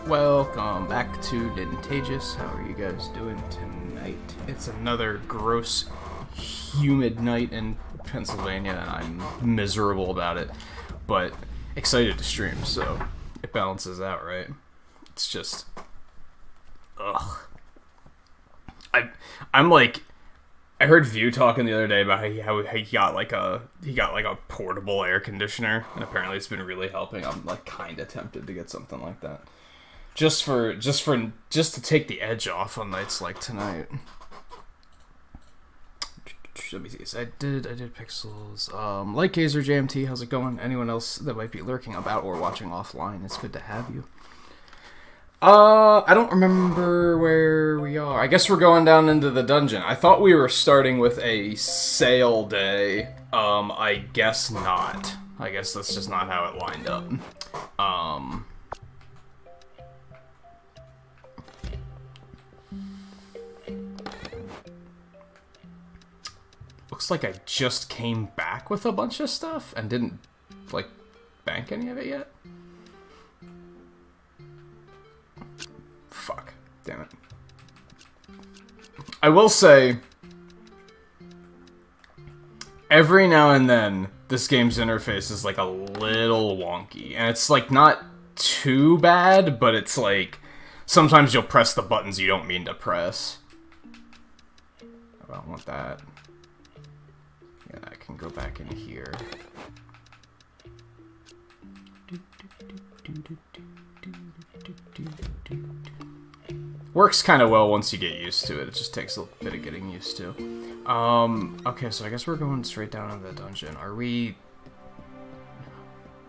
Welcome back to Nintagious. How are you guys doing tonight? It's another gross, humid night in Pennsylvania, and I'm miserable about it, but excited to stream, so it balances out, right? It's just... ugh. I'm like... I heard View talking the other day about how he got like a portable air conditioner, and apparently it's been really helping. I'm like kind of tempted to get something like that, just to take the edge off on nights like tonight. Let me see. I did Pixels. Like Gazer JMT, how's it going? Anyone else that might be lurking about or watching offline, it's good to have you. I don't remember where we are. I guess we're going down into the dungeon. I thought we were starting with a sale day. I guess not. I guess that's just not how it lined up. Looks like I just came back with a bunch of stuff and didn't, like, bank any of it yet. Fuck. Damn it. I will say, every now and then, this game's interface is, like, a little wonky. And it's, like, not too bad, but it's, like, sometimes you'll press the buttons you don't mean to press. I don't want that. Yeah, I can go back in here. Works kind of well once you get used to it. It just takes a bit of getting used to. Okay, so I guess we're going straight down into the dungeon. Are we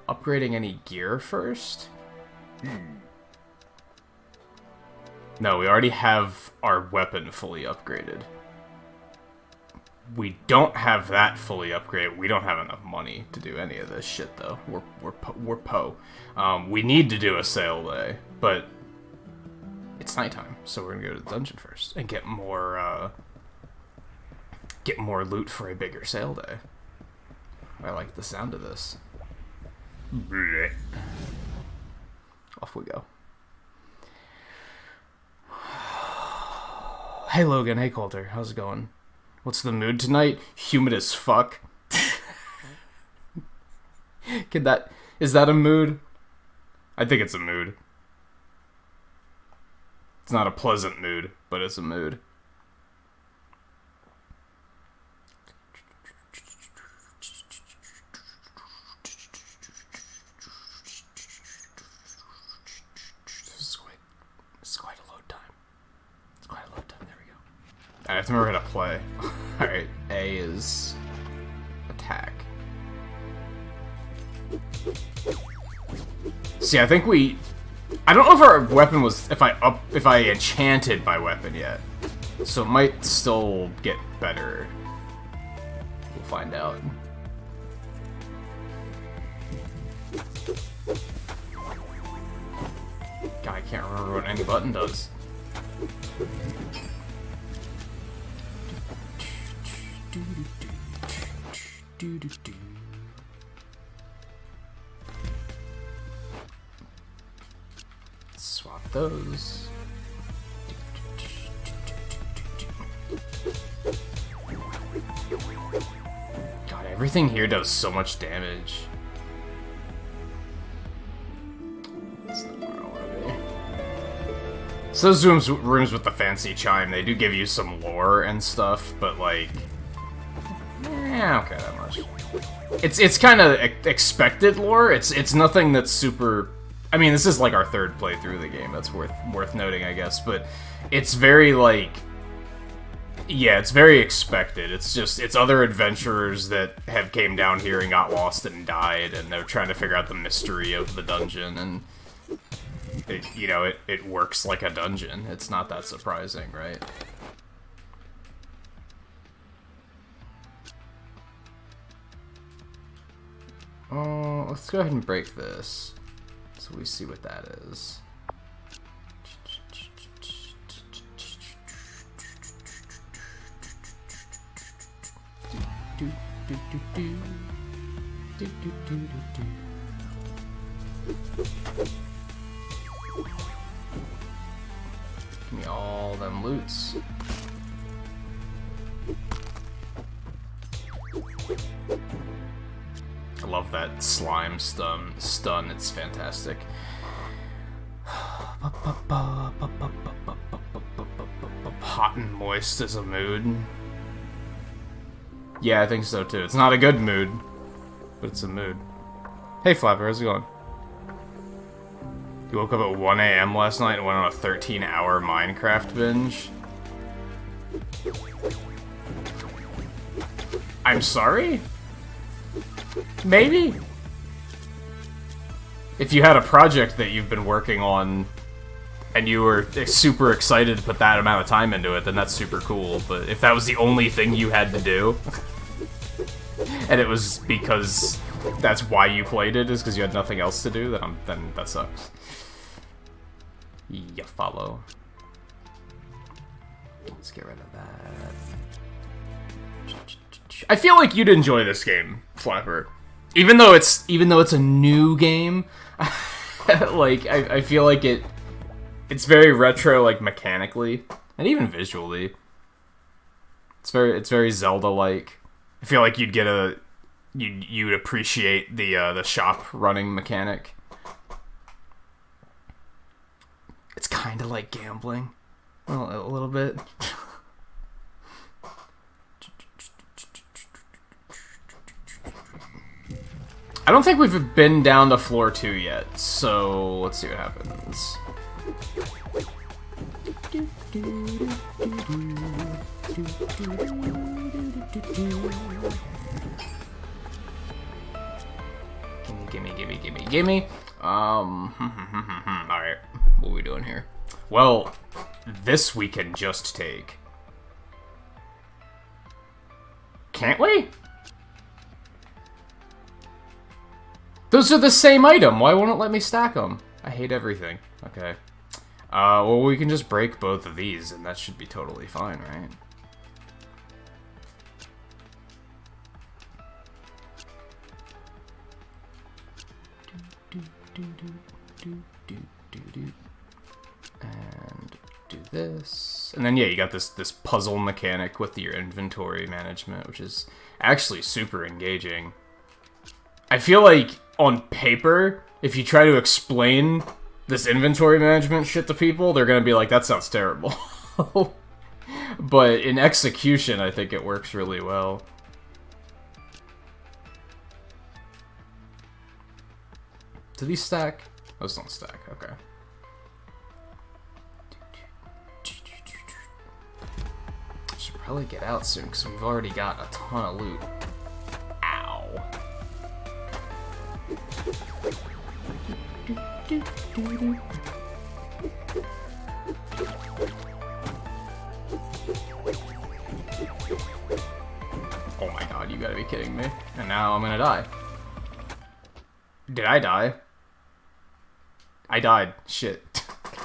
upgrading any gear first? No, we already have our weapon fully upgraded. We don't have that fully upgraded. We don't have enough money to do any of this shit, though. We're po. We need to do a sale day, but it's nighttime, so we're gonna go to the dungeon first and get more loot for a bigger sale day. I like the sound of this. Off we go. Hey Logan, hey Coulter, how's it going? What's the mood tonight? Humid as fuck. Is that a mood? I think it's a mood. It's not a pleasant mood, but it's a mood. This is quite a load time. It's quite a load time. There we go. I have to remember how to play. Alright, A is attack. See, I think I don't know if our weapon was if I enchanted my weapon yet. So it might still get better. We'll find out. God, I can't remember what any button does. Swap those. God, everything here does so much damage. That's not where I want to be. So those rooms with the fancy chime, they do give you some lore and stuff, but like, yeah, okay, that much. It's kind of expected lore. It's nothing that's super. I mean, this is like our third playthrough of the game. That's worth noting, I guess. But it's very like, yeah, it's very expected. It's other adventurers that have came down here and got lost and died, and they're trying to figure out the mystery of the dungeon, and it works like a dungeon. It's not that surprising, right? Oh, let's go ahead and break this. So we see what that is. Give me all them loots. I love that slime stun. It's fantastic. Hot and moist is a mood. Yeah, I think so too. It's not a good mood, but it's a mood. Hey Flapper, how's it going? You woke up at 1 AM last night and went on a 13-hour Minecraft binge? I'm sorry? Maybe? If you had a project that you've been working on and you were super excited to put that amount of time into it, then that's super cool. But if that was the only thing you had to do, and it was because that's why you played it, is because you had nothing else to do, then that sucks. You follow. Let's get rid of that. I feel like you'd enjoy this game, Flapper. Even though it's a new game, like I feel like it's very retro, like mechanically and even visually. It's very Zelda-like. I feel like you'd appreciate the shop running mechanic. It's kind of like gambling, a little bit. I don't think we've been down to floor 2 yet, so let's see what happens. Gimme. Alright, what are we doing here? Well, this we can just take. Can't we? Those are the same item. Why won't it let me stack them? I hate everything. Okay. Well, we can just break both of these, and that should be totally fine, right? And do this. And then, yeah, you got this puzzle mechanic with your inventory management, which is actually super engaging. I feel like, on paper, if you try to explain this inventory management shit to people, they're gonna be like, that sounds terrible. But in execution, I think it works really well. Do these stack? Those don't stack, okay. Should probably get out soon, because we've already got a ton of loot. Ow. Oh my god, you gotta be kidding me. And now I'm gonna die. Did I die? I died. Shit.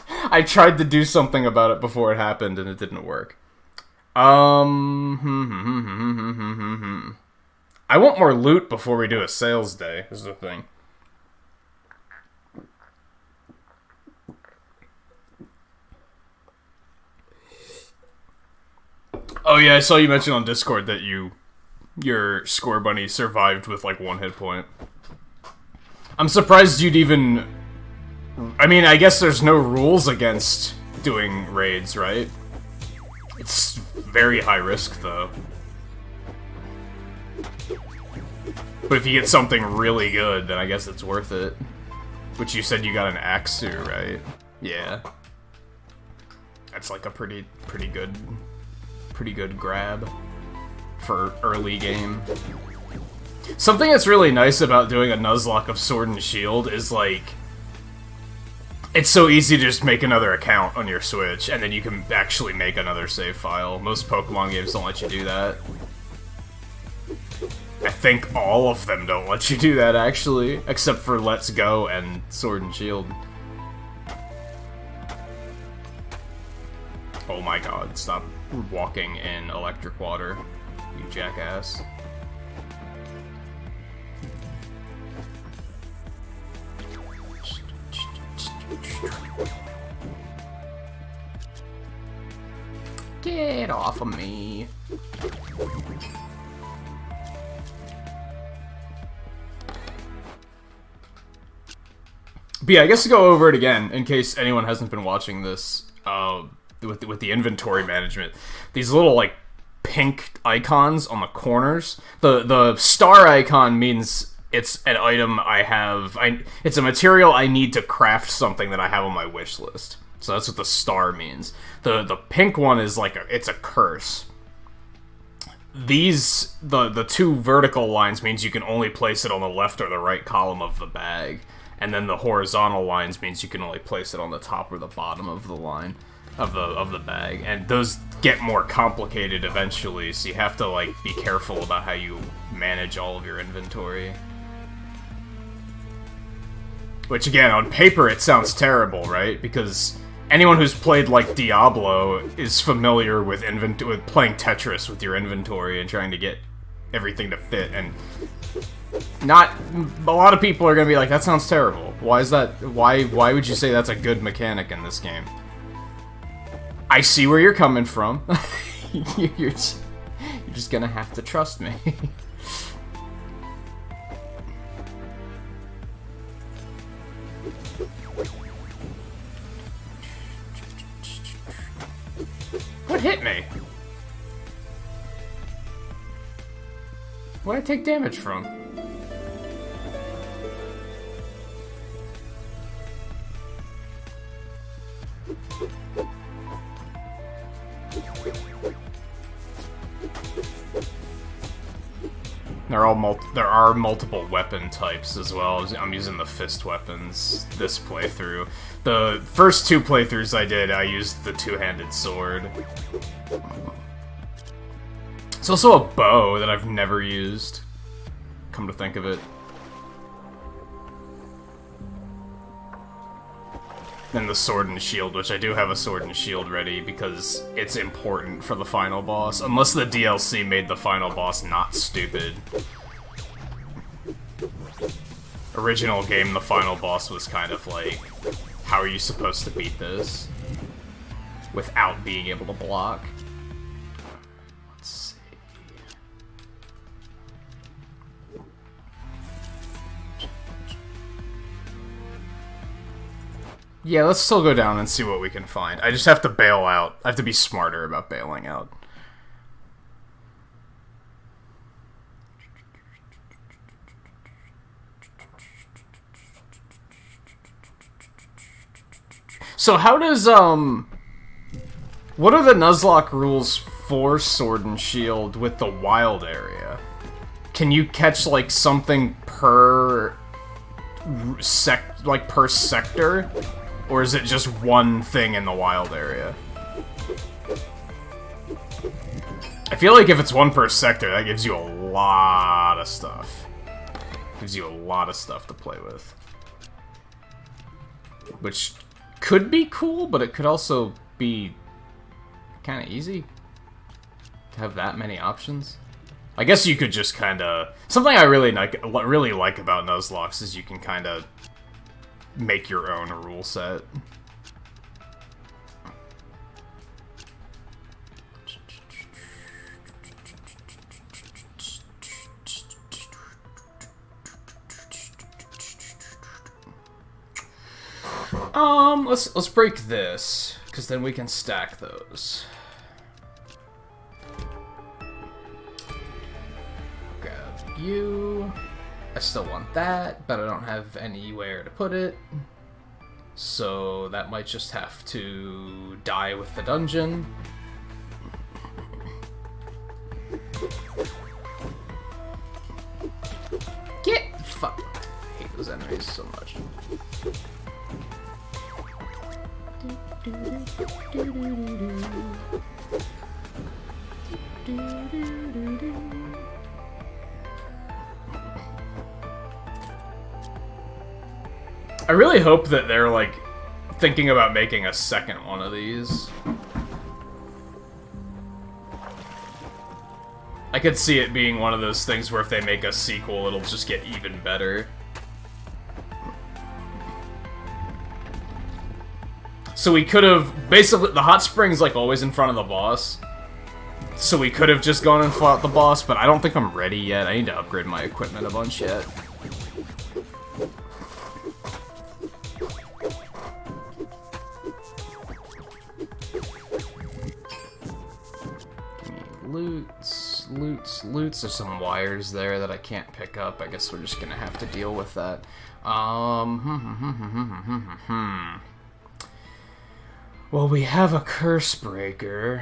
I tried to do something about it before it happened and it didn't work. I want more loot before we do a sales day, is the thing. Oh yeah, I saw you mention on Discord that your score bunny survived with like 1 hit point. I'm surprised you'd even... I mean, I guess there's no rules against doing raids, right? It's very high risk, though. But if you get something really good, then I guess it's worth it. Which you said you got an Axu, right? Yeah. That's like a pretty good grab for early game. Something that's really nice about doing a Nuzlocke of Sword and Shield is, like, it's so easy to just make another account on your Switch, and then you can actually make another save file. Most Pokemon games don't let you do that. I think all of them don't let you do that, actually, except for Let's Go and Sword and Shield. Oh my god, stop walking in electric water, you jackass. Get off of me. But yeah, I guess to go over it again, in case anyone hasn't been watching this, with the inventory management, these little, like, pink icons on the corners. The star icon means it's an item I have. It's a material I need to craft something that I have on my wish list. So that's what the star means. The pink one is like it's a curse. These the two vertical lines means you can only place it on the left or the right column of the bag, and then the horizontal lines means you can only place it on the top or the bottom of the line of the bag. And those get more complicated eventually, so you have to like be careful about how you manage all of your inventory. Which again, on paper it sounds terrible, right? Because anyone who's played like Diablo is familiar with playing Tetris with your inventory and trying to get everything to fit, and not a lot of people are gonna be like, that sounds terrible. Why is that? Why would you say that's a good mechanic in this game? I see where you're coming from. you're just gonna have to trust me. What hit me? What did I take damage from? There are multiple weapon types as well. I'm using the fist weapons this playthrough. The first two playthroughs I did, I used the two-handed sword. It's also a bow that I've never used, come to think of it. And the sword and shield, which I do have a sword and shield ready because it's important for the final boss. Unless the DLC made the final boss not stupid. Original game, the final boss was kind of like, how are you supposed to beat this without being able to block? Let's see. Yeah, let's still go down and see what we can find. I just have to bail out. I have to be smarter about bailing out. So how does, what are the Nuzlocke rules for Sword and Shield with the wild area? Can you catch, like, something per per sector? Or is it just one thing in the wild area? I feel like if it's one per sector, that gives you a lot of stuff. Gives you a lot of stuff to play with. Which could be cool, but it could also be kind of easy to have that many options. I guess you could just kind of... Something I really like about Nuzlocke is you can kind of make your own rule set. Let's break this, because then we can stack those. Grab you. I still want that, but I don't have anywhere to put it. So that might just have to die with the dungeon. Get fuck. I hate those enemies so much. I really hope that they're, like, thinking about making a second one of these. I could see it being one of those things where if they make a sequel, it'll just get even better. So we could have... Basically, the hot spring's, like, always in front of the boss. So we could have just gone and fought the boss, but I don't think I'm ready yet. I need to upgrade my equipment a bunch yet. Loots. There's some wires there that I can't pick up. I guess we're just gonna have to deal with that. Well, we have a curse breaker,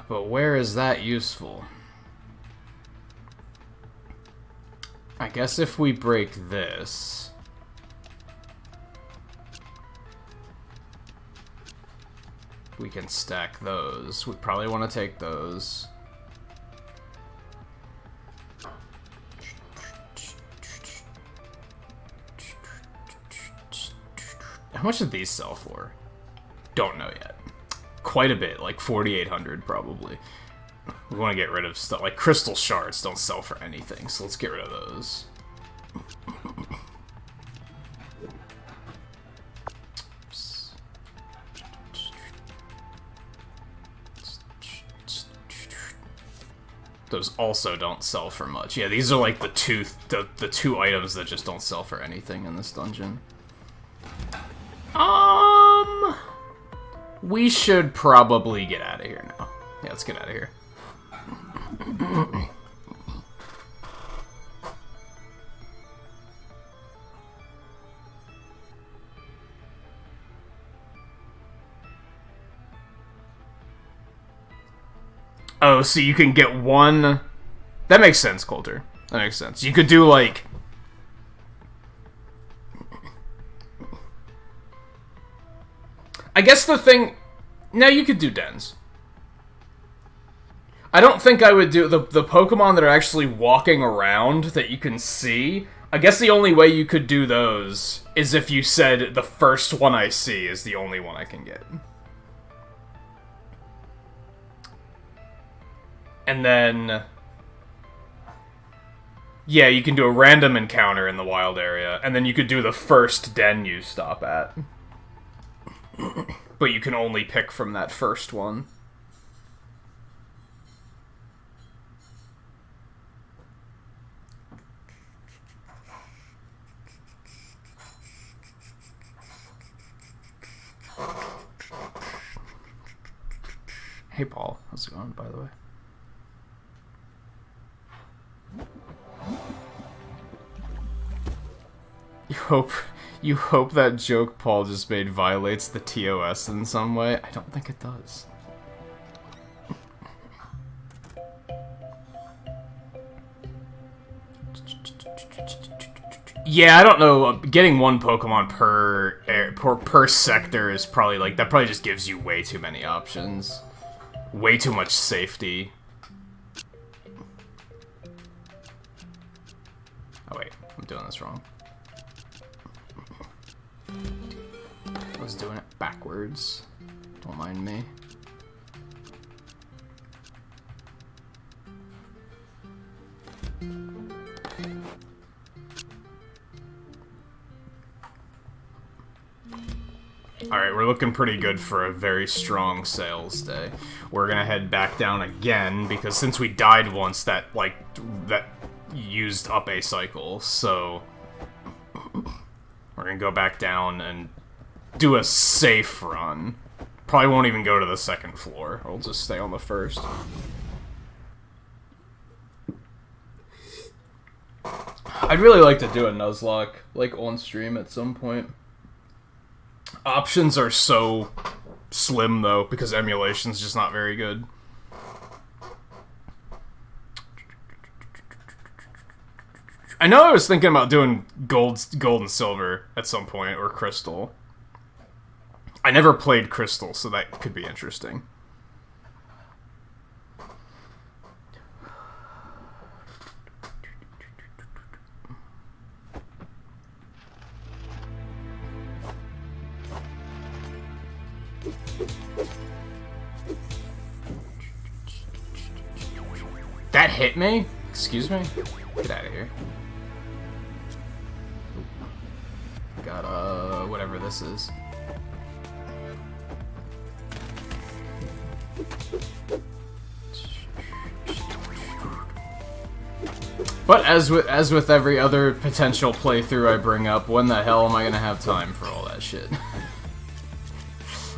but where is that useful? I guess if we break this... we can stack those. We probably want to take those. How much did these sell for? Don't know yet. Quite a bit, like 4,800 probably. We want to get rid of stuff, like crystal shards don't sell for anything, so let's get rid of those. Those also don't sell for much. Yeah, these are like the two items that just don't sell for anything in this dungeon. We should probably get out of here now. Yeah, let's get out of here. Oh, so you can get one... That makes sense, Coulter. That makes sense. You could do, like... I guess the thing... No, you could do dens. I don't think I would do... The Pokemon that are actually walking around that you can see... I guess the only way you could do those is if you said, the first one I see is the only one I can get. And then... Yeah, you can do a random encounter in the wild area, and then you could do the first den you stop at. But you can only pick from that first one. Hey Paul, how's it going, by the way? You hope that joke Paul just made violates the TOS in some way? I don't think it does. Yeah, I don't know. Getting one Pokemon per sector is probably like that. Probably just gives you way too many options, way too much safety. Oh wait, I'm doing this wrong. I was doing it backwards. Don't mind me. Alright, we're looking pretty good for a very strong sales day. We're gonna head back down again, because since we died once, that used up a cycle, so... We're gonna go back down and do a safe run. Probably won't even go to the second floor. We'll just stay on the first. I'd really like to do a Nuzlocke, like, on stream at some point. Options are so slim, though, because emulation's just not very good. I know I was thinking about doing gold and silver at some point, or crystal. I never played crystal, so that could be interesting. That hit me? Excuse me? Get out of here. Got, whatever this is. But as with every other potential playthrough I bring up, when the hell am I gonna have time for all that shit?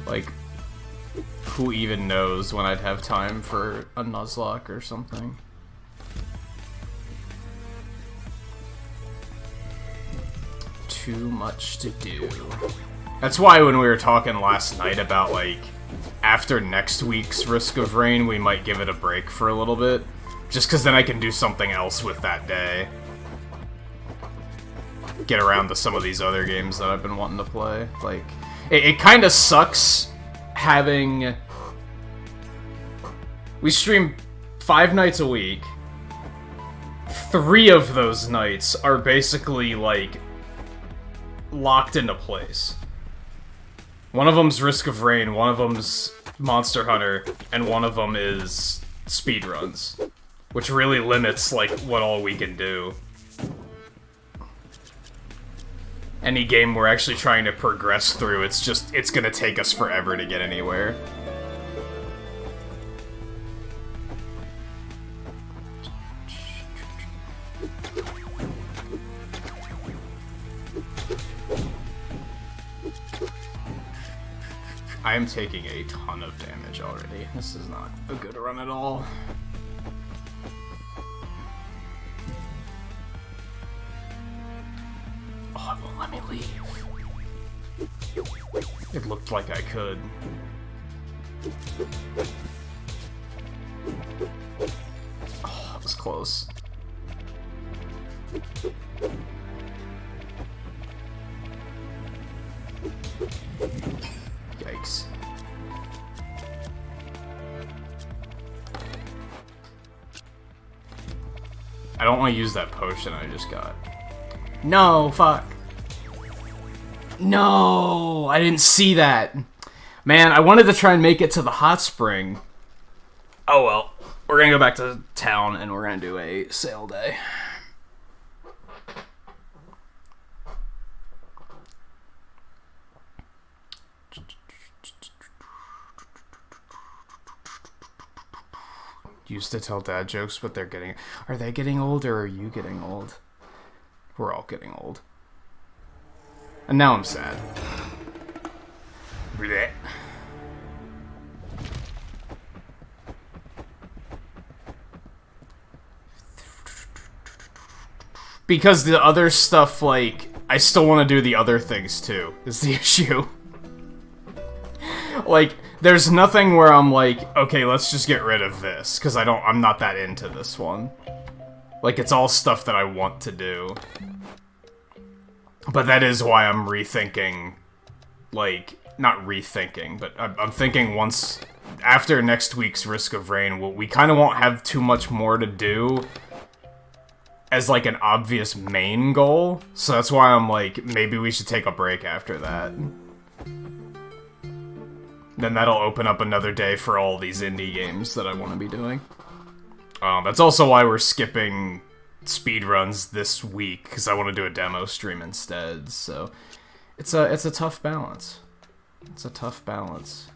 Like, who even knows when I'd have time for a Nuzlocke or something? Too much to do. That's why when we were talking last night about, like, after next week's Risk of Rain, we might give it a break for a little bit. Just because then I can do something else with that day. Get around to some of these other games that I've been wanting to play. Like, it kind of sucks having... We stream 5 nights a week. 3 of those nights are basically, like, locked into place. One of them's Risk of Rain, one of them's Monster Hunter, and one of them is speedruns. Which really limits, like, what all we can do. Any game we're actually trying to progress through, it's gonna take us forever to get anywhere. I am taking a ton of damage already. This is not a good run at all. Oh, it won't let me leave. It looked like I could. Oh, that was close. Yikes. I don't want to use that potion I just got. No, fuck. No, I didn't see that. Man, I wanted to try and make it to the hot spring. Oh well, we're gonna go back to town and we're gonna do a sale day. Used to tell dad jokes, but are they getting old or are you getting old? We're all getting old. And now I'm sad. Blech. Because the other stuff, like, I still want to do the other things too, is the issue. Like, there's nothing where I'm like, okay, let's just get rid of this, because I'm not that into this one. Like, it's all stuff that I want to do. But that is why I'm rethinking, like, not rethinking, but I'm thinking once, after next week's Risk of Rain, we kind of won't have too much more to do as, like, an obvious main goal. So that's why I'm like, maybe we should take a break after that. Then that'll open up another day for all these indie games that I want to be doing. That's also why we're skipping speedruns this week, because I want to do a demo stream instead, so it's a tough balance. It's a tough balance.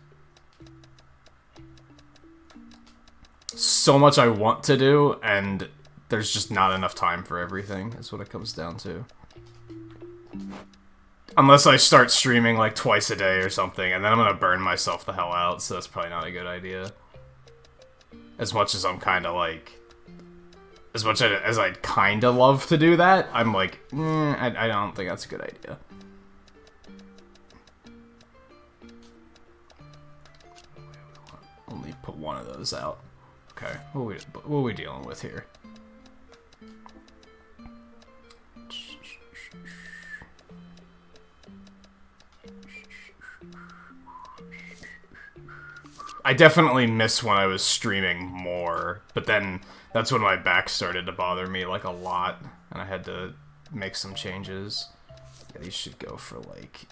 So much I want to do, and there's just not enough time for everything, is what it comes down to. Unless I start streaming like twice a day or something, and then I'm gonna burn myself the hell out, so that's probably not a good idea. As much as I'm kind of like... As much as I'd kind of love to do that, I'm like, I don't think that's a good idea. Only put one of those out. Okay, what are we dealing with here? I definitely miss when I was streaming more, but then that's when my back started to bother me, like, a lot, and I had to make some changes. Yeah, these should go for, like,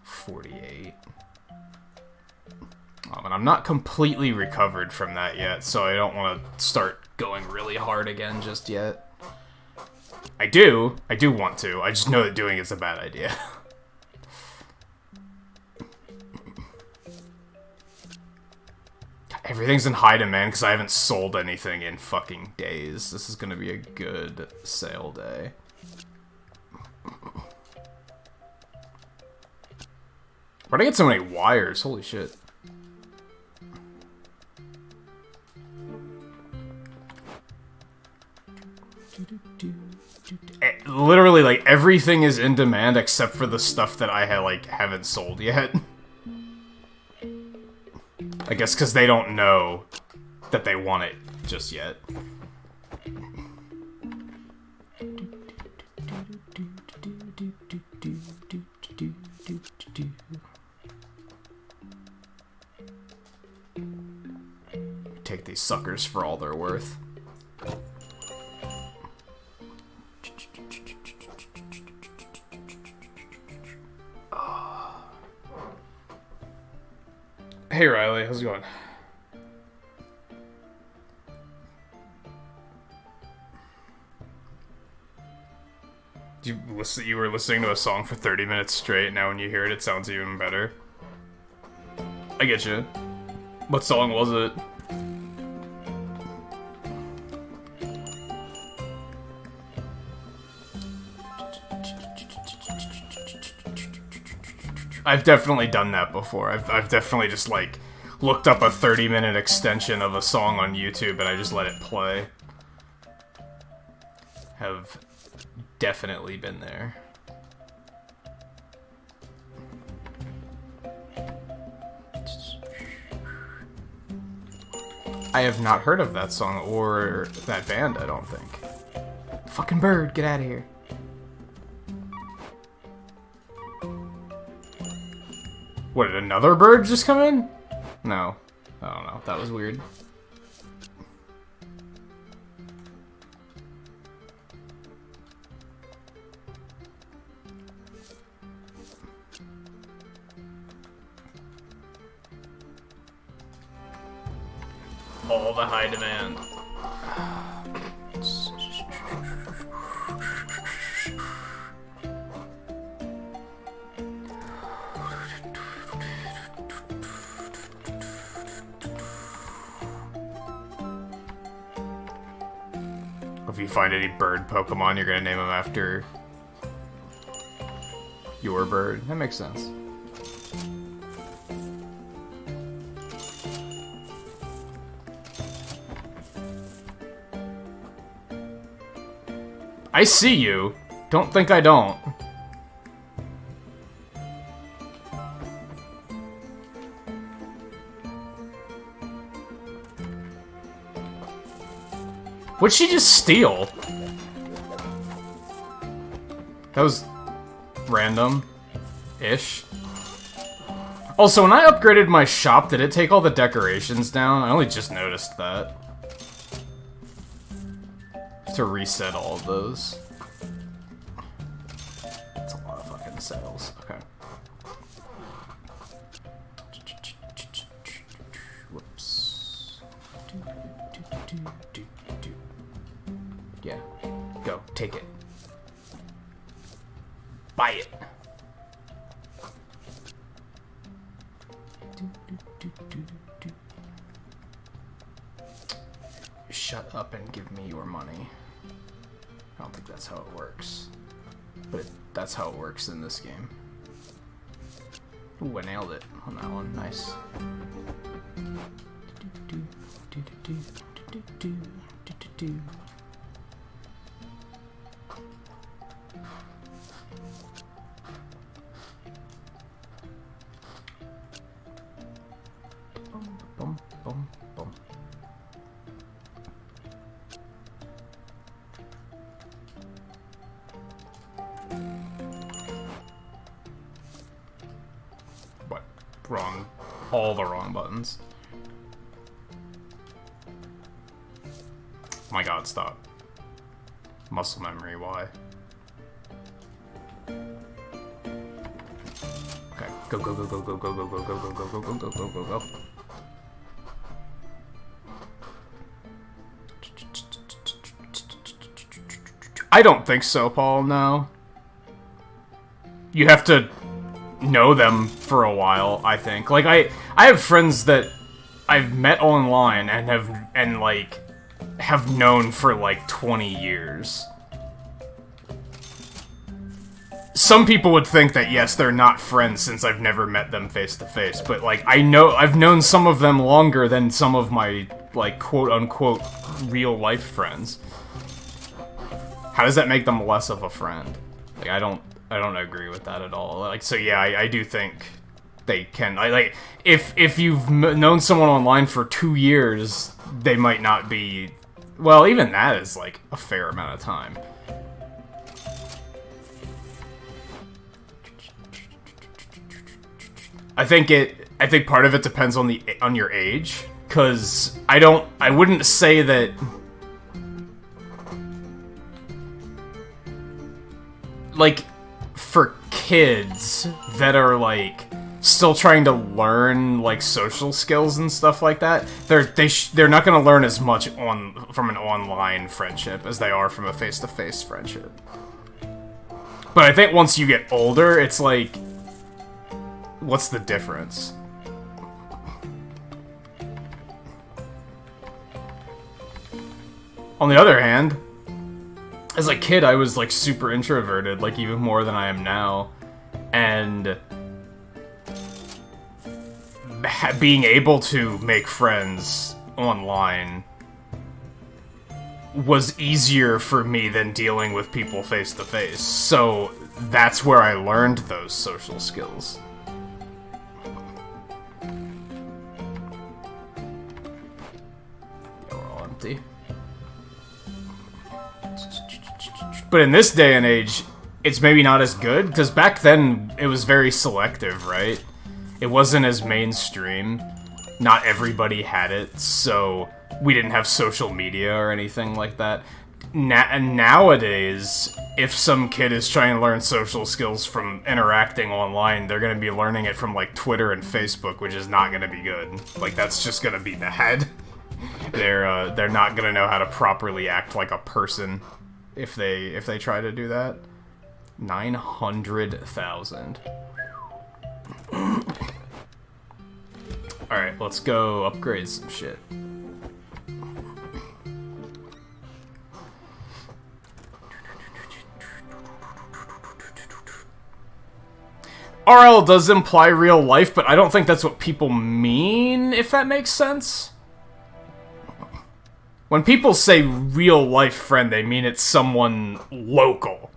48. And I'm not completely recovered from that yet, so I don't want to start going really hard again just yet. I do want to, I just know that doing it's a bad idea. God Everything's in high demand because I haven't sold anything in fucking days. This is gonna be a good sale day. Where'd I get so many wires? Holy shit. Literally, like, everything is in demand except for the stuff that I haven't sold yet. I guess because they don't know that they want it just yet. Take these suckers for all they're worth. Hey Riley, how's it going? You were listening to a song for 30 minutes straight, now when you hear it, it sounds even better. I get you. What song was it? I've definitely done that before. I've definitely just, like, looked up a 30-minute extension of a song on YouTube and I just let it play. Have definitely been there. I have not heard of that song or that band, I don't think. Fucking bird, get out of here. What, did another bird just come in? No. I don't know. That was weird. All the high demand. If you find any bird Pokemon, you're gonna name them after your bird. That makes sense. I see you. Don't think I don't. What'd she just steal? That was random-ish. Also, when I upgraded my shop, did it take all the decorations down? I only just noticed that. To reset all of those. That's a lot of fucking sales. Okay. Whoops. Yeah. Go. Take it. Buy it. Shut up and give me your money. I don't think that's how it works. But that's how it works in this game. Ooh, I nailed it on that one. Nice. Boom, boom, boom. What? Wrong. All the wrong buttons. My god, stop. Muscle memory, why? Okay, go, go, go, go, go, go, go, go, go, go, go, go, go, go, go, go, go. I don't think so, Paul, no. You have to know them for a while, I think. Like, I have friends that I've met online and have known for like 20 years. Some people would think that, yes, they're not friends since I've never met them face to face, but, like, I've known some of them longer than some of my, like, quote-unquote real-life friends. How does that make them less of a friend? Like, I don't agree with that at all. Like, so yeah, I do think they can, like, if you've known someone online for 2 years, they might not be, well, even that is, like, a fair amount of time. I think part of it depends on your age, because I wouldn't say that like for kids that are like still trying to learn like social skills and stuff like that, they're not going to learn as much from an online friendship as they are from a face-to-face friendship. But I think once you get older, it's like, what's the difference? On the other hand, as a kid, I was, like, super introverted, like, even more than I am now. And being able to make friends online was easier for me than dealing with people face to face. So that's where I learned those social skills. But in this day and age, it's maybe not as good, because back then, it was very selective, right? It wasn't as mainstream. Not everybody had it, so we didn't have social media or anything like that. And nowadays, if some kid is trying to learn social skills from interacting online, they're going to be learning it from, like, Twitter and Facebook, which is not going to be good. Like, that's just going to be bad. They're not gonna know how to properly act like a person if they try to do that. 900,000. Alright, let's go upgrade some shit. RL does imply real life, but I don't think that's what people mean, if that makes sense. When people say real-life friend, they mean it's someone local.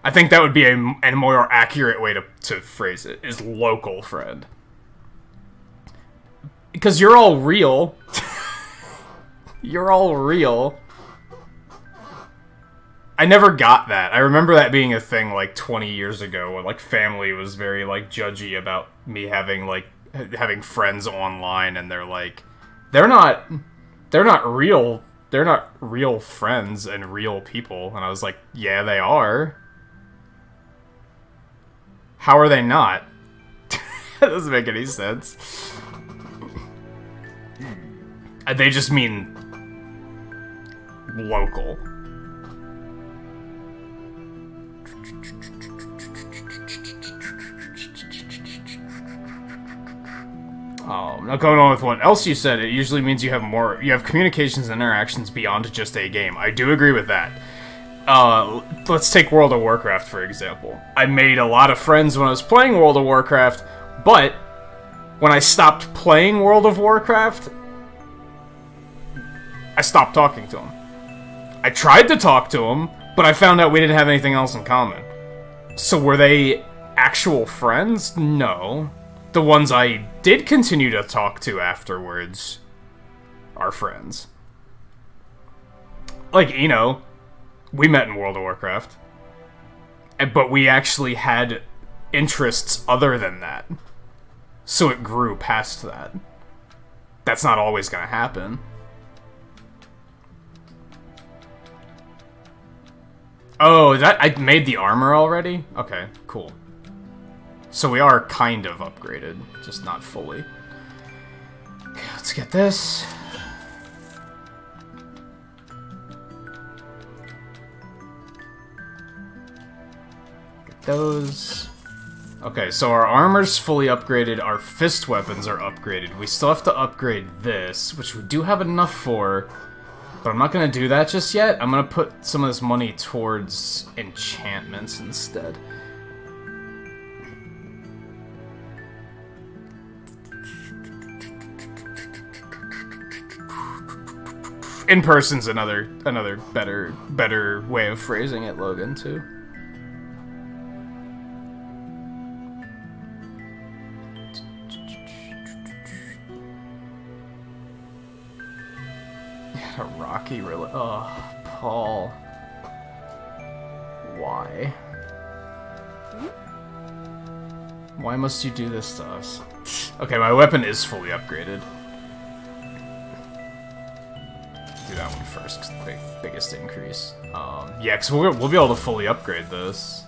I think that would be a more accurate way to phrase it, is local friend. Because you're all real. You're all real. I never got that. I remember that being a thing, like, 20 years ago, when, like, family was very, like, judgy about me having friends online, and they're like, they're not real. They're not real friends and real people. And I was like, yeah, they are. How are they not? That doesn't make any sense. They just mean local. Now going on with what else you said, it usually means you have communications and interactions beyond just a game. I do agree with that. Let's take World of Warcraft, for example. I made a lot of friends when I was playing World of Warcraft, but when I stopped playing World of Warcraft, I stopped talking to them. I tried to talk to them, but I found out we didn't have anything else in common. So were they actual friends? No. The ones I did continue to talk to afterwards are friends. Like, you know, we met in World of Warcraft. But we actually had interests other than that. So it grew past that. That's not always gonna happen. Oh, I made the armor already? Okay, cool. So we are kind of upgraded, just not fully. Okay, let's get this. Get those. Okay, so our armor's fully upgraded, our fist weapons are upgraded. We still have to upgrade this, which we do have enough for, but I'm not gonna do that just yet. I'm gonna put some of this money towards enchantments instead. In person's another better way of phrasing it, Logan, too. A rocky really. Oh, Paul. Why? Why must you do this to us? Okay, my weapon is fully upgraded. Do that one first, 'cause the biggest increase. Yeah, because we'll be able to fully upgrade this.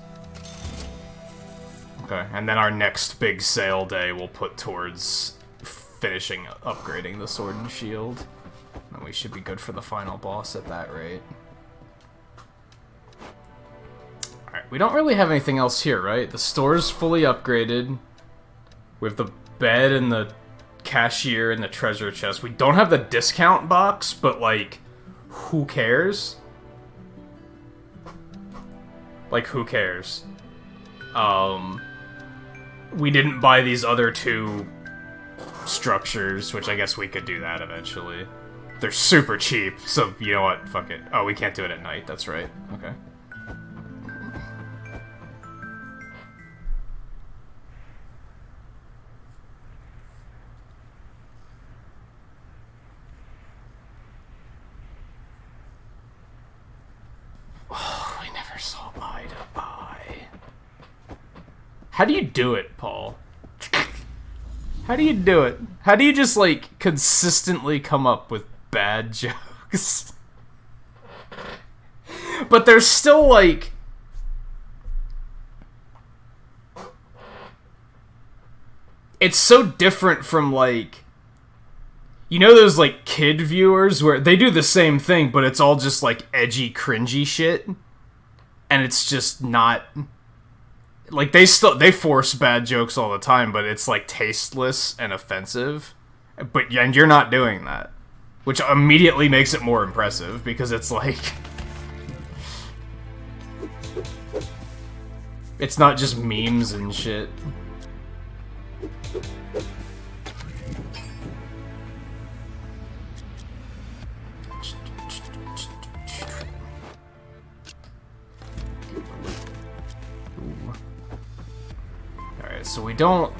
Okay, and then our next big sale day we'll put towards finishing upgrading the sword and shield. And we should be good for the final boss at that rate. Alright, we don't really have anything else here, right? The store's fully upgraded. We have the bed and the cashier and the treasure chest. We don't have the discount box, but, like, who cares? Like, who cares? We didn't buy these other two structures, which I guess we could do that eventually. They're super cheap, so you know what? Fuck it. Oh, we can't do it at night. That's right. Okay. Oh, we never saw eye to eye. How do you do it, Paul? How do you do it? How do you just, like, consistently come up with bad jokes? But they're still, like... It's so different from, like... You know those, like, kid viewers where they do the same thing, but it's all just, like, edgy, cringy shit? And it's just not... Like, they force bad jokes all the time, but it's, like, tasteless and offensive. And you're not doing that. Which immediately makes it more impressive, because it's, like... It's not just memes and shit. Alright, so we don't...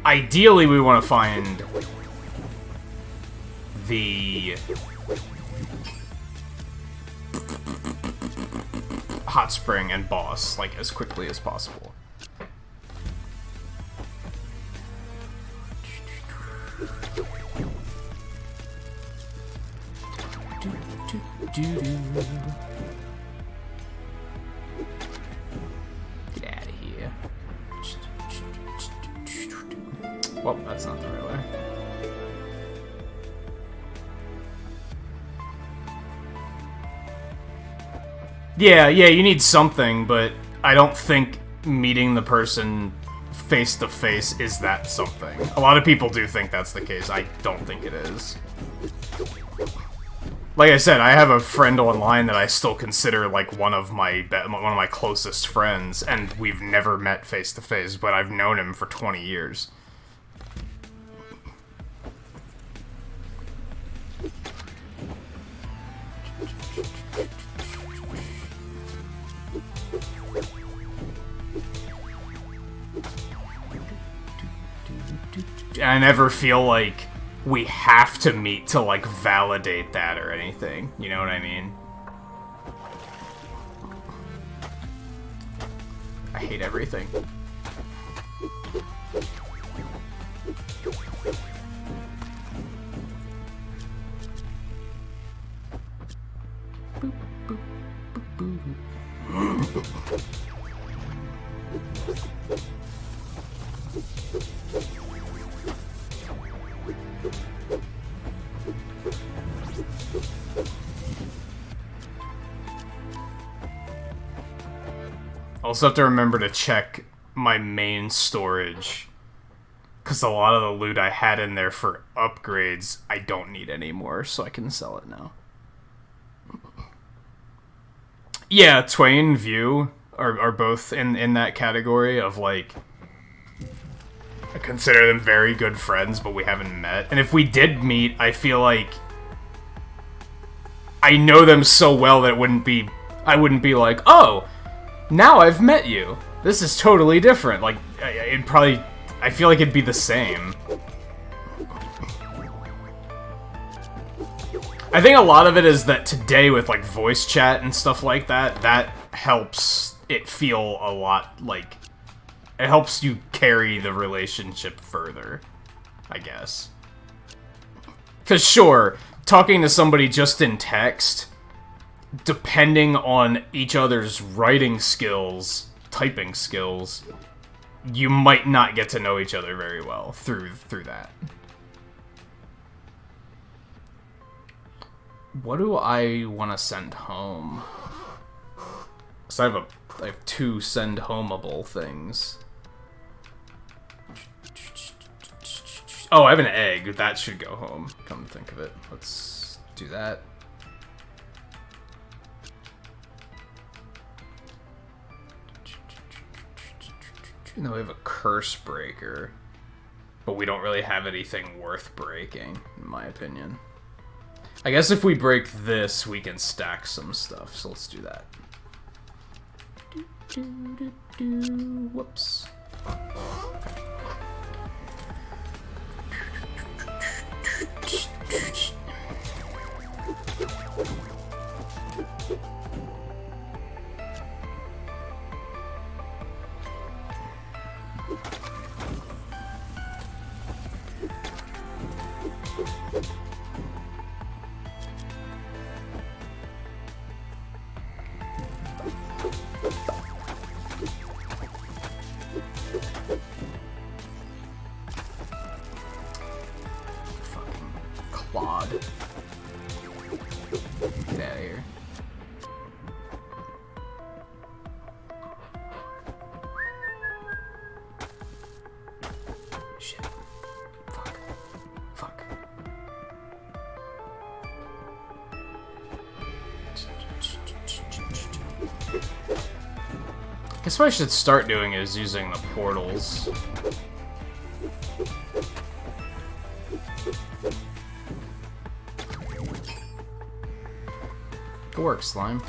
Ideally, we want to find the hot spring and boss, like, as quickly as possible. Get out of here. Well, that's not the right way. Yeah, you need something, but I don't think meeting the person face to face is that something. A lot of people do think that's the case. I don't think it is. Like I said, I have a friend online that I still consider like one of my closest friends, and we've never met face to face, but I've known him for 20 years. I never feel like we have to meet to, like, validate that or anything. You know what I mean? I hate everything. Boop, boop, boop, boop. Also have to remember to check my main storage, because a lot of the loot I had in there for upgrades, I don't need anymore, so I can sell it now. Yeah, Twain and View are both in that category of, like, I consider them very good friends, but we haven't met. And if we did meet, I feel like I know them so well that I wouldn't be like, oh, now I've met you. This is totally different. Like, I feel like it'd be the same. I think a lot of it is that today with, like, voice chat and stuff like that, that helps it feel a lot, like, it helps you carry the relationship further, I guess. Because, sure, talking to somebody just in text, depending on each other's writing skills, typing skills, you might not get to know each other very well through that. What do I want to send home? So I have 2 send homeable things. Oh, I have an egg. That should go home, come to think of it. Let's do that. And then we have a curse breaker. But we don't really have anything worth breaking, in my opinion. I guess if we break this, we can stack some stuff, so let's do that. Whoops. Guess what I should start doing is using the portals. Good work, slime.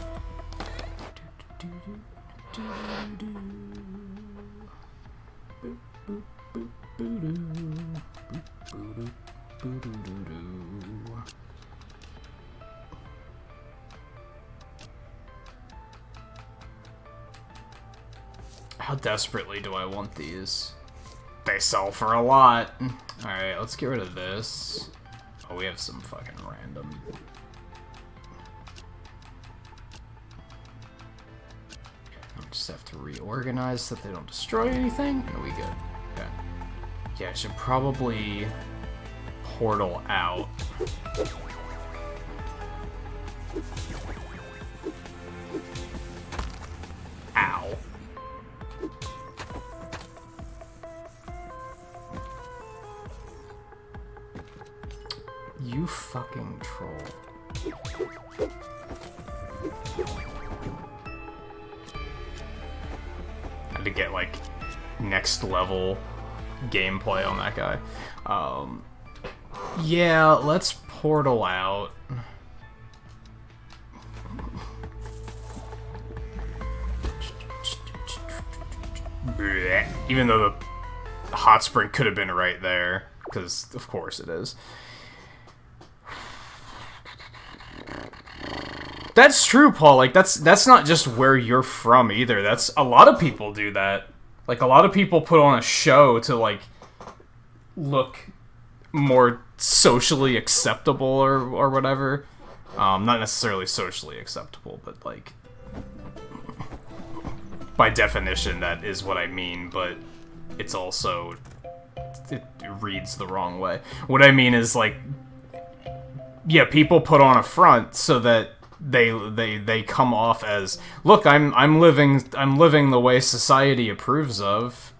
How desperately do I want these? They sell for a lot. Alright, let's get rid of this. Oh, we have some fucking random. I'll just have to reorganize so that they don't destroy anything. Are we good? Okay. Yeah, I should probably portal out. Ow. You fucking troll. Had to get, like, next level gameplay on that guy. Yeah, let's portal out. Blech. Even though the hot spring could have been right there, because of course it is. That's true, Paul. Like, that's not just where you're from either. That's a lot of people do that. Like, a lot of people put on a show to, like, look more socially acceptable or whatever. Not necessarily socially acceptable, but, like, by definition, that is what I mean, but it's also, it reads the wrong way. What I mean is, like, yeah, people put on a front so that they come off as, look, I'm living the way society approves of.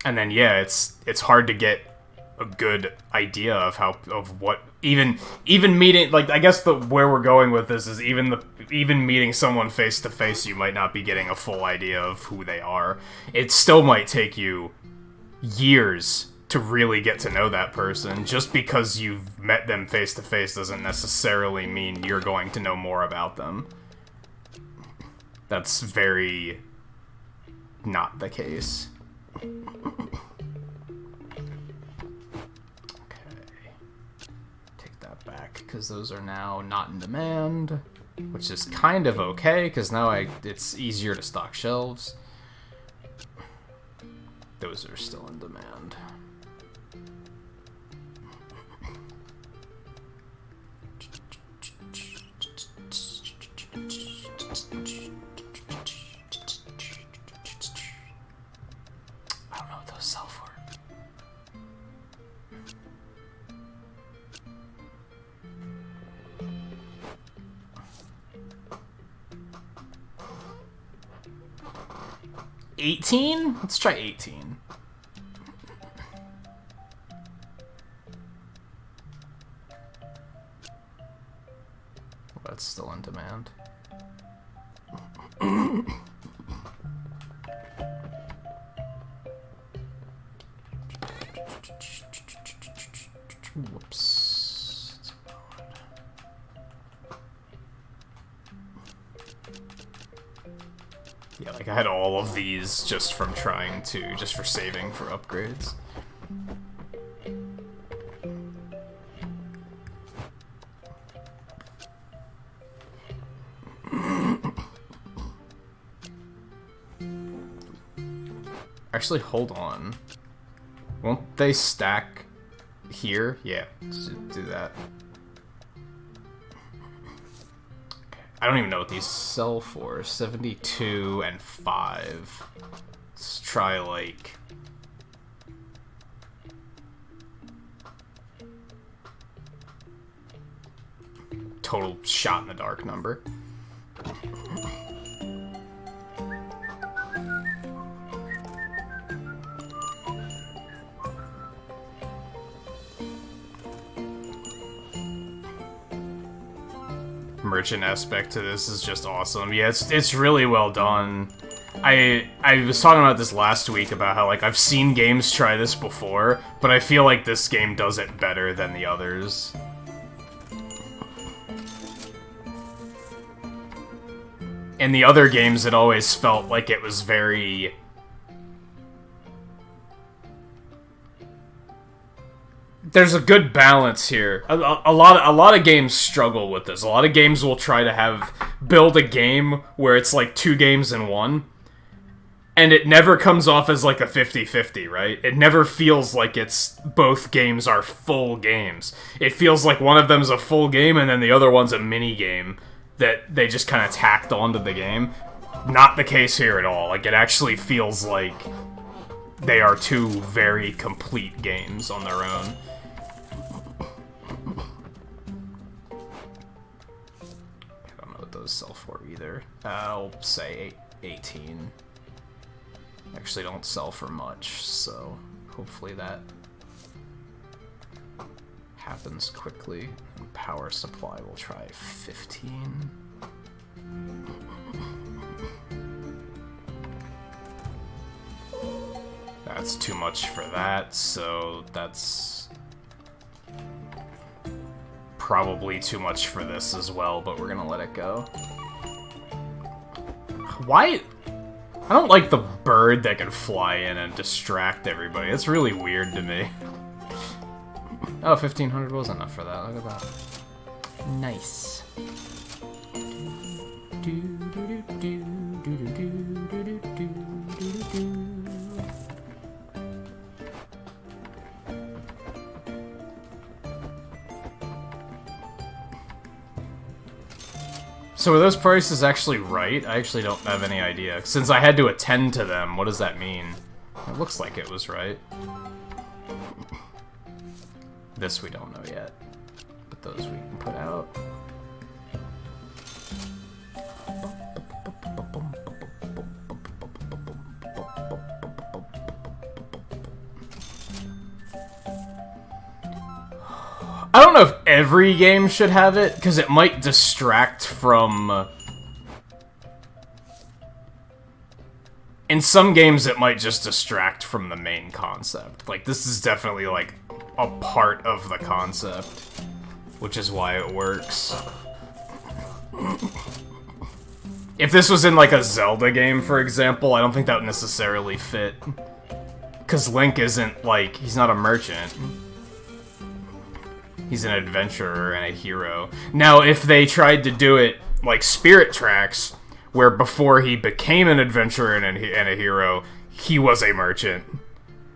And then yeah, it's hard to get a good idea of what even meeting, like, I guess where we're going with this is even meeting someone face to face, you might not be getting a full idea of who they are. It still might take you years to really get to know that person. Just because you've met them face to face doesn't necessarily mean you're going to know more about them. That's very not the case. Because those are now not in demand, which is kind of okay, because now it's easier to stock shelves. Those are still in demand. I don't know what those sell for. $18? Let's try 18. That's still in demand. Whoops. Yeah, like I had all of these just for saving for upgrades. Actually, hold on. Won't they stack here? Yeah, let's do that. I don't even know what these sell for. 72 and 5. Let's try, like... total shot in the dark number. Merchant aspect to this is just awesome. Yeah, it's really well done. I was talking about this last week about how, like, I've seen games try this before, but I feel like this game does it better than the others. In the other games, it always felt like it was very... There's a good balance here. A lot of games struggle with this. A lot of games will try to build a game where it's like 2 games in one, and it never comes off as like a 50-50, right? It never feels like both games are full games. It feels like one of them's a full game and then the other one's a mini game that they just kind of tacked onto the game. Not the case here at all. Like, it actually feels like they are 2 very complete games on their own. Sell for either. I'll say 18. Actually don't sell for much, so hopefully that happens quickly. And power supply, we'll try 15. That's too much for that, so that's probably too much for this as well, but we're gonna let it go. Why? I don't like the bird that can fly in and distract everybody. It's really weird to me. Oh, 1500 was enough for that. Look at that. Nice. So are those prices actually right? I actually don't have any idea. Since I had to attend to them, what does that mean? It looks like it was right. This we don't know yet. put those we can put out. I don't know if every game should have it, because it might distract from... In some games, it might just distract from the main concept. Like, this is definitely, like, a part of the concept, which is why it works. If this was in, like, a Zelda game, for example, I don't think that would necessarily fit. Because Link isn't, like, he's not a merchant. He's an adventurer and a hero. Now, if they tried to do it like Spirit Tracks, where before he became an adventurer and a hero, he was a merchant,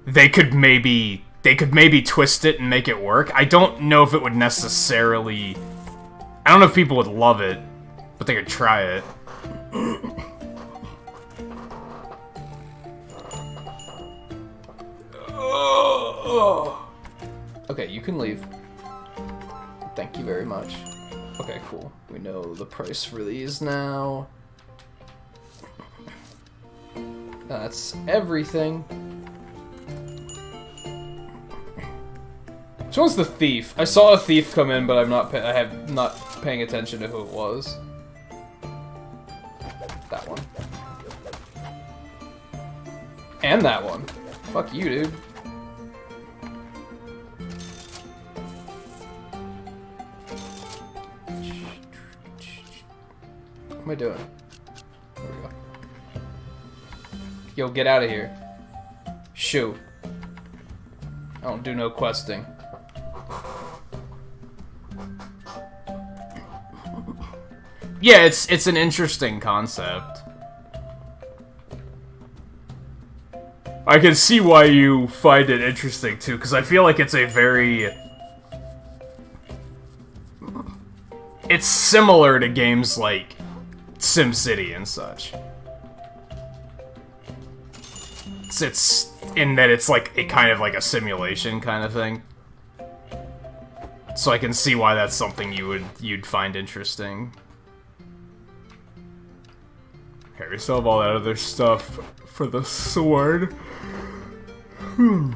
they could maybe twist it and make it work. I don't know if it would necessarily... I don't know if people would love it, but they could try it. Okay, you can leave. Thank you very much. Okay, cool. We know the price for these now. That's everything. Which one's the thief? I saw a thief come in, but I have not paying attention to who it was. That one. And that one. Fuck you, dude. What am I doing? There we go. Yo, get out of here. Shoo. I don't do no questing. Yeah, it's an interesting concept. I can see why you find it interesting too, because I feel like it's a very... It's similar to games like SimCity and such. It's in that it's like a kind of like a simulation kind of thing. So I can see why that's something you'd find interesting. Okay, we still have all that other stuff for the sword. Hmm.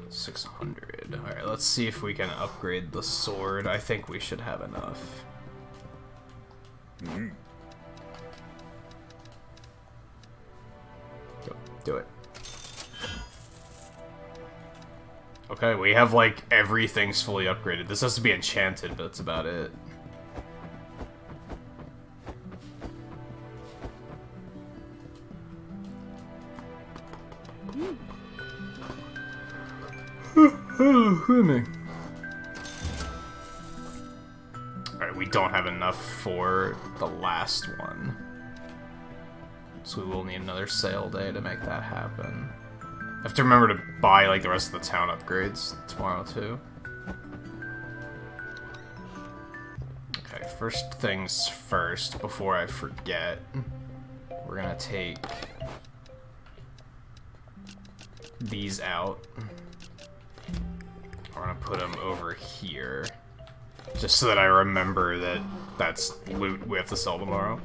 600. Alright, let's see if we can upgrade the sword. I think we should have enough. Go, do it. Okay, we have, like, everything's fully upgraded. This has to be enchanted, but that's about it. Alright, we don't have enough for the last one. So we will need another sale day to make that happen. I have to remember to buy, like, the rest of the town upgrades tomorrow, too. Okay, first things first, before I forget, we're gonna take these out. We're gonna put them over here, just so that I remember that that's loot we have to sell tomorrow.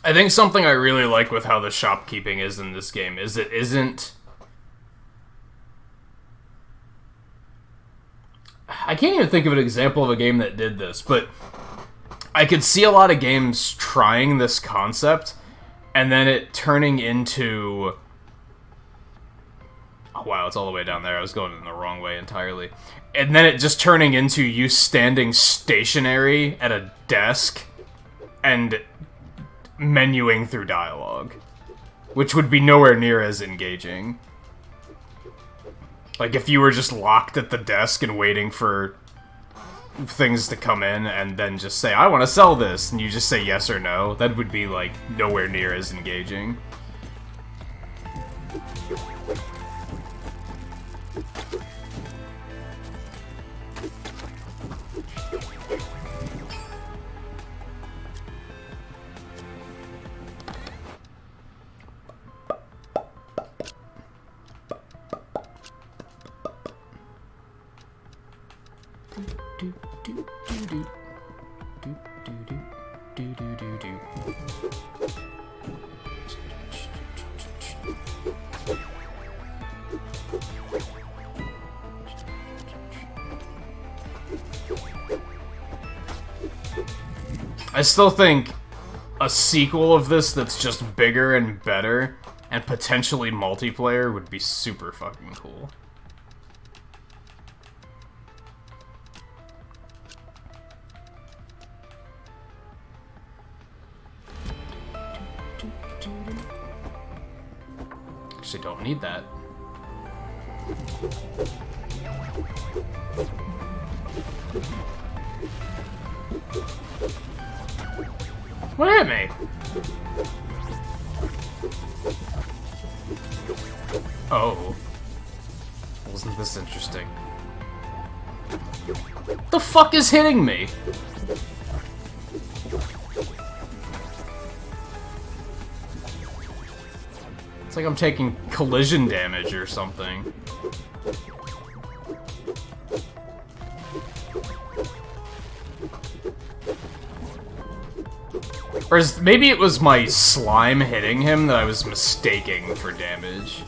I think something I really like with how the shopkeeping is in this game is it isn't... I can't even think of an example of a game that did this, but I could see a lot of games trying this concept and then it turning into... Oh, wow, it's all the way down there. I was going in the wrong way entirely. And then it just turning into you standing stationary at a desk and menuing through dialogue, which would be nowhere near as engaging. Like, if you were just locked at the desk and waiting for things to come in and then just say, I want to sell this, and you just say yes or no, that would be, like, nowhere near as engaging. I still think a sequel of this that's just bigger and better and potentially multiplayer would be super fucking cool. Actually, don't need that. What hit me? Oh. Wasn't this interesting? The fuck is hitting me? It's like I'm taking collision damage or something. Or maybe it was my slime hitting him that I was mistaking for damage.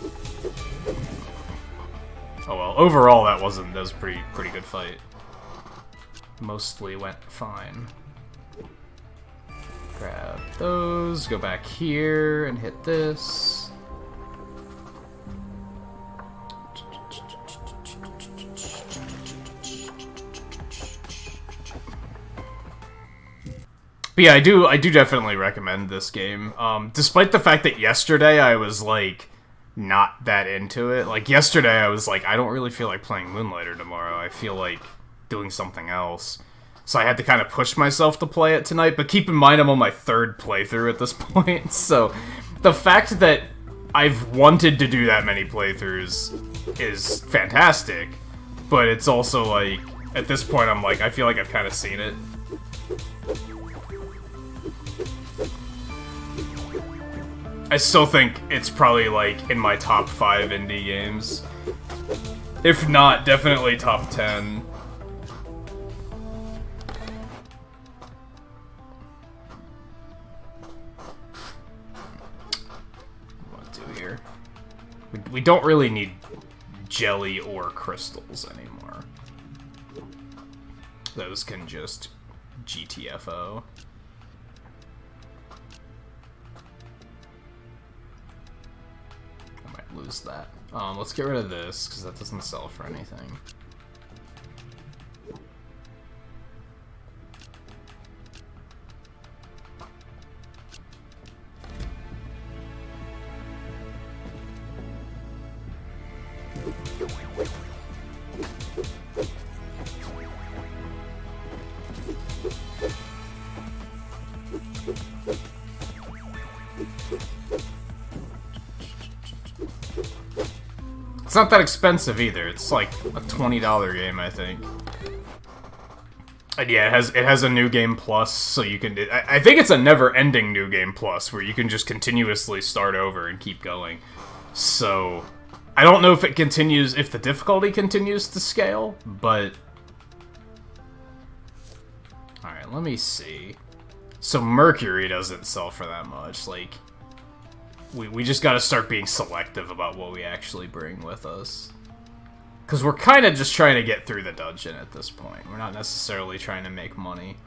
Oh well, overall that was a pretty good fight. Mostly went fine. Grab those, go back here and hit this. But yeah, I do definitely recommend this game. Despite the fact that yesterday I was, like, not that into it. Like, yesterday I was like, I don't really feel like playing Moonlighter tomorrow. I feel like doing something else. So I had to kind of push myself to play it tonight. But keep in mind, I'm on my 3rd playthrough at this point. So the fact that I've wanted to do that many playthroughs is fantastic. But it's also, like, at this point I'm like, I feel like I've kind of seen it. I still think it's probably, like, in my top 5 indie games. If not, definitely top 10. What do we do here? We don't really need jelly or crystals anymore. Those can just GTFO. Lose that. Let's get rid of this, because that doesn't sell for anything. It's not that expensive either. It's like a $20 game, I think. And yeah, it has a new game plus, so you can. I think it's a never-ending new game plus where you can just continuously start over and keep going. So I don't know if it continues, if the difficulty continues to scale, but all right, let me see. So Mercury doesn't sell for that much, like. We just gotta start being selective about what we actually bring with us. Because we're kind of just trying to get through the dungeon at this point. We're not necessarily trying to make money.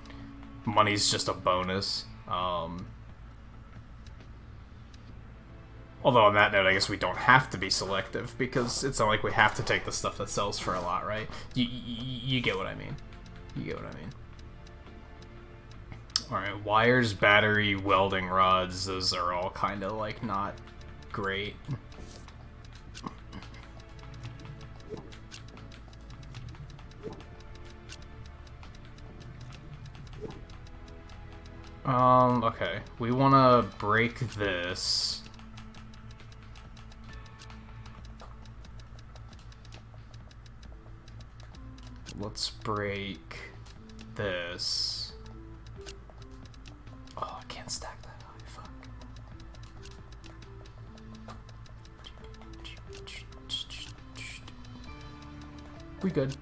Money's just a bonus. Although on that note, I guess we don't have to be selective, because it's not like we have to take the stuff that sells for a lot, right? You get what I mean. You get what I mean. Alright, wires, battery, welding rods, those are all kind of, like, not great. Okay. We wanna break this. Let's break this. Oh, I can't stack that high, fuck. We good.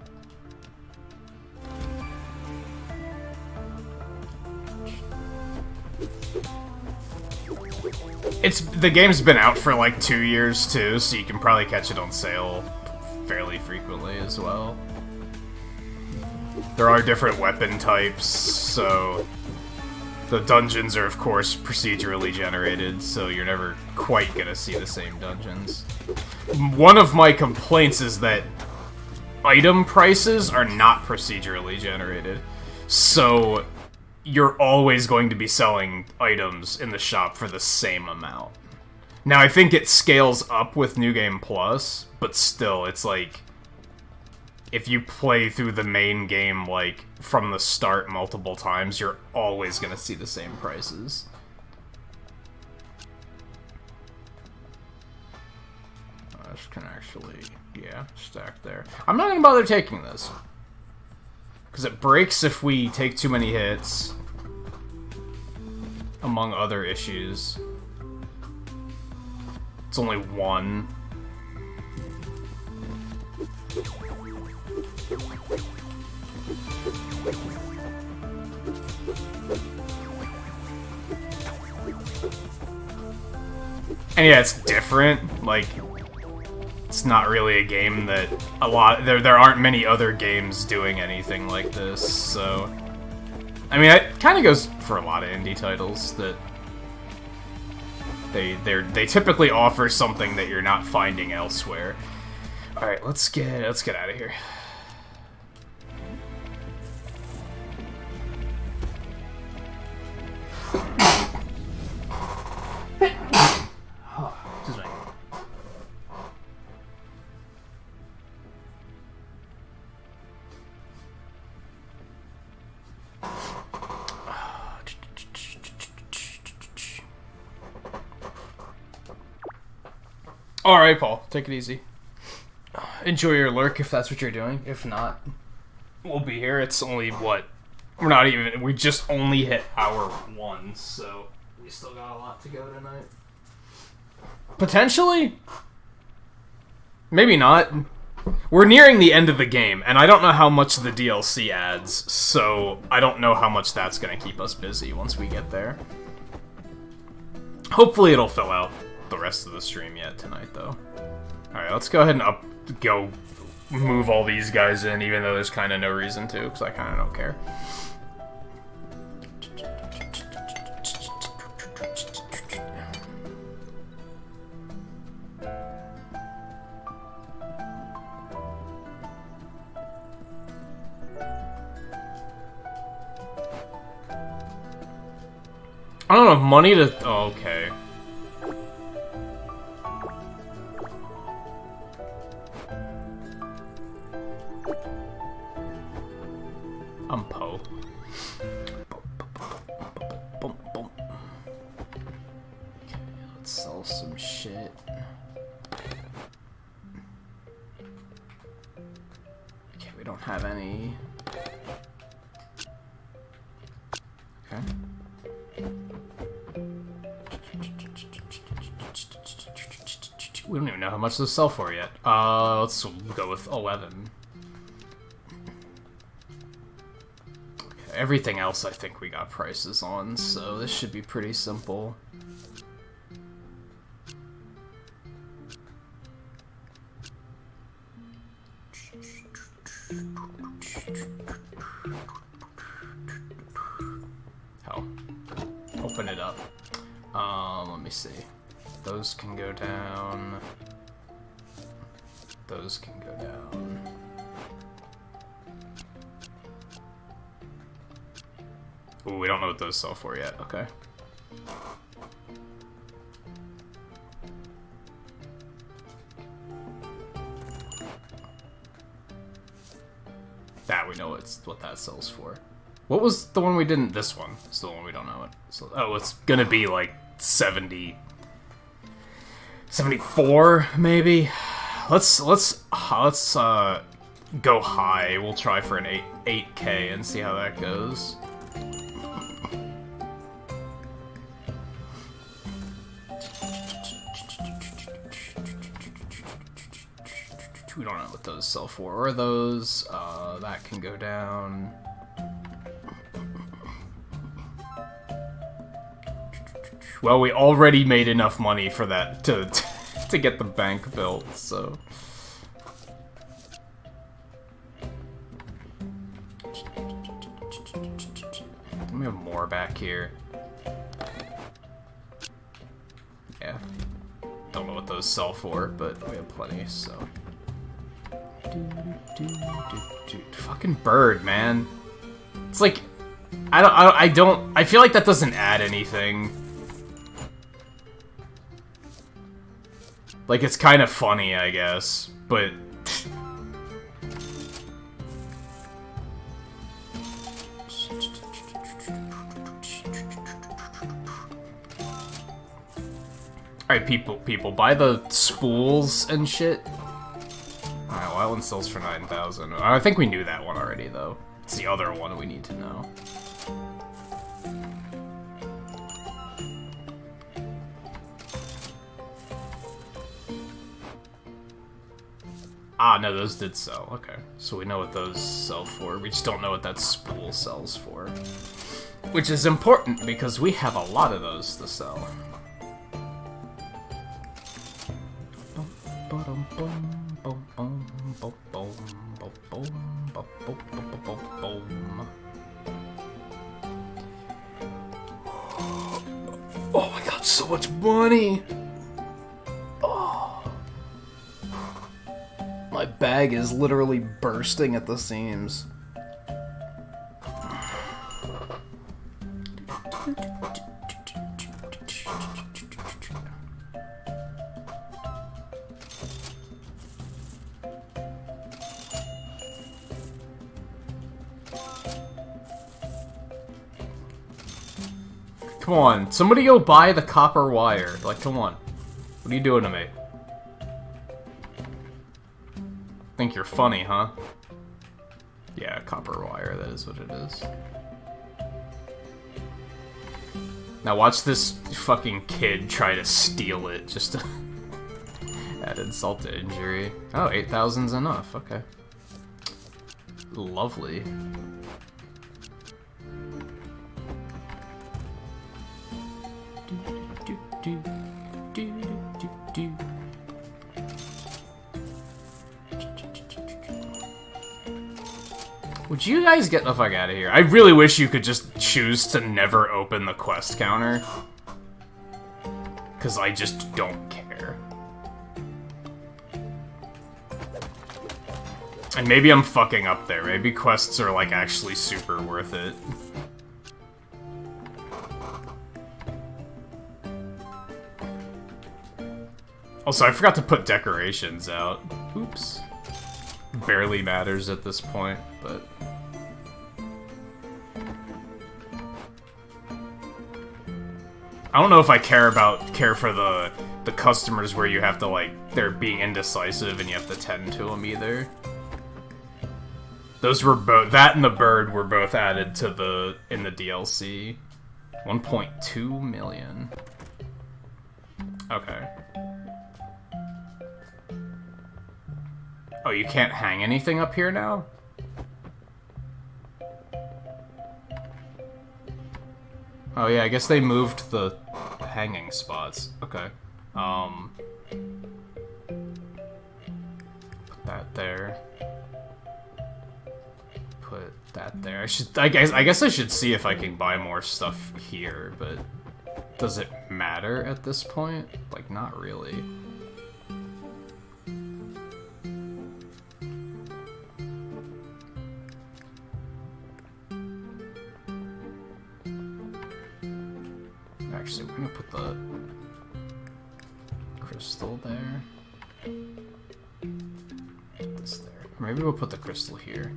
The game's been out for like 2 years too, so you can probably catch it on sale fairly frequently as well. There are different weapon types, so the dungeons are of course procedurally generated, so you're never quite gonna see the same dungeons. One of my complaints is that item prices are not procedurally generated, so you're always going to be selling items in the shop for the same amount. Now, I think it scales up with New Game Plus, but still, it's like, if you play through the main game, like, from the start multiple times, you're always gonna see the same prices. This can actually, yeah, stack there. I'm not gonna bother taking this. Because it breaks if we take too many hits, among other issues. It's only one. And yeah, it's different. Like, it's not really a game that there aren't many other games doing anything like this, so I mean, it kind of goes for a lot of indie titles that they typically offer something that you're not finding elsewhere. All right, let's get out of here. Alright, Paul. Take it easy. Enjoy your lurk if that's what you're doing. If not, we'll be here. It's only, what? We just only hit hour 1, so we still got a lot to go tonight. Potentially? Maybe not. We're nearing the end of the game, and I don't know how much the DLC adds, so I don't know how much that's going to keep us busy once we get there. Hopefully it'll fill out the rest of the stream yet tonight, though. Alright, let's go ahead and go move all these guys in, even though there's kind of no reason to, because I kind of don't care. I don't have money to... Oh, okay. I'm Poe. Okay, let's sell some shit. Okay, we don't have any... Okay. We don't even know how much to sell for yet. Let's go with 11. Okay, everything else I think we got prices on, so this should be pretty simple. Hell. Open it up. Let me see. Those can go down. Those can go down. Ooh, we don't know what those sell for yet. Okay. That we know what that sells for. What was the one we didn't? This one is the one we don't know it. So, oh, it's gonna be like 70... 74, maybe? Let's go high. We'll try for an 8K and see how that goes. We don't know what those sell for. Or those, that can go down. Well, we already made enough money for that to get the bank built, so... We have more back here. Yeah. Don't know what those sell for, but we have plenty, so... Fucking bird, man. It's like... I feel like that doesn't add anything. Like, it's kind of funny, I guess, but... Alright, people, buy the spools and shit. Alright, well, that one sells for 9,000. I think we knew that one already, though. It's the other one we need to know. Ah, no, those did sell. Okay. So we know what those sell for. We just don't know what that spool sells for. Which is important, because we have a lot of those to sell. Oh my god, so much money! My bag is literally bursting at the seams. Come on, somebody go buy the copper wire. Like, come on. What are you doing to me? Think you're funny, huh? Yeah, copper wire, that is what it is. Now watch this fucking kid try to steal it just to add insult to injury. Oh, 8,000's enough, okay. Lovely. Would you guys get the fuck out of here? I really wish you could just choose to never open the quest counter. Because I just don't care. And maybe I'm fucking up there. Maybe quests are, like, actually super worth it. Also, I forgot to put decorations out. Oops. Barely matters at this point, but... I don't know if I care for the customers where you have to, like, they're being indecisive and you have to tend to them either. Those were both, that and the bird were both added to in the DLC. 1.2 million. Okay. Oh, you can't hang anything up here now? Oh yeah, I guess they moved the hanging spots. Okay. Put that there. Put that there. I guess I should see if I can buy more stuff here, but does it matter at this point? Like, not really. Actually, we're gonna put the crystal there. Put this there. Maybe we'll put the crystal here.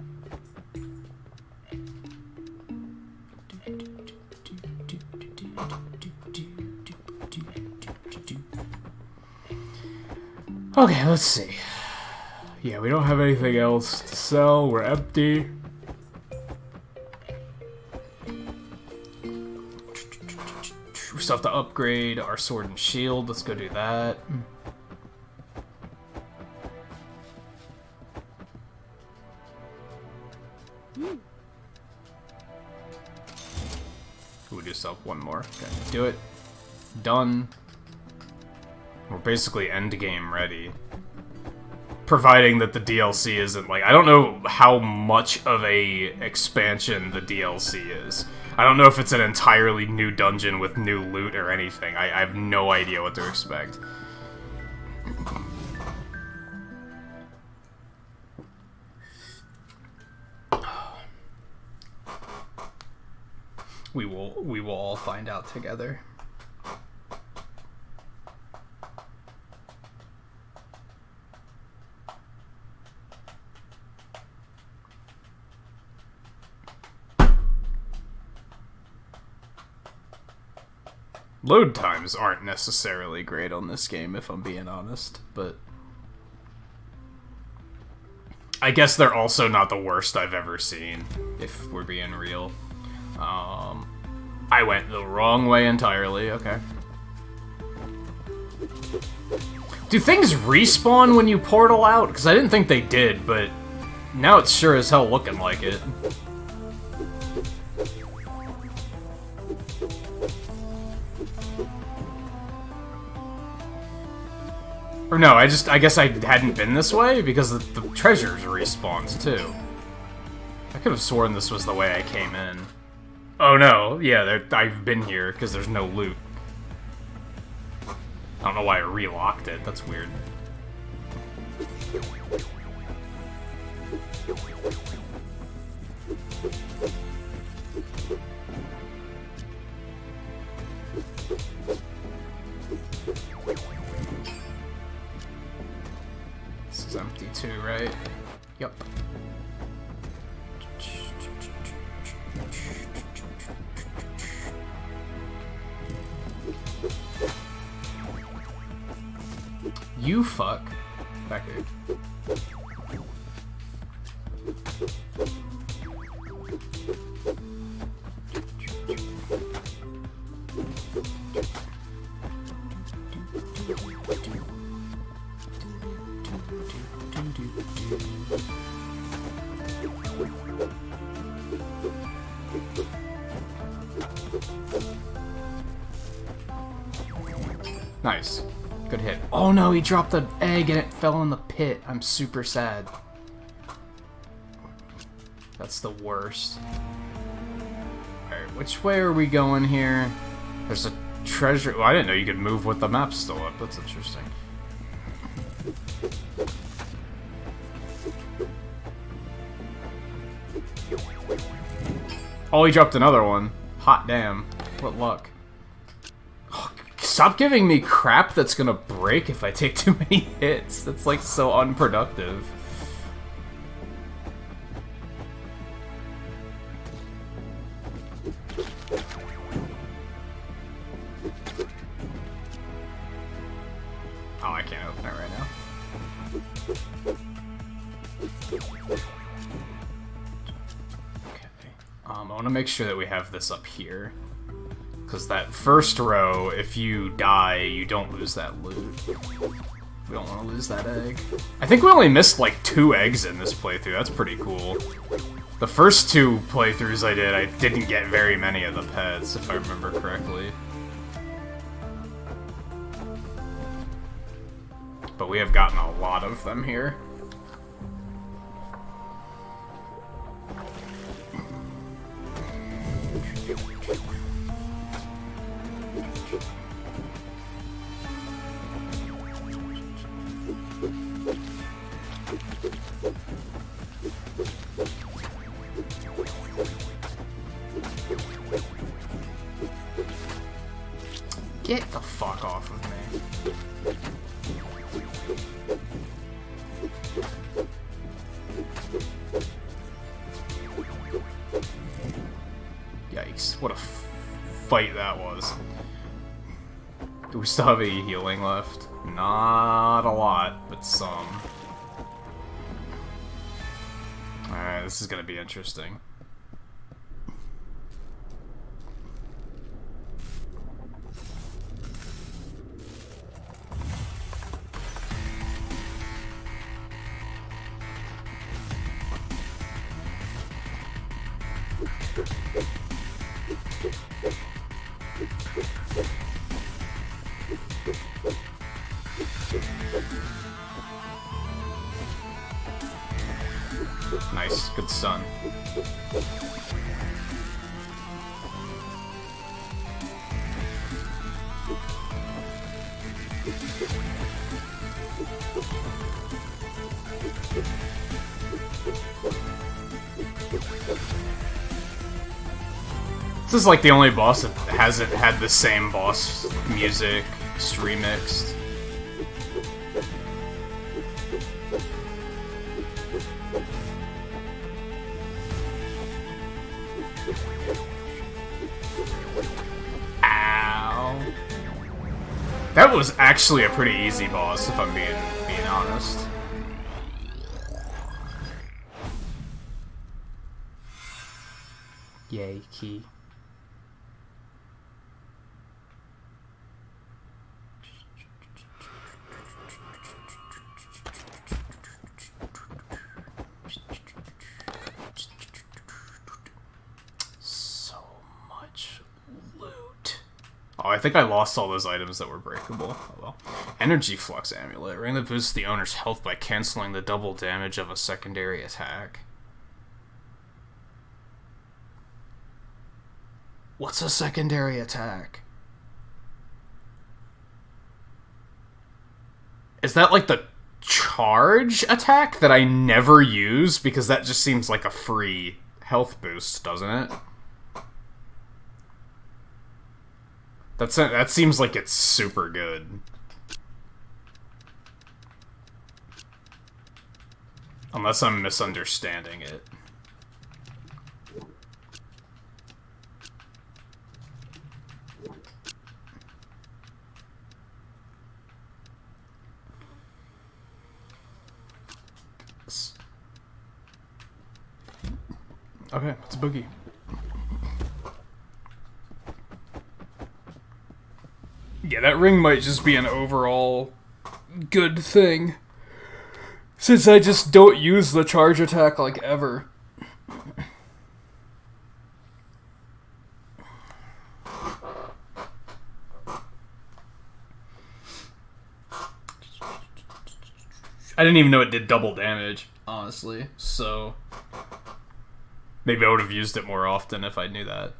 Okay, let's see. Yeah, we don't have anything else to sell. We're empty. We still have to upgrade our sword and shield. Let's go do that. We just sell one more. Okay, do it. Done. We're basically endgame ready. Providing that the DLC isn't like... I don't know how much of a expansion the DLC is. I don't know if it's an entirely new dungeon with new loot or anything. I have no idea what to expect. We will all find out together. Load times aren't necessarily great on this game, if I'm being honest, but I guess they're also not the worst I've ever seen, if we're being real. I went the wrong way entirely, okay. Do things respawn when you portal out? Because I didn't think they did, but now it's sure as hell looking like it. Or no, I guess I hadn't been this way, because the treasures respawns too. I could have sworn this was the way I came in. Oh no, yeah, I've been here, because there's no loot. I don't know why I relocked it, that's weird. This is empty too, right? Yep. You fuck. Back here. Nice. Good hit. Oh no, he dropped the egg and it fell in the pit. I'm super sad. That's the worst. Alright, which way are we going here? There's a treasure... Oh, I didn't know you could move with the map still up. That's interesting. Oh, he dropped another one. Hot damn. What luck. Stop giving me crap that's gonna break if I take too many hits. That's like so unproductive. Oh, I can't open it right now. Okay. I want to make sure that we have this up here. Because that first row, if you die, you don't lose that loot. We don't want to lose that egg. I think we only missed like 2 eggs in this playthrough. That's pretty cool. The first 2 playthroughs I did, I didn't get very many of the pets, if I remember correctly. But we have gotten a lot of them here. Get the fuck off of me. Yikes, what a fight that was. Do we still have any healing left? Not a lot, but some. Alright, this is gonna be interesting. Nice, good stun. This is like the only boss that hasn't had the same boss music remixed. Ow. That was actually a pretty easy boss, if I'm being honest. Yay, key. Oh, I think I lost all those items that were breakable. Oh well. Energy Flux Amulet. Ring that boosts the owner's health by canceling the double damage of a secondary attack. What's a secondary attack? Is that like the charge attack that I never use? Because that just seems like a free health boost, doesn't it? That seems like it's super good. Unless I'm misunderstanding it. Okay, it's a boogie. Yeah, that ring might just be an overall good thing. Since I just don't use the charge attack, like, ever. I didn't even know it did double damage, honestly, so... Maybe I would have used it more often if I knew that.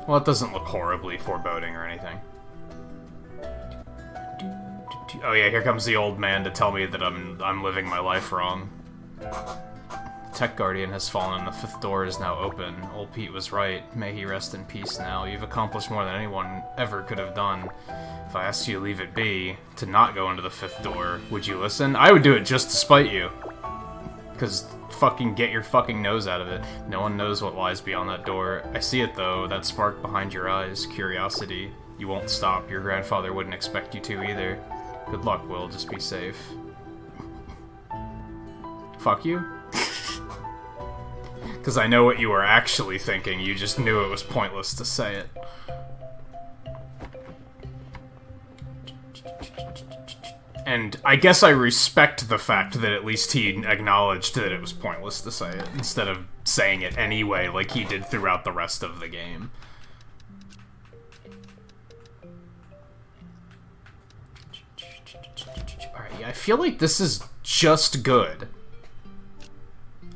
Well, it doesn't look horribly foreboding or anything. Oh yeah, here comes the old man to tell me that I'm living my life wrong. Tech Guardian has fallen and the fifth door is now open. Old Pete was right. May he rest in peace now. You've accomplished more than anyone ever could have done. If I asked you to leave it be, to not go into the fifth door, would you listen? I would do it just to spite you. Because fucking get your fucking nose out of it. No one knows what lies beyond that door. I see it though, that spark behind your eyes. Curiosity. You won't stop. Your grandfather wouldn't expect you to either. Good luck, Will. Just be safe. Fuck you? Because I know what you were actually thinking, you just knew it was pointless to say it. And I guess I respect the fact that at least he acknowledged that it was pointless to say it, instead of saying it anyway like he did throughout the rest of the game. Alright, yeah, I feel like this is just good.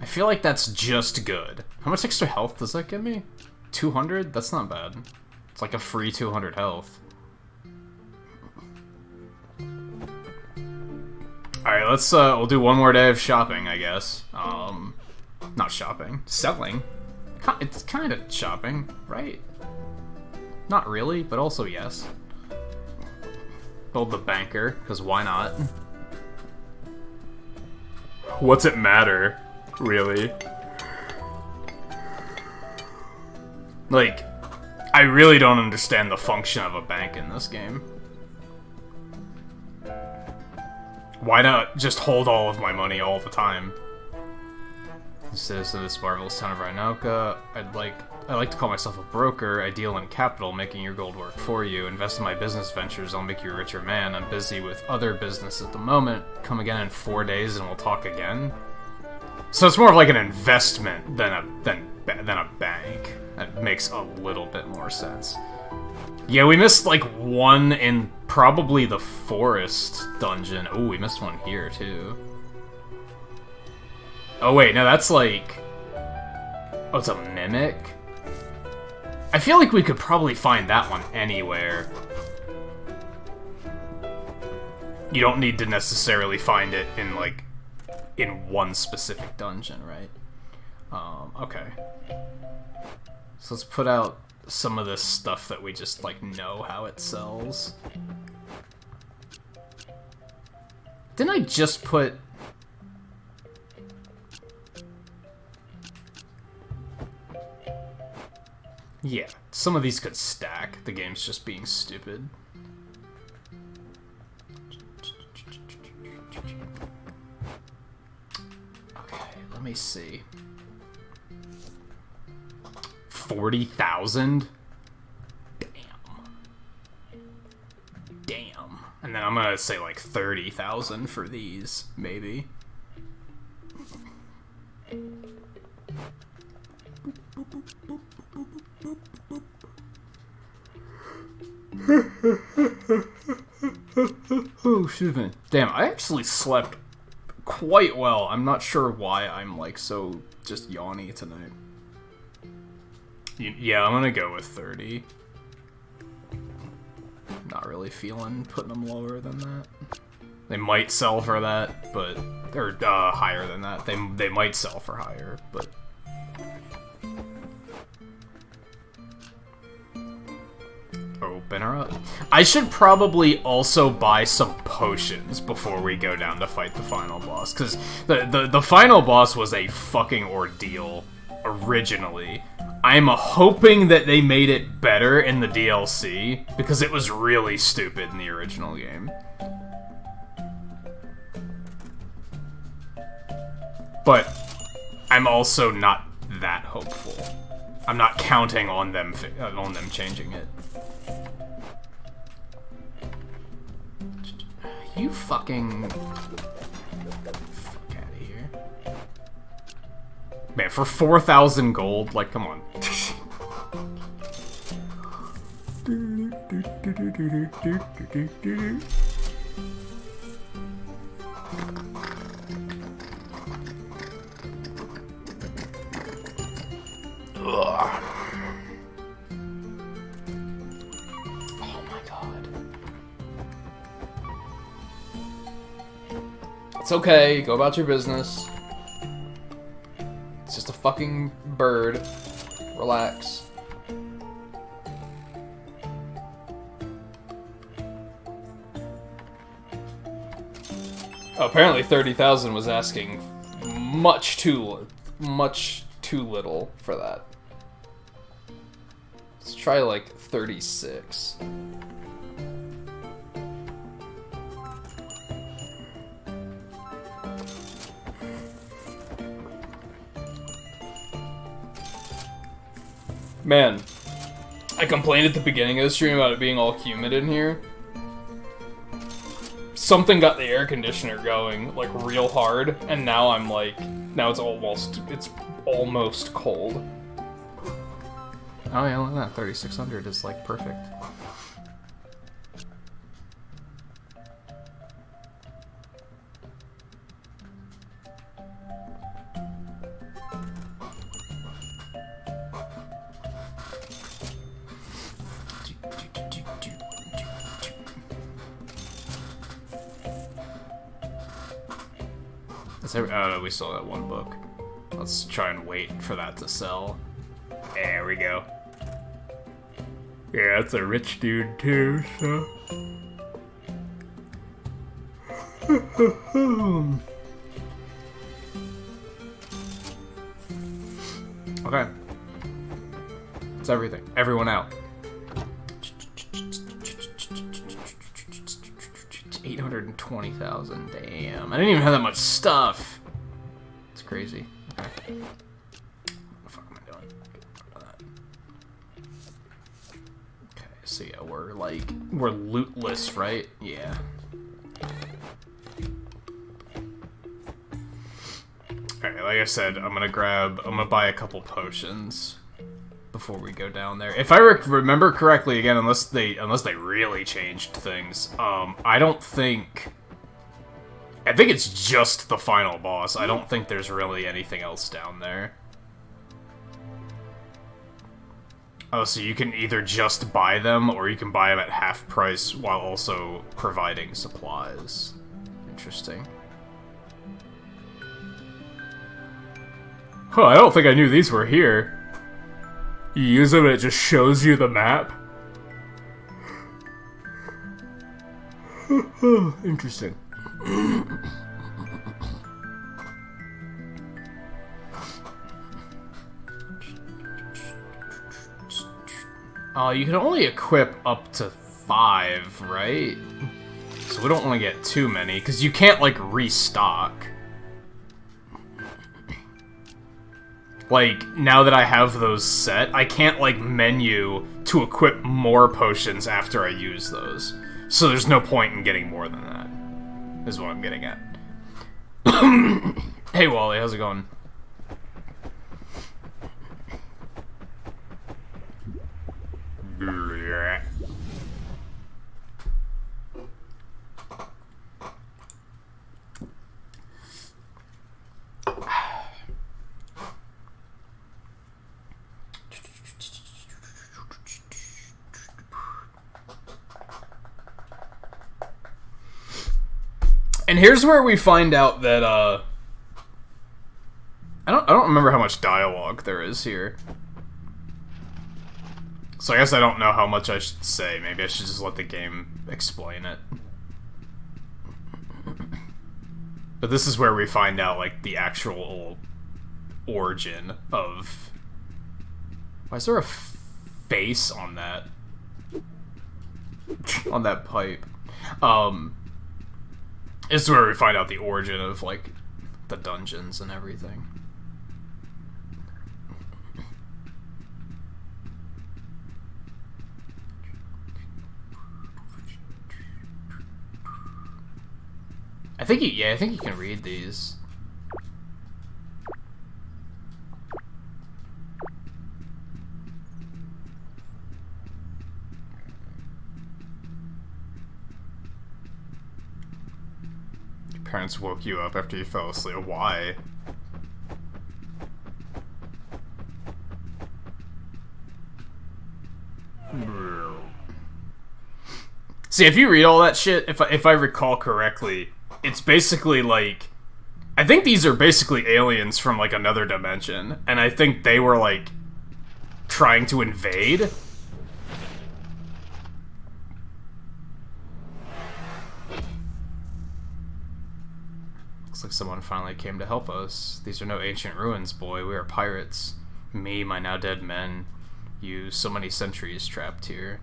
I feel like that's just good. How much extra health does that give me? 200? That's not bad. It's like a free 200 health. Alright, let's, we'll do one more day of shopping, I guess. Not shopping. Selling. It's kind of shopping, right? Not really, but also yes. Build the banker, because why not? What's it matter, really? Like, I really don't understand the function of a bank in this game. Why not just hold all of my money all the time? Citizen of this marvelous town of Rhinoka. I like to call myself a broker. I deal in capital, making your gold work for you. Invest in my business ventures, I'll make you a richer man. I'm busy with other business at the moment. Come again in 4 days and we'll talk again. So it's more of like an investment than a bank. That makes a little bit more sense. Yeah, we missed like one in probably the forest dungeon. Oh, we missed one here too. Oh wait, no, that's like... Oh, it's a mimic? I feel like we could probably find that one anywhere. You don't need to necessarily find it in, like, in one specific dungeon, right? Okay. So let's put out some of this stuff that we just, like, know how it sells. Didn't I just put... Yeah, some of these could stack. The game's just being stupid. Okay, let me see. 40,000? Damn. And then I'm gonna say like 30,000 for these, maybe. Oh, excuse me. Damn, I actually slept quite well. I'm not sure why I'm, like, so just yawny tonight. Yeah, I'm gonna go with 30. Not really feeling putting them lower than that. They might sell for that, but... Or, higher than that. They might sell for higher, but... Open her up. I should probably also buy some potions before we go down to fight the final boss, because the final boss was a fucking ordeal originally. I'm hoping that they made it better in the DLC, because it was really stupid in the original game. But I'm also not that hopeful. I'm not counting on them changing it. You fucking... Fuck out of here. Man, for 4,000 gold, like, come on. Ugh. Oh my god. It's okay, go about your business. It's just a fucking bird. Relax. Oh, apparently 30,000 was asking much too little for that. Let's try like 36. Man, I complained at the beginning of the stream about it being all humid in here. Something got the air conditioner going, like, real hard, and now I'm like, now it's almost cold. Oh yeah, look at that, 3,600 is, like, perfect. Oh no, we still got one book. Let's try and wait for that to sell. There we go. Yeah, that's a rich dude too, so... Okay. It's everything. Everyone out. 820,000. Damn. I didn't even have that much stuff. It's crazy. Okay. What the fuck am I doing? Okay, so yeah, we're lootless, right? Yeah. Alright, like I said, I'm gonna buy a couple potions before we go down there. If I remember correctly, again, unless they really changed things, I think it's just the final boss. I don't think there's really anything else down there. Oh, so you can either just buy them, or you can buy them at half price while also providing supplies. Interesting. Huh, I don't think I knew these were here. You use them and it just shows you the map? Interesting. You can only equip up to 5, right? So we don't want to get too many, because you can't, like, restock. Like, now that I have those set, I can't, like, menu to equip more potions after I use those. So there's no point in getting more than that, is what I'm getting at. Hey, Wally, how's it going? And here's where we find out that, I don't remember how much dialogue there is here. So I guess I don't know how much I should say. Maybe I should just let the game explain it. But this is where we find out, like, the actual origin of... Why is there a face on that? On that pipe. This is where we find out the origin of, like, the dungeons and everything. I think you can read these. Your parents woke you up after you fell asleep. Why? See, if you read all that shit, if I recall correctly, it's basically like, I think these are basically aliens from, like, another dimension, and I think they were, like, trying to invade. Looks like someone finally came to help us. These are no ancient ruins, boy. We are pirates. Me, my now dead men, you, so many centuries trapped here.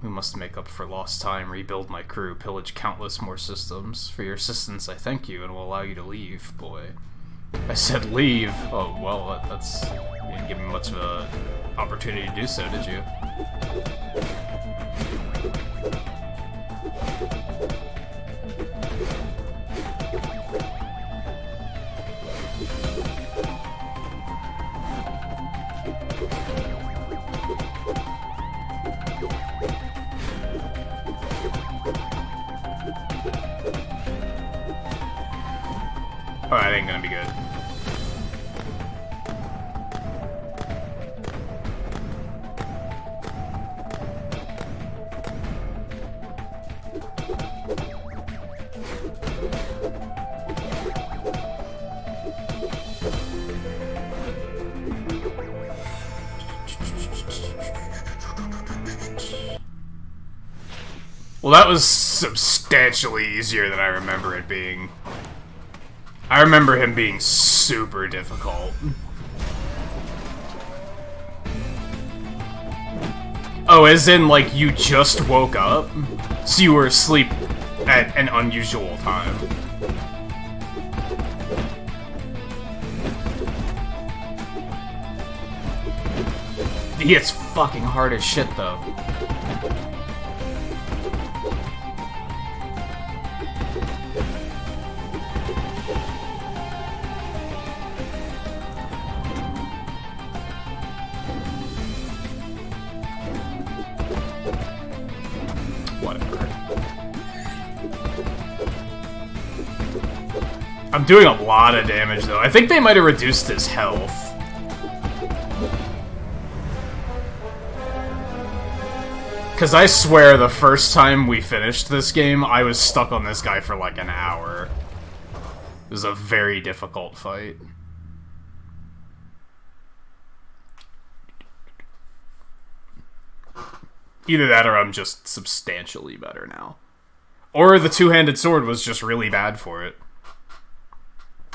We must make up for lost time, rebuild my crew, pillage countless more systems. For your assistance, I thank you and will allow you to leave, boy. I said leave. Oh, well, that's... You didn't give me much of an opportunity to do so, did you? Oh, that ain't gonna be good. Well, that was substantially easier than I remember it being. I remember him being super difficult. Oh, as in, like, you just woke up? So you were asleep at an unusual time. He hits fucking hard as shit, though. Whatever. I'm doing a lot of damage, though. I think they might have reduced his health. Because I swear the first time we finished this game, I was stuck on this guy for like an hour. It was a very difficult fight. Either that or I'm just substantially better now. Or the two-handed sword was just really bad for it.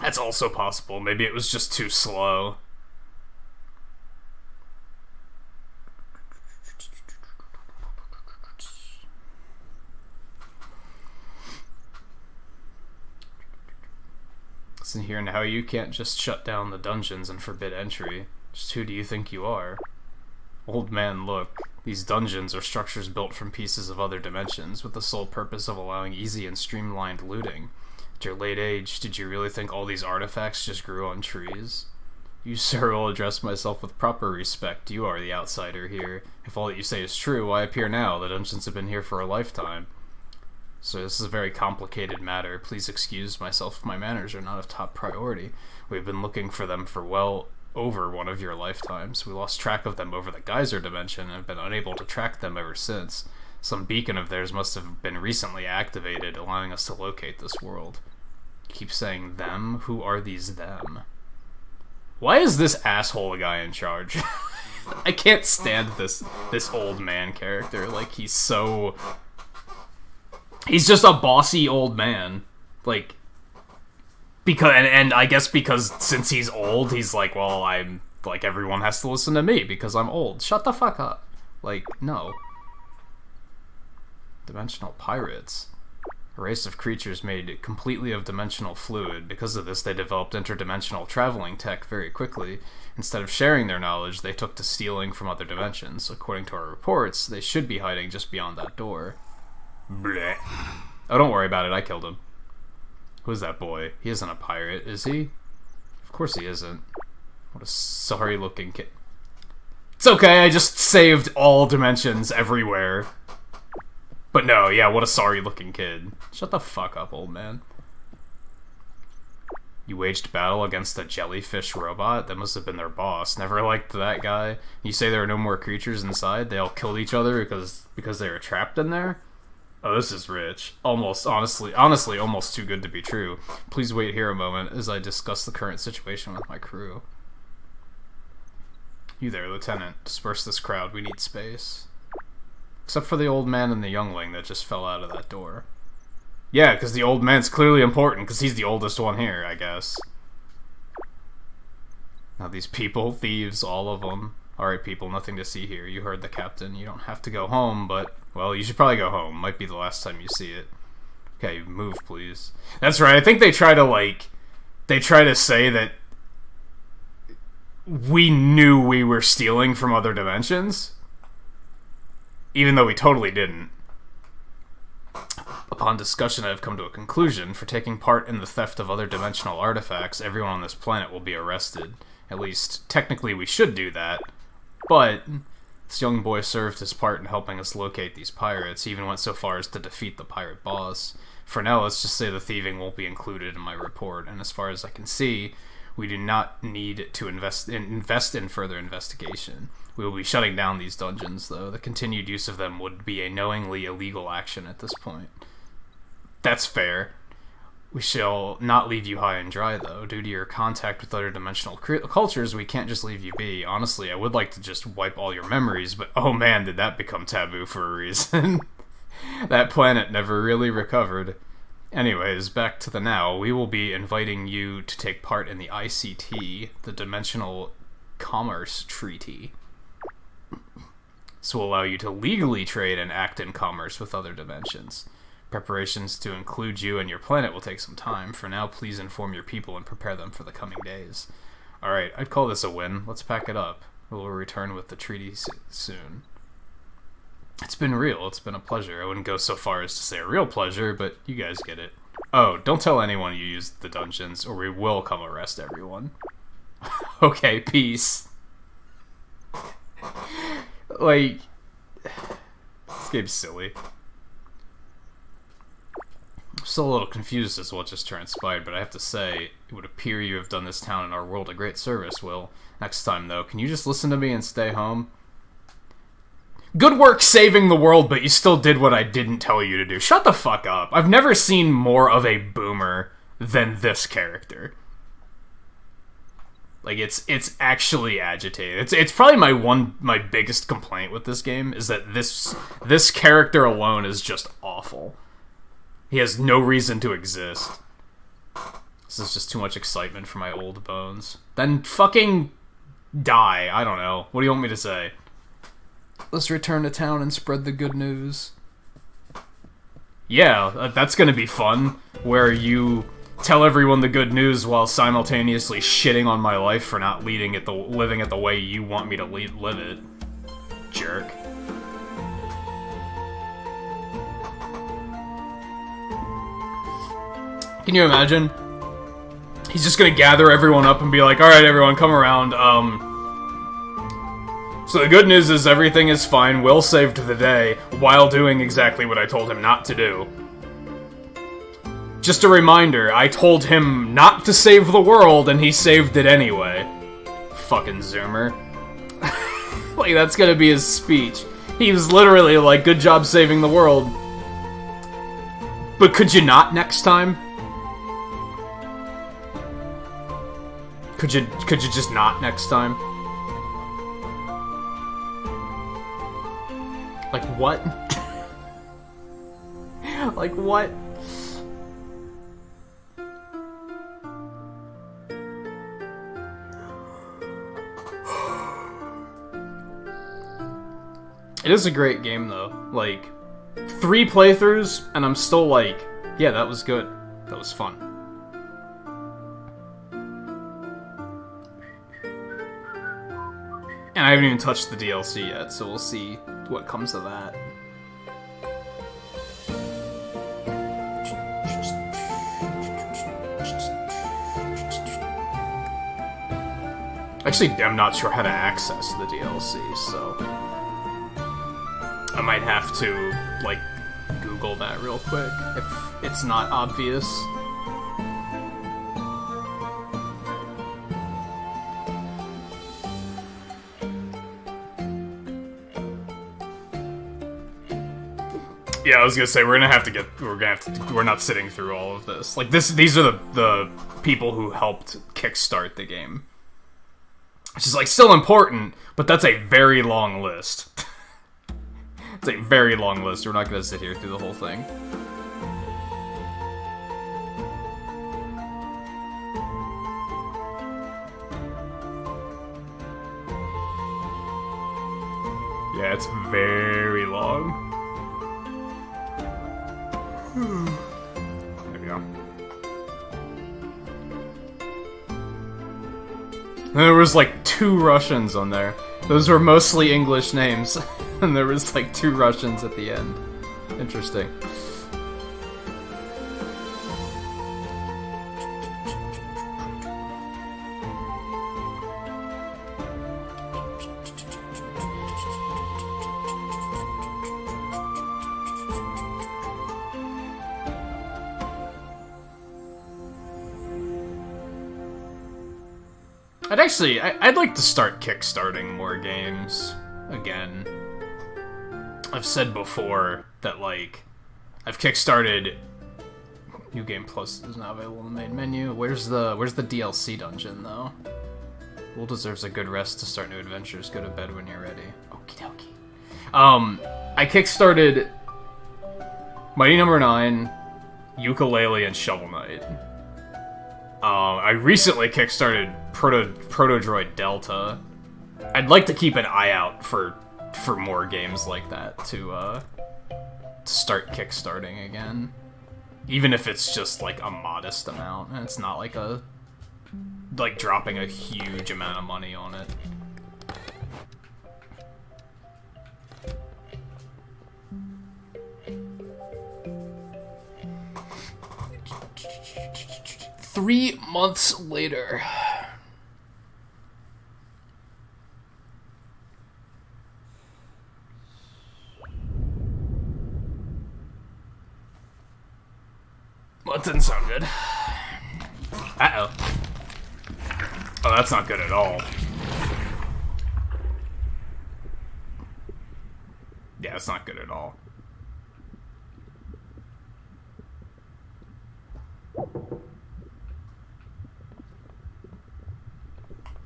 That's also possible. Maybe it was just too slow. Listen here, now you can't just shut down the dungeons and forbid entry. Just who do you think you are? Old man, look. These dungeons are structures built from pieces of other dimensions, with the sole purpose of allowing easy and streamlined looting. At your late age, did you really think all these artifacts just grew on trees? You, sir, will address myself with proper respect. You are the outsider here. If all that you say is true, why appear now? The dungeons have been here for a lifetime. So this is a very complicated matter. Please excuse myself if my manners are not of top priority. We've been looking for them for well over one of your lifetimes. We lost track of them over the geyser dimension and have been unable to track them ever since. Some beacon of theirs must have been recently activated, allowing us to locate this world. You keep saying them? Who are these them? Why is this asshole a guy in charge? I can't stand this old man character. Like, he's so... He's just a bossy old man. Like, because, and I guess because since he's old, he's like, well, I'm, like, everyone has to listen to me because I'm old. Shut the fuck up. Like, no. Dimensional pirates. A race of creatures made completely of dimensional fluid. Because of this, they developed interdimensional traveling tech very quickly. Instead of sharing their knowledge, they took to stealing from other dimensions. According to our reports, they should be hiding just beyond that door. Blech. Oh, don't worry about it. I killed him. Who's that boy? He isn't a pirate, is he? Of course he isn't. What a sorry-looking kid. It's okay, I just saved all dimensions everywhere. But no, yeah, what a sorry-looking kid. Shut the fuck up, old man. You waged battle against a jellyfish robot? That must have been their boss. Never liked that guy. You say there are no more creatures inside? They all killed each other because they were trapped in there? Oh, this is rich. Honestly, almost too good to be true. Please wait here a moment as I discuss the current situation with my crew. You there, Lieutenant. Disperse this crowd. We need space. Except for the old man and the youngling that just fell out of that door. Yeah, because the old man's clearly important, because he's the oldest one here, I guess. Now these people, thieves, all of them. Alright people, nothing to see here. You heard the captain. You don't have to go home, but... Well, you should probably go home. Might be the last time you see it. Okay, move, please. That's right, I think they try to, like... They try to say that... We knew we were stealing from other dimensions. Even though we totally didn't. Upon discussion, I have come to a conclusion. For taking part in the theft of other dimensional artifacts, everyone on this planet will be arrested. At least, technically we should do that. But this young boy served his part in helping us locate these pirates. He even went so far as to defeat the pirate boss. For now, let's just say the thieving won't be included in my report. And as far as I can see, we do not need to invest in further investigation. We will be shutting down these dungeons, though. The continued use of them would be a knowingly illegal action at this point. That's fair. We shall not leave you high and dry, though. Due to your contact with other dimensional cultures, we can't just leave you be. Honestly, I would like to just wipe all your memories, but oh man, did that become taboo for a reason. That planet never really recovered. Anyways, back to the now. We will be inviting you to take part in the ICT, the Dimensional Commerce Treaty. This will allow you to legally trade and act in commerce with other dimensions. Preparations to include you and your planet will take some time. For now, please inform your people and prepare them for the coming days. Alright, I'd call this a win. Let's pack it up. We'll return with the treaty soon. It's been real. It's been a pleasure. I wouldn't go so far as to say a real pleasure, but you guys get it. Oh, don't tell anyone you used the dungeons, or we will come arrest everyone. Okay, peace. Like, this game's silly. I'm still a little confused as to what just transpired, but I have to say, it would appear you have done this town and our world a great service, Will. Next time, though, can you just listen to me and stay home? Good work saving the world, but you still did what I didn't tell you to do. Shut the fuck up. I've never seen more of a boomer than this character. Like, it's actually agitated. It's probably my biggest complaint with this game, is that this character alone is just awful. He has no reason to exist. This is just too much excitement for my old bones. Then fucking die. I don't know. What do you want me to say? Let's return to town and spread the good news. Yeah, that's gonna be fun. Where you tell everyone the good news while simultaneously shitting on my life for not living it the way you want me to live it. Jerk. Can you imagine? He's just gonna gather everyone up and be like, alright everyone, come around, so the good news is everything is fine, Will saved the day, while doing exactly what I told him not to do. Just a reminder, I told him not to save the world, and he saved it anyway. Fucking Zoomer. Like, that's gonna be his speech. He was literally like, good job saving the world. But could you not next time? Could you just not next time? Like what? Like what? It is a great game though. Like 3 playthroughs and I'm still like, yeah, that was good. That was fun. And I haven't even touched the DLC yet, so we'll see what comes of that. Actually, I'm not sure how to access the DLC, so I might have to, like, Google that real quick if it's not obvious. Yeah, I was gonna say we're not sitting through all of this. Like these are the people who helped kickstart the game, which is like still important, but that's a very long list. It's a very long list. We're not gonna sit here through the whole thing. Yeah, it's very long. There we go. And there was like 2 Russians on there. Those were mostly English names. And there was like 2 Russians at the end. Interesting. I'd like to start kickstarting more games again. I've said before that, like, I've kickstarted New Game Plus is now available in the main menu. Where's the DLC dungeon though? Will deserves a good rest to start new adventures. Go to bed when you're ready. Okie dokie. I kickstarted Mighty Number 9, Ukulele, and Shovel Knight. I recently kickstarted Proto-Droid Delta. I'd like to keep an eye out for more games like that to start kickstarting again. Even if it's just, like, a modest amount, and it's not like dropping a huge amount of money on it. Three months later. Well, that didn't sound good. Uh-oh. Oh, that's not good at all. Yeah, it's not good at all.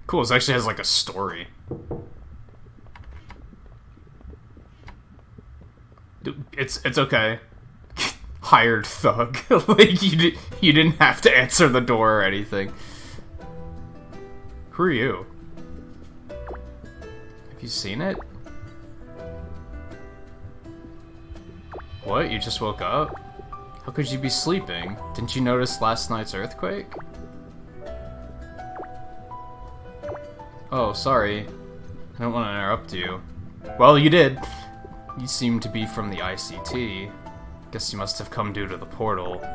Cool, this actually has, like, a story. It's okay. Hired thug. Like, you didn't have to answer the door or anything. Who are you? Have you seen it? What? You just woke up? How could you be sleeping? Didn't you notice last night's earthquake? Oh, sorry. I don't want to interrupt you. Well, you did. You seem to be from the ICT. Guess you must have come due to the portal.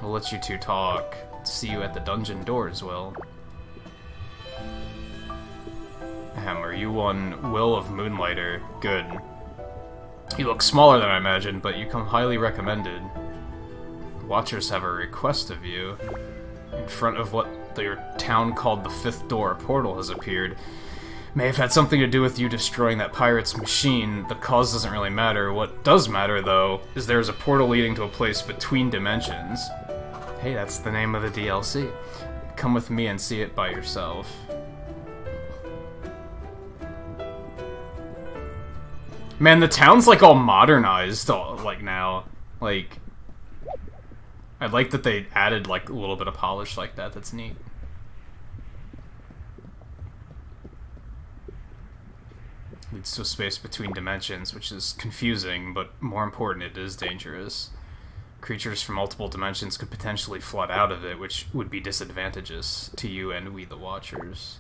We'll let you two talk. See you at the dungeon doors, Will. Ahem, are you one Will of Moonlighter? Good. You look smaller than I imagined, but you come highly recommended. Watchers have a request of you. In front of what your town called the Fifth Door, a portal has appeared. May have had something to do with you destroying that pirate's machine. The cause doesn't really matter. What does matter, though, is there's a portal leading to a place between dimensions. Hey, that's the name of the DLC. Come with me and see it by yourself. Man, the town's, like, all modernized, like, now. Like, I like that they added, like, a little bit of polish like that. That's neat. Leads to a space between dimensions, which is confusing, but more important, it is dangerous. Creatures from multiple dimensions could potentially flood out of it, which would be disadvantageous to you and we, the Watchers.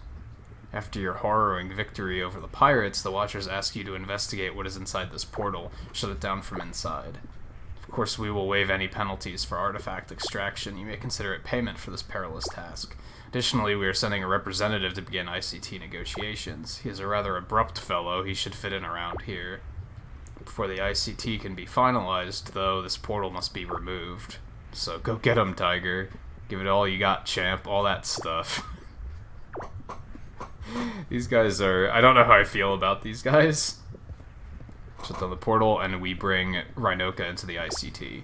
After your harrowing victory over the pirates, the Watchers ask you to investigate what is inside this portal, shut it down from inside. Of course, we will waive any penalties for artifact extraction. You may consider it payment for this perilous task. Additionally, we are sending a representative to begin ICT negotiations. He is a rather abrupt fellow. He should fit in around here. Before the ICT can be finalized, though, this portal must be removed. So go get him, Tiger. Give it all you got, champ. All that stuff. These guys are... I don't know how I feel about these guys. Shut down the portal, and we bring Rhinoka into the ICT.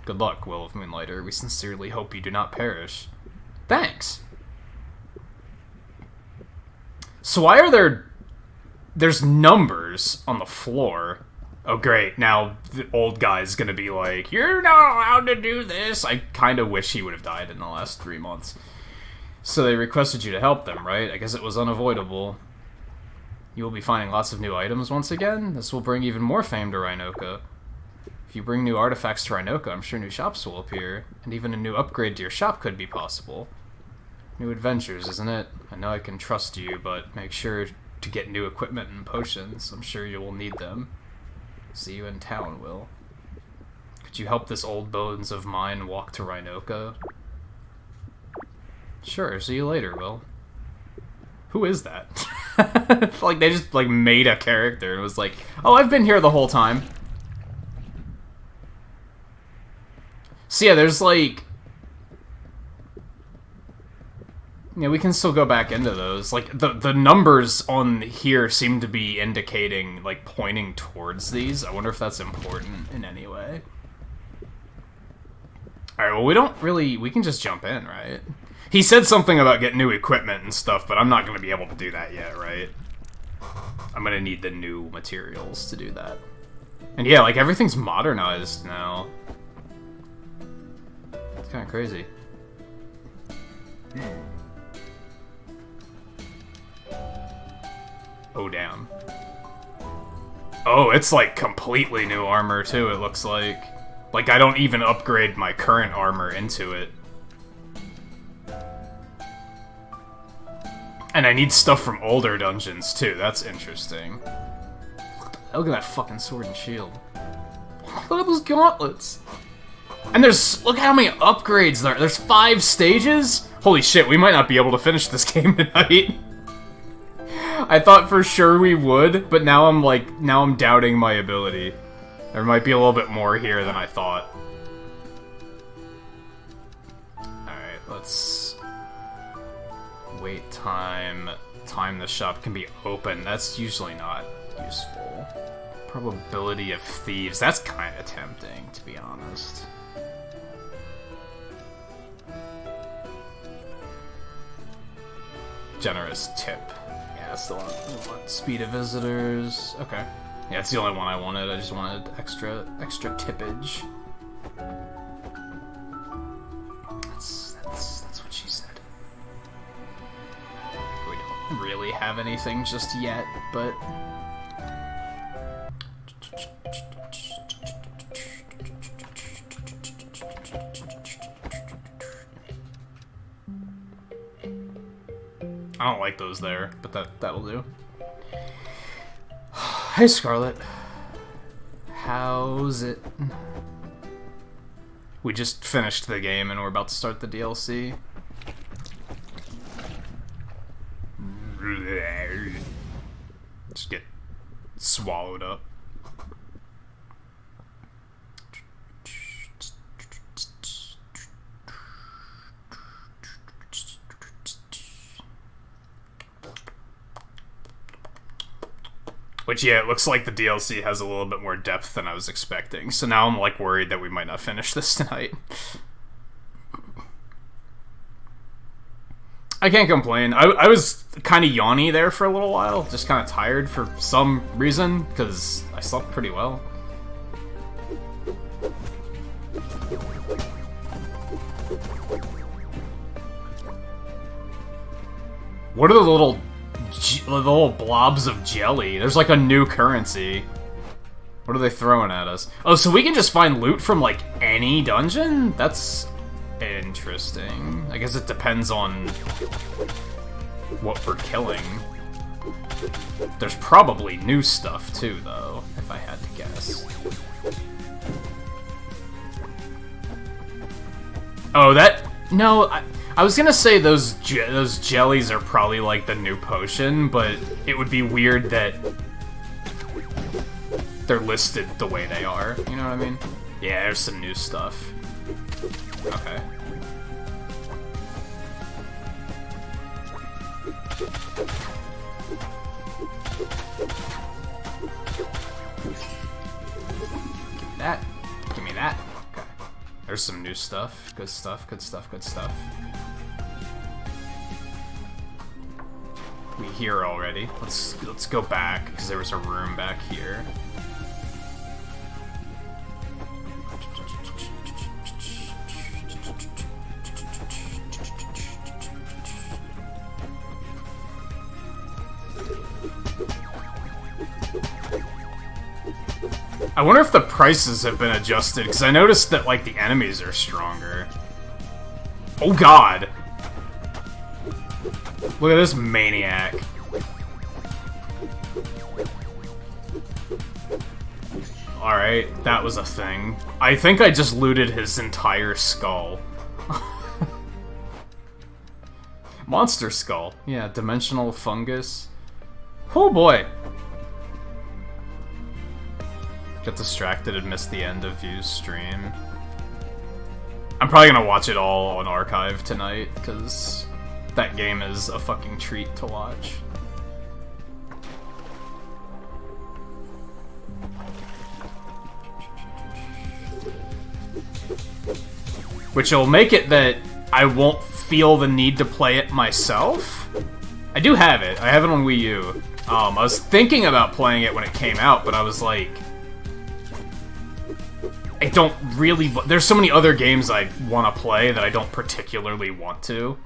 Good luck, Will of Moonlighter. We sincerely hope you do not perish. Thanks! So why are there's numbers on the floor? Oh great, now the old guy's gonna be like, you're not allowed to do this! I kinda wish he would have died in the last 3 months. So they requested you to help them, right? I guess it was unavoidable. You will be finding lots of new items once again. This will bring even more fame to Rhinoka. If you bring new artifacts to Rhinoka, I'm sure new shops will appear, and even a new upgrade to your shop could be possible. New adventures, isn't it? I know I can trust you, but make sure to get new equipment and potions. I'm sure you will need them. See you in town, Will. Could you help this old bones of mine walk to Rhinoka? Sure, see you later, Will. Who is that? Like, they just, like, made a character and was like, oh, I've been here the whole time. So yeah, there's, like... Yeah, we can still go back into those. Like, the numbers on here seem to be indicating, like, pointing towards these. I wonder if that's important in any way. Alright, well, we don't really... We can just jump in, right? He said something about getting new equipment and stuff, but I'm not going to be able to do that yet, right? I'm going to need the new materials to do that. And yeah, like, everything's modernized now. It's kind of crazy. Oh, damn. Oh, it's, like, completely new armor, too, it looks like. Like, I don't even upgrade my current armor into it. And I need stuff from older dungeons, too. That's interesting. Look at that fucking sword and shield. Look at those gauntlets. And look how many upgrades there are. There's 5 stages? Holy shit, we might not be able to finish this game tonight. I thought for sure we would, but now I'm doubting my ability. There might be a little bit more here than I thought. Alright, let's... wait time. Time the shop can be open. That's usually not useful. Probability of thieves. That's kind of tempting, to be honest. Generous tip. Yeah, that's the one. Speed of visitors. Okay. Yeah, it's the only one I wanted. I just wanted extra tippage. That's what she said. We don't really have anything just yet, but... I don't like those there, but that'll do. Hey, Scarlet. How's it? We just finished the game and we're about to start the DLC. Just get swallowed up. Which, yeah, it looks like the DLC has a little bit more depth than I was expecting. So now I'm, like, worried that we might not finish this tonight. I can't complain. I was kind of yawny there for a little while. Just kind of tired for some reason, because I slept pretty well. What are the little blobs of jelly? There's like a new currency. What are they throwing at us? Oh, so we can just find loot from like any dungeon? That's interesting. I guess it depends on what we're killing. There's probably new stuff too, though, if I had to guess. Oh, no, I was gonna say those jellies are probably like the new potion, but it would be weird that they're listed the way they are. You know what I mean? Yeah, there's some new stuff. Okay. That. Give me that. Okay. There's some new stuff. Good stuff, good stuff, good stuff. We here already. Let's go back, because there was a room back here. I wonder if the prices have been adjusted, because I noticed that, like, the enemies are stronger. Oh god! Look at this maniac. Alright, that was a thing. I think I just looted his entire skull. Monster skull. Yeah, dimensional fungus. Oh boy! Got distracted and missed the end of View's stream. I'm probably gonna watch it all on archive tonight, because that game is a fucking treat to watch. Which will make it that I won't feel the need to play it myself. I do have it. I have it on Wii U. I was thinking about playing it when it came out, but I was like, I don't really... There's so many other games I want to play that I don't particularly want to.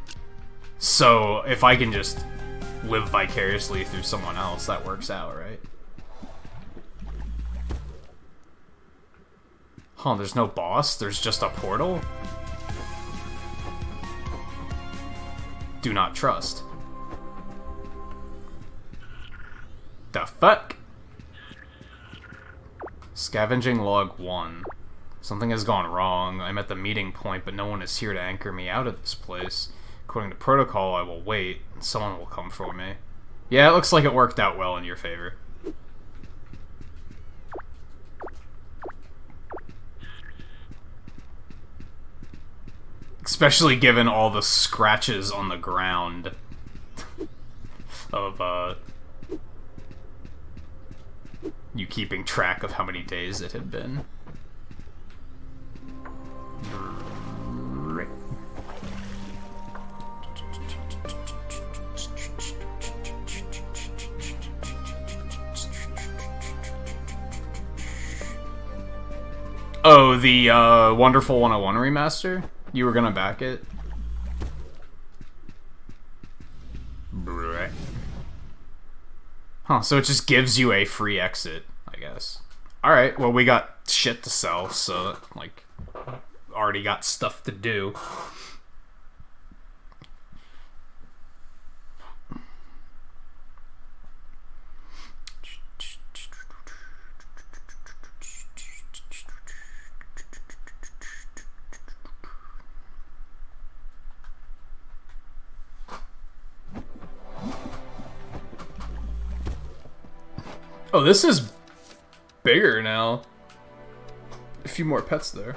So, if I can just live vicariously through someone else, that works out, right? Huh, there's no boss? There's just a portal? Do not trust. The fuck? Scavenging log 1. Something has gone wrong. I'm at the meeting point, but no one is here to anchor me out of this place. According to protocol, I will wait, and someone will come for me. Yeah, it looks like it worked out well in your favor. Especially given all the scratches on the ground of, you keeping track of how many days it had been. Oh, the Wonderful 101 remaster? You were gonna back it? Huh, so it just gives you a free exit, I guess. Alright, well, we got shit to sell, so, like, already got stuff to do. Oh, this is bigger now. A few more pets there.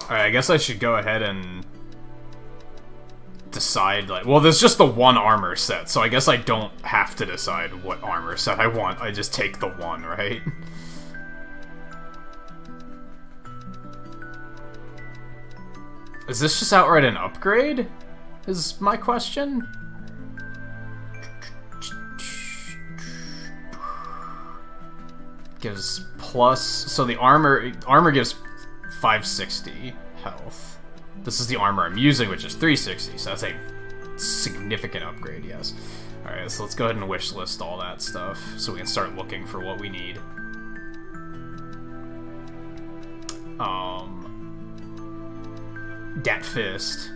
Alright, I guess I should go ahead and decide, like... Well, there's just the one armor set, so I guess I don't have to decide what armor set I want. I just take the one, right? Is this just outright an upgrade? Is my question? Gives plus... So the armor gives 560 health. This is the armor I'm using, which is 360, so that's a significant upgrade, yes. Alright, so let's go ahead and wishlist all that stuff, so we can start looking for what we need. Dat Fist,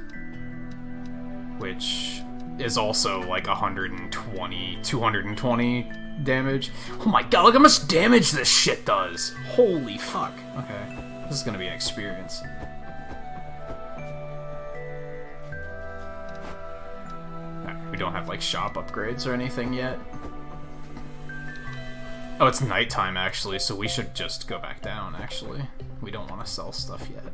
which is also like 220 damage. Oh my god, look how much damage this shit does! Holy fuck. Okay, this is gonna be an experience. We don't have like shop upgrades or anything yet. Oh, it's nighttime actually, so we should just go back down actually. We don't want to sell stuff yet.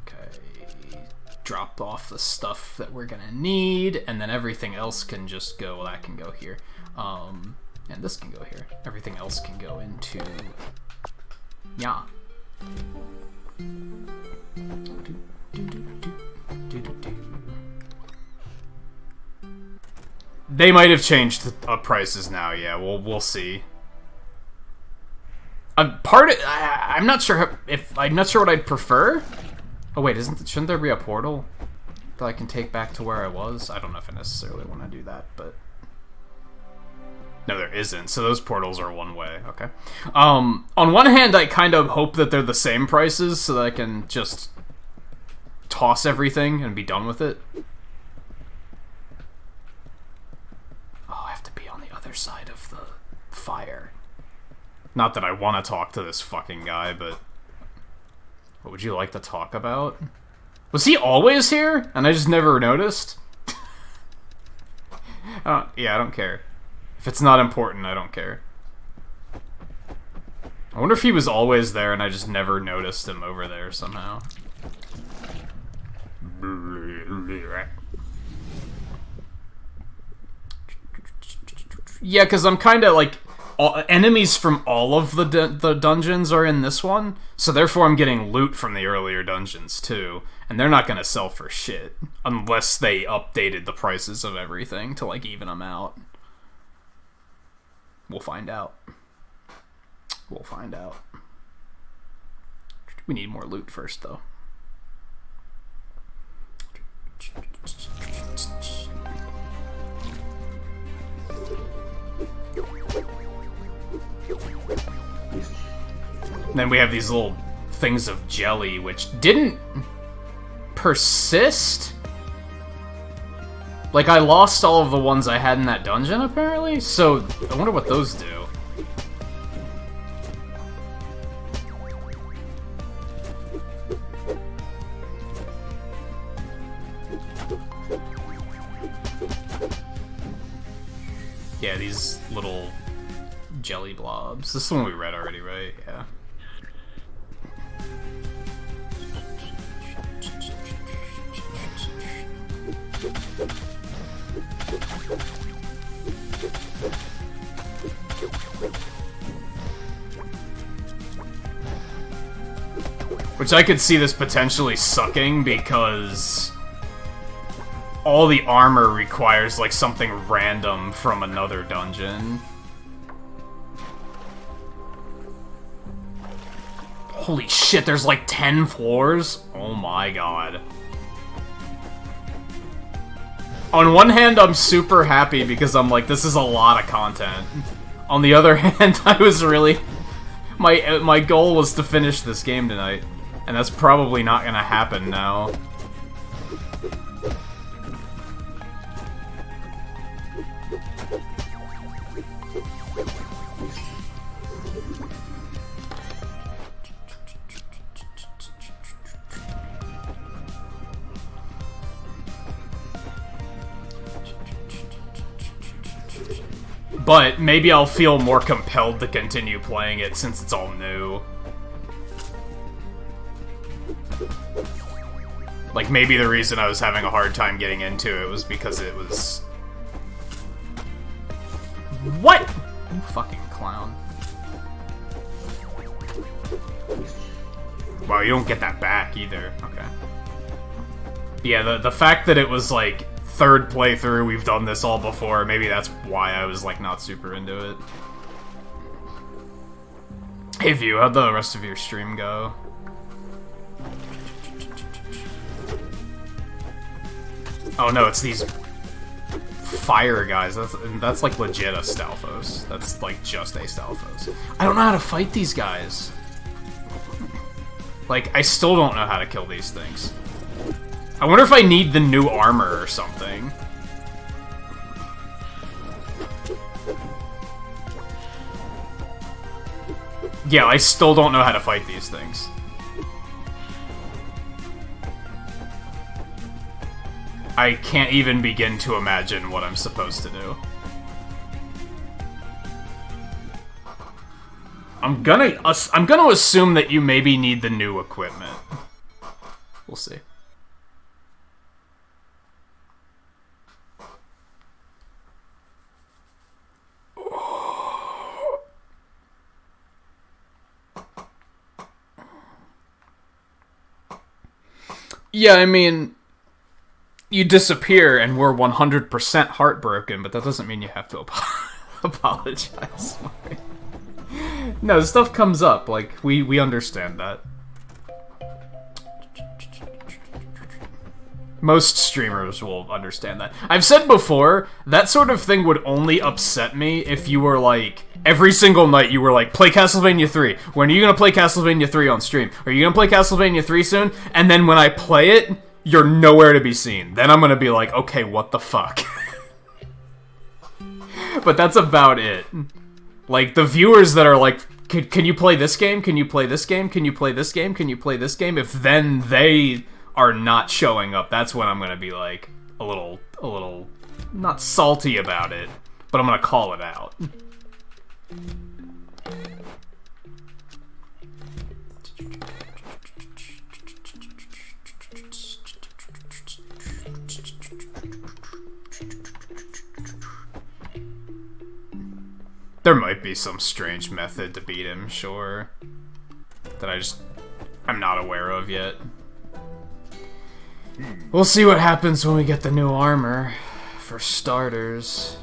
Okay, drop off the stuff that we're gonna need, and then everything else can just go, well, that can go here. And this can go here. Everything else can go into... Yeah. They might have changed the prices now, yeah, we'll see. I'm not sure I'm not sure what I'd prefer. Oh wait, shouldn't there be a portal that I can take back to where I was? I don't know if I necessarily want to do that, but no, there isn't. So those portals are one way. Okay. On one hand, I kind of hope that they're the same prices so that I can just toss everything and be done with it. Oh, I have to be on the other side of the fire. Not that I want to talk to this fucking guy, but... What would you like to talk about? Was he always here? And I just never noticed? Yeah, I don't care. If it's not important, I don't care. I wonder if he was always there and I just never noticed him over there somehow. Yeah, because I'm kind of like... enemies from all of the dungeons are in this one, so therefore I'm getting loot from the earlier dungeons too, and they're not gonna sell for shit unless they updated the prices of everything to like even them out. We'll find out. We'll find out. We need more loot first, though. And then we have these little things of jelly, which didn't persist. Like, I lost all of the ones I had in that dungeon, apparently? So, I wonder what those do. Yeah, these little jelly blobs. This is the one we read already, right? Yeah. Which I could see this potentially sucking because all the armor requires like something random from another dungeon. Holy shit, there's like 10 floors? Oh my god. On one hand, I'm super happy because I'm like, this is a lot of content. On the other hand, I was really... My goal was to finish this game tonight. And that's probably not gonna happen now. But maybe I'll feel more compelled to continue playing it since it's all new. Like, maybe the reason I was having a hard time getting into it was because it was... What?! You fucking clown. Wow, you don't get that back either. Okay. Yeah, the fact that it was, like, third playthrough, we've done this all before, maybe that's why I was, like, not super into it. Hey, View, how'd the rest of your stream go? Oh no, it's these fire guys. That's like legit a Stalfos. That's like just a Stalfos. I don't know how to fight these guys. Like, I still don't know how to kill these things. I wonder if I need the new armor or something. Yeah, I still don't know how to fight these things. I can't even begin to imagine what I'm supposed to do. I'm gonna assume that you maybe need the new equipment. We'll see. Yeah, I mean, you disappear and we're 100% heartbroken, but that doesn't mean you have to apologize. No, stuff comes up, like, we understand that. Most streamers will understand that. I've said before, that sort of thing would only upset me if you were like, every single night you were like, play Castlevania 3. When are you gonna play Castlevania 3 on stream? Are you gonna play Castlevania 3 soon? And then when I play it, you're nowhere to be seen. Then I'm gonna be like, okay, what the fuck? But that's about it. Like, the viewers that are like, can you play this game? Can you play this game? Can you play this game? Can you play this game? If then they are not showing up, that's when I'm gonna be like, a little, not salty about it, but I'm gonna call it out. There might be some strange method to beat him, sure. That I'm not aware of yet. We'll see what happens when we get the new armor, for starters.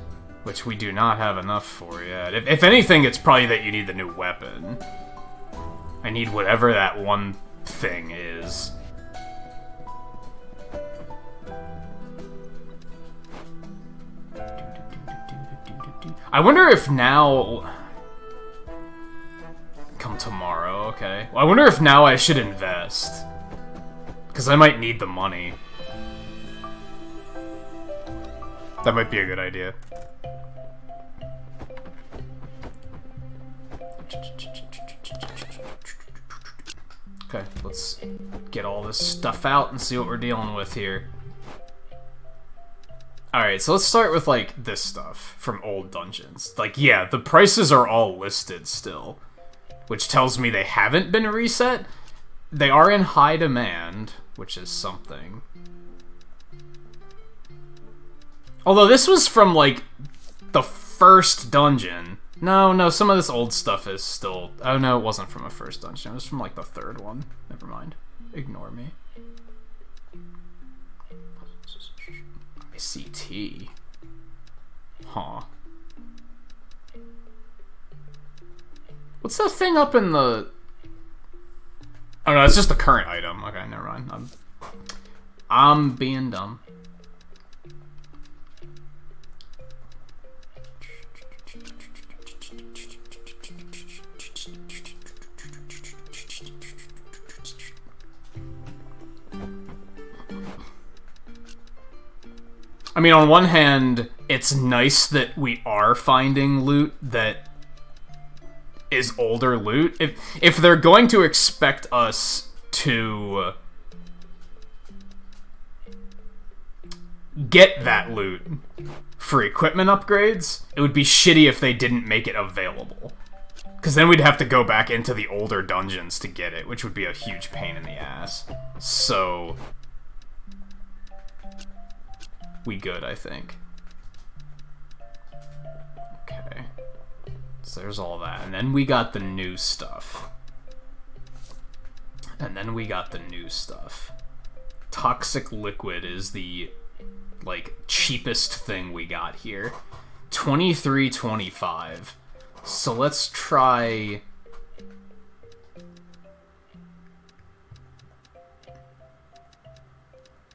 Which we do not have enough for yet. If anything, it's probably that you need the new weapon. I need whatever that one thing is. I wonder if now... Come tomorrow, okay. Well, I wonder if now I should invest. Because I might need the money. That might be a good idea. Okay, let's get all this stuff out and see what we're dealing with here. Alright, so let's start with, like, this stuff from old dungeons. Like, yeah, the prices are all listed still, which tells me they haven't been reset. They are in high demand, which is something. Although this was from, like, the first dungeon. No, some of this old stuff is still... Oh, no, it wasn't from a first dungeon. It was from, like, the third one. Never mind. Ignore me. ICT. Huh. What's that thing up in the... Oh, no, it's just the current item. Okay, never mind. I'm being dumb. I mean, on one hand, it's nice that we are finding loot that is older loot. If they're going to expect us to get that loot for equipment upgrades, it would be shitty if they didn't make it available. Because then we'd have to go back into the older dungeons to get it, which would be a huge pain in the ass. So... we good, I think. Okay. So there's all that. And then we got the new stuff. Toxic liquid is the, like, cheapest thing we got here. $23.25. So let's try...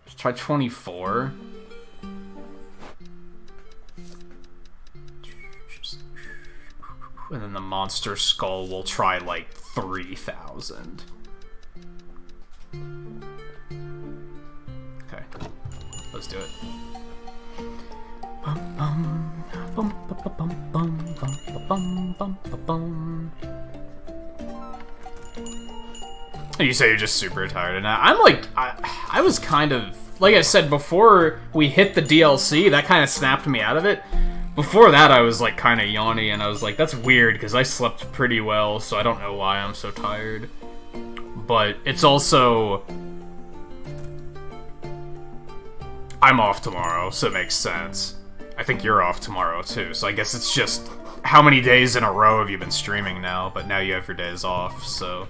Let's try 24. And then the monster skull will try, like, 3,000. Okay. Let's do it. You say you're just super tired, and I'm like, I was kind of, like I said, before we hit the DLC, that kind of snapped me out of it. Before that, I was, like, kind of yawny, and I was like, that's weird, because I slept pretty well, so I don't know why I'm so tired. But it's also... I'm off tomorrow, so it makes sense. I think you're off tomorrow, too, so I guess it's just... How many days in a row have you been streaming now? But now you have your days off, so...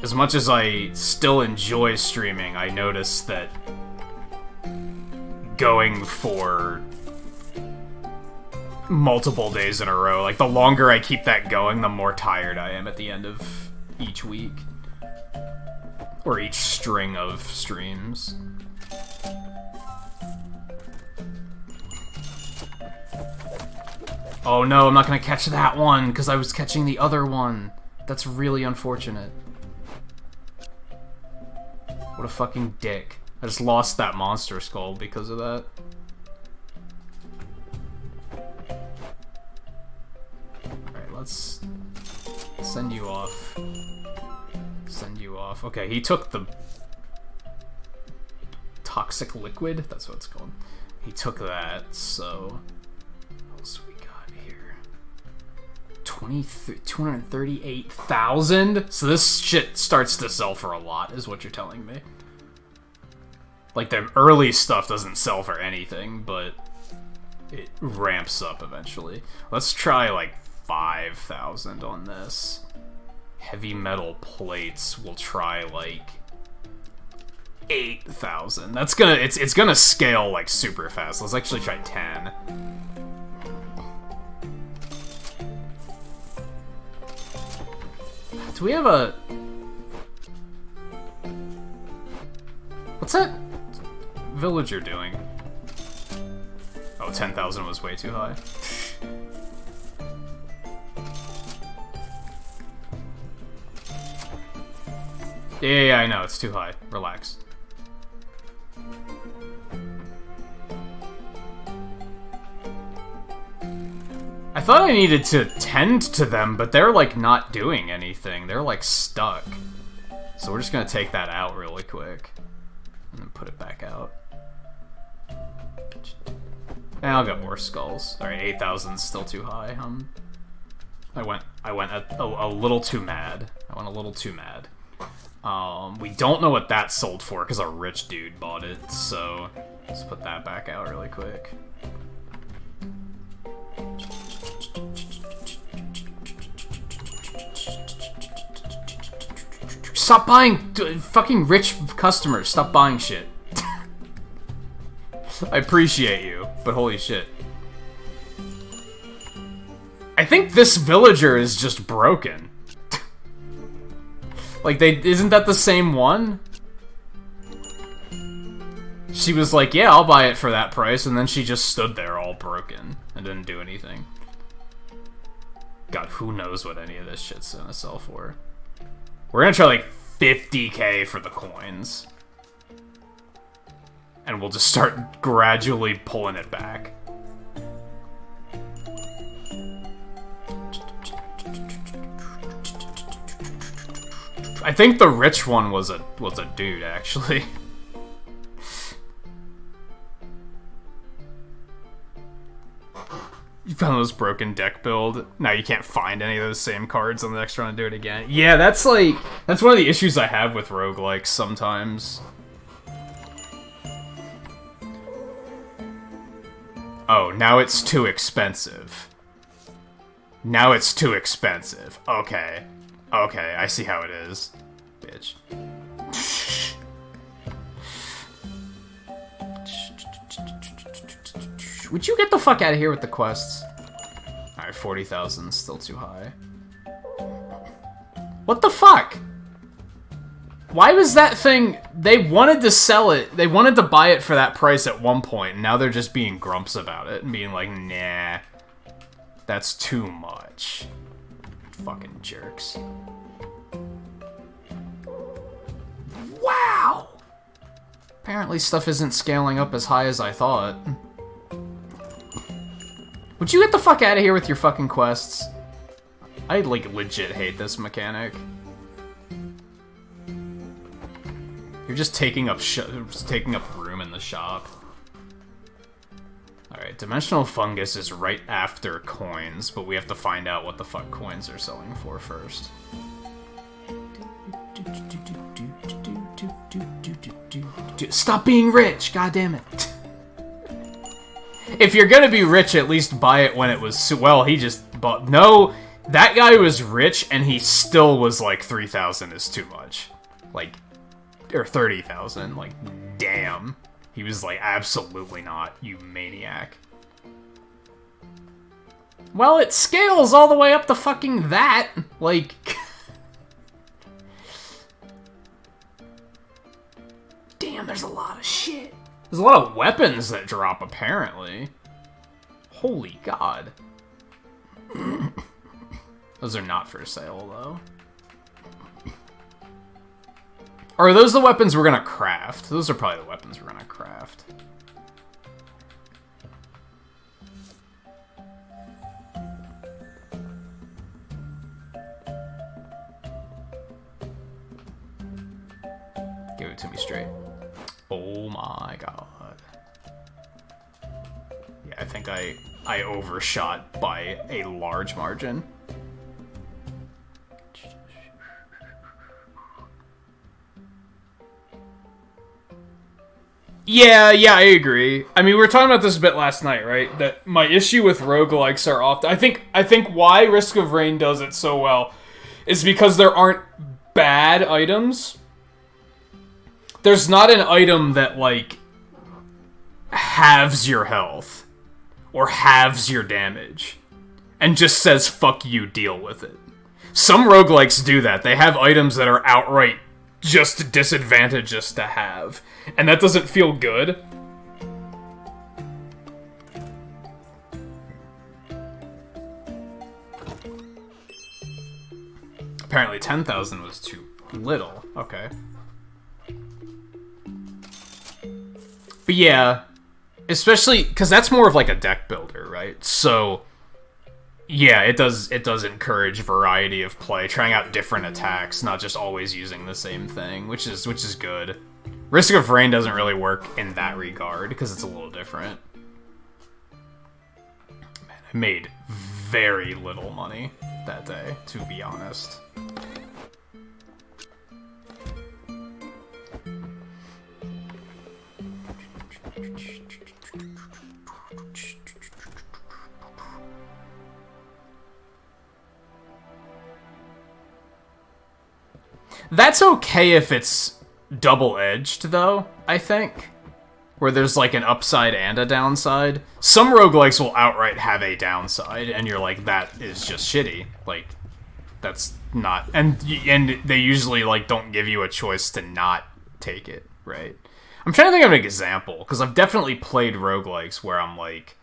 As much as I still enjoy streaming, I notice that going for multiple days in a row, like, the longer I keep that going, the more tired I am at the end of each week. Or each string of streams. Oh no, I'm not gonna catch that one, because I was catching the other one. That's really unfortunate. What a fucking dick. I just lost that monster skull because of that. Alright, let's send you off. Send you off. Okay, he took the toxic liquid? That's what it's called. He took that, so... What else we got here? 238,000? So this shit starts to sell for a lot, is what you're telling me. Like, the early stuff doesn't sell for anything, but it ramps up eventually. Let's try, like, 5,000 on this. Heavy metal plates, we'll try, like, 8,000. That's gonna, it's gonna scale, like, super fast. Let's actually try 10. Do we have a... What's that villager doing? Oh, 10,000 was way too high. Yeah, I know, it's too high. Relax. I thought I needed to tend to them, but they're, like, not doing anything. They're, like, stuck. So we're just gonna take that out really quick. And then put it back out. And I'll get more skulls. Alright, 8,000's still too high. I went a little too mad. I went a little too mad. We don't know what that sold for, because a rich dude bought it, so let's put that back out really quick. Stop buying fucking rich customers. Stop buying shit. I appreciate you, but holy shit. I think this villager is just broken. Like, isn't that the same one? She was like, yeah, I'll buy it for that price, and then she just stood there all broken and didn't do anything. God, who knows what any of this shit's gonna sell for. We're gonna try, like, 50k for the coins. And we'll just start gradually pulling it back. I think the rich one was a dude, actually. You found those broken deck build. Now you can't find any of those same cards on the next run and do it again. Yeah, that's one of the issues I have with roguelikes sometimes. Oh, now it's too expensive. Now it's too expensive. Okay. Okay, I see how it is. Bitch. Would you get the fuck out of here with the quests? Alright, 40,000 still too high. What the fuck? Why was that thing... They wanted to sell it. They wanted to buy it for that price at one point, and now they're just being grumps about it and being like, nah. That's too much. Fucking jerks. Wow! Apparently stuff isn't scaling up as high as I thought. Would you get the fuck out of here with your fucking quests? I, like, legit hate this mechanic. You're just taking up room in the shop. Alright, Dimensional Fungus is right after coins, but we have to find out what the fuck coins are selling for first. Stop being rich, goddammit. If you're gonna be rich, at least buy it when it was... Well, he just bought... No, that guy was rich, and he still was like, 3,000 is too much. Like, or 30,000. Like, damn. He was like, absolutely not, you maniac. Well, it scales all the way up to fucking that. Like... Damn, there's a lot of shit. There's a lot of weapons that drop, apparently. Holy god. Those are not for sale, though. Or are those the weapons we're gonna craft? Those are probably the weapons we're gonna craft. Give it to me straight. Oh my god. Yeah, I think I overshot by a large margin. Yeah, I agree. I mean, we were talking about this a bit last night, right? That my issue with roguelikes are often... I think why Risk of Rain does it so well is because there aren't bad items. There's not an item that, like, halves your health or halves your damage and just says, fuck you, deal with it. Some roguelikes do that. They have items that are outright just disadvantageous to have. And that doesn't feel good. Apparently 10,000 was too little. Okay. But yeah, especially because that's more of like a deck builder, right? So yeah, it does encourage variety of play, trying out different attacks, not just always using the same thing, which is good. Risk of Rain doesn't really work in that regard because it's a little different. Man, I made very little money that day, to be honest. That's okay if it's double-edged, though, I think. Where there's, like, an upside and a downside. Some roguelikes will outright have a downside, and you're like, that is just shitty. Like, that's not... And they usually, like, don't give you a choice to not take it, right? I'm trying to think of an example, because I've definitely played roguelikes where I'm like...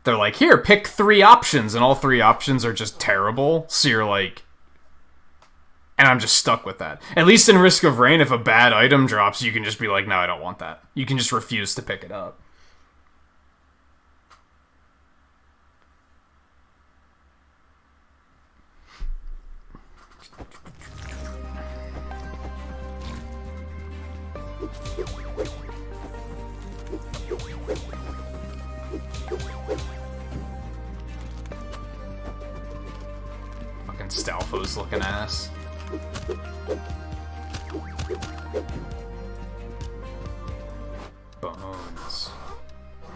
They're like, here, pick 3 options, and all 3 options are just terrible, so you're like... And I'm just stuck with that. At least in Risk of Rain, if a bad item drops, you can just be like, no, I don't want that. You can just refuse to pick it up. Fucking Stalfo's looking ass. Bones.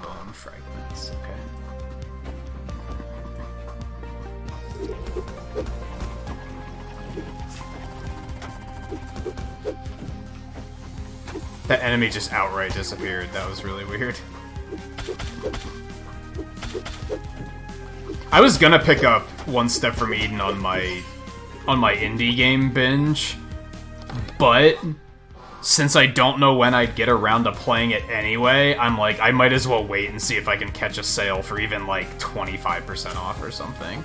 Bone fragments, okay. That enemy just outright disappeared. That was really weird. I was gonna pick up One Step from Eden on my indie game binge, but since I don't know when I'd get around to playing it anyway, I'm like, I might as well wait and see if I can catch a sale for even like 25% off or something.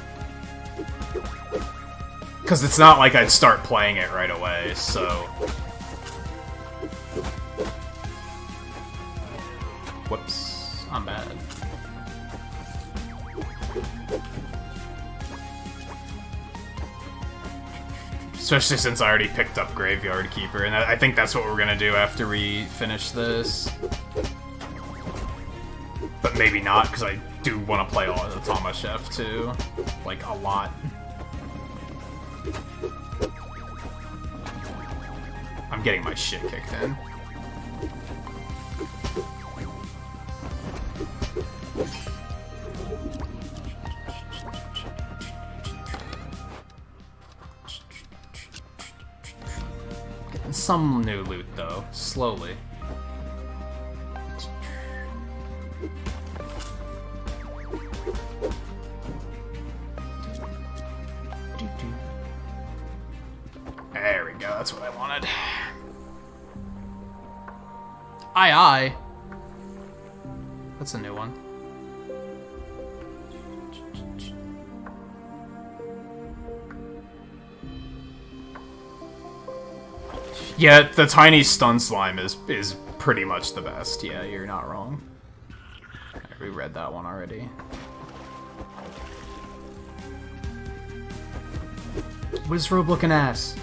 Because it's not like I'd start playing it right away, so... Whoops, I'm bad. Especially since I already picked up Graveyard Keeper, and I think that's what we're gonna do after we finish this. But maybe not, because I do want to play all of the Thomas Chef too. Like, a lot. I'm getting my shit kicked in. Some new loot, though. Slowly. There we go, that's what I wanted. Aye. That's a new one. Yeah, the tiny stun slime is pretty much the best. Yeah, you're not wrong. I reread that one already. What is Robe looking ass?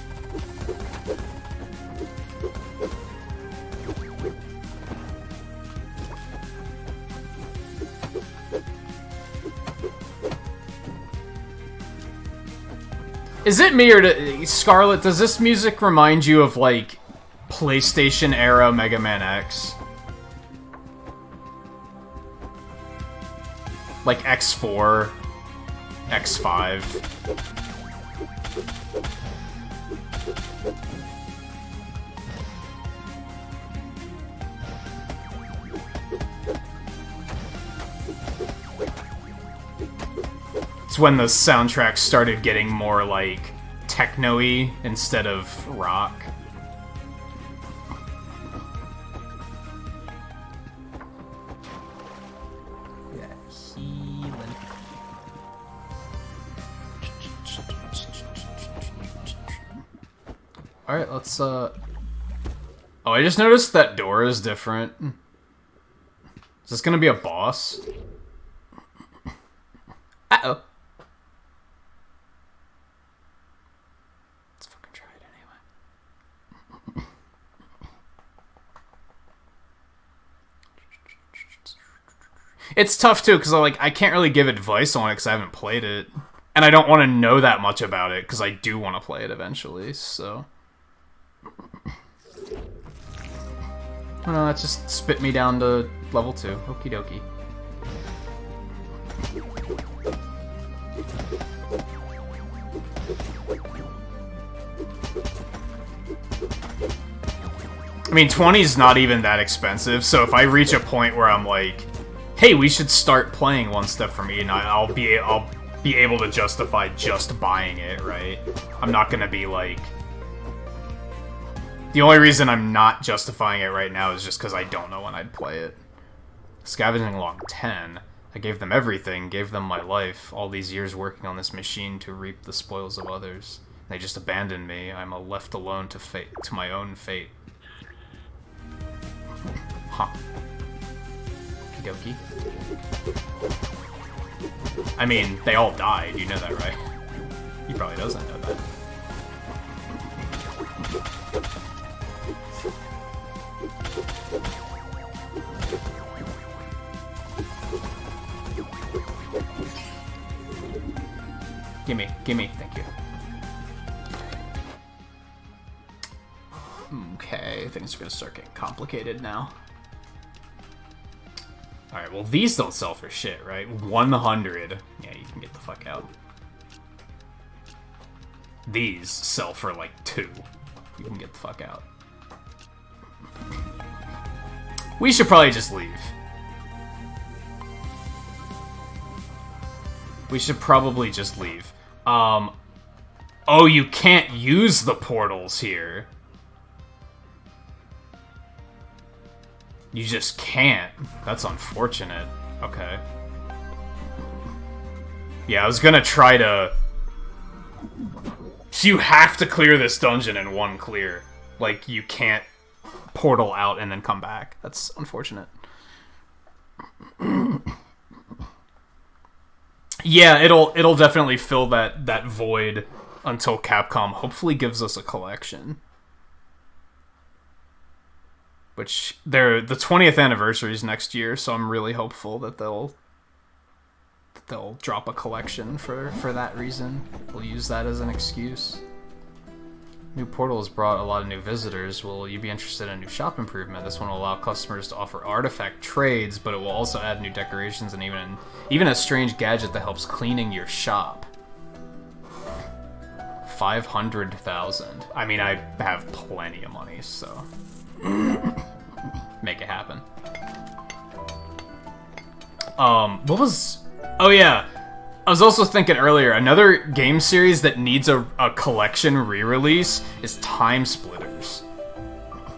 Is it me, or Scarlet, does this music remind you of, like, PlayStation-era Mega Man X? Like X4, X5. It's when the soundtrack started getting more, like, techno-y instead of rock. Yeah, healing. Alright, let's, Oh, I just noticed that door is different. Is this gonna be a boss? Uh-oh. Let's fucking try it anyway. It's tough, too, because I can't really give advice on it because I haven't played it. And I don't want to know that much about it because I do want to play it eventually, so... Oh no, that just spit me down to level 2. Okie dokie. I mean, 20's not even that expensive, so if I reach a point where I'm like, hey, we should start playing One Step From Eden, I'll be able to justify just buying it, right? I'm not gonna be like... The only reason I'm not justifying it right now is just because I don't know when I'd play it. Scavenging Log 10. I gave them everything, gave them my life, all these years working on this machine to reap the spoils of others. They just abandoned me. I'm left alone to my own fate. Huh. Okie dokie. I mean, they all died, you know that, right? He probably doesn't know that. Gimme, thank you. Okay, things are gonna start getting complicated now. Alright, well these don't sell for shit, right? 100. Yeah, you can get the fuck out. These sell for like 2. You can get the fuck out. We should probably just leave. We should probably just leave. Oh, you can't use the portals here. You just can't. That's unfortunate. Okay. Yeah, I was gonna try to... So you have to clear this dungeon in one clear. Like, you can't portal out and then come back. That's unfortunate. Yeah, it'll definitely fill that void until Capcom hopefully gives us a collection. Which the 20th anniversary is next year, so I'm really hopeful that they'll drop a collection for that reason. We'll use that as an excuse. New Portal has brought a lot of new visitors. Will you be interested in a new shop improvement? This one will allow customers to offer artifact trades, but it will also add new decorations and even a strange gadget that helps cleaning your shop. 500,000. I mean, I have plenty of money, so make it happen. What was... Oh yeah, I was also thinking earlier, another game series that needs a collection re-release is Time Splitters.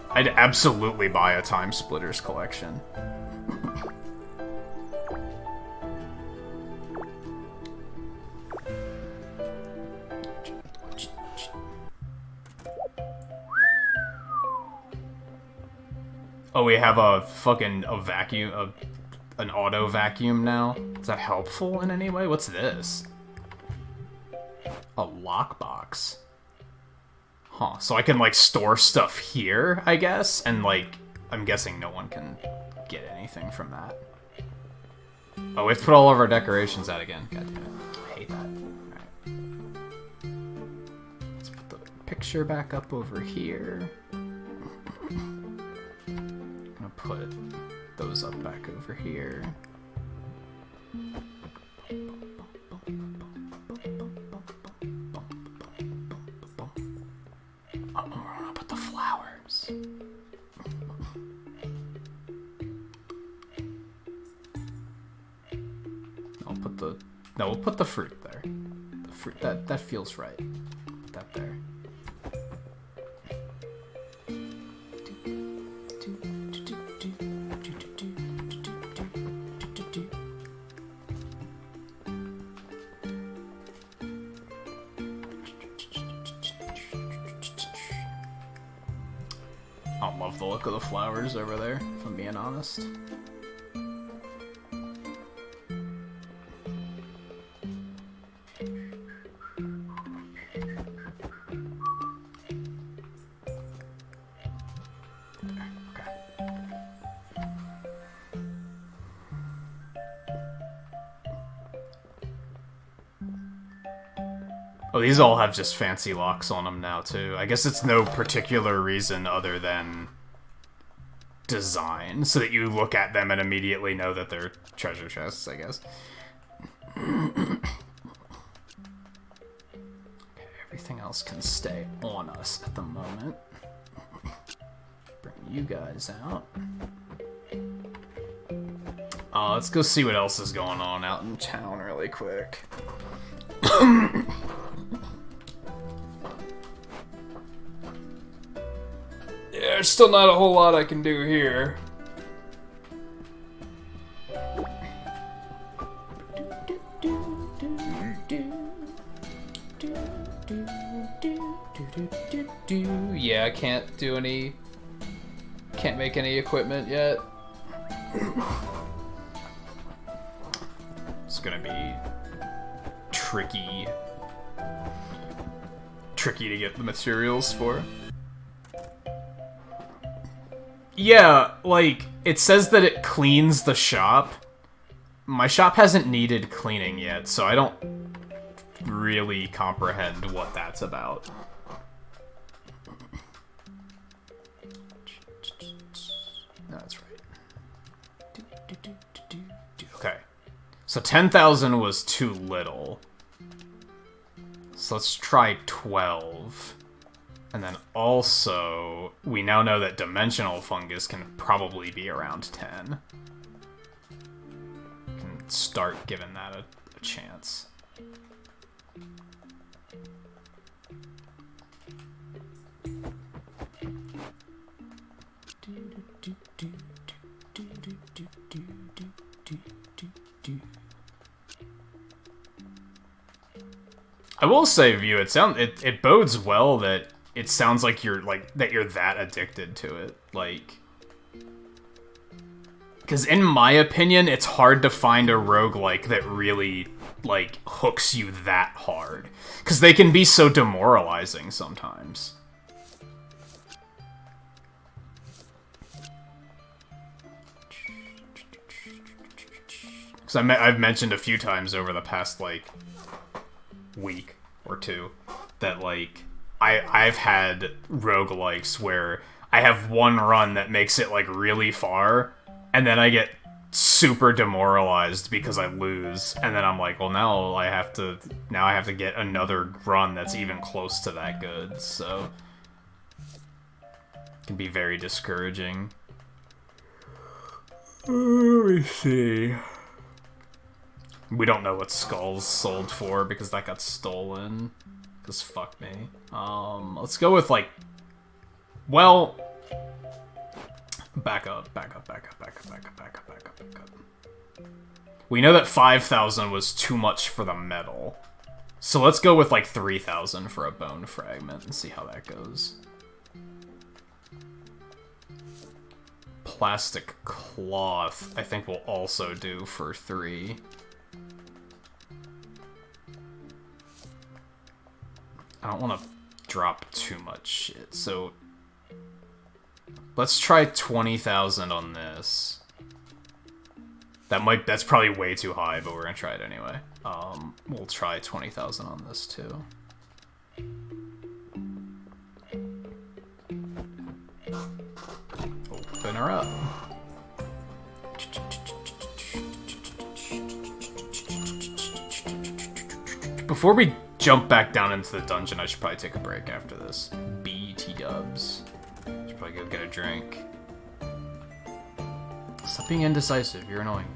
I'd absolutely buy a Time Splitters collection. Oh, we have a vacuum, an auto vacuum now? Is that helpful in any way? What's this? A lockbox. Huh, so I can, like, store stuff here, I guess? And, like, I'm guessing no one can get anything from that. Oh, we have to put all of our decorations out again. God damn it. I hate that. Alright. Let's put the picture back up over here. I'm gonna put those up back over here. put the... No, we'll put the fruit there. The fruit, that feels right. Put that there. I don't love the look of the flowers over there, if I'm being honest. Oh, these all have just fancy locks on them now, too. I guess it's no particular reason other than design, so that you look at them and immediately know that they're treasure chests, I guess. Okay, everything else can stay on us at the moment. Bring you guys out. Let's go see what else is going on out in town really quick. Yeah, there's still not a whole lot I can do here. Yeah, I can't do any... Can't make any equipment yet. It's gonna be tricky to get the materials for. Yeah, like, it says that it cleans the shop. My shop hasn't needed cleaning yet, so I don't really comprehend what that's about. That's right. Okay. So 10,000 was too little. So let's try 12. And then also, we now know that dimensional fungus can probably be around 10. Can start giving that a chance. I will say, View, it bodes well that it sounds like you're that addicted to it, like, because in my opinion, it's hard to find a roguelike that really, like, hooks you that hard, because they can be so demoralizing sometimes. Because I've mentioned a few times over the past, like, week or two that, like, I've had roguelikes where I have one run that makes it, like, really far, and then I get super demoralized because I lose, and then I'm like, well, now I have to get another run that's even close to that good, so it can be very discouraging. Let me see. We don't know what Skull's sold for because that got stolen. Because fuck me. Let's go with, like, well, back up. We know that 5,000 was too much for the metal. So let's go with, like, 3,000 for a bone fragment and see how that goes. Plastic cloth, I think will also do for 3. I don't want to drop too much shit, so let's try 20,000 on this. That's probably way too high, but we're gonna try it anyway. We'll try 20,000 on this too. Open her up. Before we jump back down into the dungeon, I should probably take a break after this. BT dubs. Should probably go get a drink. Stop being indecisive, you're annoying.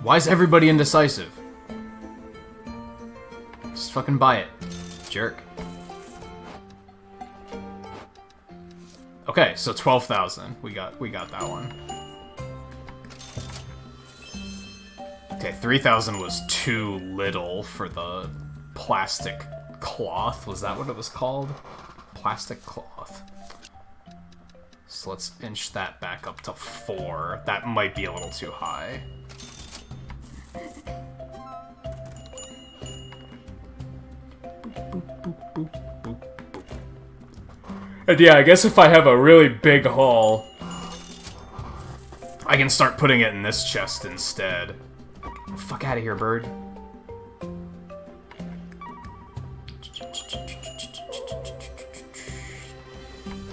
Why is everybody indecisive? Just fucking buy it, jerk. Okay, so 12,000. We got that one. Okay, 3,000 was too little for the plastic cloth. Was that what it was called? Plastic cloth. So let's inch that back up to 4. That might be a little too high. And yeah, I guess if I have a really big haul, I can start putting it in this chest instead. Fuck out of here, bird.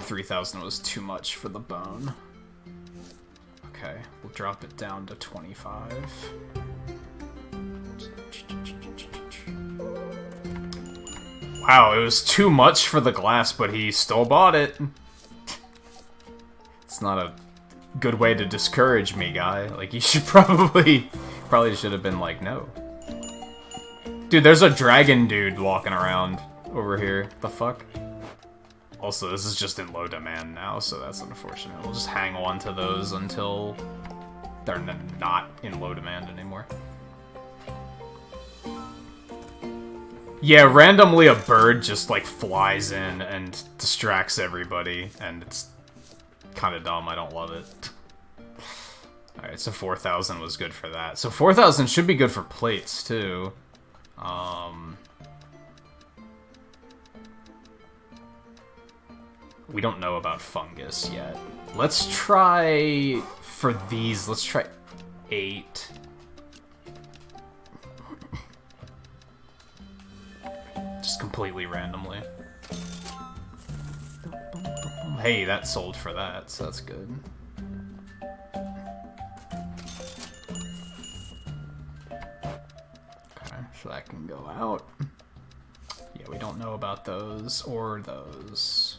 $3,000 was too much for the bone. Okay, we'll drop it down to 25. Wow, it was too much for the glass, but he still bought it. It's not a good way to discourage me, guy. Like, you should probably should have been like, no. Dude, there's a dragon dude walking around over here. The fuck? Also, this is just in low demand now, so that's unfortunate. We'll just hang on to those until they're not in low demand anymore. Yeah, randomly a bird just, like, flies in and distracts everybody, and it's kind of dumb. I don't love it. Alright, so 4,000 was good for that. So 4,000 should be good for plates, too. We don't know about fungus yet. Let's try, for these, let's try 8. Just completely randomly. Hey, that sold for that, so that's good. Okay, so that can go out. Yeah, we don't know about those or those.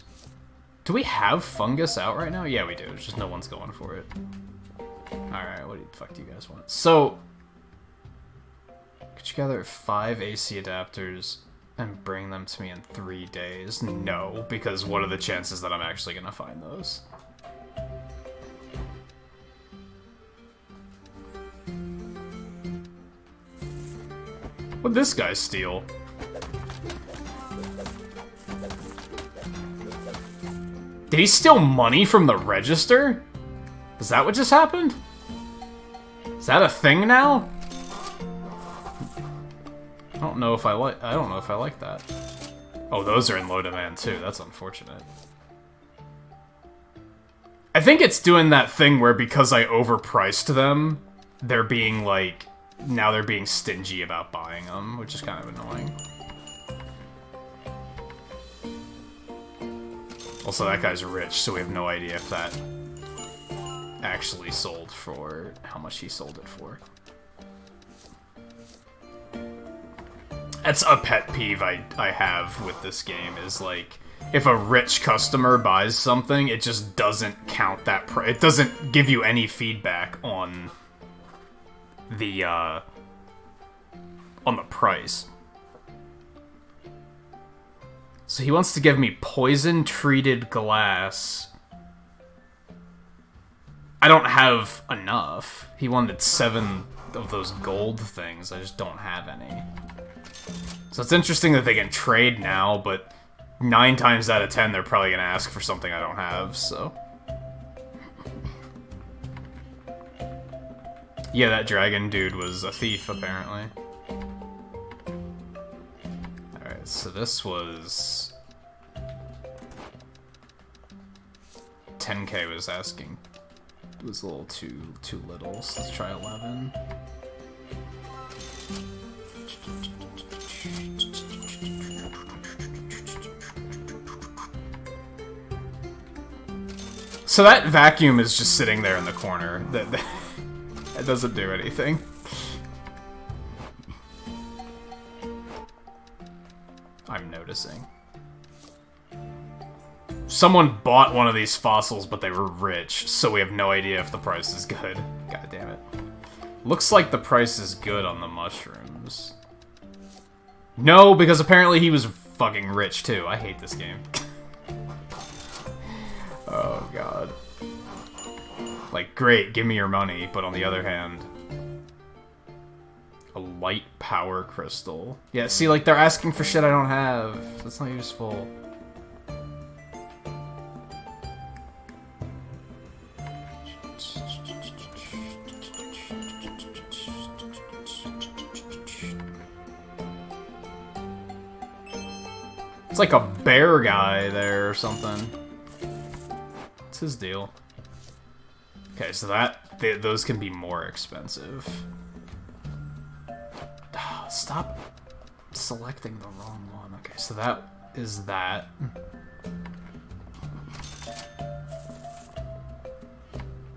Do we have fungus out right now? Yeah, we do. It's just no one's going for it. Alright, what the fuck do you guys want? So, could you gather 5 AC adapters and bring them to me in 3 days? No, because what are the chances that I'm actually gonna find those? What'd this guy steal? Did he steal money from the register? Is that what just happened? Is that a thing now? I don't know if I like that. Oh, those are in low demand too. That's unfortunate. I think it's doing that thing where because I overpriced them, they're being like, now they're being stingy about buying them, which is kind of annoying. Also, that guy's rich, so we have no idea if that actually sold for how much he sold it for. That's a pet peeve I have with this game, is like, if a rich customer buys something, it just doesn't count that price. It doesn't give you any feedback on the price. So he wants to give me poison-treated glass. I don't have enough. He wanted 7 of those gold things. I just don't have any. So it's interesting that they can trade now, but 9 times out of 10 they're probably gonna ask for something I don't have, so. Yeah, that dragon dude was a thief, apparently. Alright, so this was... 10k was asking. It was a little too little, so let's try 11. So that vacuum is just sitting there in the corner. That doesn't do anything. I'm noticing. Someone bought one of these fossils, but they were rich, so we have no idea if the price is good. God damn it. Looks like the price is good on the mushrooms. No, because apparently he was fucking rich too. I hate this game. Oh god. Like, great, give me your money, but on the other hand... A light power crystal. Yeah, see, like, they're asking for shit I don't have. That's not useful. It's like a bear guy there or something. What's his deal? Okay, so those can be more expensive. Stop selecting the wrong one. Okay, so that is that.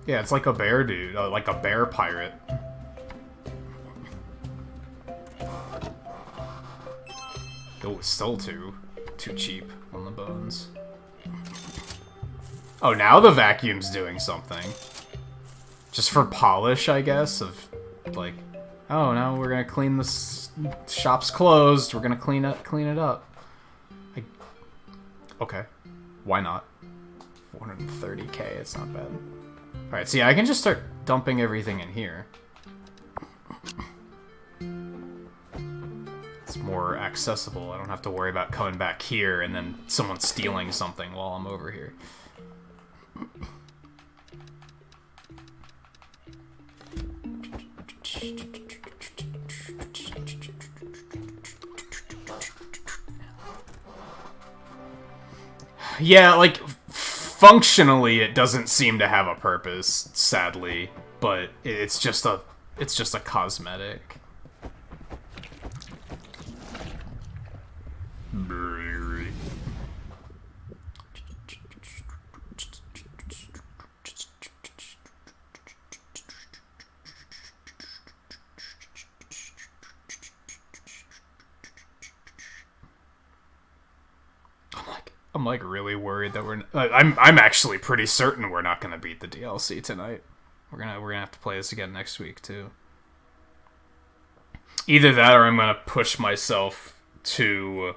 Yeah, it's like a bear dude, like a bear pirate. Oh, it's still too cheap on the bones. Oh, now the vacuum's doing something. Just for polish, I guess, of, like, oh, now we're gonna clean this shop's closed. We're gonna clean it up. Okay. Why not? 430k, it's not bad. Alright, see, I can just start dumping everything in here. It's more accessible. I don't have to worry about coming back here and then someone stealing something while I'm over here. Yeah, like, functionally it doesn't seem to have a purpose, sadly, but it's just a cosmetic. I'm like really worried that I'm actually pretty certain we're not gonna beat the DLC tonight. We're gonna have to play this again next week too. Either that or I'm gonna push myself to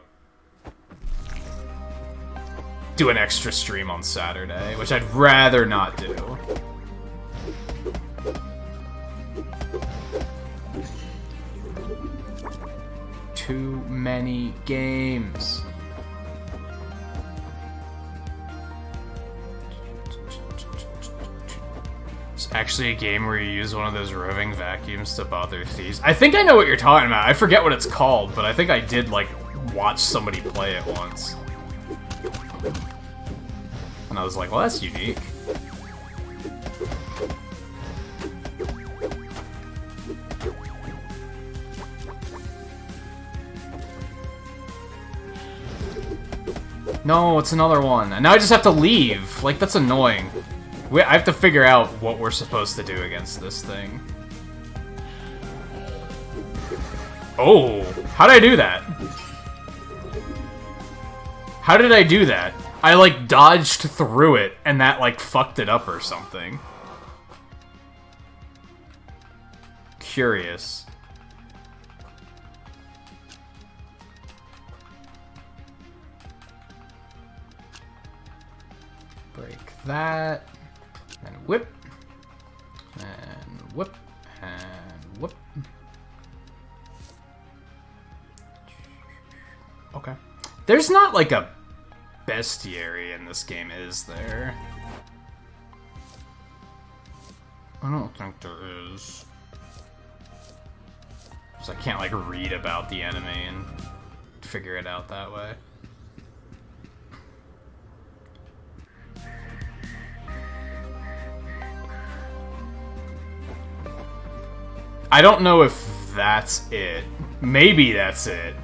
do an extra stream on Saturday, which I'd rather not do. Too many games. It's actually a game where you use one of those roving vacuums to bother thieves. I think I know what you're talking about. I forget what it's called, but I think I did, like, watch somebody play it once. And I was like, well, that's unique. No, it's another one. And now I just have to leave. Like, that's annoying. I have to figure out what we're supposed to do against this thing. Oh, how did I do that? How did I do that? I, like, dodged through it, and that, like, fucked it up or something. Curious. Break that. And whip. And whip. And whip. Okay. There's not, like, a bestiary in this game, is there? I don't think there is. So I can't, like, read about the enemy and figure it out that way. I don't know if that's it. Maybe that's it.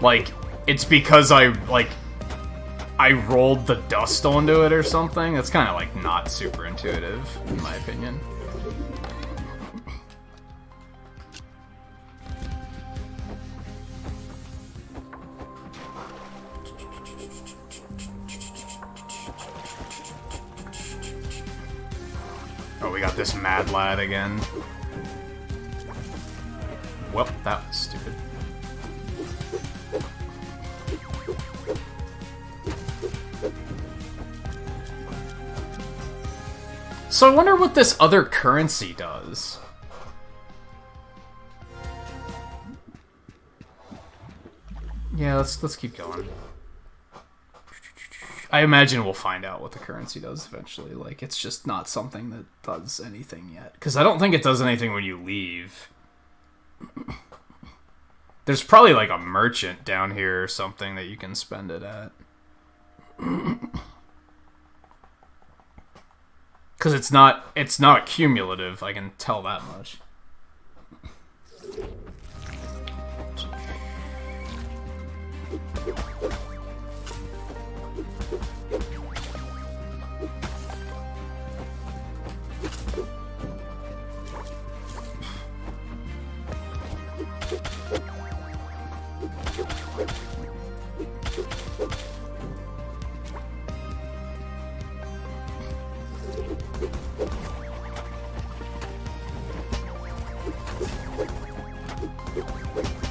Like, it's because I rolled the dust onto it or something. That's kind of, like, not super intuitive, in my opinion. Oh, we got this mad lad again. Well, that was stupid. So I wonder what this other currency does. Yeah, let's keep going. I imagine we'll find out what the currency does eventually. Like, it's just not something that does anything yet. Because I don't think it does anything when you leave. There's probably, like, a merchant down here or something that you can spend it at. Because it's not cumulative, I can tell that much.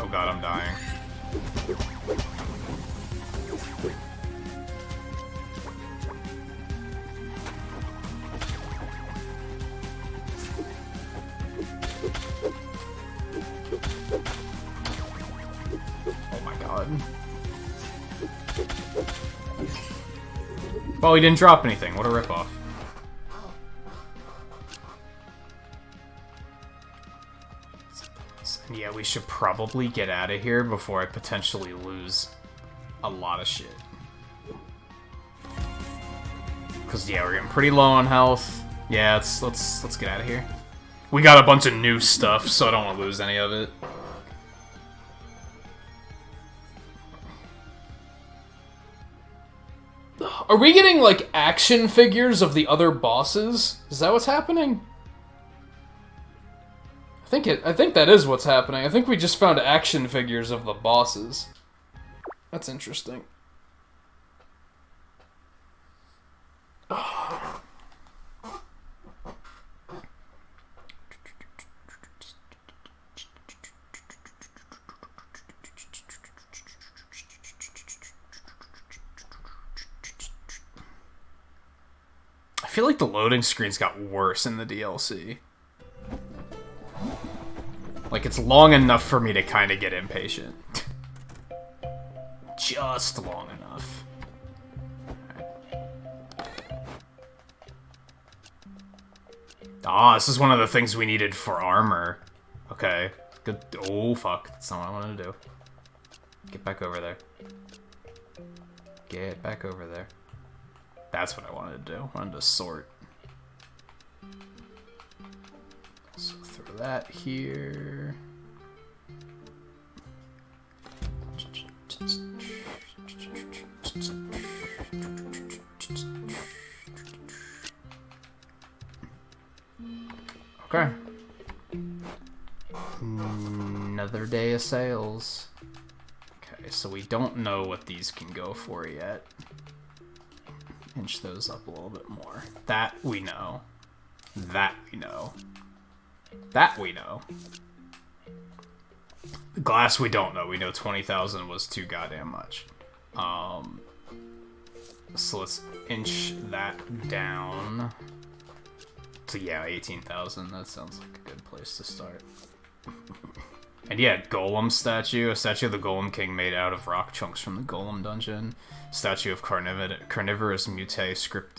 Oh god, I'm dying. Oh my god. Well, he didn't drop anything. What a ripoff. And yeah, we should probably get out of here before I potentially lose a lot of shit. Cause yeah, we're getting pretty low on health. Yeah, let's get out of here. We got a bunch of new stuff, so I don't want to lose any of it. Are we getting, like, action figures of the other bosses? Is that what's happening? I think that is what's happening. I think we just found action figures of the bosses. That's interesting. I feel like the loading screens got worse in the DLC. Like, it's long enough for me to kind of get impatient. Just long enough. Ah, this is one of the things we needed for armor. Okay. Good. Oh, fuck. That's not what I wanted to do. Get back over there. Get back over there. That's what I wanted to do. I wanted to sort. So throw that here. Okay. Another day of sales. Okay, so we don't know what these can go for yet. Inch those up a little bit more. That we know. That we know. That we know. Glass we don't know. We know 20,000 was too goddamn much. So let's inch that down. So yeah, 18,000. That sounds like a good place to start. And yeah, Golem statue. A statue of the Golem King made out of rock chunks from the Golem dungeon. Statue of carnivorous mute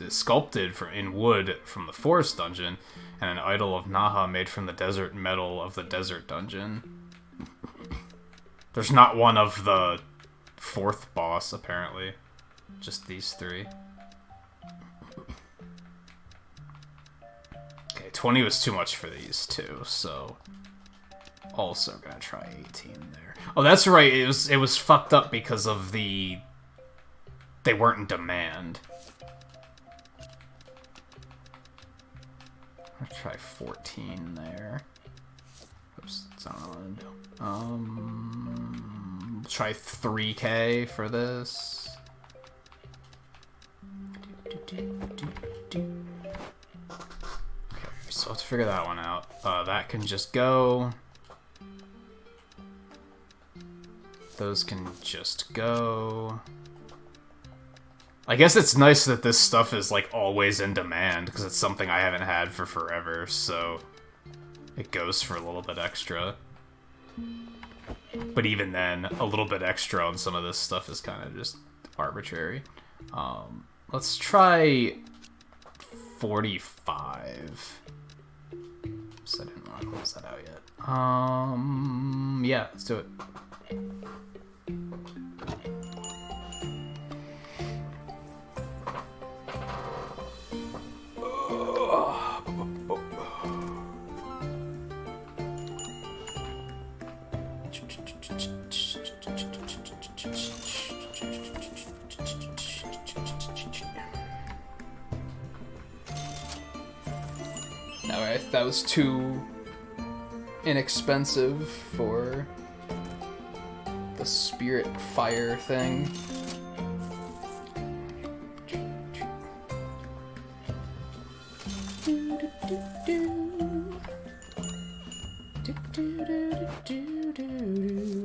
sculpted in wood from the forest dungeon. And an idol of Naha made from the desert metal of the desert dungeon. There's not one of the fourth boss, apparently. Just these three. Okay, 20 was too much for these two, so... Also gonna try 18 there. Oh, that's right, it was fucked up because of the... They weren't in demand. I'll try 14 there. Oops, that's not what I want to do. Try 3K for this. Okay, So let's figure that one out. That can just go. Those can just go. I guess it's nice that this stuff is, like, always in demand, because it's something I haven't had for forever, so it goes for a little bit extra. But even then, a little bit extra on some of this stuff is kind of just arbitrary. Let's try 45. So I didn't want to close that out yet. Yeah, let's do it. Alright, that was too inexpensive for the spirit fire thing.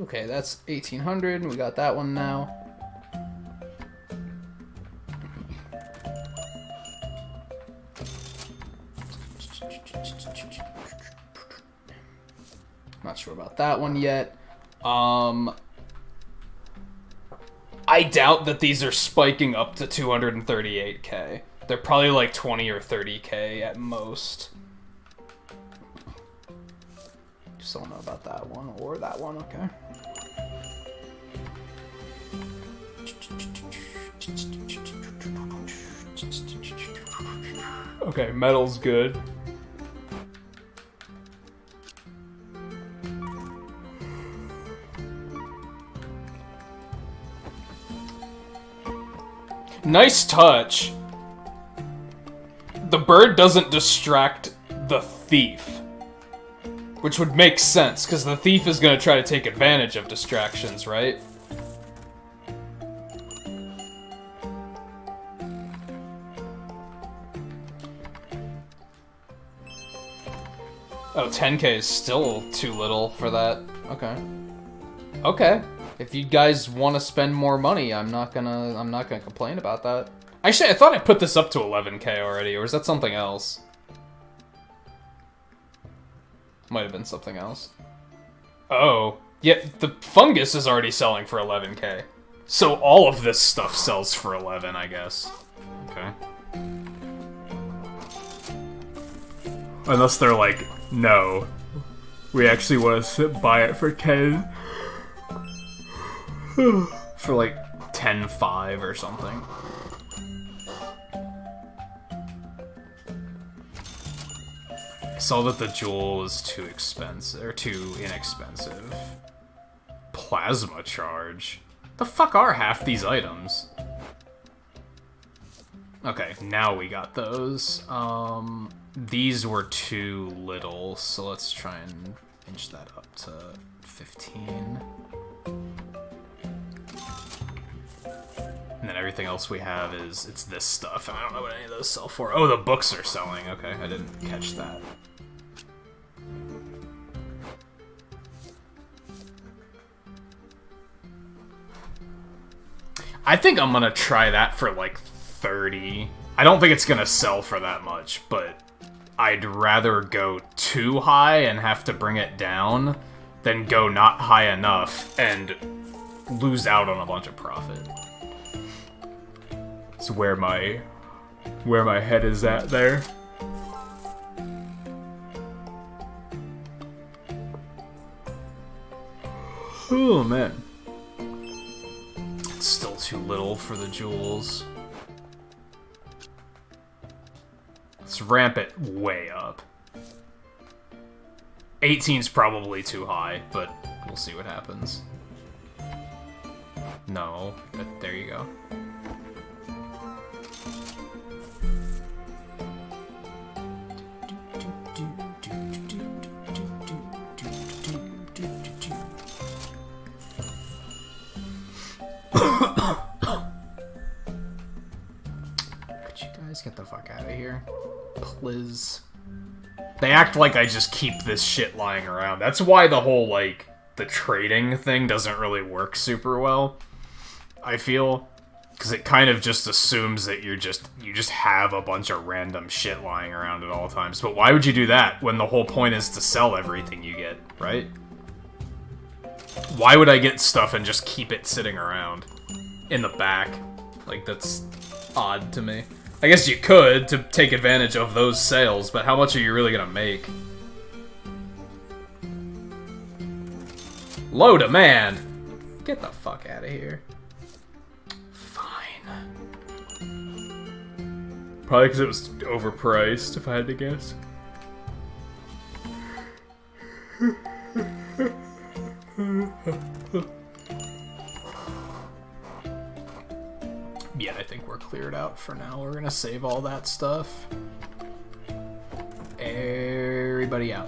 Okay, that's 1800, and we got that one now. Not sure about that one yet. I doubt that these are spiking up to 238k. They're probably like 20 or 30k at most. Just don't know about that one or that one, okay. Okay, metal's good. Nice touch. The bird doesn't distract the thief. Which would make sense, because the thief is going to try to take advantage of distractions, right? Oh, 10k is still too little for that. Okay. Okay. If you guys want to spend more money, I'm not gonna complain about that. Actually, I thought I put this up to 11k already, or is that something else? Might have been something else. Oh. Yeah, the fungus is already selling for 11k. So all of this stuff sells for 11, I guess. Okay. Unless they're like, no, we actually want to buy it for 10. For like 10.5 or something. I saw that the jewel was too expensive, or too inexpensive. Plasma charge? The fuck are half these items? Okay, now we got those. These were too little, so let's try and inch that up to 15. And then everything else we have is, it's this stuff, and I don't know what any of those sell for. Oh, the books are selling. Okay, I didn't catch that. I think I'm gonna try that for like 30. I don't think it's gonna sell for that much, but I'd rather go too high and have to bring it down than go not high enough and lose out on a bunch of profit. It's where my head is at there. Oh man. It's still too little for the jewels. Let's ramp it way up. 18's probably too high, but we'll see what happens. No, but there you go. Could you guys get the fuck out of here? Please. They act like I just keep this shit lying around. That's why the whole, like, the trading thing doesn't really work super well, I feel. Because it kind of just assumes that you just have a bunch of random shit lying around at all times. But why would you do that when the whole point is to sell everything you get, right? Why would I get stuff and just keep it sitting around in the back? Like, that's odd to me. I guess you could to take advantage of those sales, but how much are you really gonna make? Low demand! Get the fuck out of here. Probably because it was overpriced, if I had to guess. Yeah, I think we're cleared out for now. We're gonna save all that stuff. Everybody out.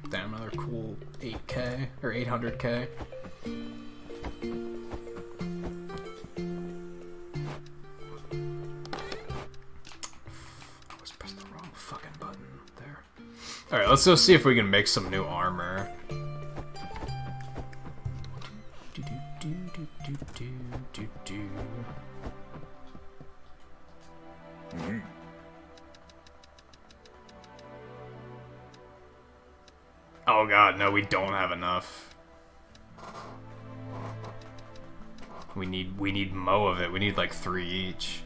Damn, another cool 8K, or 800K. Alright, let's go see if we can make some new armor. Oh god, no, we don't have enough. We need mo of it. We need like 3 each.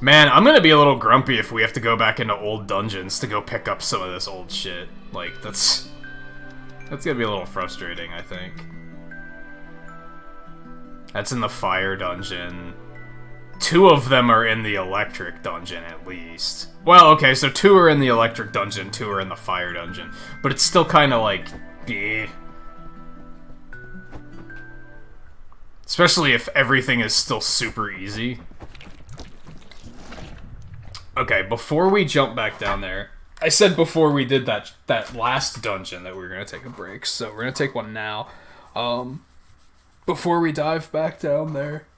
Man, I'm gonna be a little grumpy if we have to go back into old dungeons to go pick up some of this old shit. Like, that's gonna be a little frustrating, I think. That's in the fire dungeon. 2 of them are in the electric dungeon, at least. Well, okay, so 2 are in the electric dungeon, 2 are in the fire dungeon. But it's still kind of like, eh. Especially if everything is still super easy. Okay, before we jump back down there, I said before we did that last dungeon that we were going to take a break, so we're going to take one now. Before we dive back down there.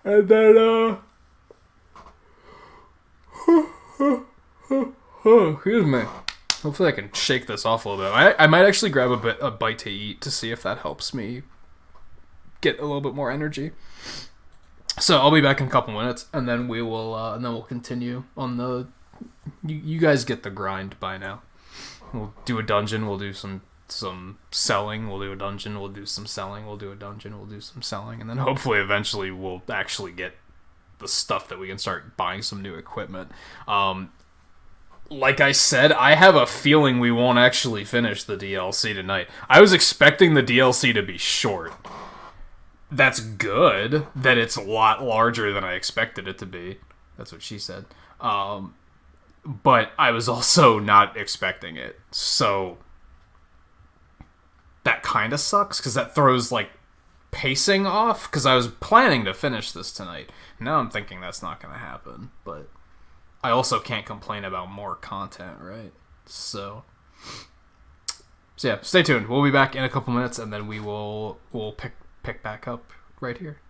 And then, excuse me. Hopefully I can shake this off a little bit. I might actually grab a bite to eat to see if that helps me get a little bit more energy. So I'll be back in a couple minutes, and then we'll continue on the. You guys get the grind by now. We'll do a dungeon. We'll do some selling. We'll do a dungeon. We'll do some selling. We'll do a dungeon. We'll do some selling, and then hopefully eventually we'll actually get the stuff that we can start buying some new equipment. Like I said, I have a feeling we won't actually finish the DLC tonight. I was expecting the DLC to be short. That's good that it's a lot larger than I expected it to be. That's what she said. But I was also not expecting it. So that kind of sucks because that throws like pacing off because I was planning to finish this tonight. Now I'm thinking that's not going to happen. But I also can't complain about more content, right? So yeah, stay tuned. We'll be back in a couple minutes and then we'll pick back up right here.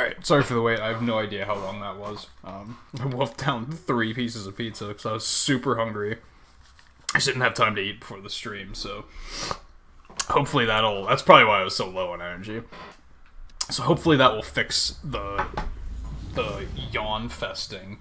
Alright, sorry for the wait. I have no idea how long that was. I wolfed down 3 pieces of pizza because I was super hungry. I just didn't have time to eat before the stream, so... Hopefully that'll... That's probably why I was so low on energy. So hopefully that will fix the yawn festing.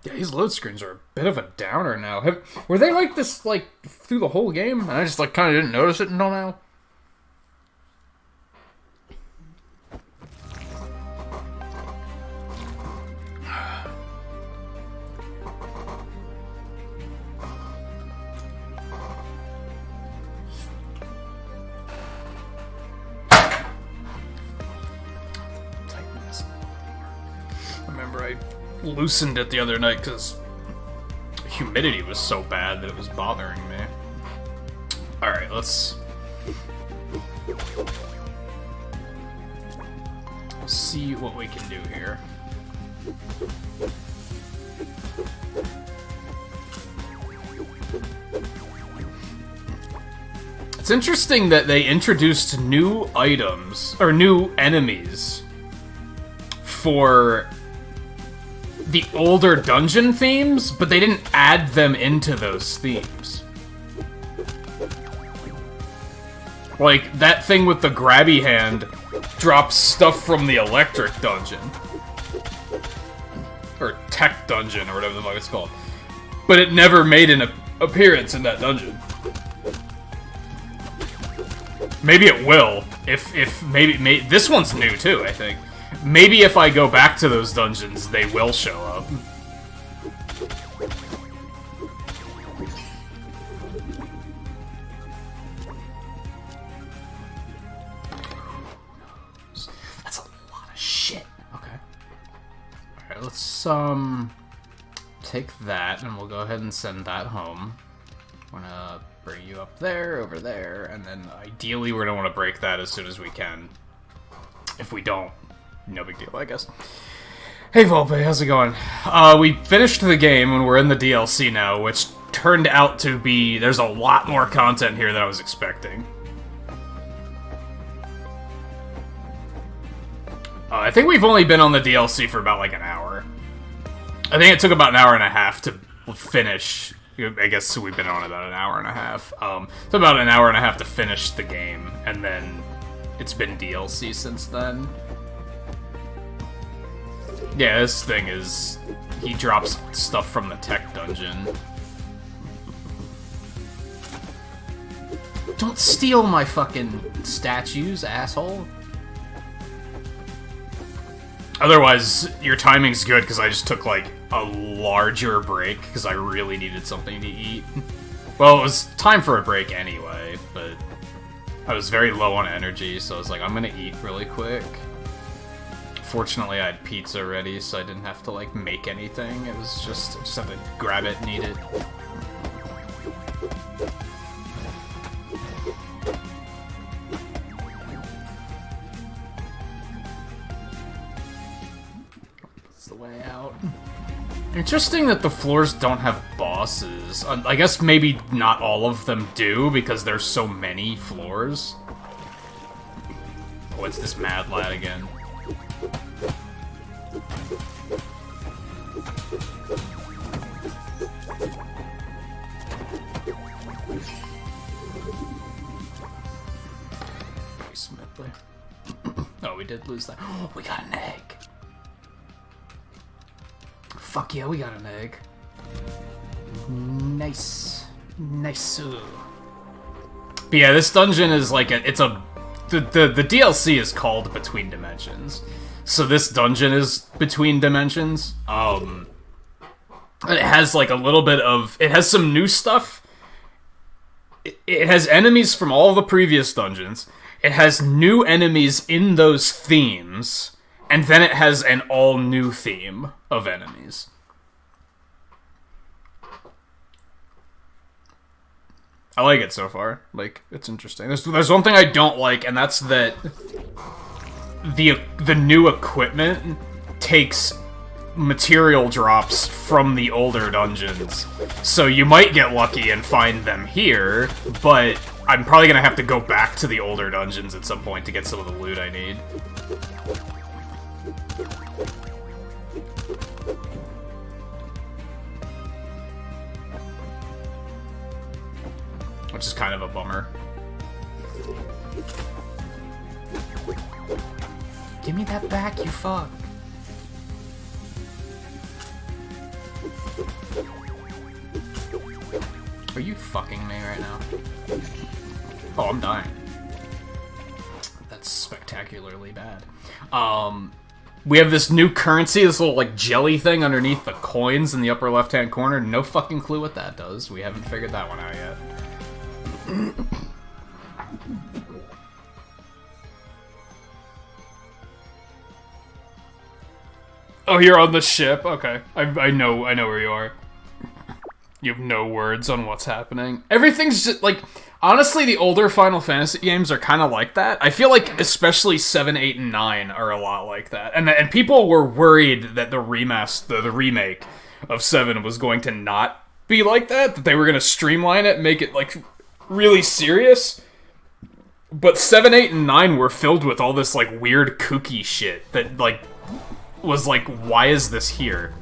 Yeah, these load screens are a bit of a downer now. Were they like this, like, through the whole game? And I just, like, kind of didn't notice it until now. Loosened it the other night because humidity was so bad that it was bothering me. Alright, let's see what we can do here. It's interesting that they introduced new items, or new enemies, for the older dungeon themes, but they didn't add them into those themes. Like, that thing with the grabby hand drops stuff from the electric dungeon. Or tech dungeon, or whatever the fuck it's called. But it never made an appearance in that dungeon. Maybe it will. Maybe this one's new too, I think. Maybe if I go back to those dungeons, they will show up. That's a lot of shit. Okay. Alright, let's, take that, and we'll go ahead and send that home. I'm gonna bring you up there, over there, and then ideally we're gonna want to break that as soon as we can. If we don't, no big deal, I guess. Hey Volpe, how's it going? We finished the game and we're in the DLC now, which turned out to be... There's a lot more content here than I was expecting. I think we've only been on the DLC for about like an hour. I think it took about an hour and a half to finish. I guess we've been on about an hour and a half. It's about an hour and a half to finish the game, and then it's been DLC since then. Yeah, this thing is... He drops stuff from the tech dungeon. Don't steal my fucking statues, asshole. Otherwise, your timing's good, because I just took, like, a larger break, because I really needed something to eat. Well, it was time for a break anyway, but I was very low on energy, so I was like, I'm gonna eat really quick. Fortunately, I had pizza ready, so I didn't have to, like, make anything. It was just, I just had to grab it and eat it. That's the way out. Interesting that the floors don't have bosses. I guess maybe not all of them do, because there's so many floors. Oh, it's this mad lad again. Smoothly. Oh, we did lose that. Oh, we got an egg. Fuck yeah, we got an egg. Nice. Nice. But yeah, this dungeon is like the DLC is called Between Dimensions. So this dungeon is between dimensions. It has like a little bit of... It has some new stuff. It has enemies from all the previous dungeons. It has new enemies in those themes. And then it has an all-new theme of enemies. I like it so far. Like, it's interesting. There's one thing I don't like, and that's that... the new equipment takes material drops from the older dungeons. So you might get lucky and find them here, but I'm probably gonna have to go back to the older dungeons at some point to get some of the loot I need. Which is kind of a bummer. Give me that back, you fuck. Are you fucking me right now? Oh, I'm dying. That's spectacularly bad. We have this new currency, this little, like, jelly thing underneath the coins in the upper left-hand corner. No fucking clue what that does. We haven't figured that one out yet. Oh, you're on the ship? Okay. I know where you are. You have no words on what's happening. Everything's just, like... Honestly, the older Final Fantasy games are kind of like that. I feel like especially 7, 8, and 9 are a lot like that. And people were worried that the remake of 7 was going to not be like that they were going to streamline it and make it, like, really serious. But 7, 8, and 9 were filled with all this, like, weird kooky shit that, like, was like, why is this here?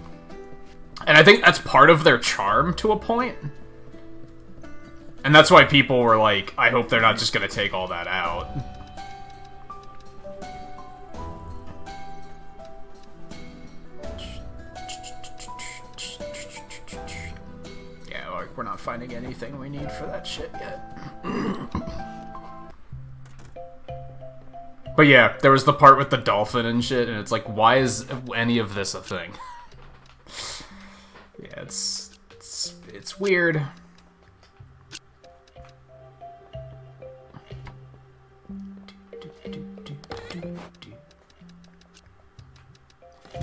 And I think that's part of their charm to a point. And that's why people were like, I hope they're not just gonna take all that out. Yeah, like, we're not finding anything we need for that shit yet. But yeah, there was the part with the dolphin and shit, and it's like, why is any of this a thing? Yeah, it's weird.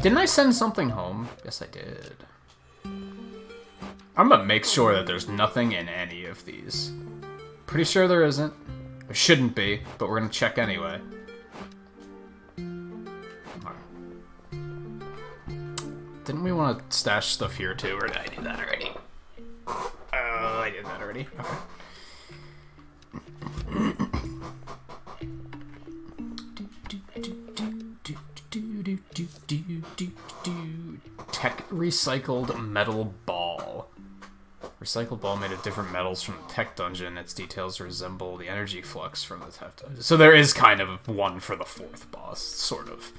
Didn't I send something home? Yes, I did. I'm gonna make sure that there's nothing in any of these. Pretty sure there isn't. There shouldn't be, but we're gonna check anyway. Didn't we want to stash stuff here too, or did I do that already? I did that already. Okay. Tech recycled metal ball. Recycled ball made of different metals from the tech dungeon. Its details resemble the energy flux from the tech dungeon. So there is kind of one for the fourth boss, sort of.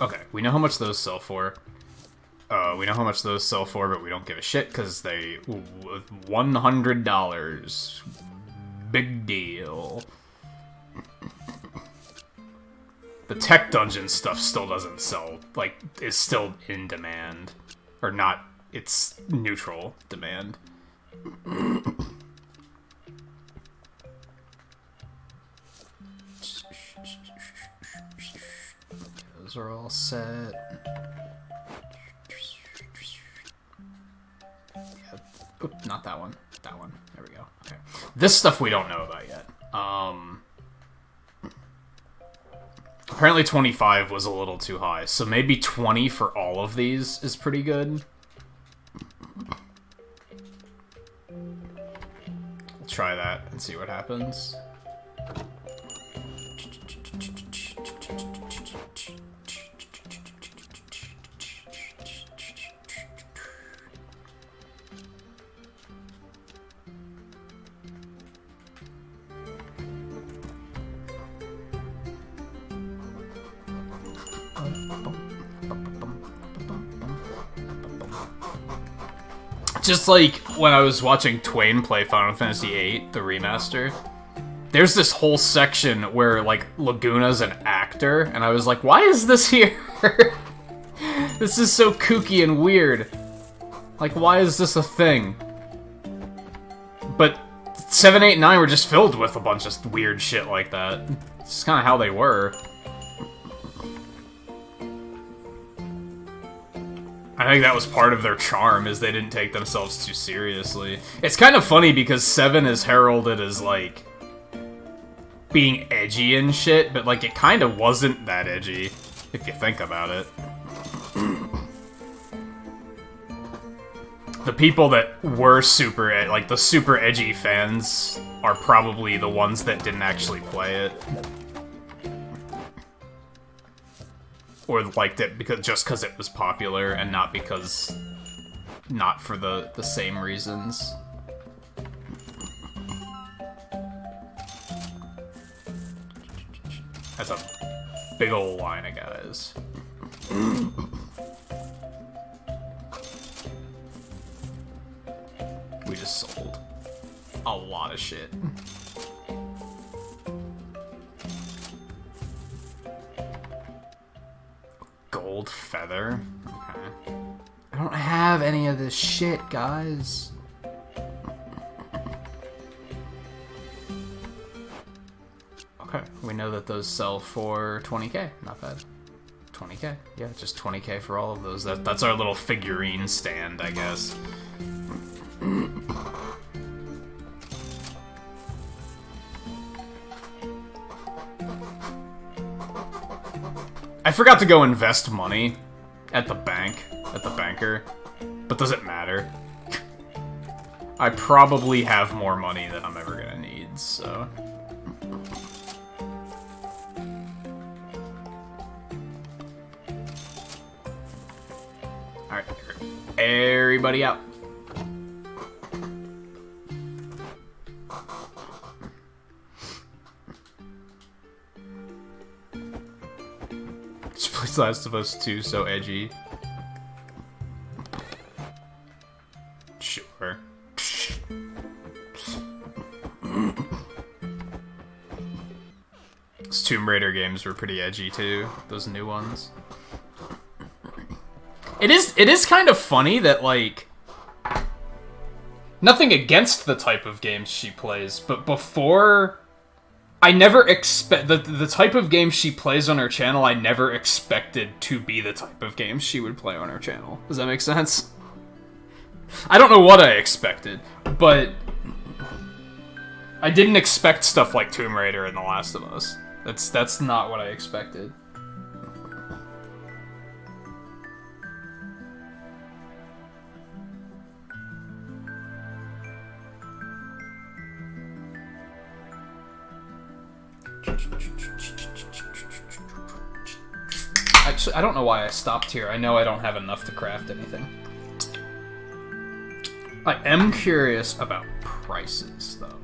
Okay, we know how much those sell for. We know how much those sell for, but we don't give a shit because they... $100. Big deal. The tech dungeon stuff still doesn't sell, like, is still in demand. Or not, it's neutral demand. Those are all set. Yeah. Oop, not that one. That one. There we go. Okay. This stuff we don't know about yet. Apparently 25 was a little too high, so maybe 20 for all of these is pretty good. We'll try that and see what happens. Just like when I was watching Twain play Final Fantasy VIII, the remaster, there's this whole section where, like, Laguna's an actor, and I was like, why is this here? This is so kooky and weird. Like, why is this a thing? But 7, 8, and 9 were just filled with a bunch of weird shit like that. It's just kind of how they were. I think that was part of their charm, is they didn't take themselves too seriously. It's kind of funny because 7 is heralded as, like, being edgy and shit, but like it kind of wasn't that edgy if you think about it. The people that were super, like the super edgy fans, are probably the ones that didn't actually play it. Or liked it just because it was popular and not for the same reasons. That's a big old line of guys. We just sold a lot of shit. Gold feather? Okay. I don't have any of this shit, guys. Okay, we know that those sell for 20k. Not bad. 20k. Yeah, just 20k for all of those. That's our little figurine stand, I guess. I forgot to go invest money at the banker, but does it matter? I probably have more money than I'm ever gonna need, so... Alright, everybody out. Last of Us 2 so edgy. Sure. Those Tomb Raider games were pretty edgy too, those new ones. It is kind of funny that, like, nothing against the type of games she plays, but before, I never expect the type of games she plays on her channel. I never expected to be the type of games she would play on her channel. Does that make sense? I don't know what I expected, but I didn't expect stuff like Tomb Raider and The Last of Us. That's not what I expected. Actually, I don't know why I stopped here. I know I don't have enough to craft anything. I am curious about prices, though.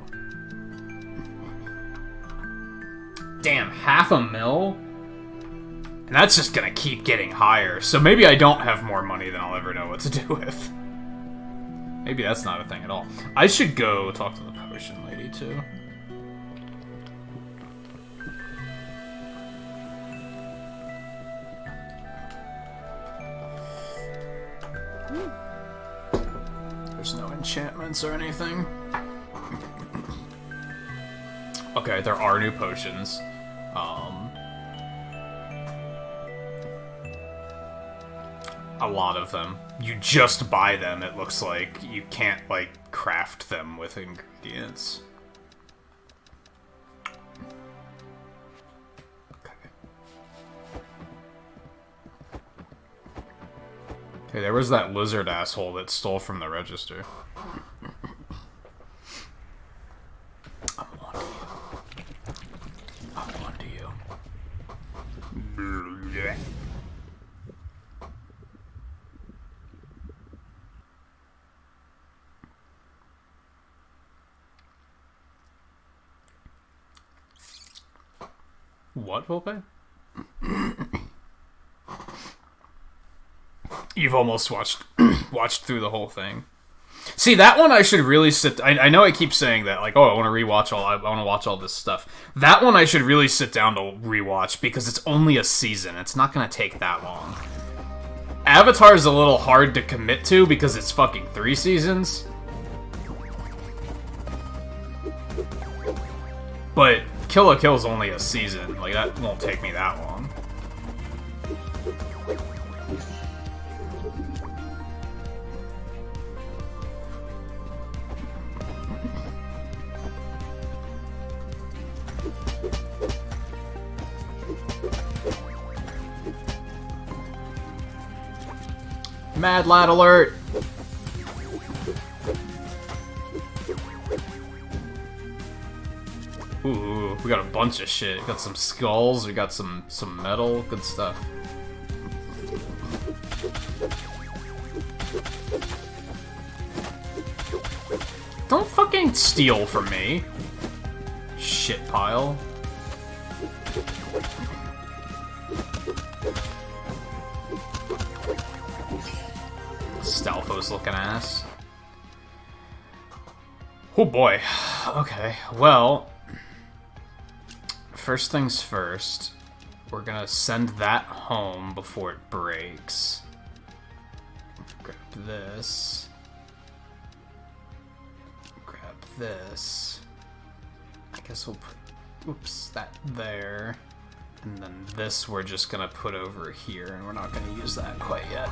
Damn, $500,000? And that's just gonna keep getting higher, so maybe I don't have more money than I'll ever know what to do with. Maybe that's not a thing at all. I should go talk to the potion lady, too. There's no enchantments or anything. Okay, there are new potions. A lot of them. You just buy them, it looks like. You can't, like, craft them with ingredients. Okay, there was that lizard asshole that stole from the register. I'm on to you. What, Volpe? You've almost watched through the whole thing. See, that one I should really sit... I know I keep saying that, like, oh, I want to watch all this stuff. That one I should really sit down to rewatch, because it's only a season. It's not going to take that long. Avatar is a little hard to commit to, because it's fucking 3 seasons. But Kill la Kill's only a season. Like, that won't take me that long. Mad lad alert! Ooh, we got a bunch of shit. We got some skulls, we got some metal, good stuff. Don't fucking steal from me. Shit pile. Stalfo's looking ass. Oh boy. Okay, well... First things first, we're gonna send that home before it breaks. Grab this. Grab this. I guess we'll put, oops, that there. And then this we're just gonna put over here, and we're not gonna use that quite yet.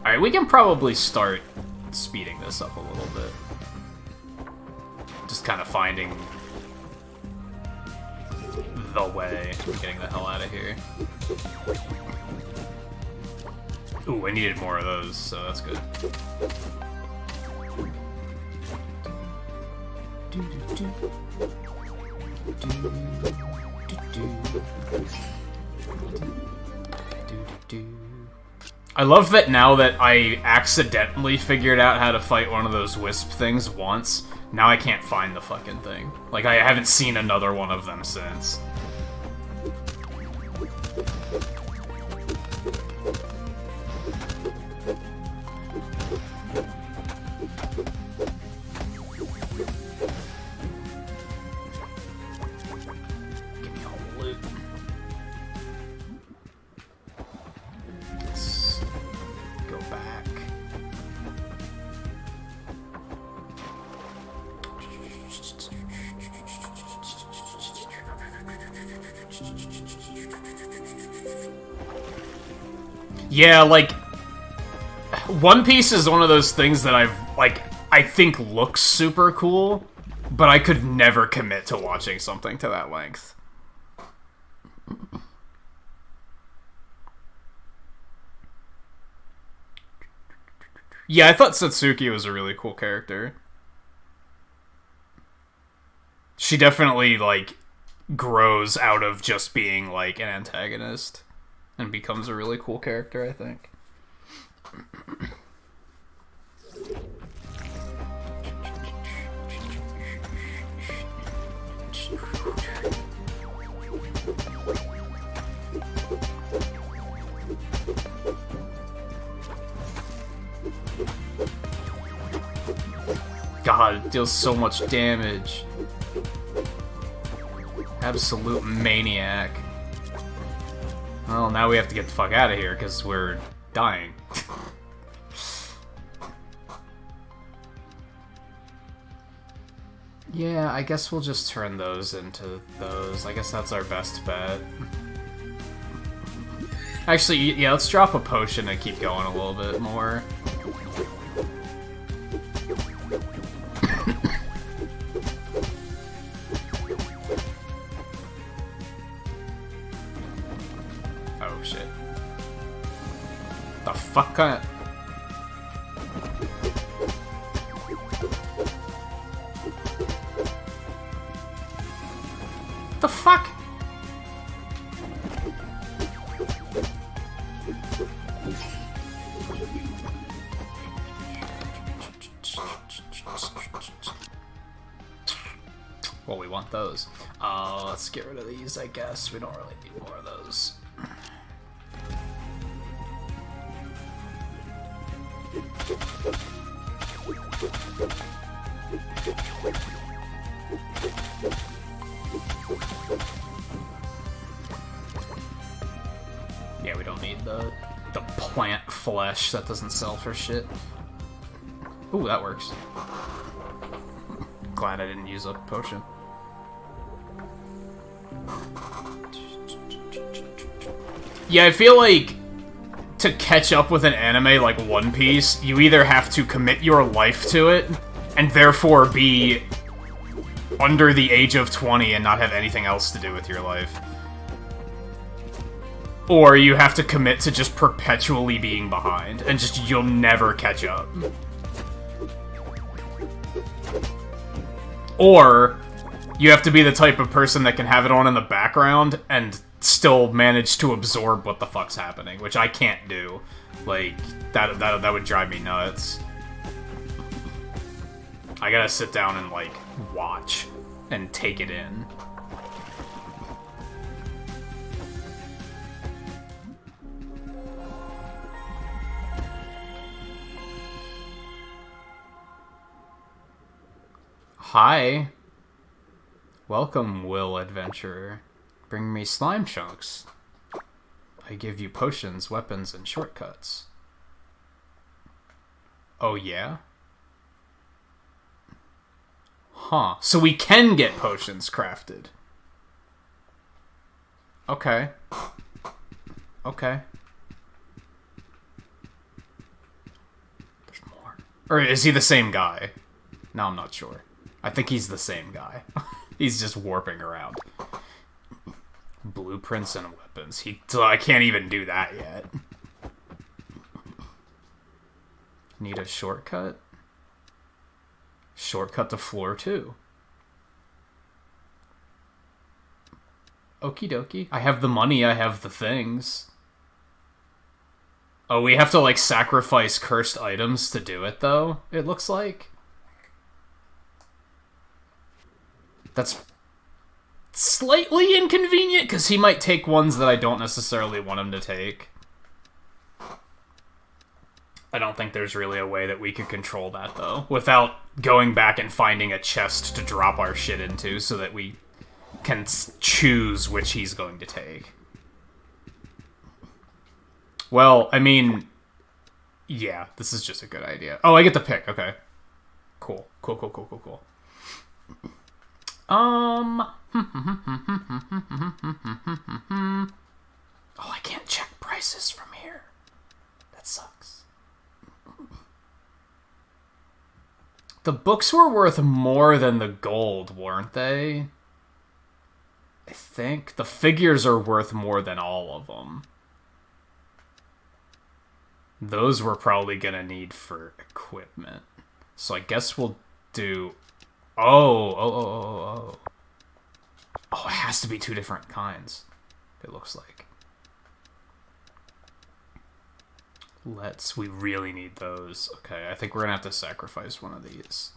Alright, we can probably start speeding this up a little bit. Just kind of finding the way. Getting the hell out of here. Ooh, I needed more of those, so that's good. I love that now that I accidentally figured out how to fight one of those wisp things once, now I can't find the fucking thing. Like, I haven't seen another one of them since. Give me all the loot. Let's go back. Yeah, like, One Piece is one of those things that I think looks super cool, but I could never commit to watching something to that length. Yeah, I thought Satsuki was a really cool character. She definitely, like, grows out of just being, like, an antagonist. And becomes a really cool character, I think. God, it deals so much damage. Absolute maniac. Well, now we have to get the fuck out of here, because we're dying. Yeah, I guess we'll just turn those into those. I guess that's our best bet. Actually, yeah, let's drop a potion and keep going a little bit more. Oh, shit. The fuck kind of... The fuck? Well, we want those. Let's get rid of these, I guess. We don't really need more of those. Yeah, we don't need the plant flesh. That doesn't sell for shit. Ooh, that works. Glad I didn't use a potion. Yeah, I feel like to catch up with an anime like One Piece, you either have to commit your life to it, and therefore be under the age of 20 and not have anything else to do with your life. Or you have to commit to just perpetually being behind, and just you'll never catch up. Or you have to be the type of person that can have it on in the background and still manage to absorb what the fuck's happening, which I can't do. Like, that would drive me nuts. I gotta sit down and, like, watch and take it in. Hi. Welcome, Will Adventurer. Bring me slime chunks. I give you potions, weapons, and shortcuts. Oh, yeah? Huh. So we can get potions crafted. Okay. Okay. There's more. Or is he the same guy? No, I'm not sure. I think he's the same guy. He's just warping around. Blueprints and weapons. I can't even do that yet. Need a shortcut? Shortcut to floor 2. Okie dokie. I have the money, I have the things. Oh, we have to, like, sacrifice cursed items to do it, though, it looks like. That's slightly inconvenient, because he might take ones that I don't necessarily want him to take. I don't think there's really a way that we could control that, though, without going back and finding a chest to drop our shit into so that we can choose which he's going to take. Well, I mean, yeah, this is just a good idea. Oh, I get to pick, okay. Cool. Cool. Oh, I can't check prices from here. That sucks. The books were worth more than the gold, weren't they? I think. The figures are worth more than all of them. Those we're probably gonna need for equipment. So I guess we'll do... Oh, it has to be 2 different kinds, it looks like. We really need those. Okay, I think we're gonna have to sacrifice one of these.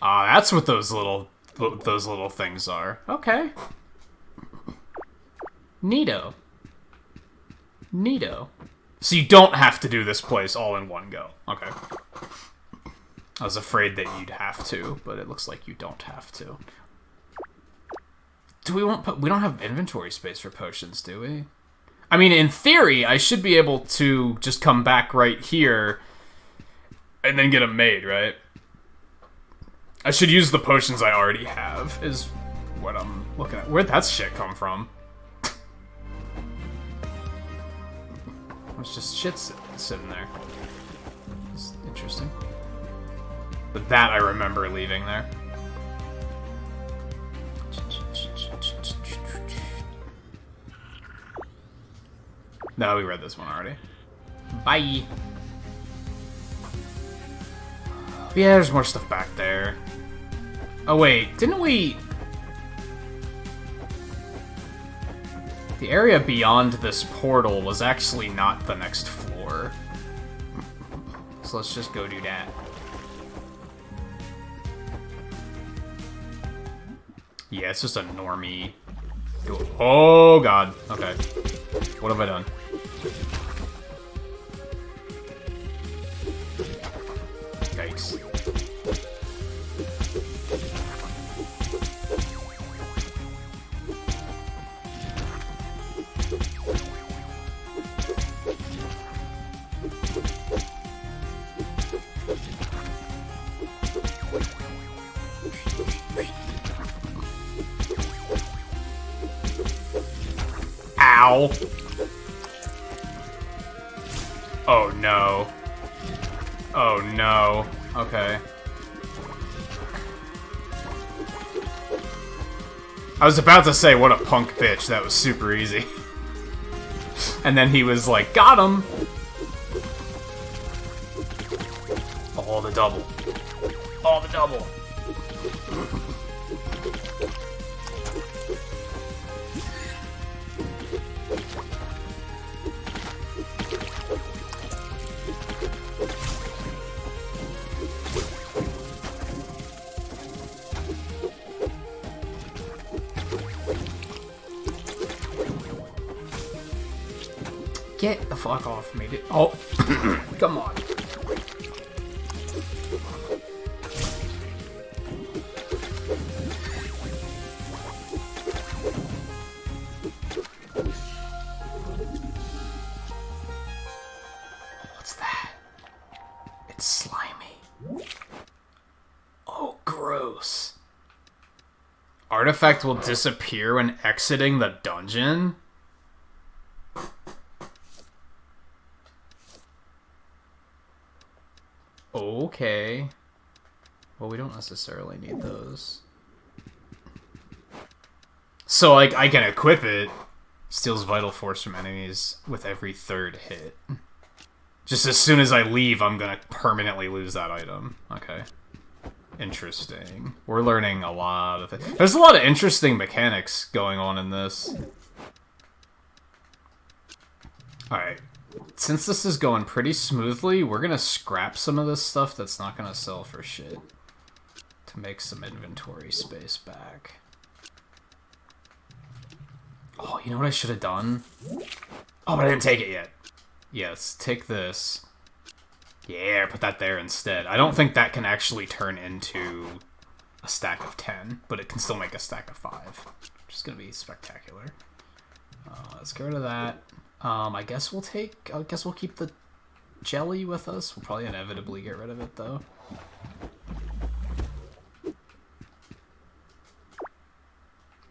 Ah, that's what those little things are. Okay. Neato. So you don't have to do this place all in one go. Okay. I was afraid that you'd have to, but it looks like you don't have to. We don't have inventory space for potions, do we? I mean, in theory, I should be able to just come back right here and then get them made, right? I should use the potions I already have, is what I'm looking at. Where'd that shit come from? It's just shit sitting there. It's interesting. But that I remember leaving there. No, we read this one already. Bye! Yeah, there's more stuff back there. Oh wait, didn't we... The area beyond this portal was actually not the next floor. So let's just go do that. Yeah, it's just a normie. Oh god. Okay. What have I done? Yikes. Ow. Oh no. Oh no. Okay. I was about to say, what a punk bitch. That was super easy. And then he was like, got him! Oh, the double. Oh, the double. Get the fuck off me, dude. Oh, come on. What's that? It's slimy. Oh, gross. Artifact will disappear when exiting the dungeon? Okay. Well, we don't necessarily need those. So, like, I can equip it. Steals vital force from enemies with every third hit. Just as soon as I leave, I'm gonna permanently lose that item. Okay. Interesting. We're learning a lot of it. There's a lot of interesting mechanics going on in this. Alright. Since this is going pretty smoothly, we're gonna scrap some of this stuff that's not gonna sell for shit. To make some inventory space back. Oh, you know what I should have done? Oh, but I didn't take it yet. Yes, take this. Yeah, put that there instead. I don't think that can actually turn into a stack of 10, but it can still make a stack of 5. Which is gonna be spectacular. Let's get rid of that. I guess we'll keep the jelly with us. We'll probably inevitably get rid of it, though.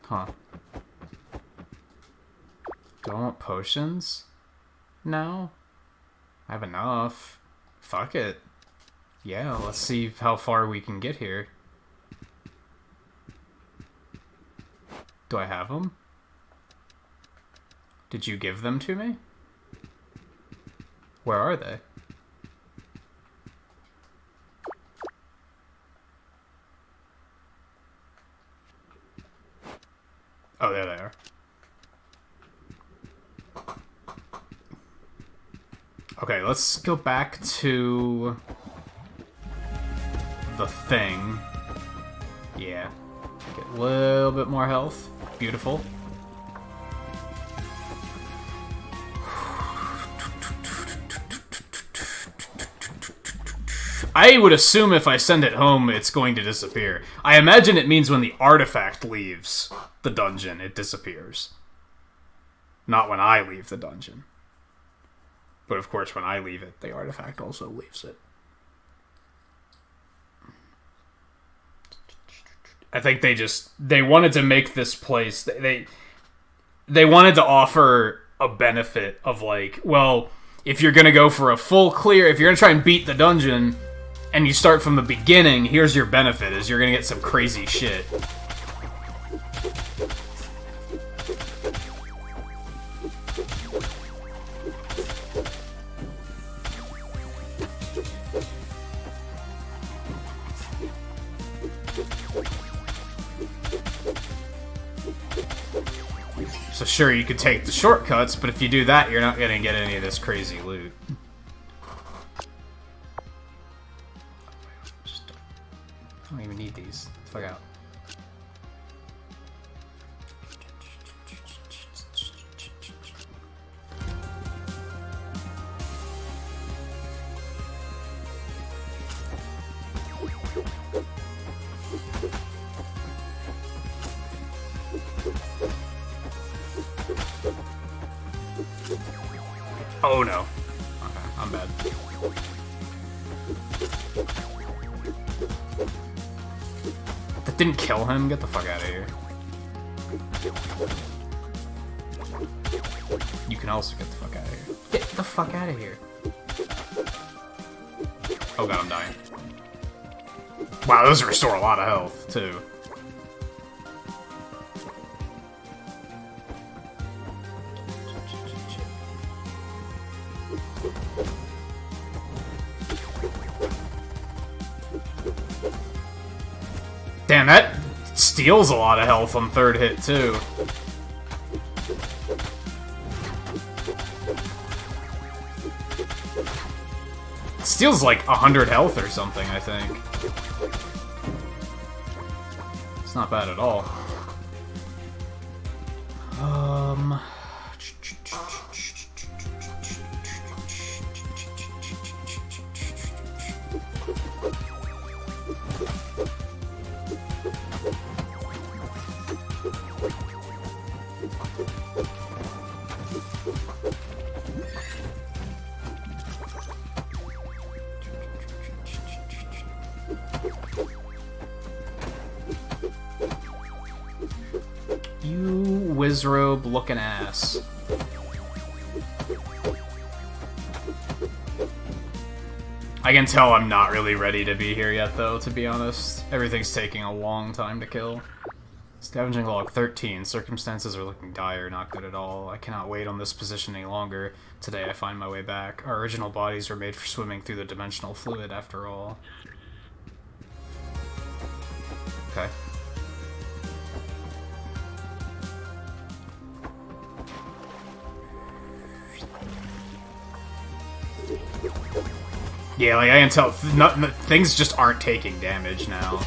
Huh. Do I want potions? No. I have enough. Fuck it. Yeah, let's see how far we can get here. Do I have them? Did you give them to me? Where are they? Oh, there they are. Okay, let's go back to the thing. Yeah. Get a little bit more health. Beautiful. I would assume if I send it home, it's going to disappear. I imagine it means when the artifact leaves the dungeon, it disappears. Not when I leave the dungeon. But of course, when I leave it, the artifact also leaves it. I think they wanted to make this place, they wanted to offer a benefit of like, well, if you're gonna go for a full clear, if you're gonna try and beat the dungeon, and you start from the beginning, here's your benefit, is you're gonna get some crazy shit. So sure, you could take the shortcuts, but if you do that, you're not gonna get any of this crazy loot. I don't even need these. Fuck out. Oh no. Okay, I'm bad. That didn't kill him? Get the fuck out of here. You can also get the fuck out of here. Get the fuck out of here. Oh god, I'm dying. Wow, those restore a lot of health, too. Damn, that steals a lot of health on third hit, too. It steals like 100 health or something, I think. It's not bad at all. You wizrobe looking ass. I can tell I'm not really ready to be here yet, though, to be honest. Everything's taking a long time to kill. Scavenging log 13. Circumstances are looking dire, not good at all. I cannot wait on this position any longer. Today I find my way back. Our original bodies were made for swimming through the dimensional fluid, after all. Okay. Yeah, like, I can tell things just aren't taking damage now.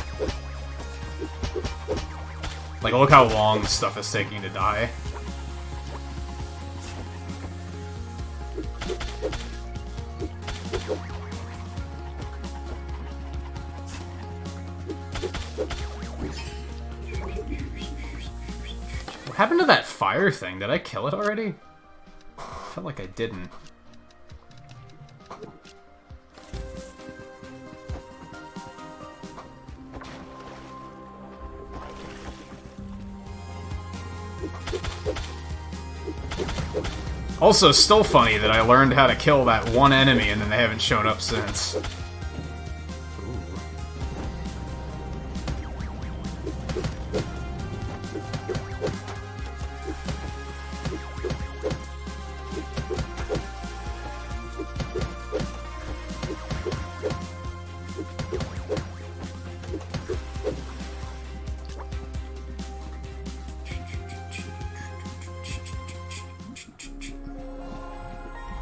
Like, look how long stuff is taking to die. What happened to that fire thing? Did I kill it already? I felt like I didn't. Also, still funny that I learned how to kill that one enemy and then they haven't shown up since.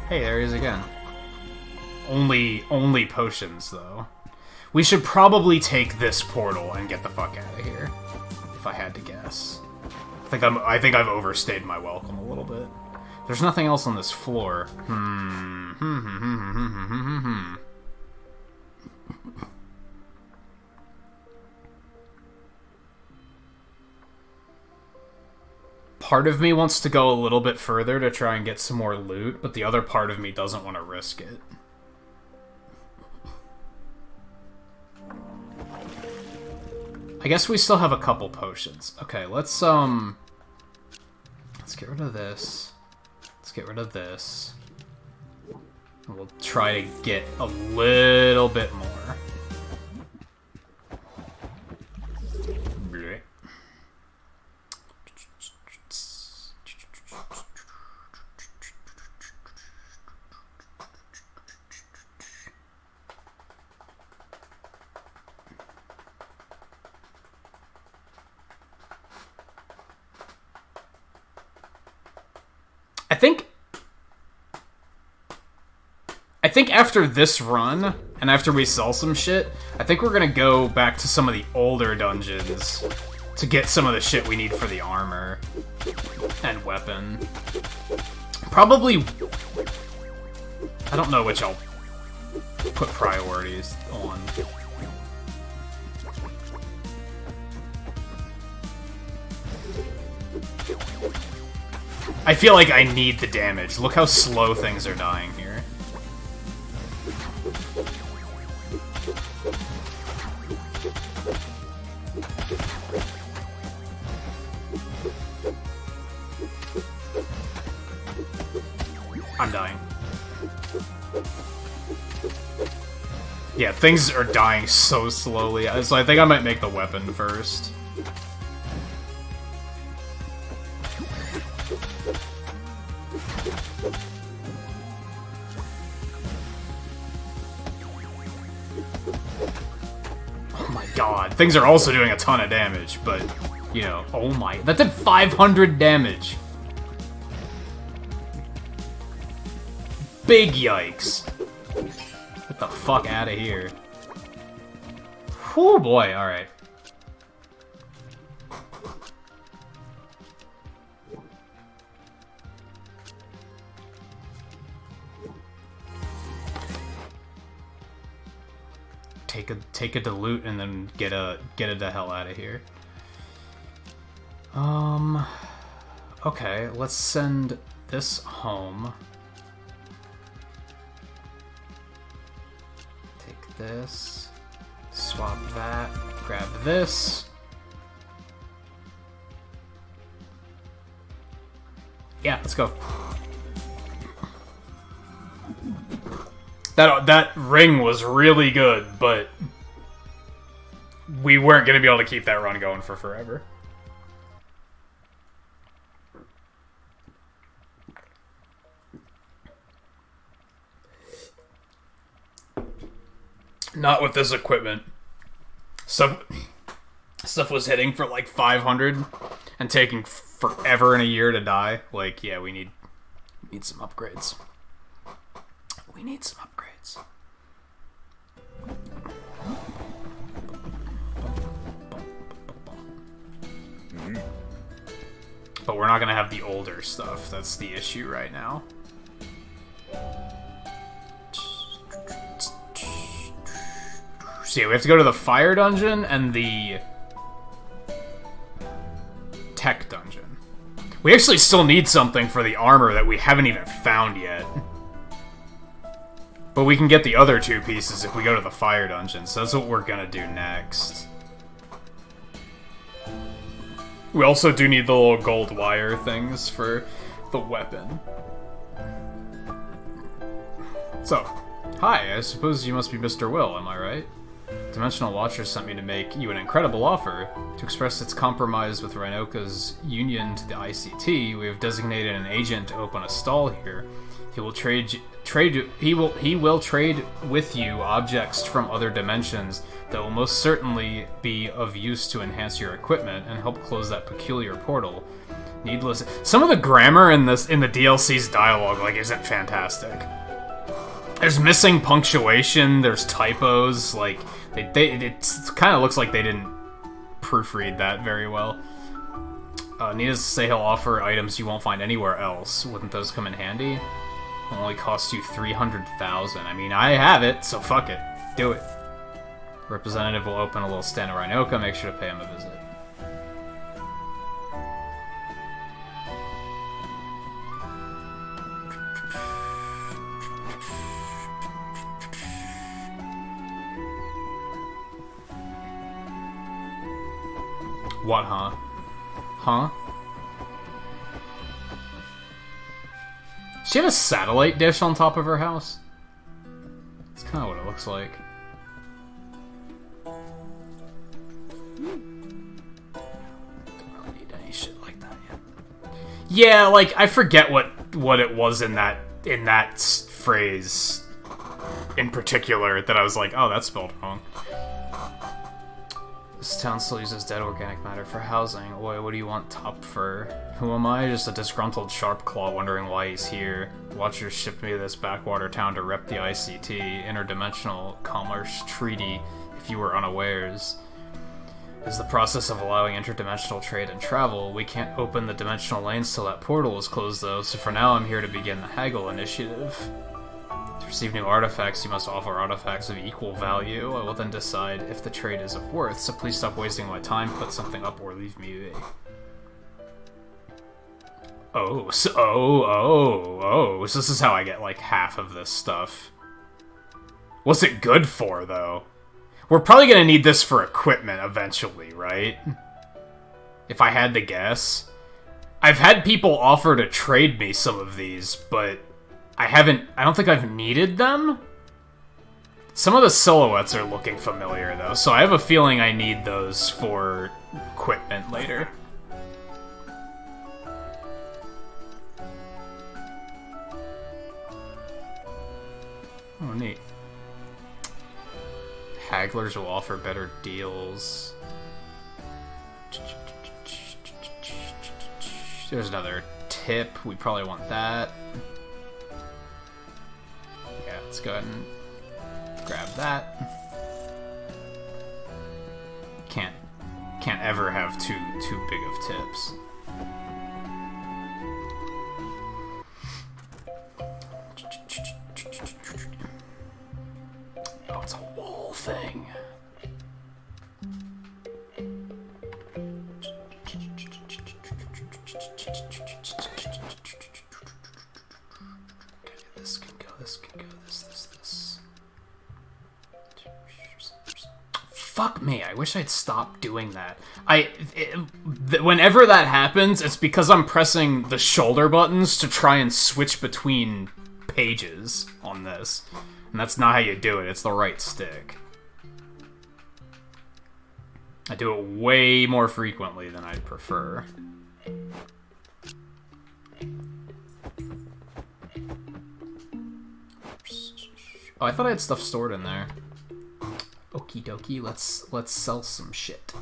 Hey, there he is again. Only potions, though. We should probably take this portal and get the fuck out of here, if I had to guess. I think I've overstayed my welcome a little bit. There's nothing else on this floor. Part of me wants to go a little bit further to try and get some more loot, but the other part of me doesn't want to risk it. I guess we still have a couple potions. Okay, let's get rid of this. Let's get rid of this. And we'll try to get a little bit more. I think after this run, and after we sell some shit, I think we're gonna go back to some of the older dungeons to get some of the shit we need for the armor and weapon. Probably... I don't know which I'll put priorities on. I feel like I need the damage. Look how slow things are dying here. I'm dying. Yeah, things are dying so slowly, so I think I might make the weapon first. god. Things are also doing a ton of damage, but, you know, oh my... That did 500 damage! Big yikes. Get the fuck out of here. Whew, boy, alright. Take a dilute and then get it the hell out of here. Okay, let's send this home. Take this, swap that, grab this. Yeah, let's go. That ring was really good, but we weren't going to be able to keep that run going for forever. Not with this equipment. Stuff was hitting for like 500 and taking forever and a year to die. Like, yeah, we need some upgrades. We need some upgrades. But we're not gonna have the older stuff. That's the issue right now. So yeah, we have to go to the fire dungeon and the tech dungeon. We actually still need something for the armor that we haven't even found yet. But we can get the other two pieces if we go to the fire dungeon, so that's what we're gonna do next. We also do need the little gold wire things for the weapon. So, hi, I suppose you must be Mr. Will, am I right? Dimensional Watcher sent me to make you an incredible offer. To express its compromise with Rhinoka's union to the ICT, we have designated an agent to open a stall here. He will trade with you objects from other dimensions that will most certainly be of use to enhance your equipment and help close that peculiar portal. Needless. Some of the grammar in the DLC's dialogue isn't fantastic. There's missing punctuation. There's typos. Like it kind of looks like they didn't proofread that very well. Needless to say, he'll offer items you won't find anywhere else. Wouldn't those come in handy? It'll only cost you 300,000. I mean, I have it, so fuck it. Do it. Representative will open a little stand at Rhinoka. Make sure to pay him a visit. What, huh? Huh? Does she have a satellite dish on top of her house? That's kind of what it looks like. Don't really need any shit like that yet. Yeah, like I forget what it was in that phrase in particular that I was like, oh, that's spelled wrong. This town still uses dead organic matter for housing. Oi, what do you want top for? Who am I? Just a disgruntled Sharpclaw wondering why he's here. Watchers shipped me to this backwater town to rep the ICT, Interdimensional Commerce Treaty, if you were unawares. Is the process of allowing interdimensional trade and travel. We can't open the dimensional lanes till that portal is closed though, so for now I'm here to begin the Haggle initiative. To receive new artifacts, you must offer artifacts of equal value. I will then decide if the trade is of worth, so please stop wasting my time, put something up, or leave me be. So this is how I get, like, half of this stuff. What's it good for, though? We're probably gonna need this for equipment eventually, right? If I had to guess. I've had people offer to trade me some of these, but I don't think I've needed them. Some of the silhouettes are looking familiar, though, so I have a feeling I need those for equipment later. Oh, neat. Hagglers will offer better deals. There's another tip. We probably want that. Yeah, let's go ahead and grab that. Can't ever have too big of tips. Oh, it's a wall thing. Okay, this can go, this can go, this. Fuck me, I wish I'd stopped doing that. Whenever that happens, it's because I'm pressing the shoulder buttons to try and switch between pages on this. And that's not how you do it, it's the right stick. I do it way more frequently than I'd prefer. Oh, I thought I had stuff stored in there. Okie dokie, let's sell some shit.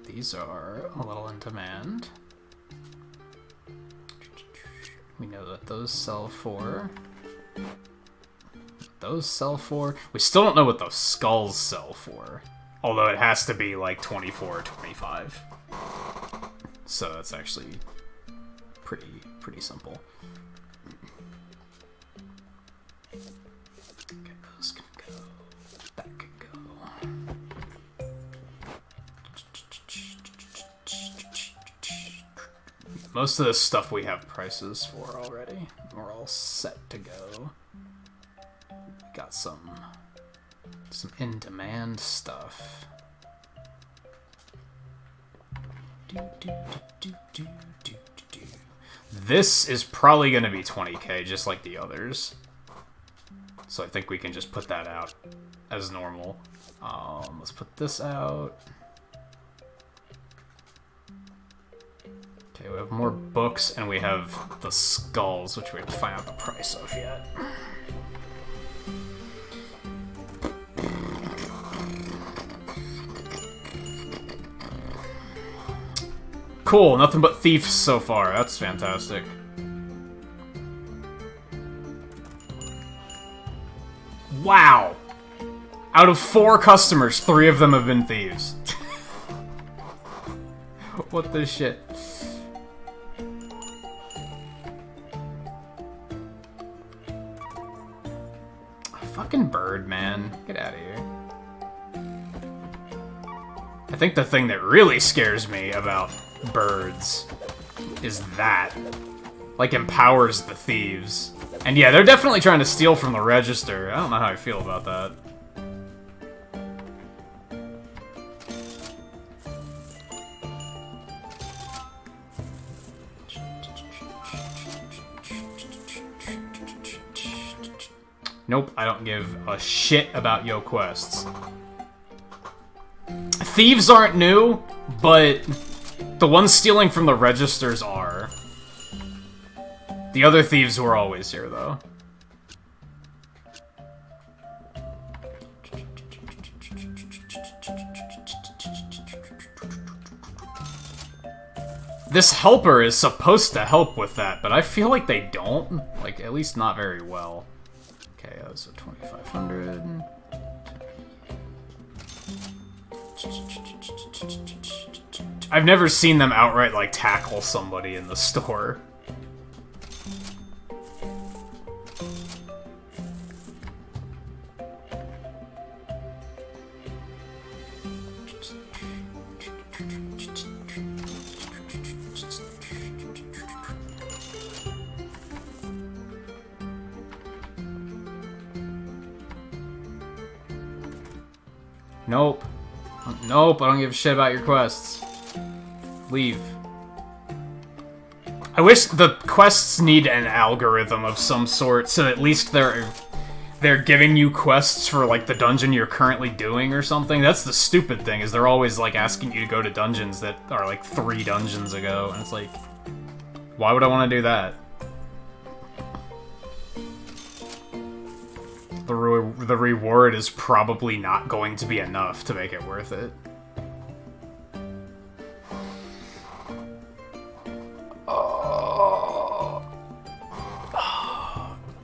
These are a little in demand. We know that those sell for. Those sell for. We still don't know what those skulls sell for. Although it has to be like 24 or 25. So that's actually pretty simple. Okay, those can go. That can go. Most of this stuff we have prices for already. We're all set to go. We got some in-demand stuff. This is probably going to be 20k, just like the others. So I think we can just put that out as normal. Let's put this out. Okay, we have more books, and we have the skulls, which we have to find out the price of yet. Cool, nothing but thieves so far. That's fantastic. Wow! Out of 4 customers, 3 of them have been thieves. What the shit? Fucking bird, man. Get out of here. I think the thing that really scares me about birds is that. Like, empowers the thieves. And yeah, they're definitely trying to steal from the register. I don't know how I feel about that. Nope, I don't give a shit about yo quests. Thieves aren't new, but the ones stealing from the registers are. The other thieves were always here, though. This helper is supposed to help with that, but I feel like they don't. Like, at least not very well. Okay, those are 2,500. I've never seen them outright, like, tackle somebody in the store. Nope. Nope, I don't give a shit about your quests. Leave. I wish the quests need an algorithm of some sort, so at least they're they're giving you quests for, like, the dungeon you're currently doing or something. That's the stupid thing, is they're always, like, asking you to go to dungeons that are, like, 3 dungeons ago, and it's like, why would I want to do that? The reward is probably not going to be enough to make it worth it.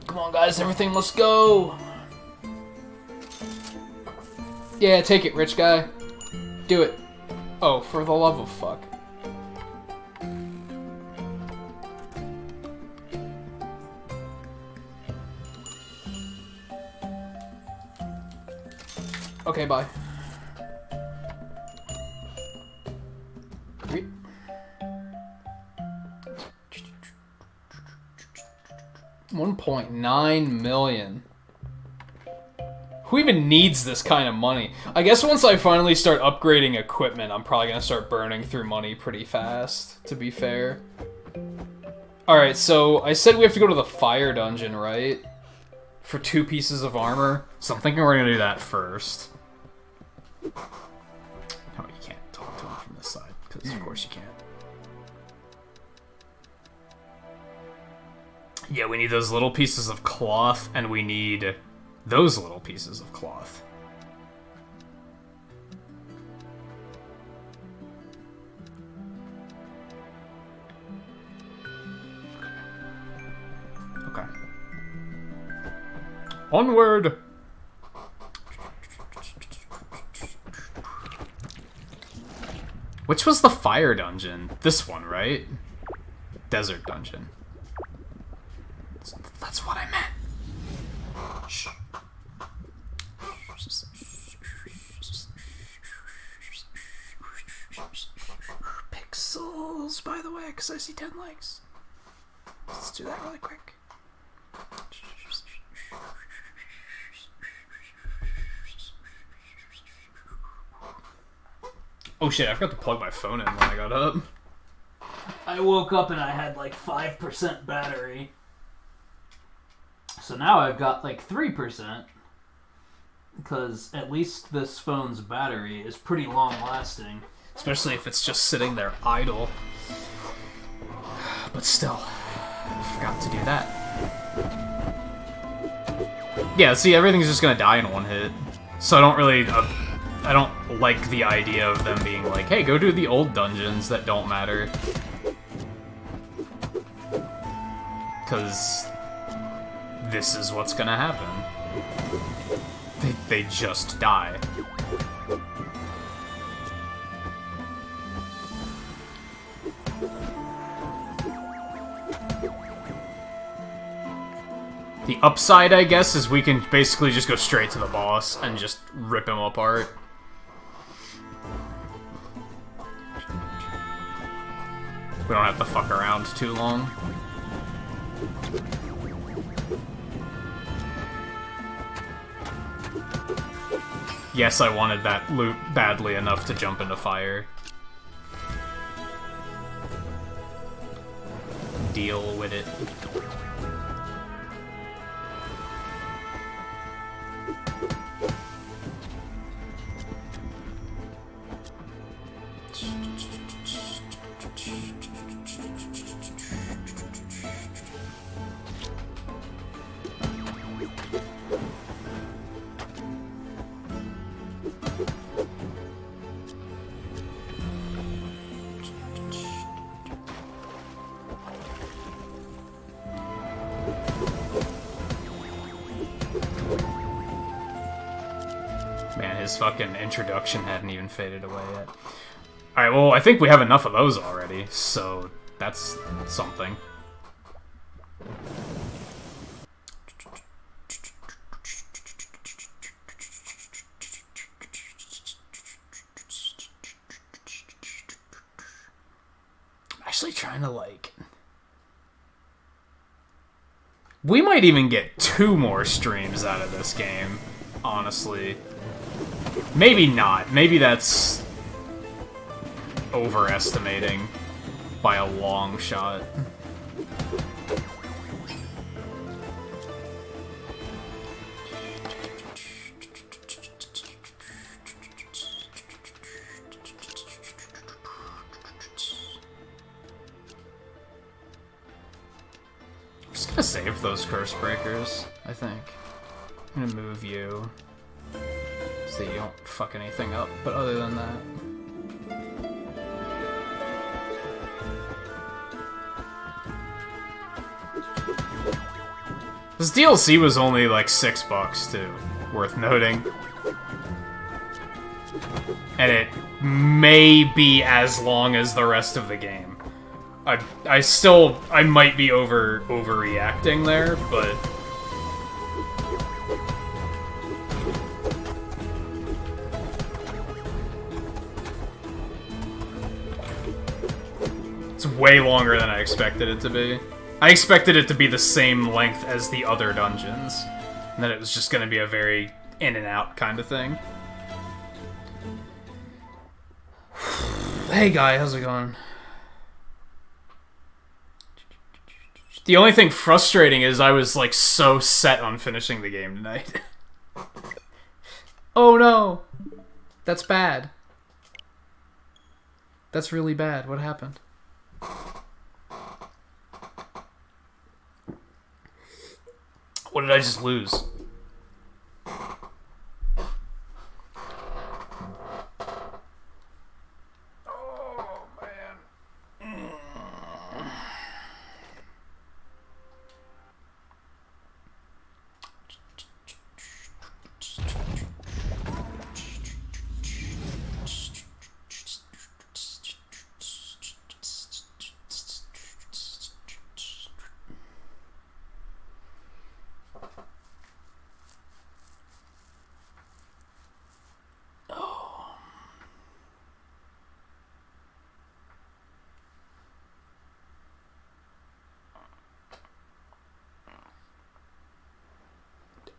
Come on, guys, everything must go. Yeah, take it, rich guy. Do it. Oh, for the love of fuck. Okay, bye. 1.9 million. Who even needs this kind of money? I guess once I finally start upgrading equipment, I'm probably gonna start burning through money pretty fast, to be fair. Alright, so I said we have to go to the fire dungeon, right? For 2 pieces of armor. So I'm thinking we're gonna do that first. Oh, you can't talk to him from this side, because of course you can't. Yeah, we need those little pieces of cloth, and we need those little pieces of cloth. Okay. Onward! Which was the fire dungeon? This one, right? Desert dungeon. That's what I meant. Shh. Pixels, by the way, because I see 10 likes. Let's do that really quick. Oh shit, I forgot to plug my phone in when I got up. I woke up and I had like 5% battery. So now I've got like 3%. Because at least this phone's battery is pretty long lasting. Especially if it's just sitting there idle. But still, I forgot to do that. Yeah, see, everything's just gonna die in one hit. So I don't really... I don't like the idea of them being like, hey, go do the old dungeons that don't matter. Because this is what's gonna happen. They just die. The upside, I guess, is we can basically just go straight to the boss and just rip him apart. We don't have to fuck around too long. Yes, I wanted that loot badly enough to jump into fire. Deal with it. His fucking introduction hadn't even faded away yet. Alright, well, I think we have enough of those already, so that's something. I'm actually trying to, like... We might even get 2 more streams out of this game, honestly. Maybe not. Maybe that's overestimating by a long shot. gonna save those curse breakers, I think. I'm gonna move you so you don't fuck anything up, but other than that... This DLC was only like $6 too, worth noting. And it may be as long as the rest of the game. I might be overreacting there, but it's way longer than I expected it to be. I expected it to be the same length as the other dungeons, and that it was just going to be a very in and out kind of thing. Hey guy, how's it going? The only thing frustrating is I was like so set on finishing the game tonight. Oh no! That's bad. That's really bad. What happened? What did I just lose? Oh, man.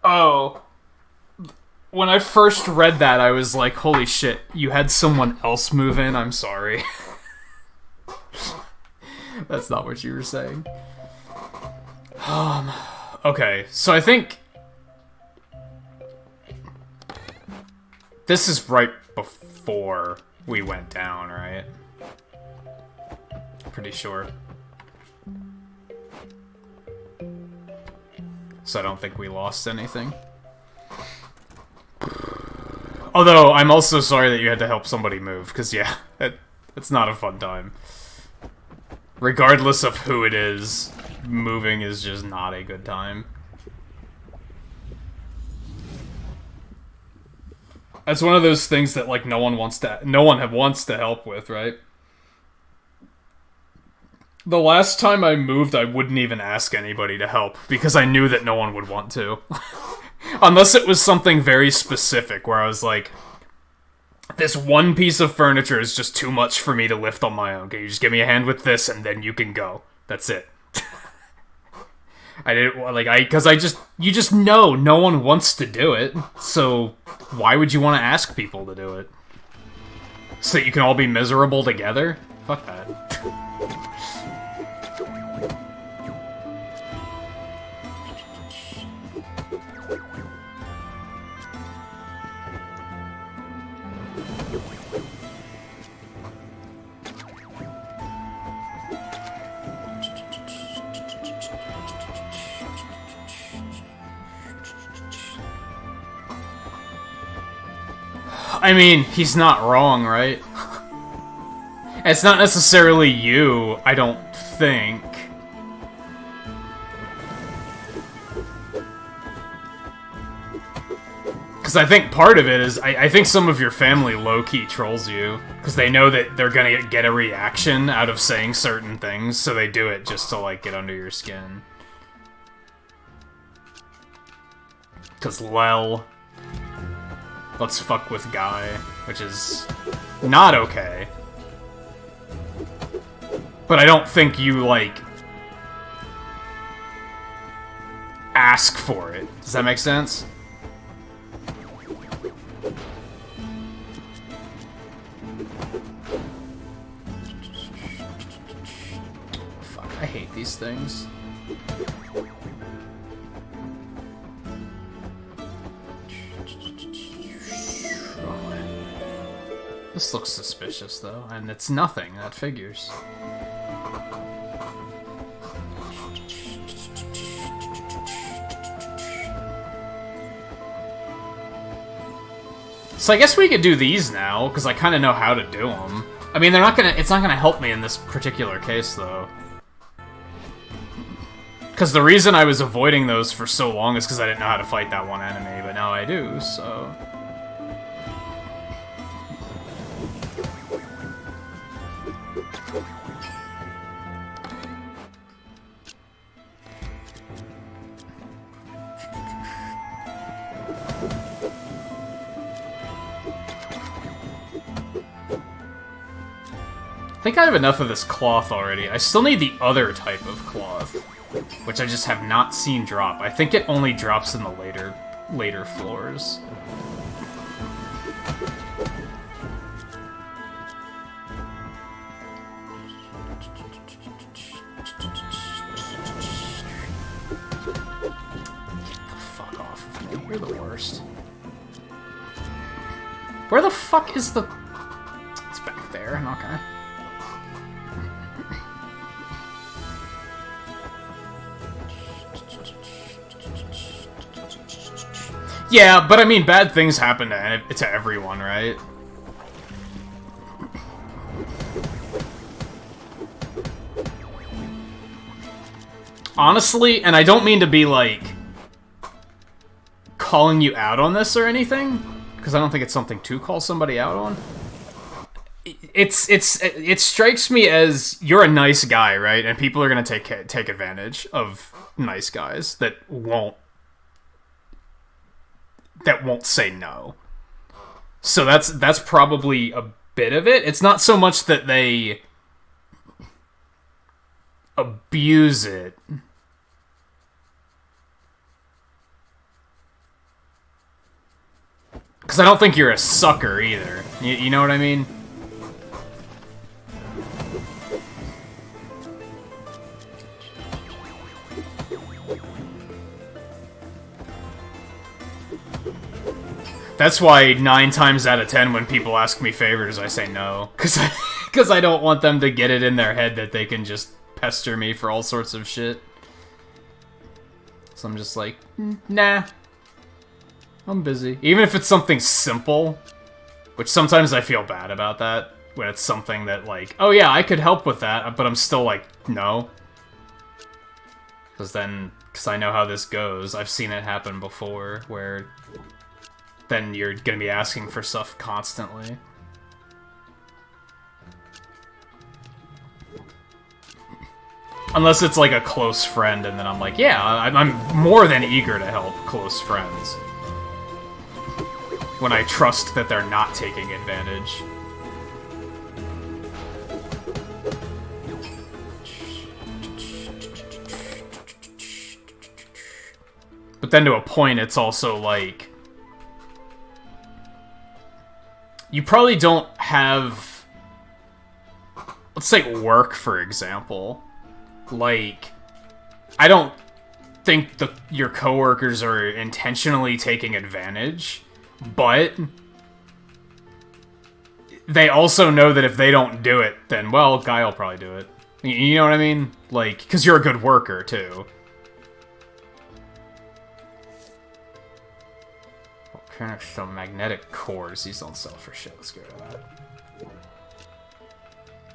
Oh. When I first read that, I was like, holy shit, you had someone else move in? I'm sorry. That's not what you were saying. Okay, so I think... This is right before we went down, right? Pretty sure. So I don't think we lost anything. Although, I'm also sorry that you had to help somebody move, because yeah, it's not a fun time. Regardless of who it is, moving is just not a good time. That's one of those things that like no one wants to help with, right? The last time I moved, I wouldn't even ask anybody to help, because I knew that no one would want to. Unless it was something very specific, where I was like, this one piece of furniture is just too much for me to lift on my own. Can you just give me a hand with this, and then you can go. That's it. I didn't, like, you just know no one wants to do it, so why would you want to ask people to do it? So that you can all be miserable together? Fuck that. I mean, he's not wrong, right? It's not necessarily you, I don't think. Because I think part of it is, I think some of your family low-key trolls you. Because they know that they're gonna get a reaction out of saying certain things, so they do it just to, like, get under your skin. Because, well... Let's fuck with Guy, which is not okay. But I don't think you, like, ask for it. Does that make sense? Fuck, I hate these things. This looks suspicious, though, and it's nothing. That figures. So I guess we could do these now, because I kind of know how to do them. I mean, it's not gonna help me in this particular case, though. Because the reason I was avoiding those for so long is because I didn't know how to fight that one enemy, but now I do, so... I think I have enough of this cloth already. I still need the other type of cloth, which I just have not seen drop. I think it only drops in the later floors. Fuck off of me. You're the worst. Where the fuck is the... It's back there. I'm not gonna... Yeah, but I mean, bad things happen to everyone, right? Honestly, and I don't mean to be, like, calling you out on this or anything, because I don't think it's something to call somebody out on. It strikes me as you're a nice guy, right? And people are gonna take advantage of nice guys that won't say no. So that's probably a bit of it. It's not so much that they abuse it. Because I don't think you're a sucker either. You know what I mean? That's why 9 times out of 10 when people ask me favors, I say no. Because I don't want them to get it in their head that they can just pester me for all sorts of shit. So I'm just like, nah. I'm busy. Even if it's something simple, which sometimes I feel bad about that, when it's something that like, oh yeah, I could help with that, but I'm still like, no. Because I know how this goes. I've seen it happen before, where then you're gonna be asking for stuff constantly. Unless it's like a close friend, and then I'm like, yeah, I'm more than eager to help close friends. When I trust that they're not taking advantage. But then to a point, it's also like... You probably don't have... Let's say work, for example. Like, I don't think your coworkers are intentionally taking advantage, but they also know that if they don't do it, then, well, Guy will probably do it. You know what I mean? Like, because you're a good worker, too. Some magnetic cores. These don't sell for shit. Let's go to that.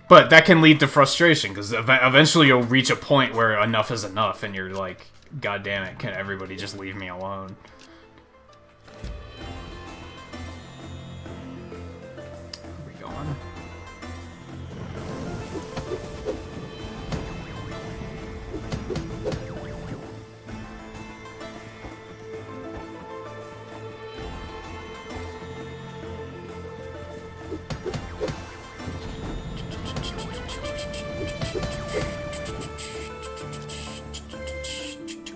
But that can lead to frustration, because eventually you'll reach a point where enough is enough, and you're like, God damn it, can everybody just leave me alone? Where are we going?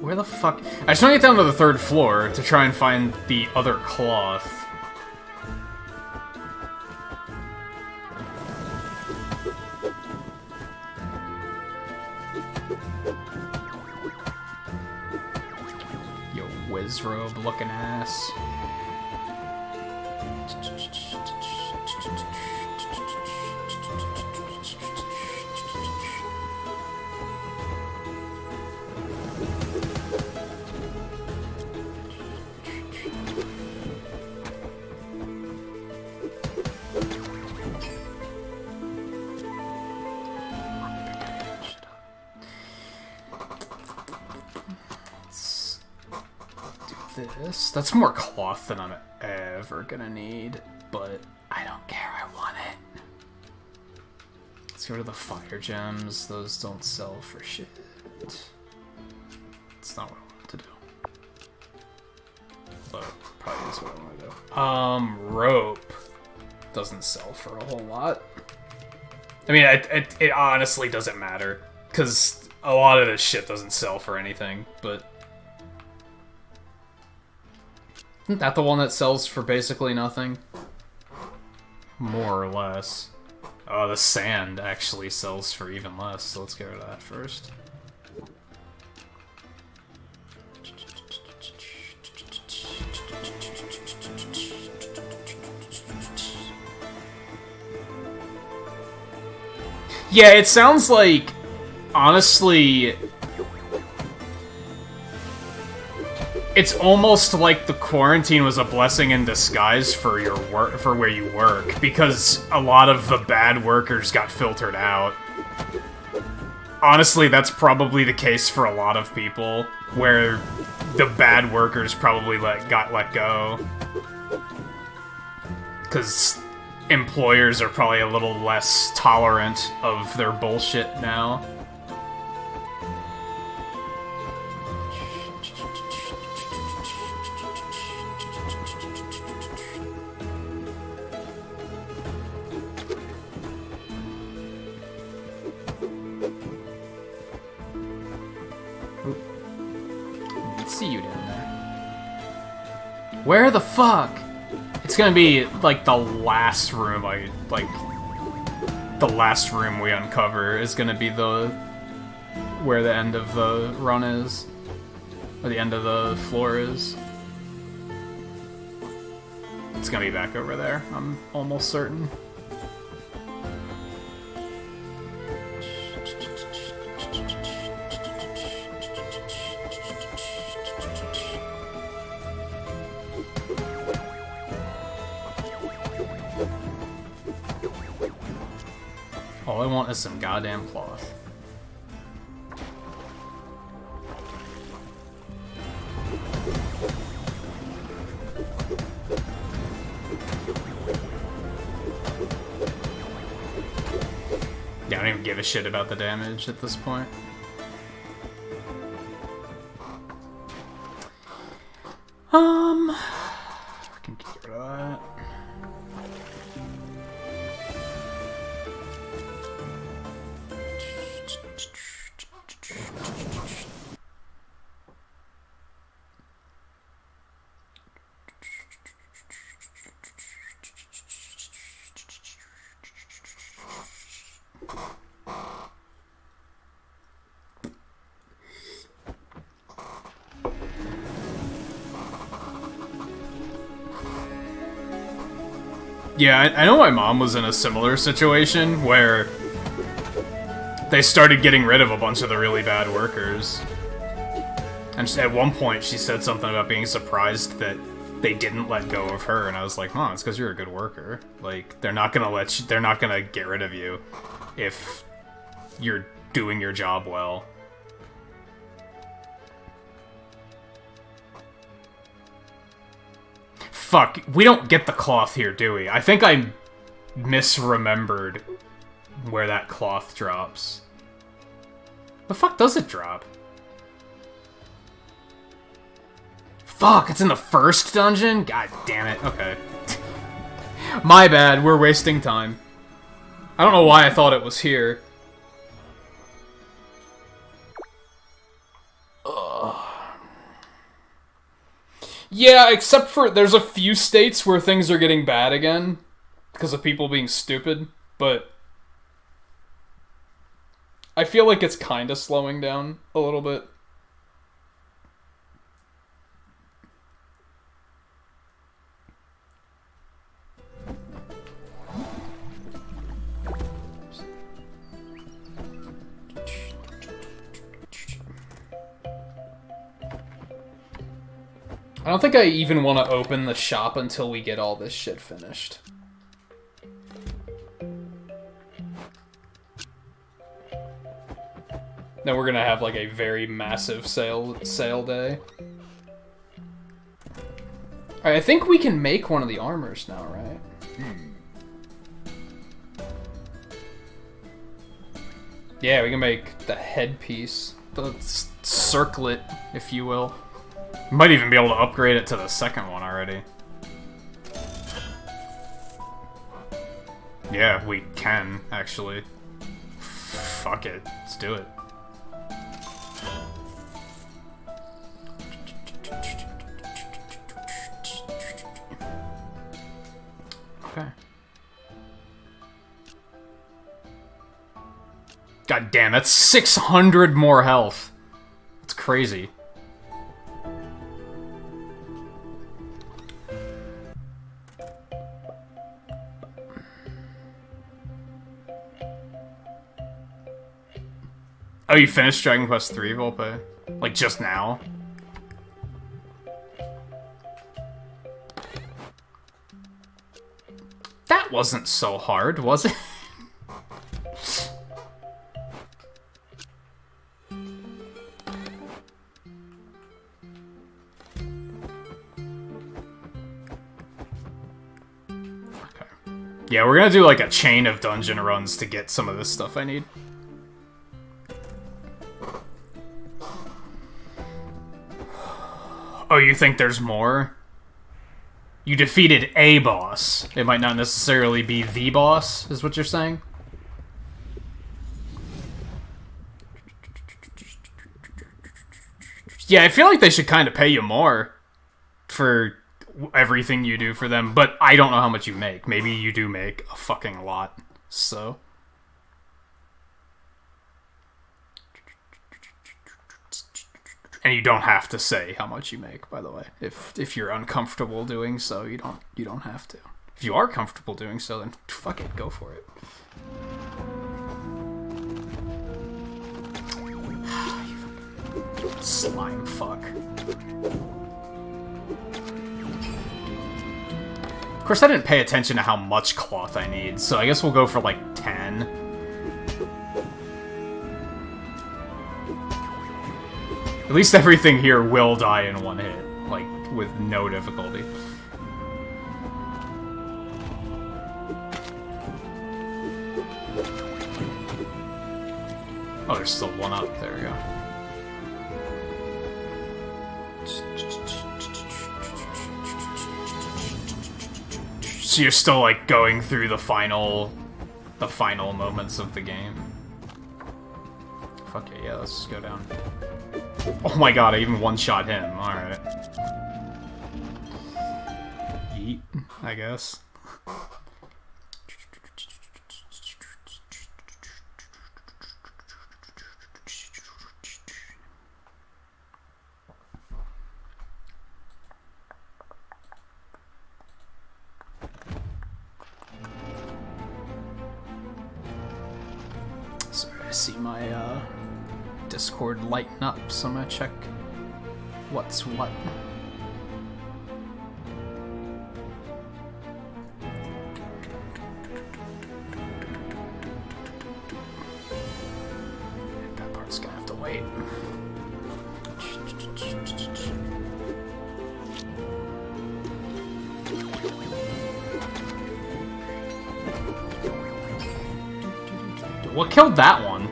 Where the fuck? I just want to get down to the 3rd floor to try and find the other cloth. Yo, Wizrobe looking ass. this. That's more cloth than I'm ever gonna need, but I don't care, I want it. Let's go to the fire gems. Those don't sell for shit. It's not what I want to do. But probably is what I want to do. Rope doesn't sell for a whole lot. I mean, it honestly doesn't matter, because a lot of this shit doesn't sell for anything, but... Isn't that the one that sells for basically nothing? More or less. Oh, the sand actually sells for even less, so let's get rid of that first. Yeah, it sounds like, honestly, it's almost like the quarantine was a blessing in disguise for your work, for where you work, because a lot of the bad workers got filtered out. Honestly, that's probably the case for a lot of people, where the bad workers probably got let go. Because employers are probably a little less tolerant of their bullshit now. See you down there. Where the fuck? It's gonna be like the last room the last room we uncover is gonna be where the end of the run is. Or the end of the floor is. It's gonna be back over there, I'm almost certain. All I want is some goddamn cloth. Yeah, I don't even give a shit about the damage at this point. We can get rid of that. Yeah, I know my mom was in a similar situation where they started getting rid of a bunch of the really bad workers. And at one point she said something about being surprised that they didn't let go of her, and I was like, Mom, it's because you're a good worker. Like, they're not gonna get rid of you if you're doing your job well. Fuck, we don't get the cloth here, do we? I think I misremembered where that cloth drops. The fuck does it drop? Fuck, it's in the first dungeon? God damn it, okay. My bad, we're wasting time. I don't know why I thought it was here. Yeah, except for there's a few states where things are getting bad again because of people being stupid, but I feel like it's kind of slowing down a little bit. I don't think I even want to open the shop until we get all this shit finished. Then we're gonna have like a very massive sale day. Alright, I think we can make one of the armors now, right? Yeah, we can make the headpiece. The circlet, if you will. Might even be able to upgrade it to the second one already. Yeah, we can, actually. Fuck it. Let's do it. Okay. God damn, that's 600 more health. That's crazy. Oh, you finished Dragon Quest III, Volpe? Like, just now? That wasn't so hard, was it? Okay. Yeah, we're gonna do, like, a chain of dungeon runs to get some of this stuff I need. Oh, you think there's more? You defeated a boss. It might not necessarily be the boss, is what you're saying? Yeah, I feel like they should kind of pay you more for everything you do for them, but I don't know how much you make. Maybe you do make a fucking lot, so... And you don't have to say how much you make, by the way. If you're uncomfortable doing so, you don't have to. If you are comfortable doing so, then fuck it, go for it. You slime fuck. Of course, I didn't pay attention to how much cloth I need, so I guess we'll go for like 10. At least everything here will die in one hit, like, with no difficulty. Oh, there's still one up. There we go. So you're still, like, going through the final moments of the game. Fuck it, yeah, let's just go down. Oh my god, I even one-shot him. Alright. Yeet, I guess. Sorry, I see my, Discord lighten up, so I'm gonna check what's what. That part's gonna have to wait. What killed that one?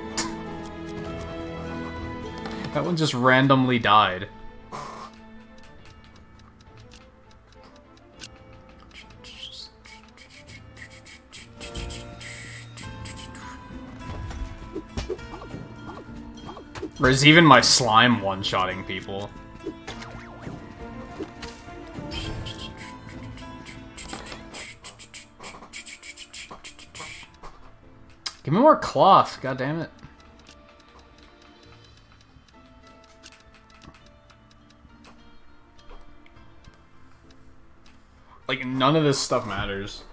That one just randomly died. Or is even my slime one-shotting people? Give me more cloth, god damn it. Like, none of this stuff matters.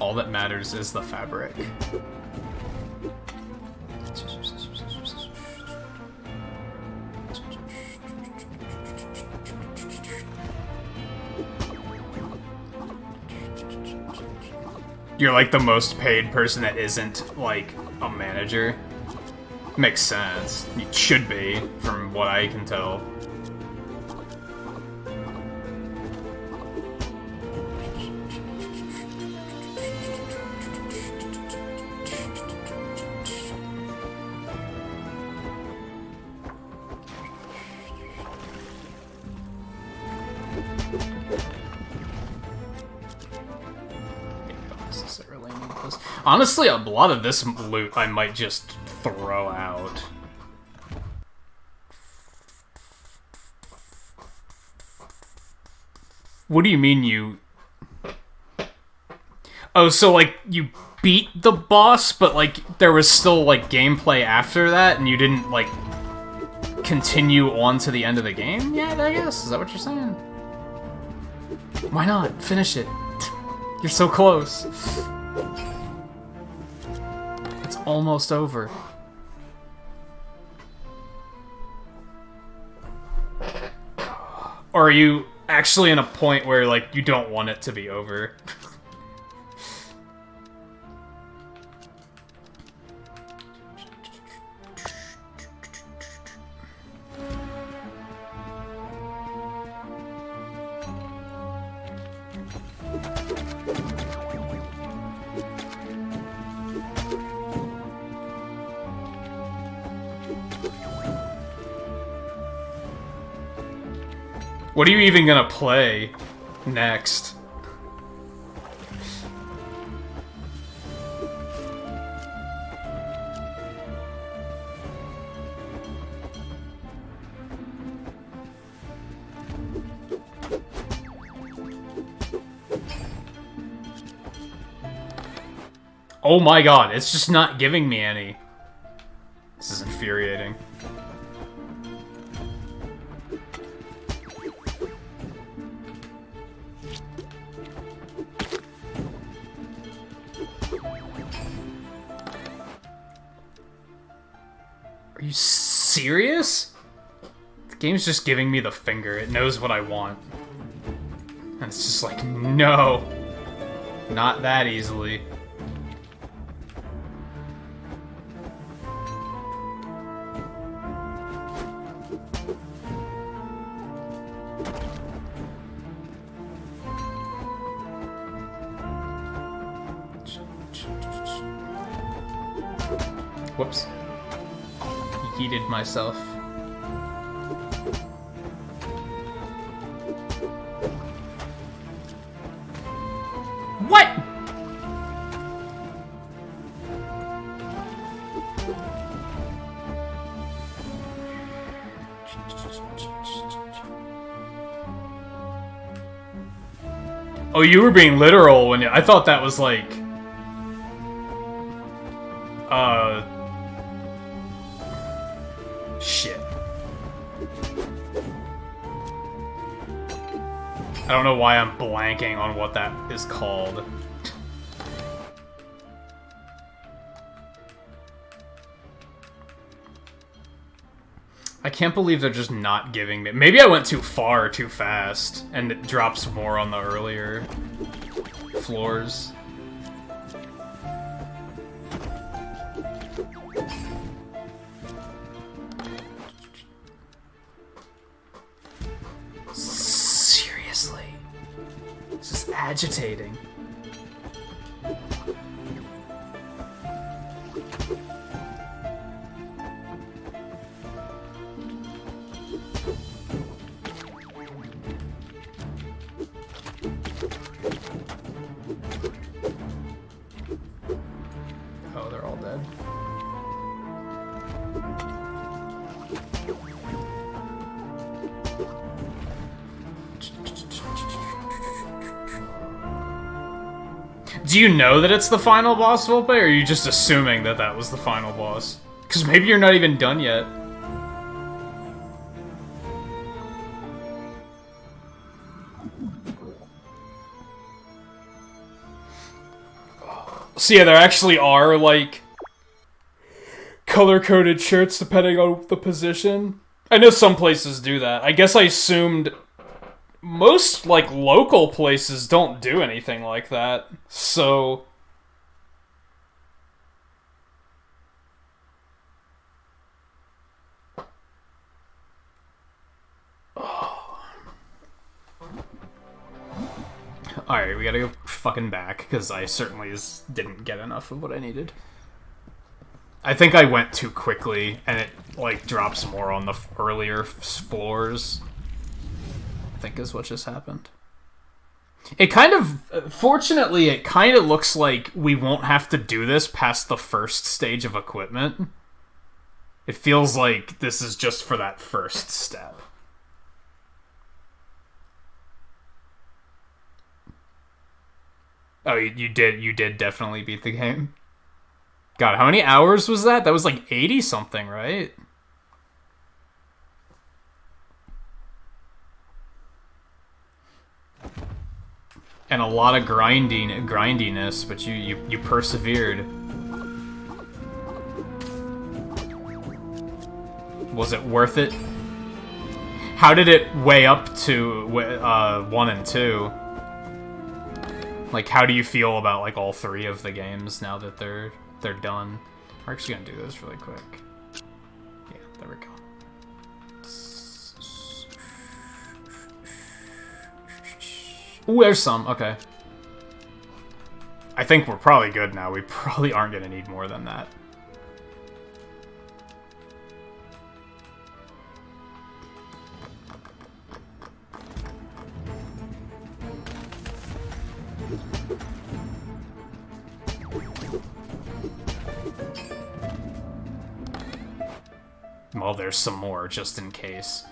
All that matters is the fabric. You're like the most paid person that isn't like a manager. Makes sense. You should be, from what I can tell. Honestly, a lot of this loot I might just throw out. What do you mean you... Oh, so like you beat the boss, but like there was still like gameplay after that and you didn't like continue on to the end of the game? Yeah, I guess. Is that what you're saying? Why not? Finish it. You're so close. It's almost over. Or are you actually in a point where, like, you don't want it to be over? What are you even gonna play next? Oh my god, it's just not giving me any. This is infuriating. Are you serious? The game's just giving me the finger. It knows what I want. And it's just like, no. Not that easily. Whoops. Yeeted myself. What? Oh, you were being literal when I thought that was like shit. I don't know why I'm blanking on what that is called. I can't believe they're just not giving me... Maybe I went too far too fast, and it drops more on the earlier floors. Seriously? This is agitating. Oh, they're all dead. Do you know that it's the final boss, Volpe, or are you just assuming that that was the final boss? Because maybe you're not even done yet. So yeah, there actually are, like, color-coded shirts depending on the position. I know some places do that. I guess I assumed most, like, local places don't do anything like that. So, Alright, we gotta go fucking back, because I certainly didn't get enough of what I needed. I think I went too quickly, and it, like, drops more on the earlier floors. I think is what just happened. It kind of... Fortunately, it kind of looks like we won't have to do this past the first stage of equipment. It feels like this is just for that first step. Oh, you did definitely beat the game. God, how many hours was that? That was like 80 something, right? And a lot of grindiness, but you persevered. Was it worth it? How did it weigh up to 1 and 2? Like, how do you feel about, like, all 3 of the games now that they're done? We're actually gonna do this really quick. Yeah, there we go. Ooh, there's some. Okay. I think we're probably good now. We probably aren't gonna need more than that. Well, there's some more, just in case.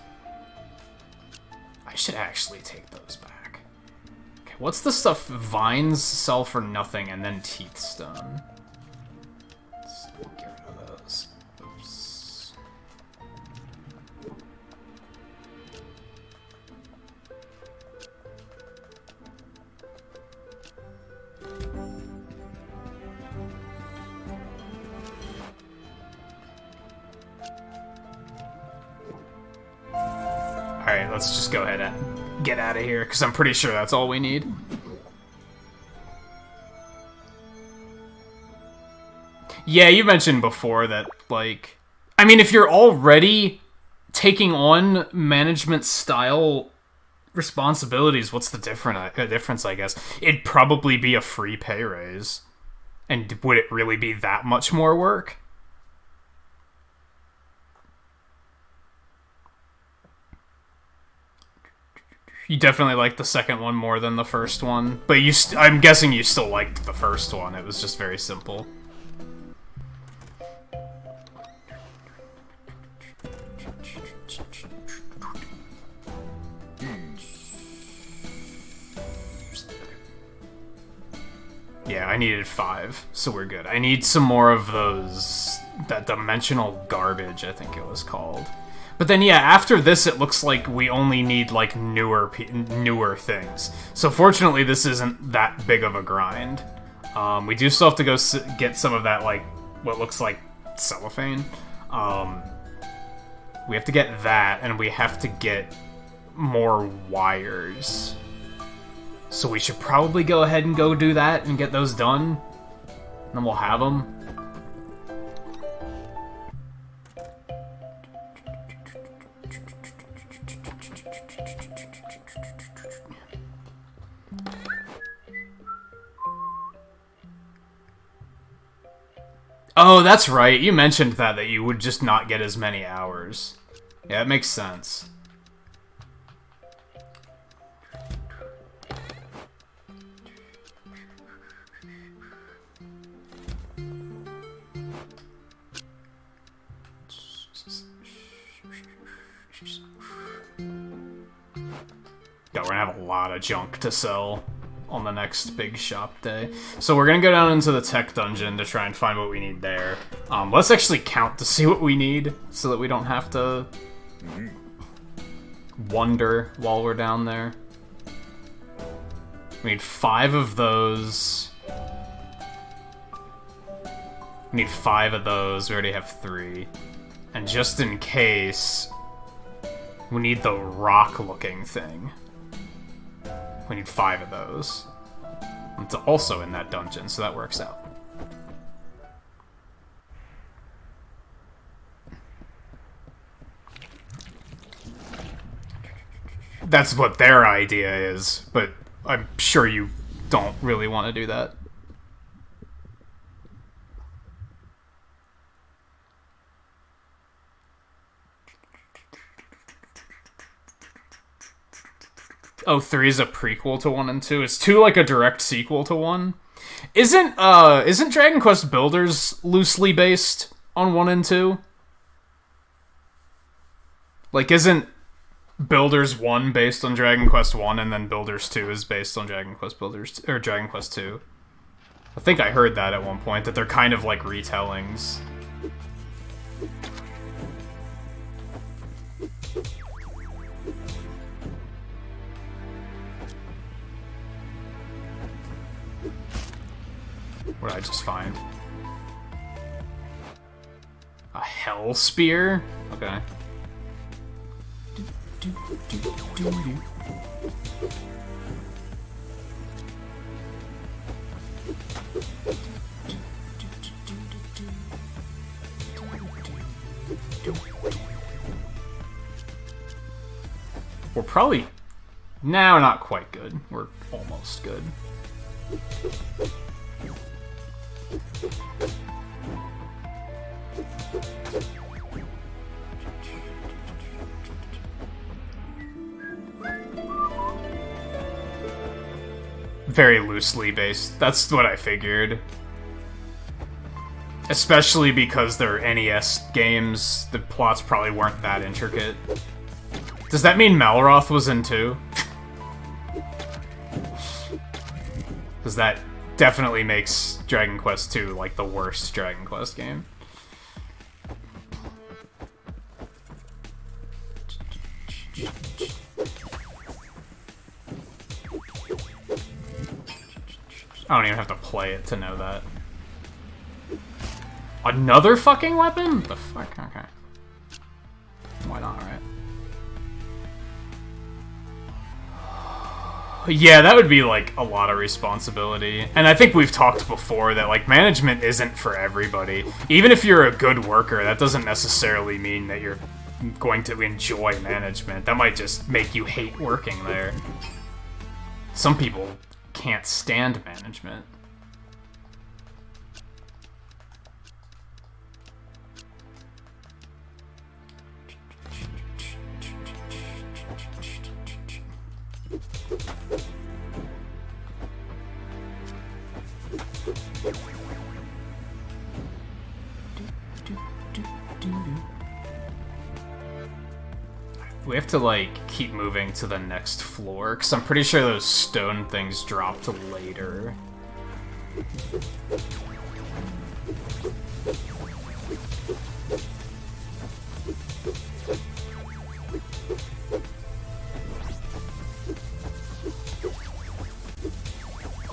I should actually take those back. Okay, what's the stuff vines sell for nothing, and then teeth stone? Let's get rid of those. Oops. Alright, let's just go ahead and get out of here, because I'm pretty sure that's all we need. Yeah, you mentioned before that, like... I mean, if you're already taking on management-style responsibilities, what's the difference, I guess? It'd probably be a free pay raise. And would it really be that much more work? You definitely liked the second one more than the first one, but I'm guessing you still liked the first one. It was just very simple. Yeah, I needed 5, so we're good. I need some more of those... that dimensional garbage, I think it was called. But then, yeah, after this, it looks like we only need, like, newer things. So fortunately, this isn't that big of a grind. We do still have to go get some of that, like, what looks like cellophane. We have to get that, and we have to get more wires. So we should probably go ahead and go do that and get those done. And then we'll have them. Oh, that's right. You mentioned that you would just not get as many hours. Yeah, it makes sense. Yeah, we're gonna have a lot of junk to sell on the next big shop day. So we're gonna go down into the tech dungeon to try and find what we need there. Let's actually count to see what we need, so that we don't have to wonder while we're down there. We need 5 of those. We need 5 of those. We already have 3. And just in case, we need the rock-looking thing. We need 5 of those. It's also in that dungeon, so that works out. That's what their idea is, but I'm sure you don't really want to do that. Oh, 3 is a prequel to 1 and 2. Is 2 like a direct sequel to 1? Isn't Dragon Quest Builders loosely based on 1 and 2? Like, isn't Builders 1 based on Dragon Quest 1, and then Builders 2 is based on Dragon Quest Builders or Dragon Quest 2? I think I heard that at one point, that they're kind of like retellings. What did I just find? A Hell Spear? Okay. We're probably... No, not quite good. We're almost good. Very loosely based. That's what I figured. Especially because they're NES games, the plots probably weren't that intricate. Does that mean Malroth was in 2? Because that definitely makes Dragon Quest 2 like the worst Dragon Quest game. I don't even have to play it to know that. Another fucking weapon? The fuck? Okay. Why not, right? Yeah, that would be, like, a lot of responsibility. And I think we've talked before that, like, management isn't for everybody. Even if you're a good worker, that doesn't necessarily mean that you're going to enjoy management. That might just make you hate working there. Some people can't stand management. We have to, like, keep moving to the next floor, because I'm pretty sure those stone things dropped later.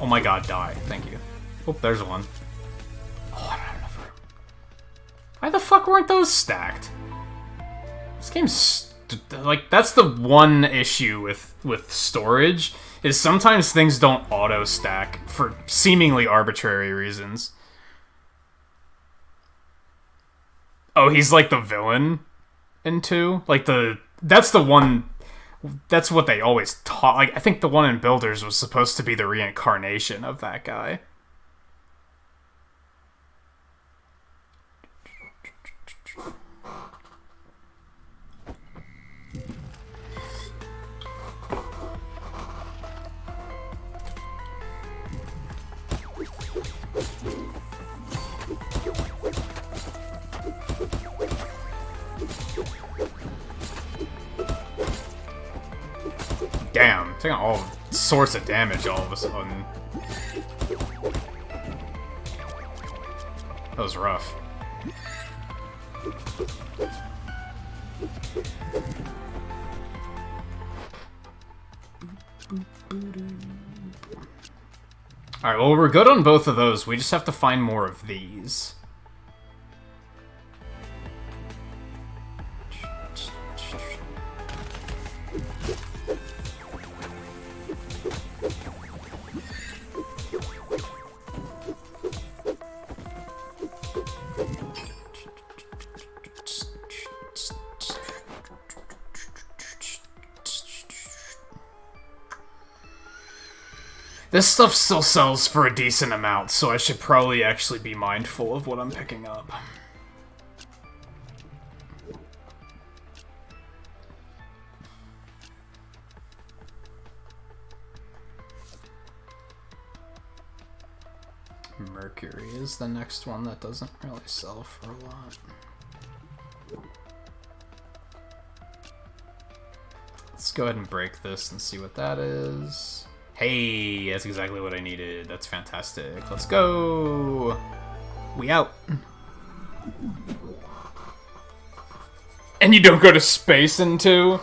Oh my god, die. Thank you. Oh, there's one. Oh, I don't have enough room. Why the fuck weren't those stacked? This game's... like, that's the one issue with storage, is sometimes things don't auto-stack for seemingly arbitrary reasons. Oh, he's like the villain in 2? Like, that's the one... That's what they always taught. Like, I think the one in Builders was supposed to be the reincarnation of that guy. Damn, taking all sorts of damage all of a sudden. That was rough. Alright, well, we're good on both of those. We just have to find more of these. This stuff still sells for a decent amount, so I should probably actually be mindful of what I'm picking up. Mercury is the next one that doesn't really sell for a lot. Let's go ahead and break this and see what that is. Hey, that's exactly what I needed. That's fantastic. Let's go! We out. And you don't go to space in 2?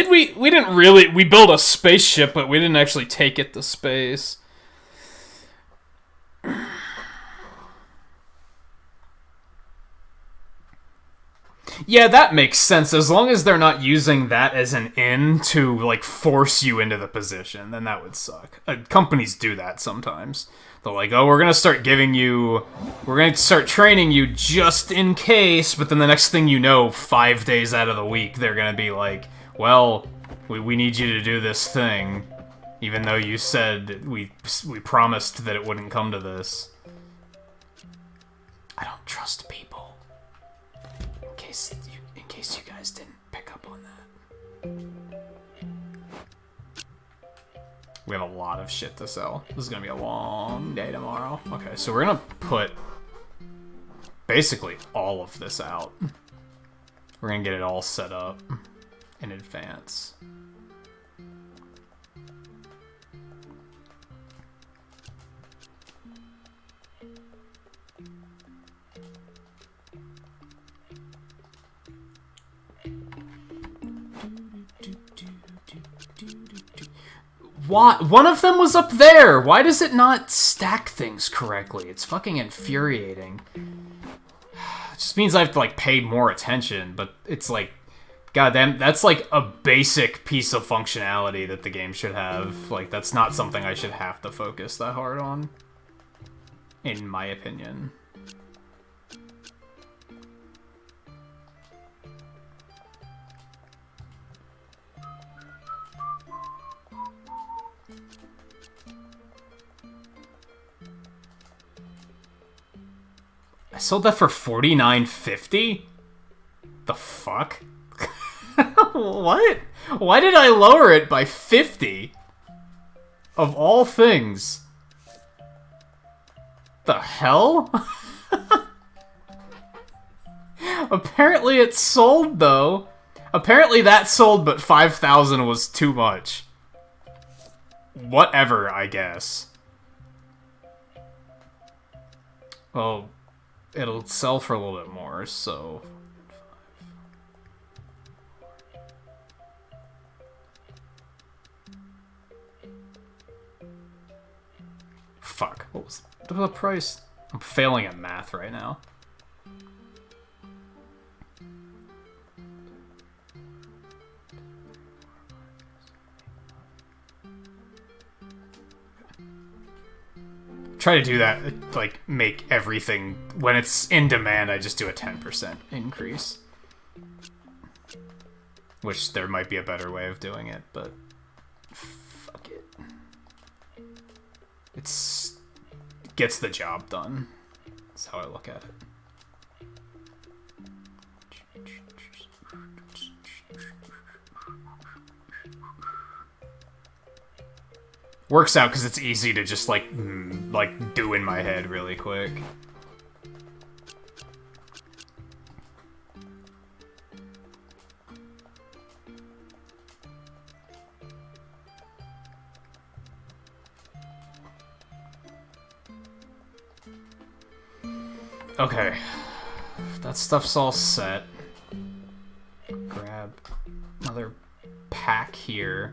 We didn't really... We built a spaceship, but we didn't actually take it to space. Yeah, that makes sense. As long as they're not using that as an in to, like, force you into the position, then that would suck. Companies do that sometimes. They're like, oh, we're gonna start giving you... We're gonna start training you just in case, but then the next thing you know, 5 days out of the week, they're gonna be like, well, we need you to do this thing, even though you said we promised that it wouldn't come to this. I don't trust people. In case you guys didn't pick up on that. We have a lot of shit to sell. This is gonna be a long day tomorrow. Okay, so we're gonna put basically all of this out. We're gonna get it all set up in advance. Why? One of them was up there! Why does it not stack things correctly? It's fucking infuriating. It just means I have to, like, pay more attention, but it's like... Goddamn, that's like a basic piece of functionality that the game should have. Like, that's not something I should have to focus that hard on. In my opinion. I sold that for $49.50? The fuck? What? Why did I lower it by 50? Of all things. The hell? Apparently it sold, though. Apparently that sold, but 5,000 was too much. Whatever, I guess. Well, it'll sell for a little bit more, so... Fuck. What was the price? I'm failing at math right now. Try to do that, like, make everything... When it's in demand, I just do a 10% increase. Which there might be a better way of doing it, but... Fuck it. Gets the job done. That's how I look at it. Works out because it's easy to just like do in my head really quick. Okay, that stuff's all set. Grab another pack here.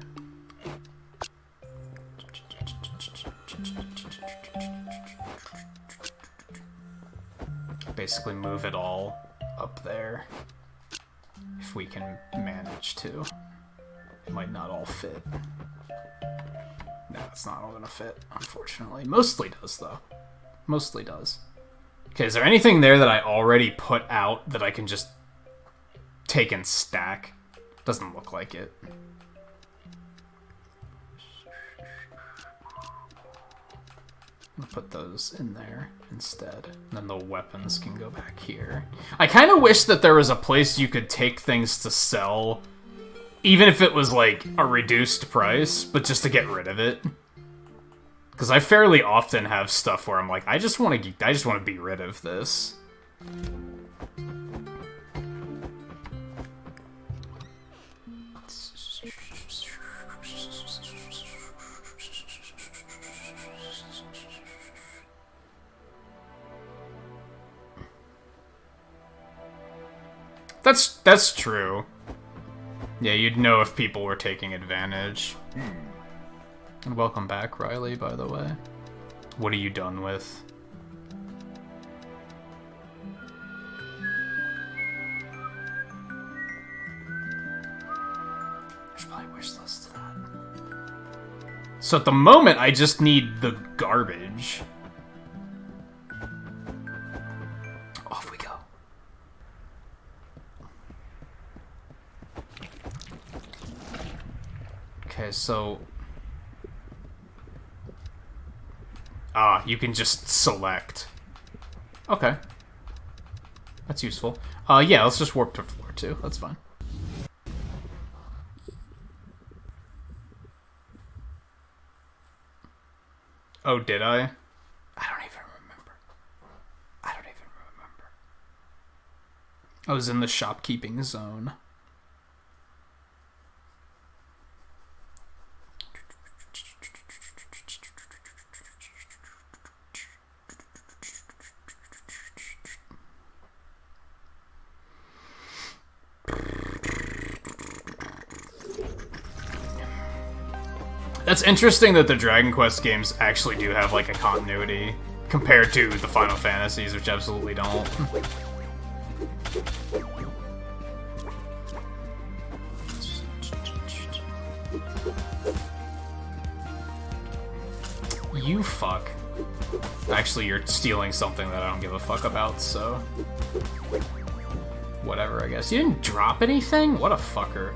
Basically move it all up there, if we can manage to. It might not all fit. No, it's not all gonna fit, unfortunately. Mostly does, though. Mostly does. Okay, is there anything there that I already put out that I can just take and stack? Doesn't look like it. I'll put those in there instead. And then the weapons can go back here. I kind of wish that there was a place you could take things to sell, even if it was like a reduced price, but just to get rid of it. Because I fairly often have stuff where I'm like, I just want to be rid of this. That's true. Yeah, you'd know if people were taking advantage. And welcome back, Riley, by the way. What are you done with? There's probably a wish list to that. So at the moment, I just need the garbage. Off we go. Okay, so... you can just select. Okay. That's useful. Yeah, let's just warp to floor 2. That's fine. Oh, did I? I don't even remember. I was in the shopkeeping zone. That's interesting that the Dragon Quest games actually do have, like, a continuity compared to the Final Fantasies, which absolutely don't. You fuck. Actually, you're stealing something that I don't give a fuck about, so... whatever, I guess. You didn't drop anything? What a fucker.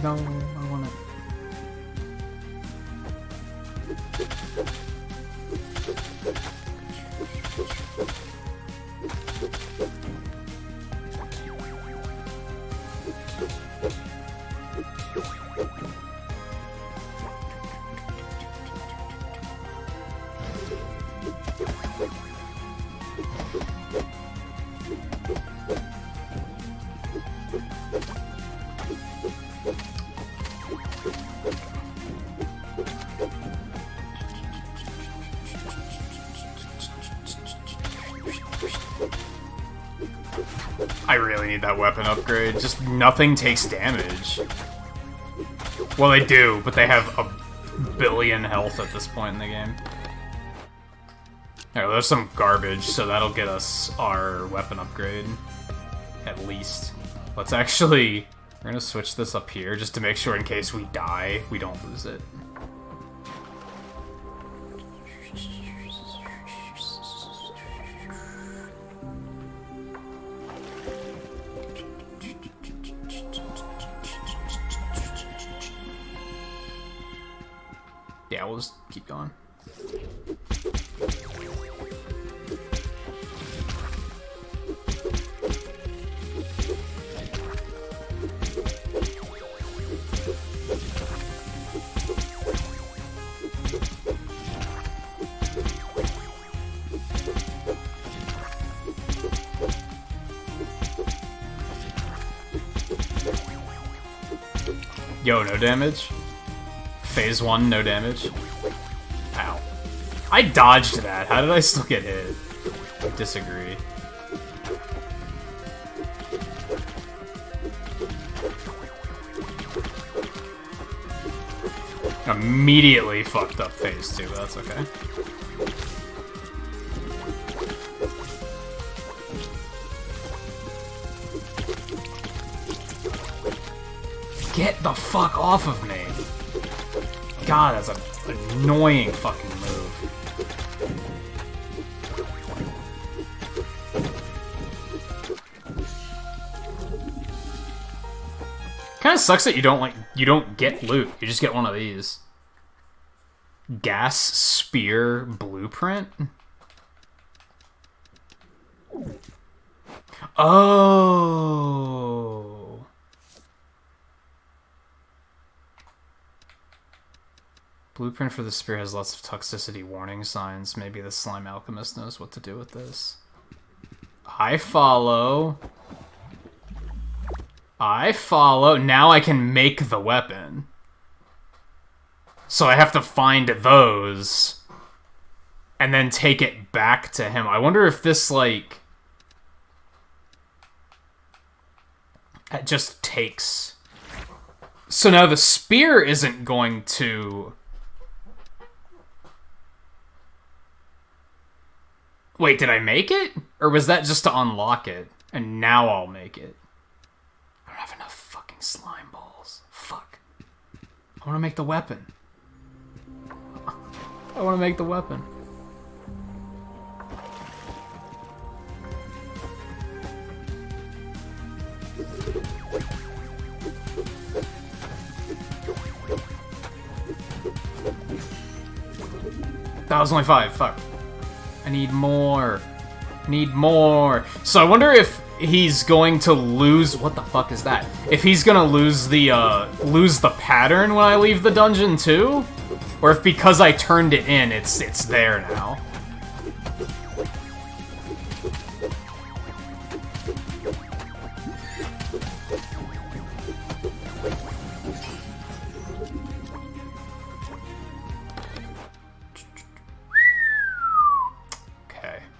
No, I want it. I really need that weapon upgrade. Just nothing takes damage. Well, they do, but they have a billion health at this point in the game. Alright, well, there's some garbage, so that'll get us our weapon upgrade. At least. Let's actually... We're gonna switch this up here, just to make sure in case we die, we don't lose it. Yeah, we'll just keep going. Yo, no damage? Phase 1, no damage? Ow. I dodged that. How did I still get hit? I disagree. Immediately fucked up phase 2, but that's okay. Get the fuck off of me. God, that's an annoying fucking move. Kind of sucks that you don't get loot. You just get one of these. Gas spear blueprint. Oh. Blueprint for the spear has lots of toxicity warning signs. Maybe the slime alchemist knows what to do with this. I follow. I follow. Now I can make the weapon. So I have to find those. And then take it back to him. I wonder if this, like... It just takes... So now the spear isn't going to... Wait, did I make it? Or was that just to unlock it? And now I'll make it. I don't have enough fucking slime balls. Fuck. I want to make the weapon. I want to make the weapon. That was only 5. Fuck. I need more. Need more. So I wonder if he's going to lose... What the fuck is that? If he's gonna lose the pattern when I leave the dungeon too? Or if because I turned it in, it's there now.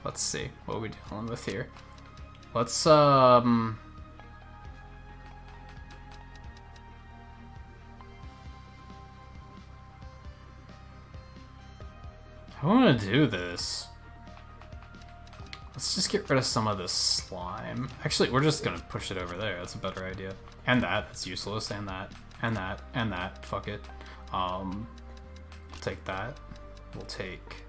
Let's see. What are we dealing with here? Let's, I want to do this. Let's just get rid of some of this slime. Actually, we're just gonna push it over there. That's a better idea. And that. That's useless. And that. And that. And that. Fuck it. Take that. We'll take...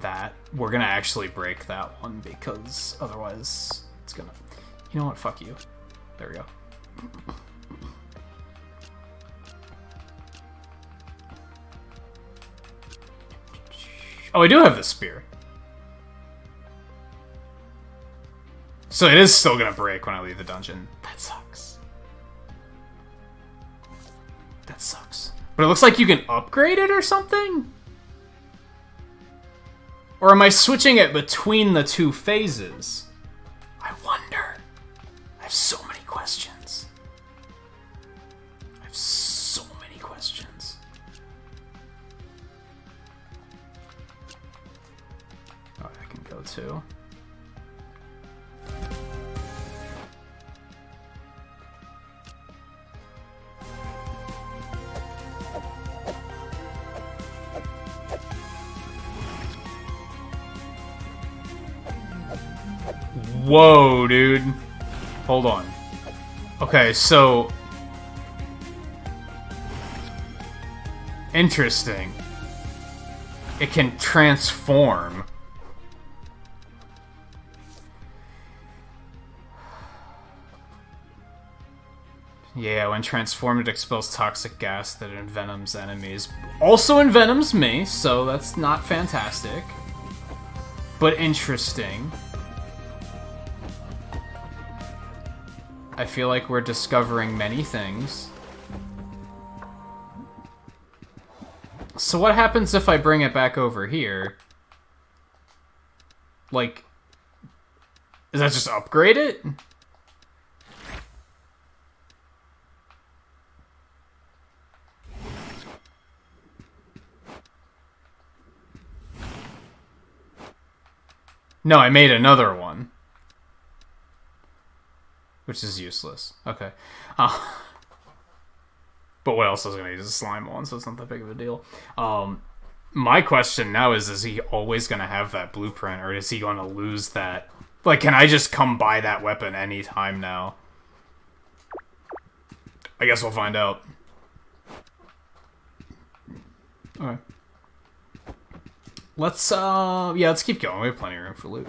that. We're gonna actually break that one because otherwise it's gonna... You know what? Fuck you. There we go. Oh, I do have the spear. So it is still gonna break when I leave the dungeon. That sucks. That sucks. But it looks like you can upgrade it or something? Or am I switching it between the two phases? I wonder. I have so many questions. I have so many questions. Oh, I can go too. Whoa, dude. Hold on. Okay, so... Interesting. It can transform. Yeah, when transformed, it expels toxic gas that envenoms enemies. Also envenoms me, so that's not fantastic. But interesting. I feel like we're discovering many things. So what happens if I bring it back over here? Like, does that just upgrade it? No, I made another one. Which is useless. Okay. But what else is going to use a slime one, so it's not that big of a deal. My question now is he always going to have that blueprint, or is he going to lose that? Like, can I just come buy that weapon anytime now? I guess we'll find out. Alright. Let's, yeah, let's keep going. We have plenty of room for loot.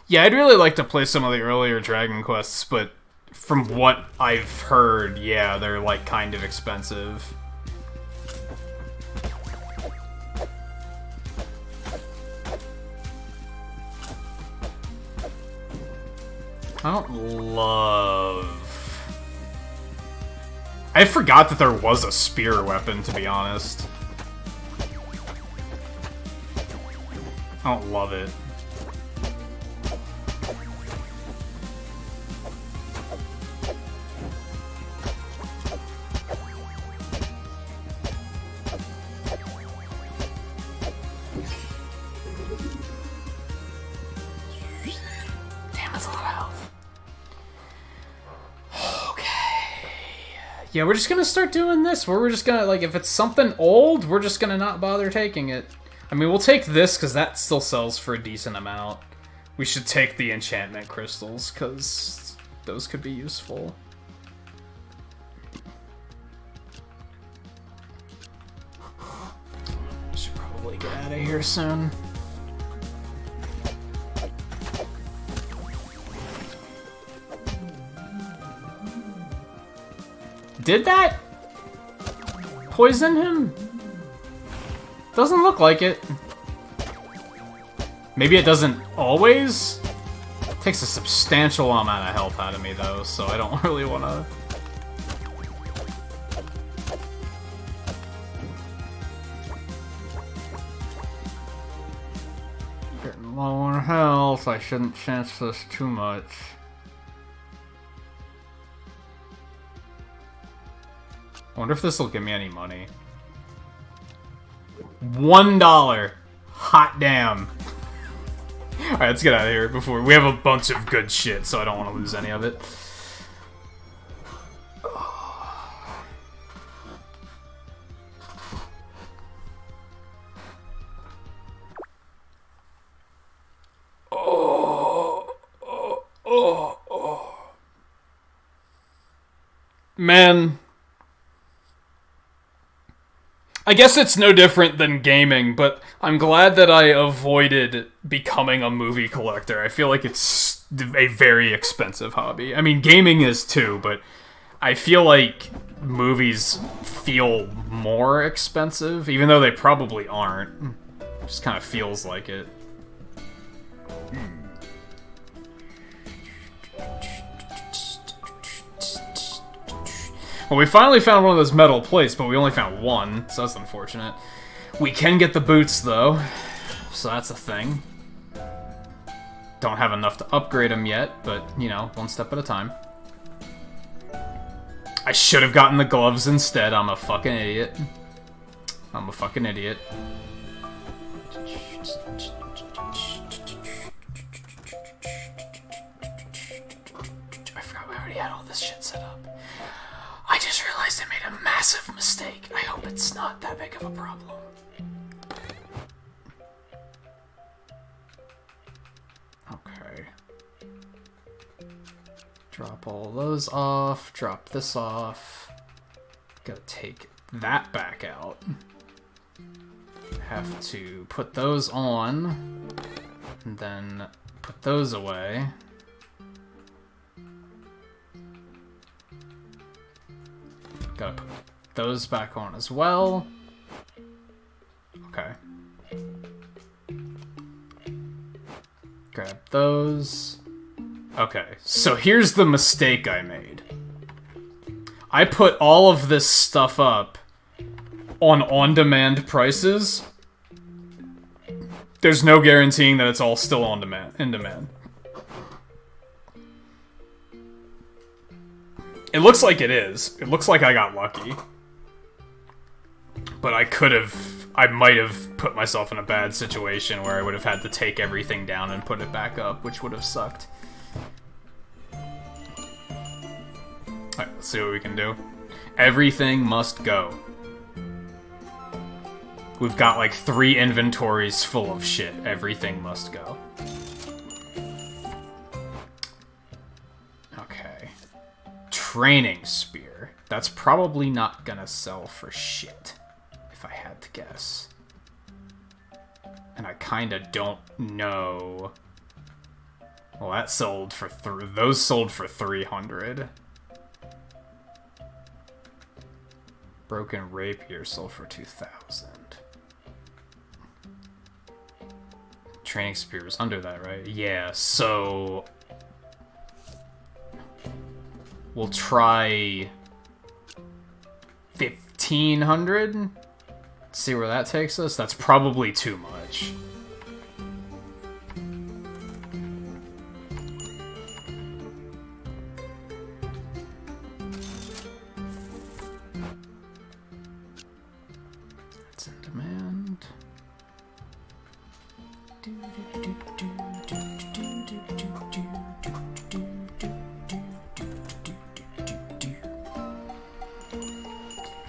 Yeah, I'd really like to play some of the earlier Dragon Quests, but from what I've heard, yeah, they're, like, kind of expensive. I don't love... I forgot that there was a spear weapon, to be honest. I don't love it. Yeah, we're just gonna start doing this, where we're just gonna, like, if it's something old, we're just gonna not bother taking it. I mean, we'll take this, because that still sells for a decent amount. We should take the enchantment crystals, because those could be useful. Should probably get out of here soon. Did that poison him? Doesn't look like it. Maybe it doesn't always? It takes a substantial amount of health out of me, though, so I don't really want to... Getting low on health, I shouldn't chance this too much. I wonder if this will give me any money. $1! Hot damn. Alright, let's get out of here before... We have a bunch of good shit, so I don't want to lose any of it. Man... I guess it's no different than gaming, but I'm glad that I avoided becoming a movie collector. I feel like it's a very expensive hobby. I mean, gaming is too, but I feel like movies feel more expensive, even though they probably aren't. It just kind of feels like it. Well, we finally found one of those metal plates, but we only found one, so that's unfortunate. We can get the boots, though, so that's a thing. Don't have enough to upgrade them yet, but, you know, one step at a time. I should have gotten the gloves instead. I'm a fucking idiot. I'm a fucking idiot. I forgot we already had all this shit set up. I just realized I made a massive mistake. I hope it's not that big of a problem. Okay. Drop all those off. Drop this off. Gotta take that back out. Have to put those on. And then put those away. Gotta put those back on as well. Okay. Grab those. Okay, so here's the mistake I made. I put all of this stuff up on-demand prices. There's no guaranteeing that it's all still in demand. It looks like it is. It looks like I got lucky. But I could have I might have put myself in a bad situation where I would have had to take everything down and put it back up, which would have sucked. Alright, let's see what we can do. Everything must go. We've got like 3 inventories full of shit. Everything must go. Okay. Training spear. That's probably not gonna sell for shit, if I had to guess. And I kinda don't know. Well, that sold for those sold for 300. Broken rapier sold for 2,000. Training spear was under that, right? Yeah, so we'll try 1,500. See where that takes us. That's probably too much. That's in demand.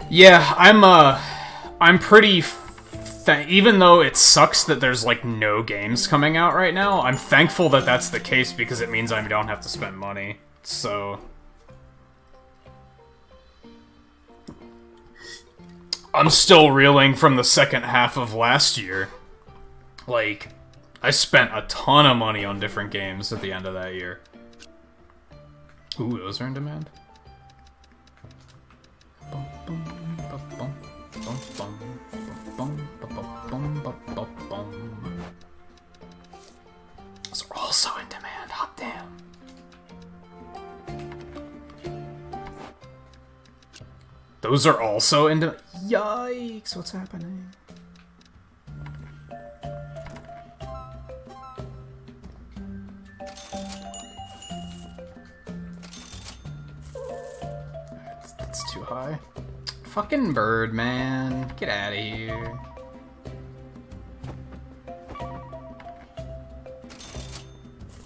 Yeah, I'm pretty even though it sucks that there's like no games coming out right now, I'm thankful that that's the case because it means I don't have to spend money. So I'm still reeling from the second half of last year. Like, I spent a ton of money on different games at the end of that year. Ooh, those are in demand. Those are also in demand. Hot damn. Those are also in demand. Yikes, what's happening? That's too high. Fucking bird, man. Get out of here.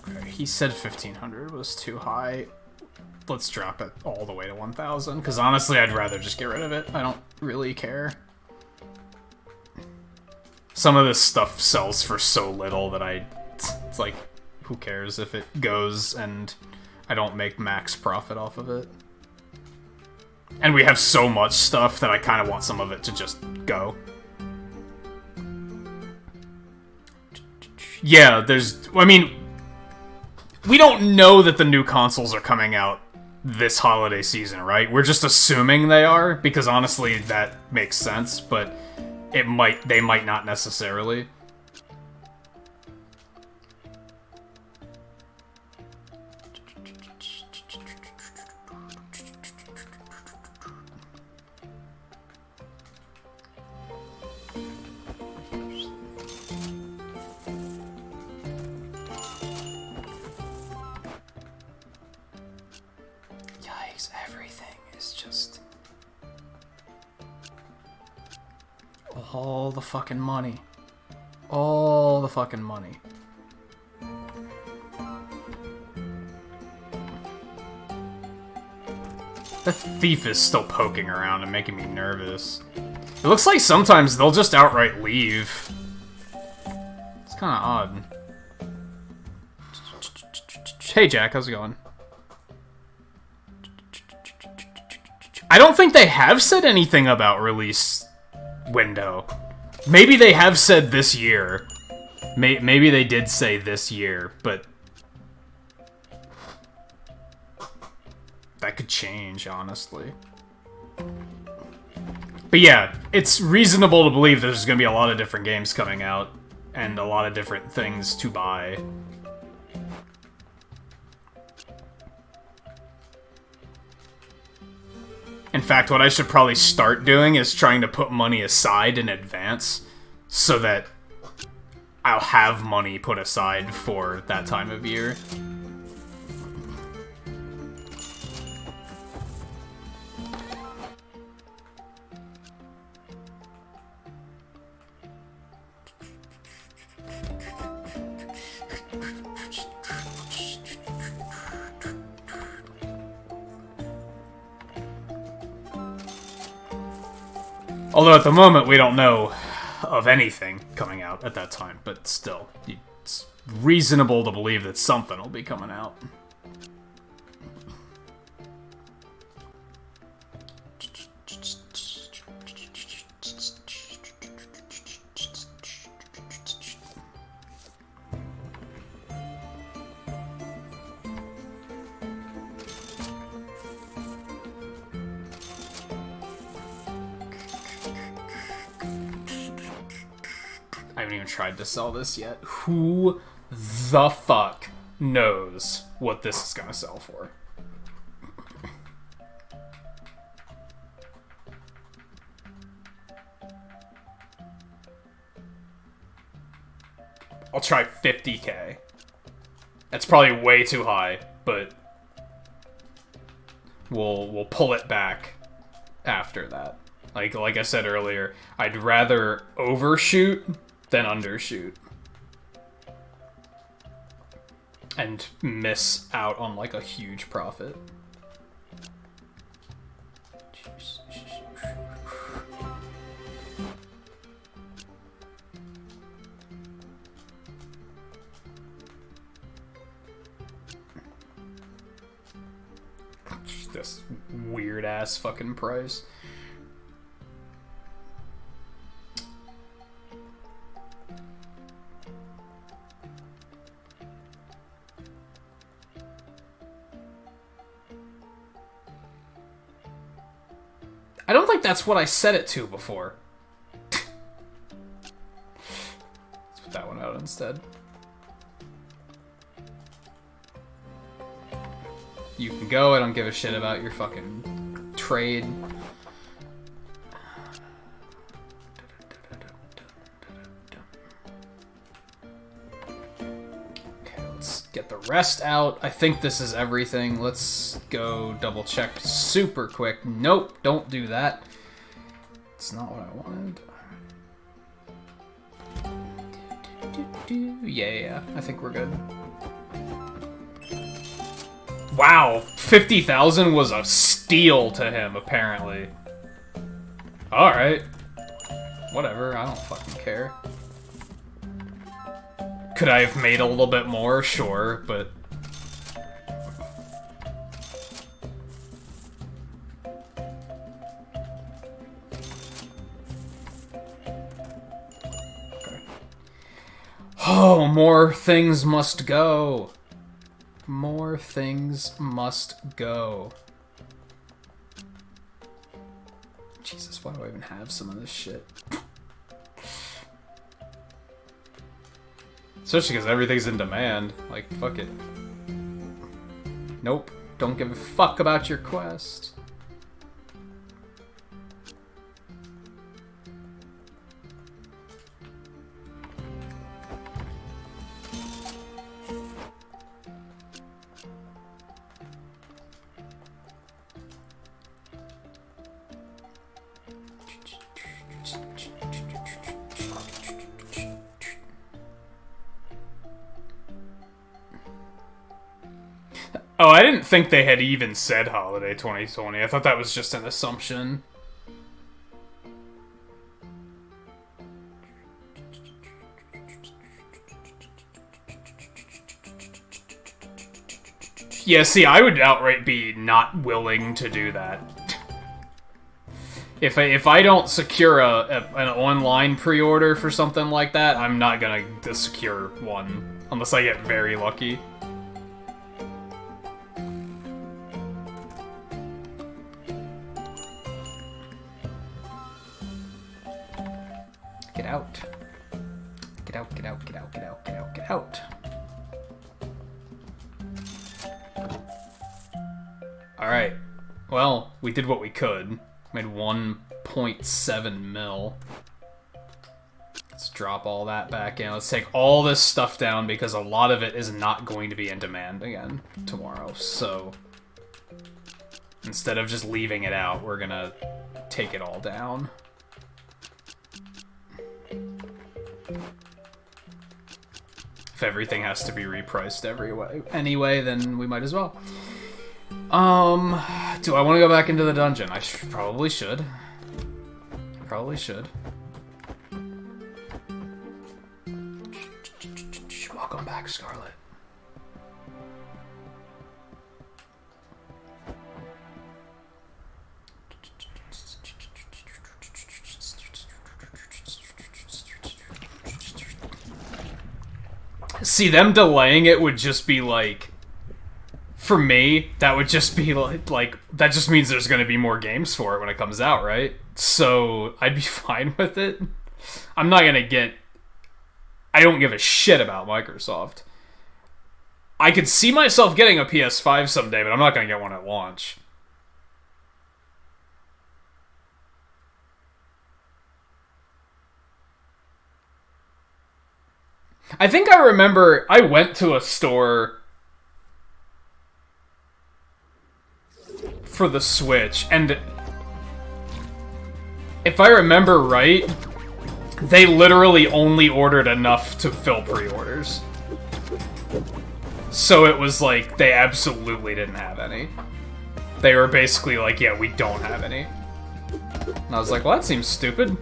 Okay, he said 1,500 was too high. Let's drop it all the way to 1,000, because honestly, I'd rather just get rid of it. I don't really care. Some of this stuff sells for so little that it's like, who cares if it goes and I don't make max profit off of it. And we have so much stuff that I kind of want some of it to just go. Yeah, I mean, we don't know that the new consoles are coming out this holiday season, right? We're just assuming they are, because honestly, that makes sense, but they might not necessarily. All the fucking money. All the fucking money. The thief is still poking around and making me nervous. It looks like sometimes they'll just outright leave. It's kind of odd. Hey Jack, how's it going? I don't think they have said anything about release window. Maybe they have said this year. Maybe they did say this year, but that could change, honestly. But yeah, it's reasonable to believe there's going to be a lot of different games coming out and a lot of different things to buy. In fact, what I should probably start doing is trying to put money aside in advance so that I'll have money put aside for that time of year. Although at the moment we don't know of anything coming out at that time, but still, it's reasonable to believe that something will be coming out. I haven't even tried to sell this yet. Who the fuck knows what this is gonna sell for? I'll try 50k. That's probably way too high, but we'll pull it back after that. Like I said earlier, I'd rather overshoot than undershoot. And miss out on like a huge profit. This weird ass fucking price. I don't think that's what I set it to before. Let's put that one out instead. You can go, I don't give a shit about your fucking trade. Okay, let's get the rest out. I think this is everything. Let's go double check super quick. Nope, don't do that. It's not what I wanted. Yeah, I think we're good. Wow, 50,000 was a steal to him, apparently. Alright. Whatever, I don't fucking care. Could I have made a little bit more? Sure, but... Okay. Oh, more things must go. More things must go. Jesus, why do I even have some of this shit? Especially because everything's in demand. Like, fuck it. Nope. Don't give a fuck about your quest. Oh, I didn't think they had even said Holiday 2020. I thought that was just an assumption. Yeah, see, I would outright be not willing to do that. If I don't secure an online pre-order for something like that, I'm not gonna secure one unless I get very lucky. Get out. Get out, get out, get out, get out, get out, get out. Alright. Well, we did what we could. Made 1.7 mil. Let's drop all that back in. Let's take all this stuff down because a lot of it is not going to be in demand again tomorrow. So, instead of just leaving it out, we're gonna take it all down. If everything has to be repriced anyway, then we might as well. Do I want to go back into the dungeon? I probably should. Probably should. Welcome back, Scarlet. See, them delaying it would just be like... For me, that would just be like that just means there's going to be more games for it when it comes out, right? So I'd be fine with it. I'm not going to get... I don't give a shit about Microsoft. I could see myself getting a PS5 someday, but I'm not going to get one at launch. I think I remember I went to a store for the Switch, and if I remember right, they literally only ordered enough to fill pre-orders. So it was like, they absolutely didn't have any. They were basically like, yeah, we don't have any. And I was like, well, that seems stupid.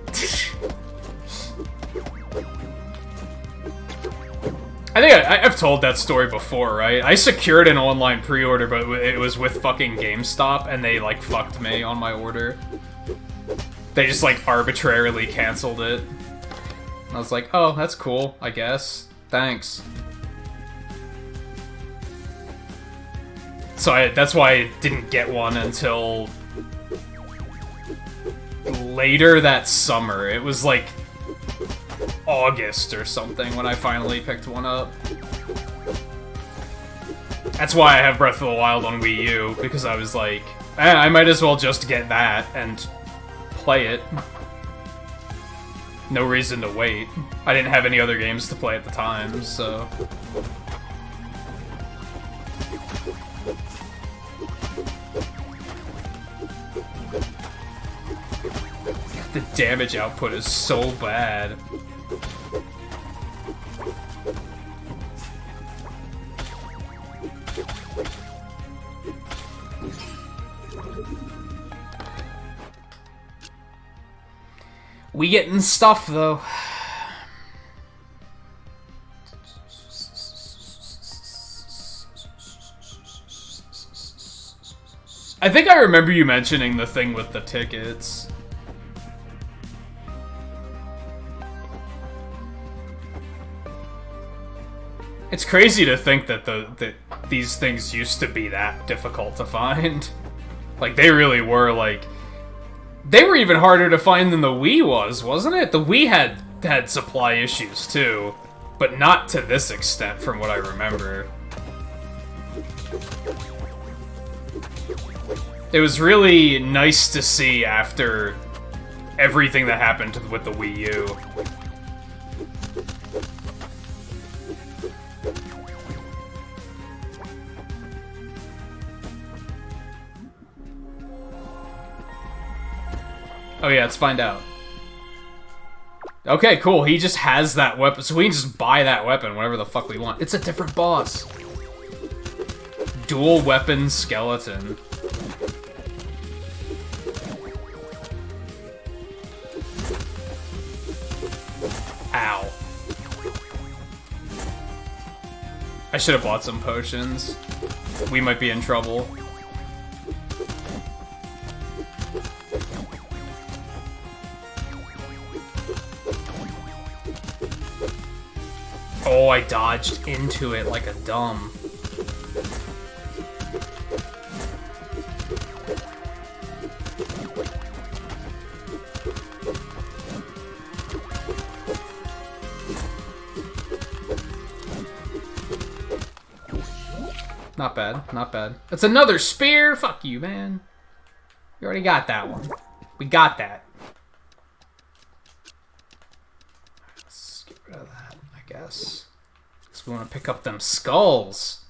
I think I've told that story before, right? I secured an online pre-order, but it was with fucking GameStop, and they, like, fucked me on my order. They just, like, arbitrarily canceled it. And I was like, oh, that's cool, I guess. Thanks. So that's why I didn't get one until later that summer. It was, like, August or something when I finally picked one up. That's why I have Breath of the Wild on Wii U, because I was like, I might as well just get that and play it. No reason to wait. I didn't have any other games to play at the time, so... The damage output is so bad. We getting stuff, though. I think I remember you mentioning the thing with the tickets. It's crazy to think that these things used to be that difficult to find. Like, they really were, like... They were even harder to find than the Wii was, wasn't it? The Wii had supply issues, too. But not to this extent, from what I remember. It was really nice to see after everything that happened with the Wii U. Oh yeah, let's find out. Okay, cool. He just has that weapon, so we can just buy that weapon whenever the fuck we want. It's a different boss. Dual weapon skeleton. Ow. I should have bought some potions. We might be in trouble. Oh, I dodged into it like a dumb. Not bad, not bad. It's another spear! Fuck you, man. You already got that one. We got that. Let's get rid of that, I guess. Because we want to pick up them skulls.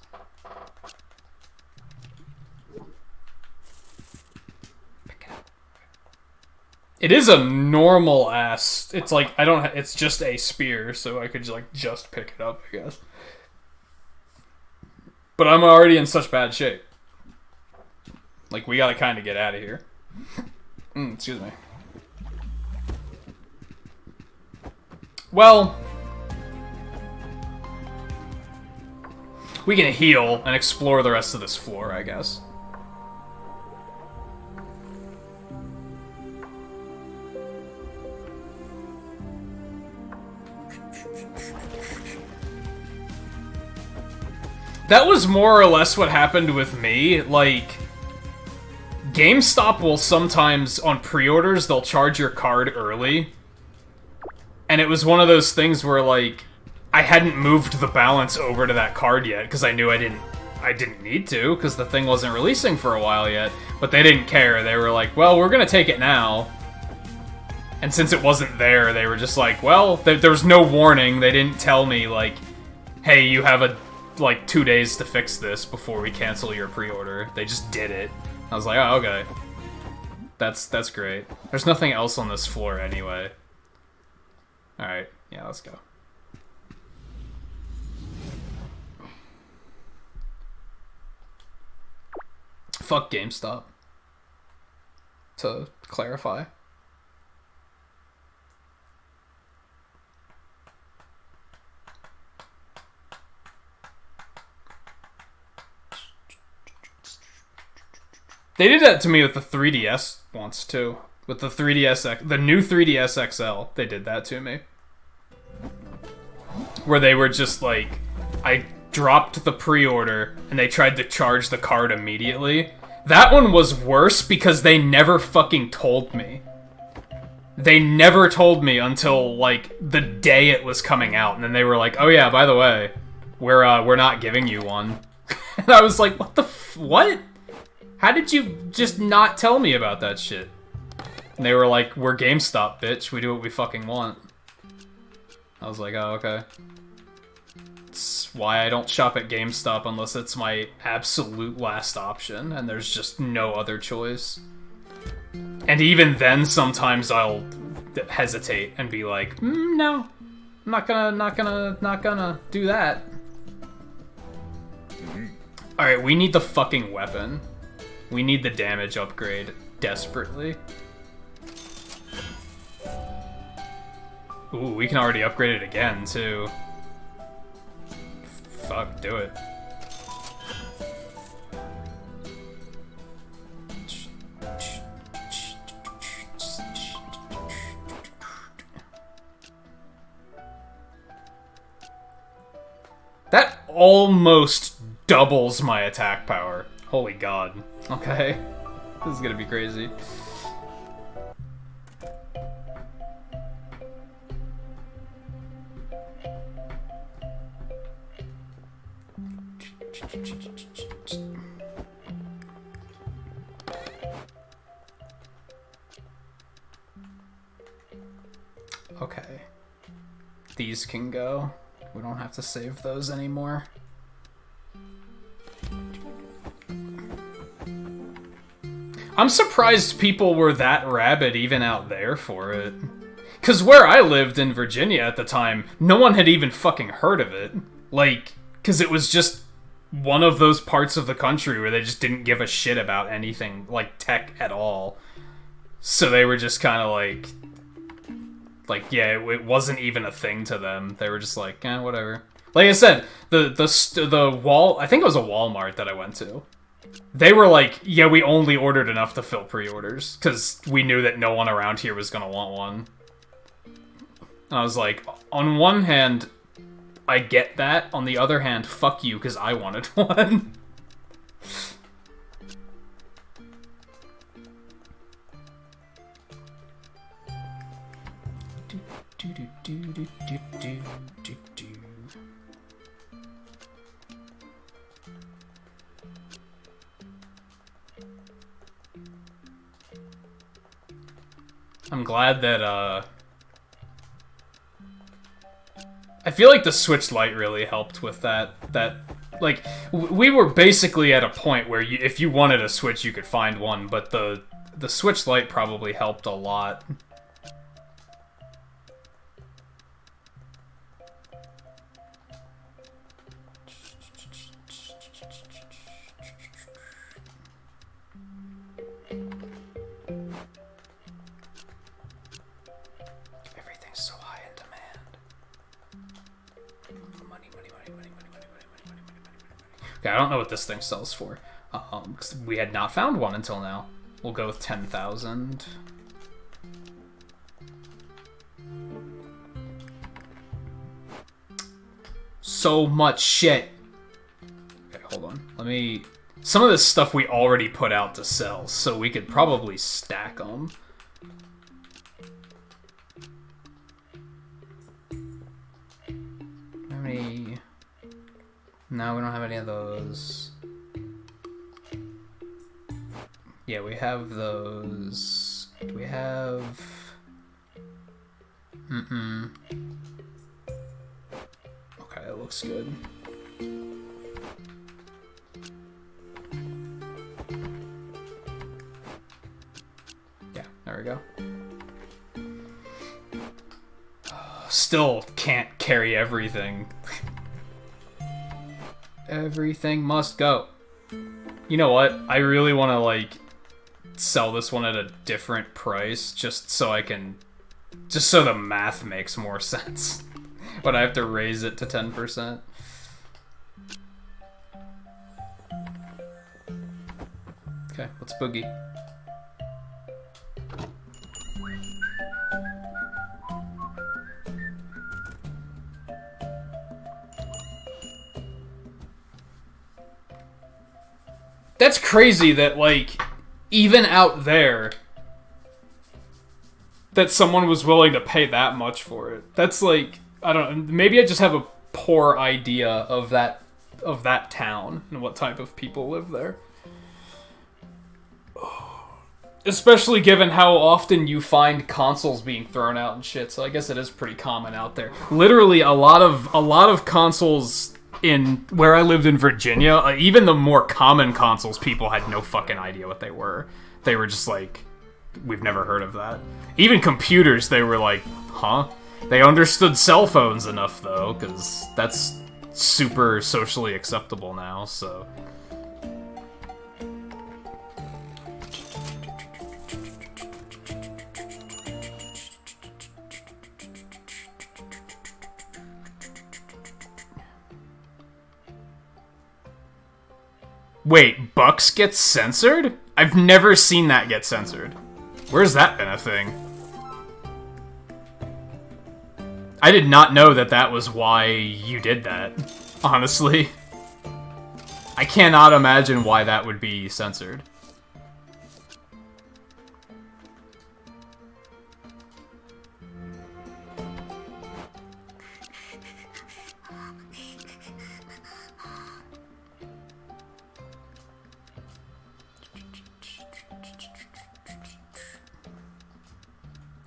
Pick it up. It is a normal ass. It's like, I don't, it's just a spear, so I could like just pick it up, I guess. But I'm already in such bad shape. Like, we gotta kind of get out of here. Excuse me. Well, we can heal and explore the rest of this floor, I guess. That was more or less what happened with me. Like, GameStop will sometimes, on pre-orders, they'll charge your card early. And it was one of those things where, like, I hadn't moved the balance over to that card yet, because I knew I didn't need to, because the thing wasn't releasing for a while yet. But they didn't care. They were like, well, we're gonna take it now. And since it wasn't there, they were just like, well, there was no warning. They didn't tell me, like, hey, you have like 2 days to fix this before we cancel your pre-order. They just did it. I was like, oh, okay. That's great. There's nothing else on this floor anyway. Alright, yeah, let's go. Fuck GameStop. To clarify. They did that to me with the 3DS once, too. With the 3DS, the new 3DS XL, they did that to me. Where they were just like, I dropped the pre-order, and they tried to charge the card immediately. That one was worse because they never fucking told me. They never told me until, like, the day it was coming out, and then they were like, oh yeah, by the way, we're not giving you one. And I was like, what the what? How did you just not tell me about that shit? And they were like, we're GameStop, bitch. We do what we fucking want. I was like, oh, okay. It's why I don't shop at GameStop unless it's my absolute last option, and there's just no other choice. And even then, sometimes I'll hesitate and be like, no. I'm not gonna do that. Alright, we need the fucking weapon. We need the damage upgrade desperately. Ooh, we can already upgrade it again, too. Fuck, do it. That almost doubles my attack power. Holy god. Okay. This is gonna be crazy. Okay. These can go. We don't have to save those anymore. I'm surprised people were that rabid even out there for it. Because where I lived in Virginia at the time, no one had even fucking heard of it. Like, because it was just one of those parts of the country where they just didn't give a shit about anything, like, tech at all. So they were just kind of like, yeah, it wasn't even a thing to them. They were just like, eh, whatever. Like I said, the wall, I think it was a Walmart that I went to. They were like, yeah, we only ordered enough to fill pre-orders, because we knew that no one around here was gonna want one. And I was like, on one hand, I get that. On the other hand, fuck you, because I wanted one. I'm glad that, I feel like the Switch Lite really helped with that, like, we were basically at a point where if you wanted a Switch, you could find one, but the Switch Lite probably helped a lot. Everything's so high in demand. Okay, I don't know what this thing sells for. 'Cause we had not found one until now. We'll go with 10,000. So much shit. Okay, hold on. Let me... Some of this stuff we already put out to sell, so we could probably stack them. How many... No, we don't have any of those. Yeah, we have those. Do we have... Okay, it looks good. Yeah, there we go. Still can't carry everything. Everything must go. You know what? I really want to, like, sell this one at a different price just so I can... Just so the math makes more sense. But I have to raise it to 10%. Okay, let's boogie. That's crazy that, like, even out there, that someone was willing to pay that much for it. That's like, I don't know, maybe I just have a poor idea of that town and what type of people live there. Especially given how often you find consoles being thrown out and shit, so I guess it is pretty common out there. Literally, a lot of consoles in where I lived in Virginia, even the more common consoles, people had no fucking idea what they were. They were just like, we've never heard of that. Even computers, they were like, huh? They understood cell phones enough, though, because that's super socially acceptable now, so... Wait, Bucks gets censored? I've never seen that get censored. Where's that been a thing? I did not know that that was why you did that, honestly. I cannot imagine why that would be censored.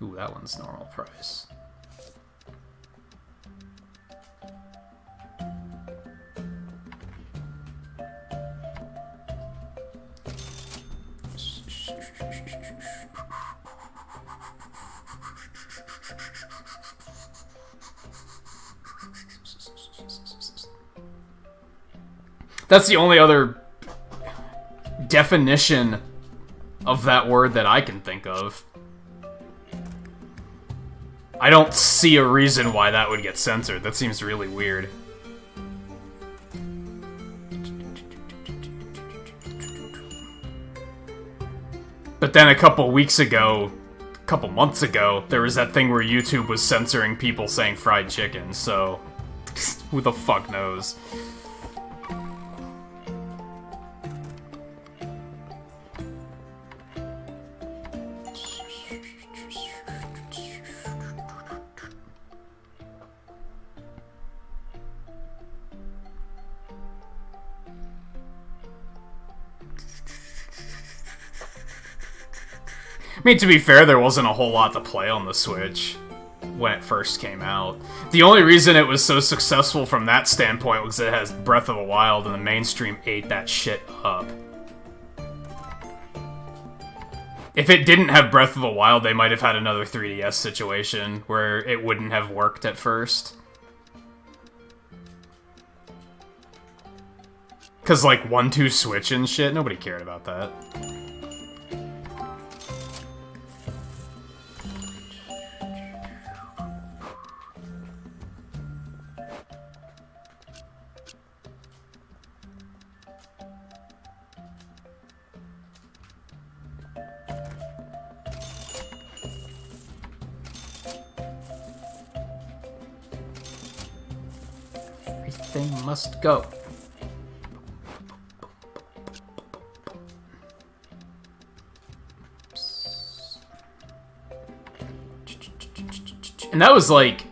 Ooh, that one's normal price. That's the only other definition of that word that I can think of. I don't see a reason why that would get censored. That seems really weird. But then a couple months ago, there was that thing where YouTube was censoring people saying fried chicken, so who the fuck knows? I mean, to be fair, there wasn't a whole lot to play on the Switch when it first came out. The only reason it was so successful from that standpoint was it has Breath of the Wild, and the mainstream ate that shit up. If it didn't have Breath of the Wild, they might have had another 3DS situation where it wouldn't have worked at first. Because, like, 1-2 Switch and shit, nobody cared about that. Everything must go. And that was like...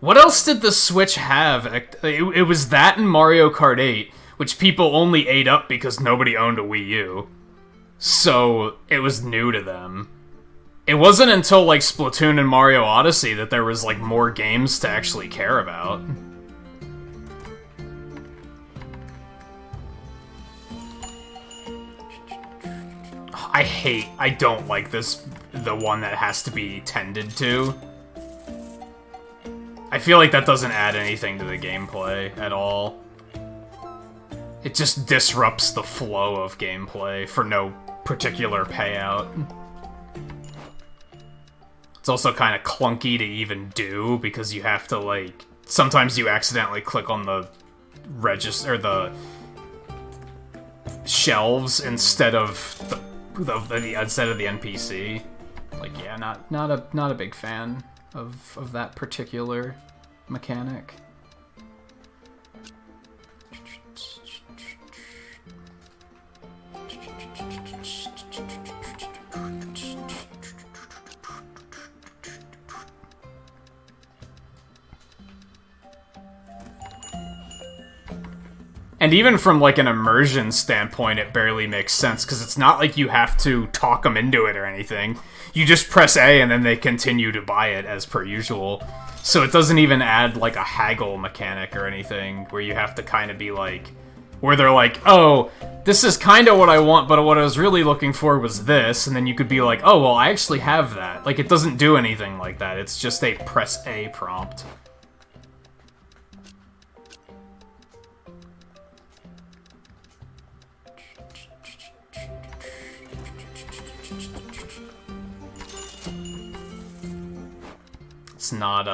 What else did the Switch have? It was that and Mario Kart 8, which people only ate up because nobody owned a Wii U. So, it was new to them. It wasn't until, like, Splatoon and Mario Odyssey that there was, like, more games to actually care about. I don't like the one that has to be tended to. I feel like that doesn't add anything to the gameplay at all. It just disrupts the flow of gameplay for no particular payout. It's also kind of clunky to even do, because you have to, like... Sometimes you accidentally click on the register, the shelves instead of instead of the NPC. Like, yeah, not a big fan of that particular mechanic. And even from, like, an immersion standpoint, it barely makes sense, because it's not like you have to talk them into it or anything. You just press A and then they continue to buy it as per usual. So it doesn't even add, like, a haggle mechanic or anything, where you have to kind of be like... Where they're like, oh, this is kind of what I want, but what I was really looking for was this, and then you could be like, oh, well, I actually have that. Like, it doesn't do anything like that, it's just a press A prompt. It's not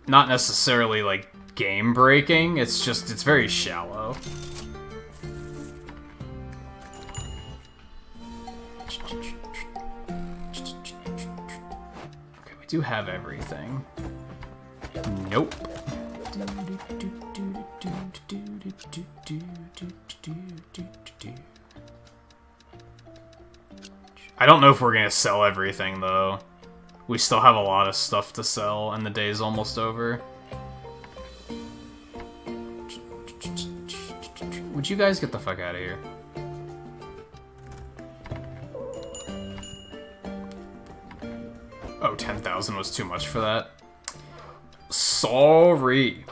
necessarily, like, game-breaking, it's just, it's very shallow. Okay, we do have everything. Nope. I don't know if we're gonna sell everything, though. We still have a lot of stuff to sell, and the day's almost over. Would you guys get the fuck out of here? Oh, 10,000 was too much for that. Sorry.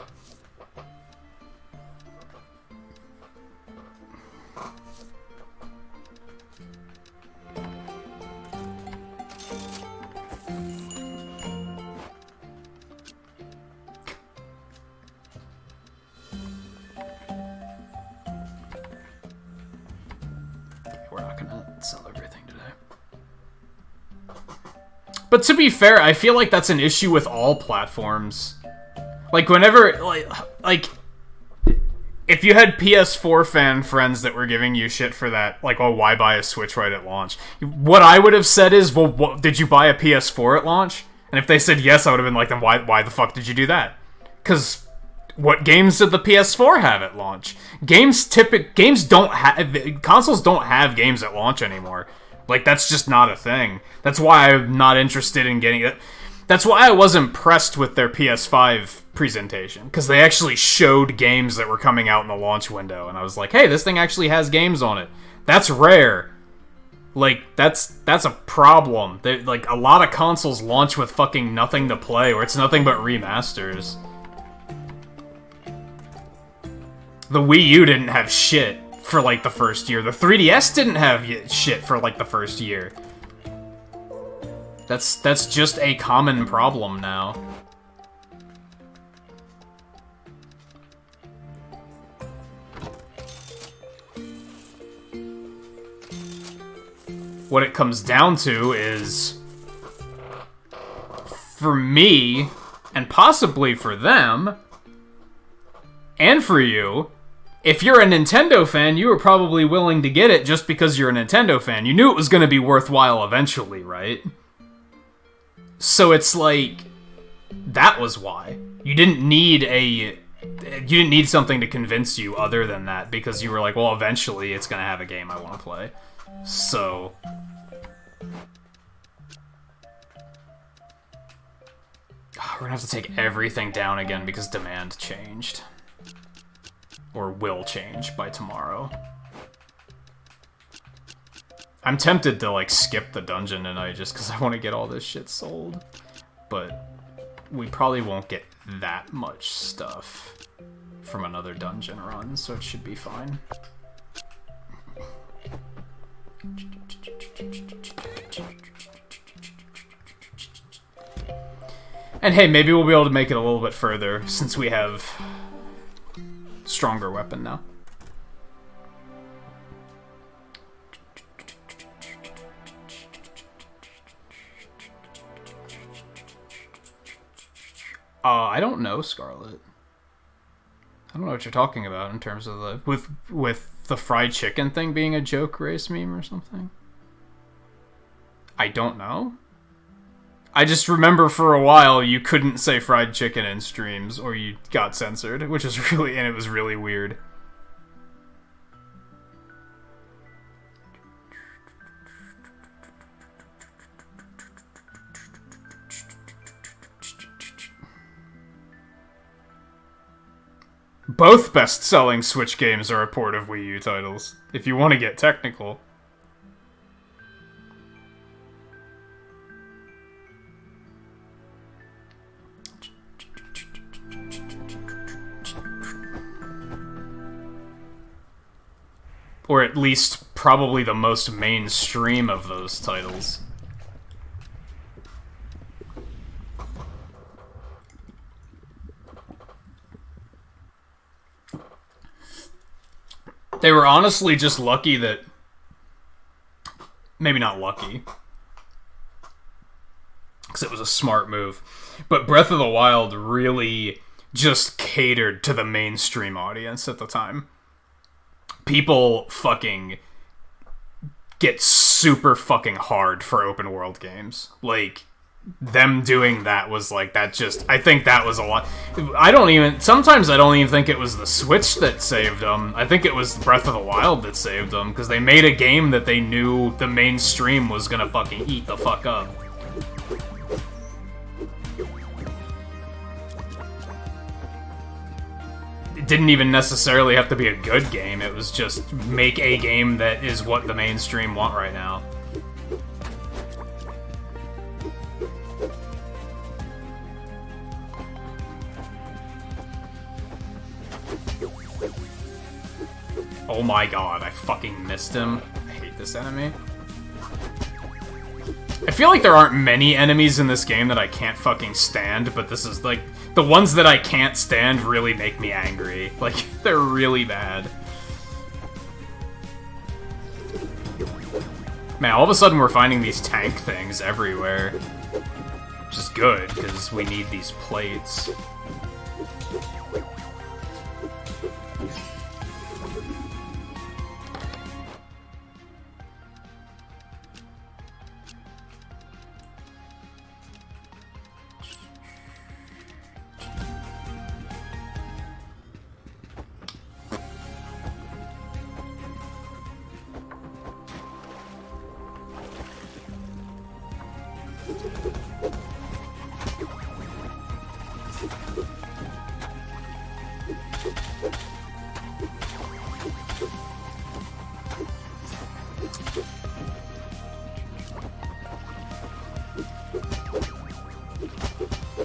But to be fair, I feel like that's an issue with all platforms. Like, whenever, like, if you had PS4 fan friends that were giving you shit for that, like, oh, why buy a Switch right at launch? What I would have said is, well, did you buy a PS4 at launch? And if they said yes, I would have been like, then why the fuck did you do that? Because what games did the PS4 have at launch? Consoles don't have games at launch anymore. Like, that's just not a thing. That's why I'm not interested in getting it. That's why I was impressed with their PS5 presentation, because they actually showed games that were coming out in the launch window, and I was like, hey, this thing actually has games on it. That's rare. Like, that's a problem. Like, a lot of consoles launch with fucking nothing to play, or it's nothing but remasters. The Wii U didn't have shit for, like, the first year. The 3DS didn't have shit for, like, the first year. That's just a common problem now. What it comes down to is, for me, and possibly for them, and for you, if you're a Nintendo fan, you were probably willing to get it just because you're a Nintendo fan. You knew it was going to be worthwhile eventually, right? So it's like, That was why. You didn't need something to convince you other than that, because you were like, well, eventually it's gonna have a game I want to play. So... we're gonna have to take everything down again because demand changed. Or will change by tomorrow. I'm tempted to, like, skip the dungeon tonight just because I want to get all this shit sold. But we probably won't get that much stuff from another dungeon run, so it should be fine. And hey, maybe we'll be able to make it a little bit further since we have stronger weapon now. I don't know, Scarlet. I don't know what you're talking about in terms of the with the fried chicken thing being a joke race meme or something. I don't know. I just remember for a while you couldn't say fried chicken in streams or you got censored, which is really, and it was really weird. Both best-selling Switch games are a port of Wii U titles, if you want to get technical. Or at least probably the most mainstream of those titles. They were honestly just lucky that... Maybe not lucky. Because it was a smart move. But Breath of the Wild really just catered to the mainstream audience at the time. People fucking get super fucking hard for open world games. Like, them doing that was like, that just, I think that was a lot. Sometimes I don't even think it was the Switch that saved them. I think it was Breath of the Wild that saved them, because they made a game that they knew the mainstream was gonna fucking eat the fuck up. It didn't even necessarily have to be a good game, it was just make a game that is what the mainstream want right now. Oh my god, I fucking missed him. I hate this enemy. I feel like there aren't many enemies in this game that I can't fucking stand, but this is like... The ones that I can't stand really make me angry. Like, they're really bad. Man, all of a sudden we're finding these tank things everywhere. Which is good, because we need these plates.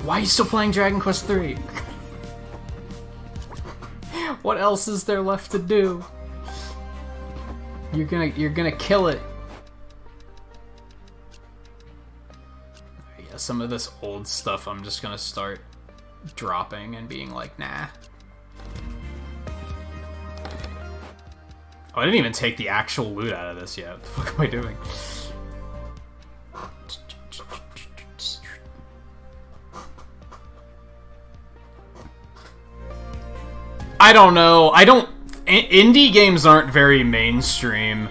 Why are you still playing Dragon Quest III? What else is there left to do? You're gonna kill it. Yeah, some of this old stuff I'm just gonna start dropping and being like, nah. Oh, I didn't even take the actual loot out of this yet. What the fuck am I doing? I don't know. Indie games aren't very mainstream.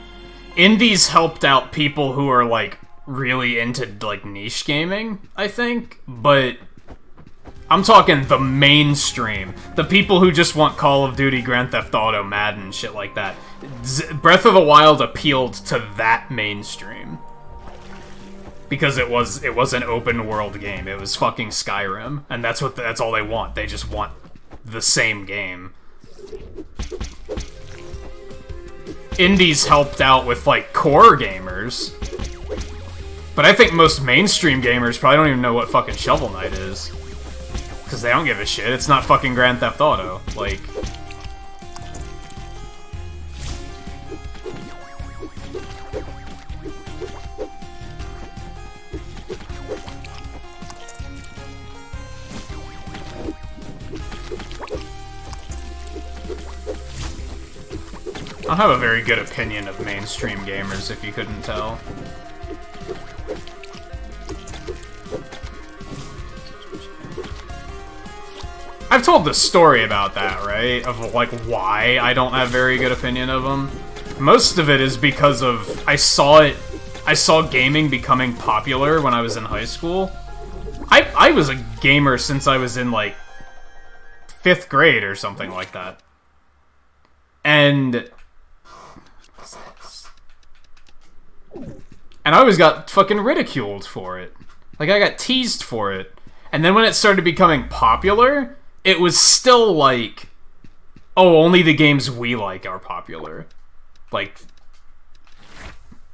Indies helped out people who are, like, really into, like, niche gaming, I think. But I'm talking the mainstream. The people who just want Call of Duty, Grand Theft Auto, Madden, shit like that. Breath of the Wild appealed to that mainstream. Because it was an open world game. It was fucking Skyrim. And that's all they want. They just want the same game. Indies helped out with, like, core gamers. But I think most mainstream gamers probably don't even know what fucking Shovel Knight is. Because they don't give a shit. It's not fucking Grand Theft Auto. Like... I don't have a very good opinion of mainstream gamers, if you couldn't tell. I've told the story about that, right? Of, like, why I don't have very good opinion of them. Most of it is because of... I saw gaming becoming popular when I was in high school. I was a gamer since I was in, like, 5th grade or something like that. And I always got fucking ridiculed for it. Like, I got teased for it. And then when it started becoming popular, it was still like, oh, only the games we like are popular. Like,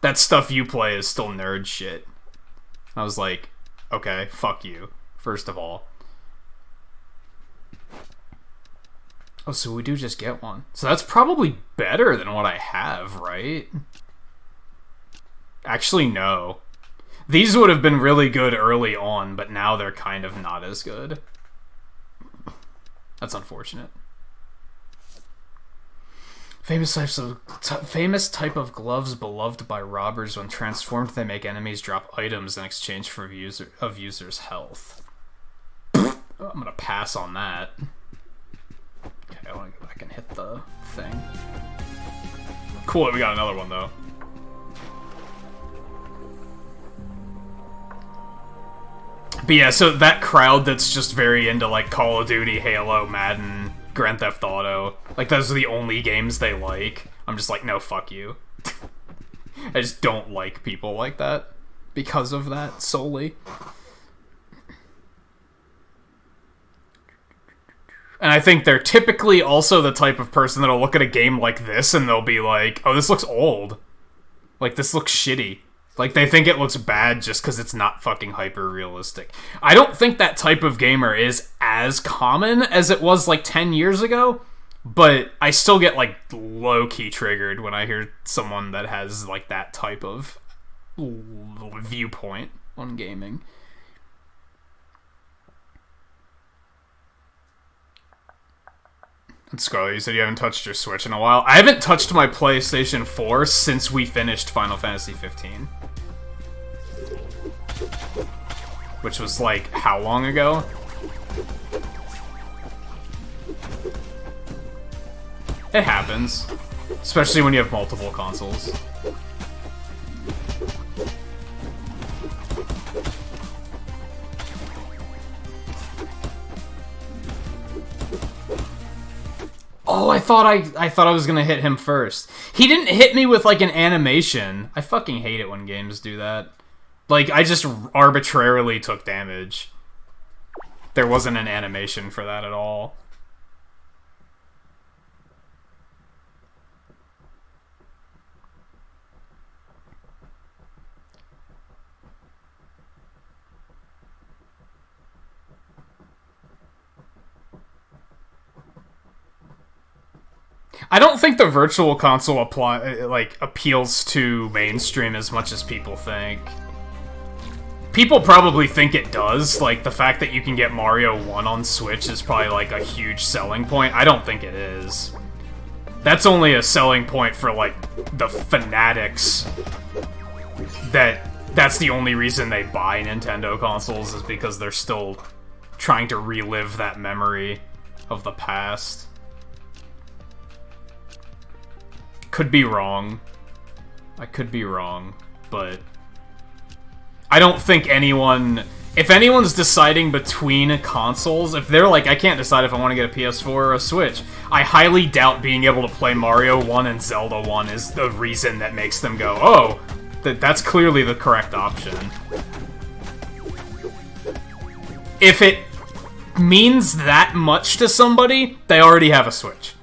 that stuff you play is still nerd shit. I was like, okay, fuck you, first of all. Oh, so we do just get one. So that's probably better than what I have, right? Actually, no. These would have been really good early on, but now they're kind of not as good. That's unfortunate. Famous type of gloves beloved by robbers. When transformed, they make enemies drop items in exchange for users' health. I'm gonna pass on that. Okay, I want to go back and hit the thing. Cool, we got another one though. But yeah, so that crowd that's just very into, like, Call of Duty, Halo, Madden, Grand Theft Auto, like, those are the only games they like. I'm just like, no, fuck you. I just don't like people like that because of that, solely. And I think they're typically also the type of person that'll look at a game like this and they'll be like, oh, this looks old. Like, this looks shitty. Like, they think it looks bad just because it's not fucking hyper-realistic. I don't think that type of gamer is as common as it was, like, 10 years ago, but I still get, like, low-key triggered when I hear someone that has, like, that type of viewpoint on gaming. And Scarlet, you said you haven't touched your Switch in a while. I haven't touched my PlayStation 4 since we finished Final Fantasy 15. Which was, like, how long ago? It happens. Especially when you have multiple consoles. Oh, I thought I was gonna hit him first. He didn't hit me with, like, an animation. I fucking hate it when games do that. Like, I just arbitrarily took damage. There wasn't an animation for that at all. I don't think the Virtual Console appeals to mainstream as much as people think. People probably think it does. Like, the fact that you can get Mario 1 on Switch is probably, like, a huge selling point. I don't think it is. That's only a selling point for, like, the fanatics. That's the only reason they buy Nintendo consoles, is because they're still trying to relive that memory of the past. Could be wrong. I could be wrong, but I don't think anyone if anyone's deciding between consoles, if they're like, I can't decide if I want to get a PS4 or a Switch, I highly doubt being able to play Mario 1 and Zelda 1 is the reason that makes them go, oh, that's clearly the correct option. If it means that much to somebody, they already have a Switch.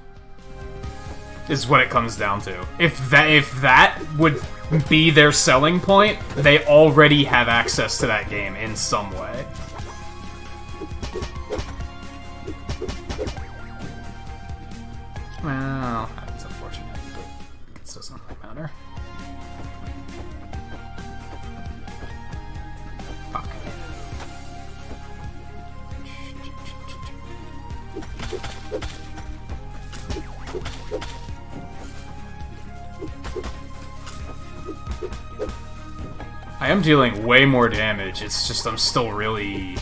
Is what it comes down to. If that would be their selling point, they already have access to that game in some way. Well, that's unfortunate, but it doesn't really matter. Fuck. I am dealing way more damage, it's just I'm still really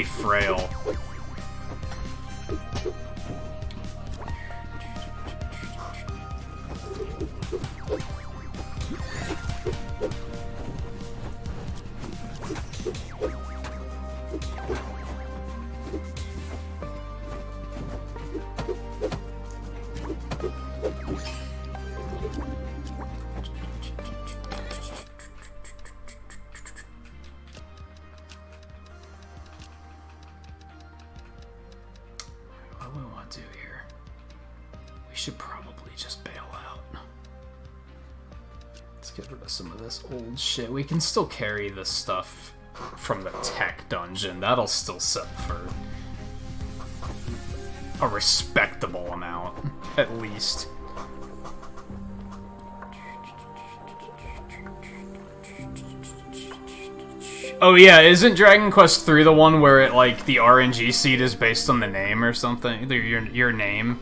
frail. Shit, we can still carry this stuff from the tech dungeon. That'll still sell for a respectable amount, at least. Oh yeah, isn't Dragon Quest III the one where it, like, the RNG seed is based on the name or something? Your name?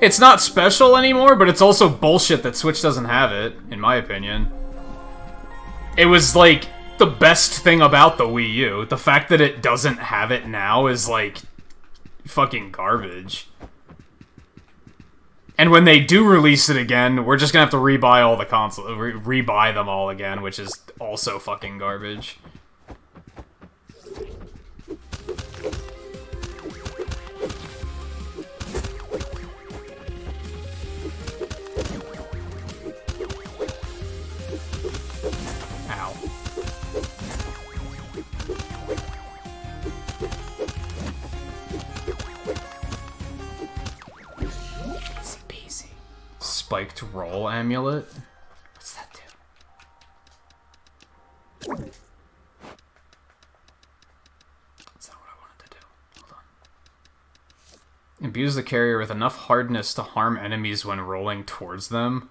It's not special anymore, but it's also bullshit that Switch doesn't have it, in my opinion. It was, like, the best thing about the Wii U. The fact that it doesn't have it now is, like, fucking garbage. And when they do release it again, we're just gonna have to rebuy all the consoles, rebuy them all again, which is also fucking garbage. Spiked roll amulet? What's that do? That's not what I wanted to do. Hold on. Imbues the carrier with enough hardness to harm enemies when rolling towards them.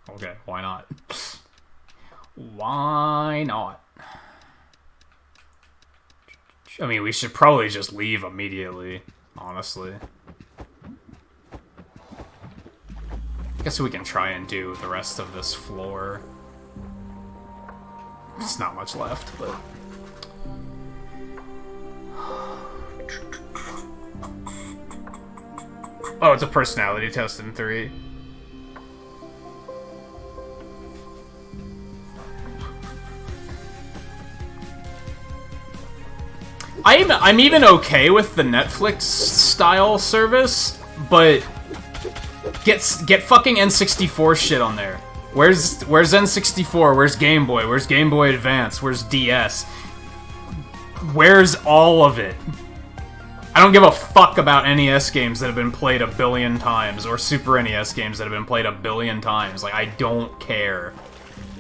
Okay, why not? Why not? I mean, we should probably just leave immediately, honestly. I guess we can try and do the rest of this floor. It's not much left, but... Oh, it's a personality test in 3. I'm even okay with the Netflix style service, but get fucking N64 shit on there. Where's N64? Where's Game Boy? Where's Game Boy Advance? Where's DS? Where's all of it? I don't give a fuck about NES games that have been played a billion times, or Super NES games that have been played a billion times. Like, I don't care.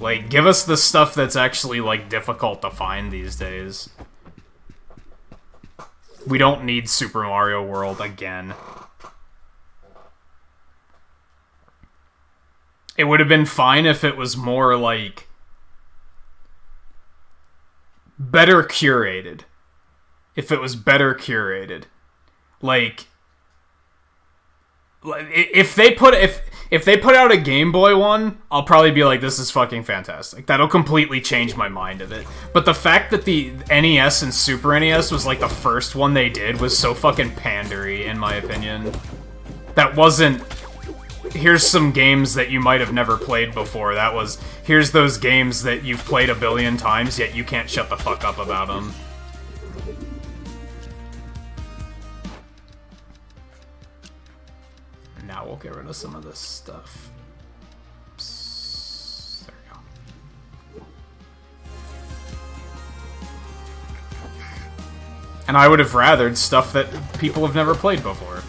Like, give us the stuff that's actually, like, difficult to find these days. We don't need Super Mario World again. It would have been fine if it was more, like, better curated. If it was better curated. Like if they put... if they put out a Game Boy one, I'll probably be like, this is fucking fantastic. That'll completely change my mind of it. But the fact that the NES and Super NES was like the first one they did was so fucking pandery, in my opinion. That wasn't, here's some games that you might have never played before. That was, here's those games that you've played a billion times, yet you can't shut the fuck up about them. Now we'll get rid of some of this stuff. There we go. And I would have rathered stuff that people have never played before.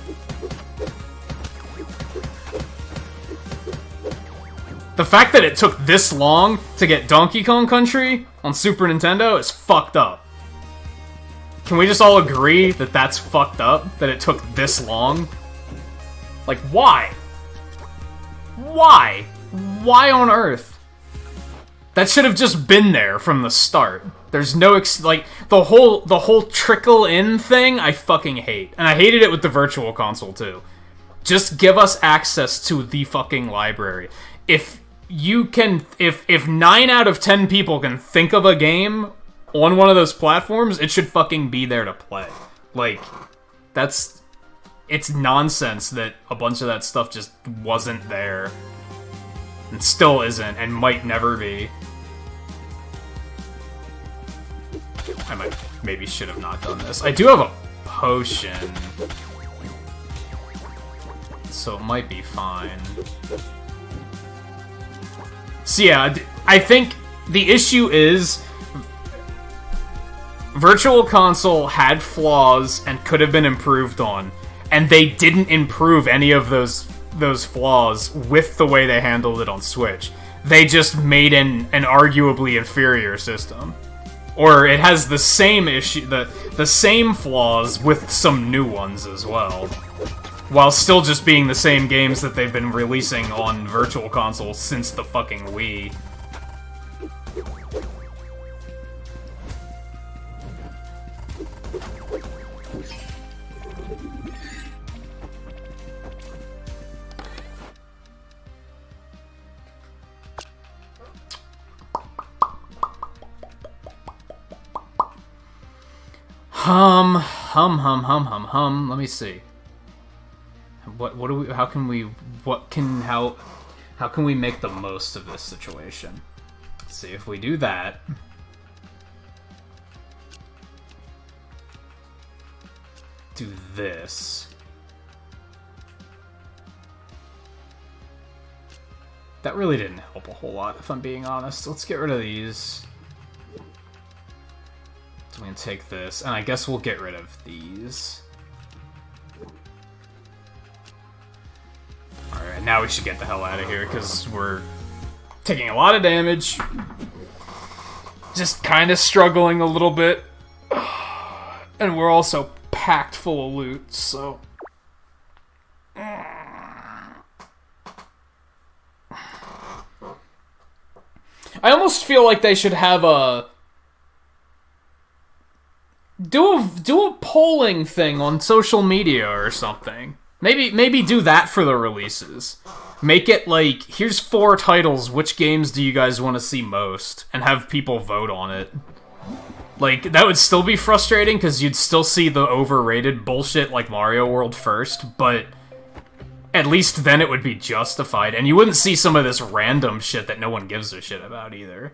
The fact that it took this long to get Donkey Kong Country on Super Nintendo is fucked up. Can we just all agree that that's fucked up? That it took this long? Like, why? Why? Why on earth? That should have just been there from the start. There's no like the whole trickle in thing I fucking hate. And I hated it with the Virtual Console too. Just give us access to the fucking library. If you can if 9 out of 10 people can think of a game on one of those platforms, it should fucking be there to play. Like, it's nonsense that a bunch of that stuff just wasn't there. And still isn't, and might never be. Maybe should have not done this. I do have a potion. So it might be fine. So yeah, I think the issue is Virtual Console had flaws and could have been improved on. And they didn't improve any of those flaws with the way they handled it on Switch. They just made an arguably inferior system. Or it has the same issue, the same flaws with some new ones as well. While still just being the same games that they've been releasing on Virtual Console since the fucking Wii. Let me see. What do we? How can we? How can we make the most of this situation? Let's see if we do that. Do this. That really didn't help a whole lot, if I'm being honest. Let's get rid of these. So we can take this, and I guess we'll get rid of these. Alright, now we should get the hell out of here, because we're taking a lot of damage. Just kind of struggling a little bit. And we're also packed full of loot, so... I almost feel like they should have a... Do a polling thing on social media or something. Maybe do that for the releases. Make it like, here's 4 titles, which games do you guys want to see most? And have people vote on it. Like, that would still be frustrating, because you'd still see the overrated bullshit like Mario World first, but at least then it would be justified, and you wouldn't see some of this random shit that no one gives a shit about either.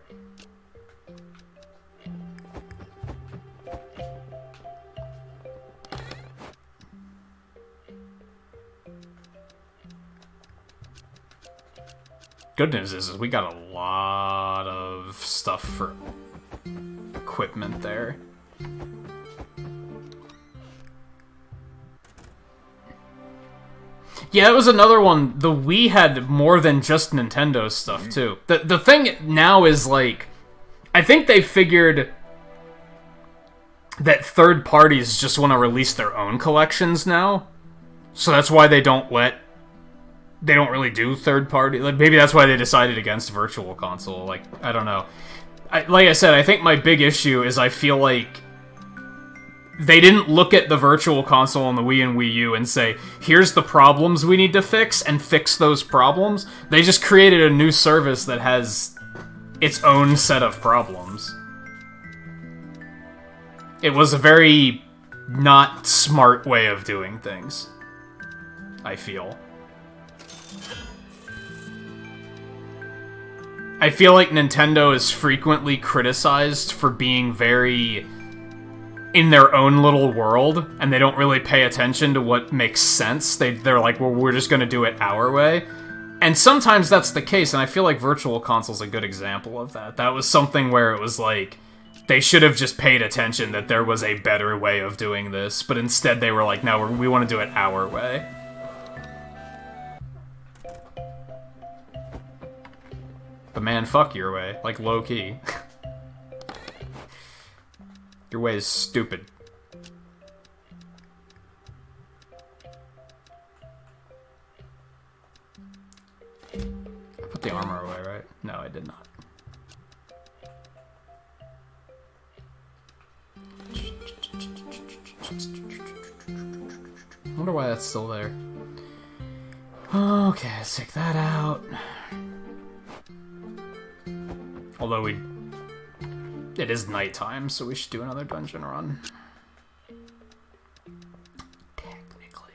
Good news is we got a lot of stuff for equipment there. Yeah, that was another one. The Wii had more than just Nintendo stuff, too. The thing now is, like, I think they figured that third parties just want to release their own collections now. So that's why they don't really do third party. Like, maybe that's why they decided against Virtual Console. Like, I don't know. Like I said, I think my big issue is I feel like they didn't look at the Virtual Console on the Wii and Wii U and say, here's the problems we need to fix, and fix those problems. They just created a new service that has its own set of problems. It was a very not smart way of doing things, I feel. I feel like Nintendo is frequently criticized for being very in their own little world, and they don't really pay attention to what makes sense. They're like, well, we're just gonna do it our way. And sometimes that's the case, and I feel like Virtual Console's a good example of that. That was something where it was like, they should have just paid attention that there was a better way of doing this, but instead they were like, no, we want to do it our way. But man, fuck your way. Like, low-key. Your way is stupid. I put the armor away, right? No, I did not. I wonder why that's still there. Okay, let's take that out. Although it is nighttime, so we should do another dungeon run. Technically.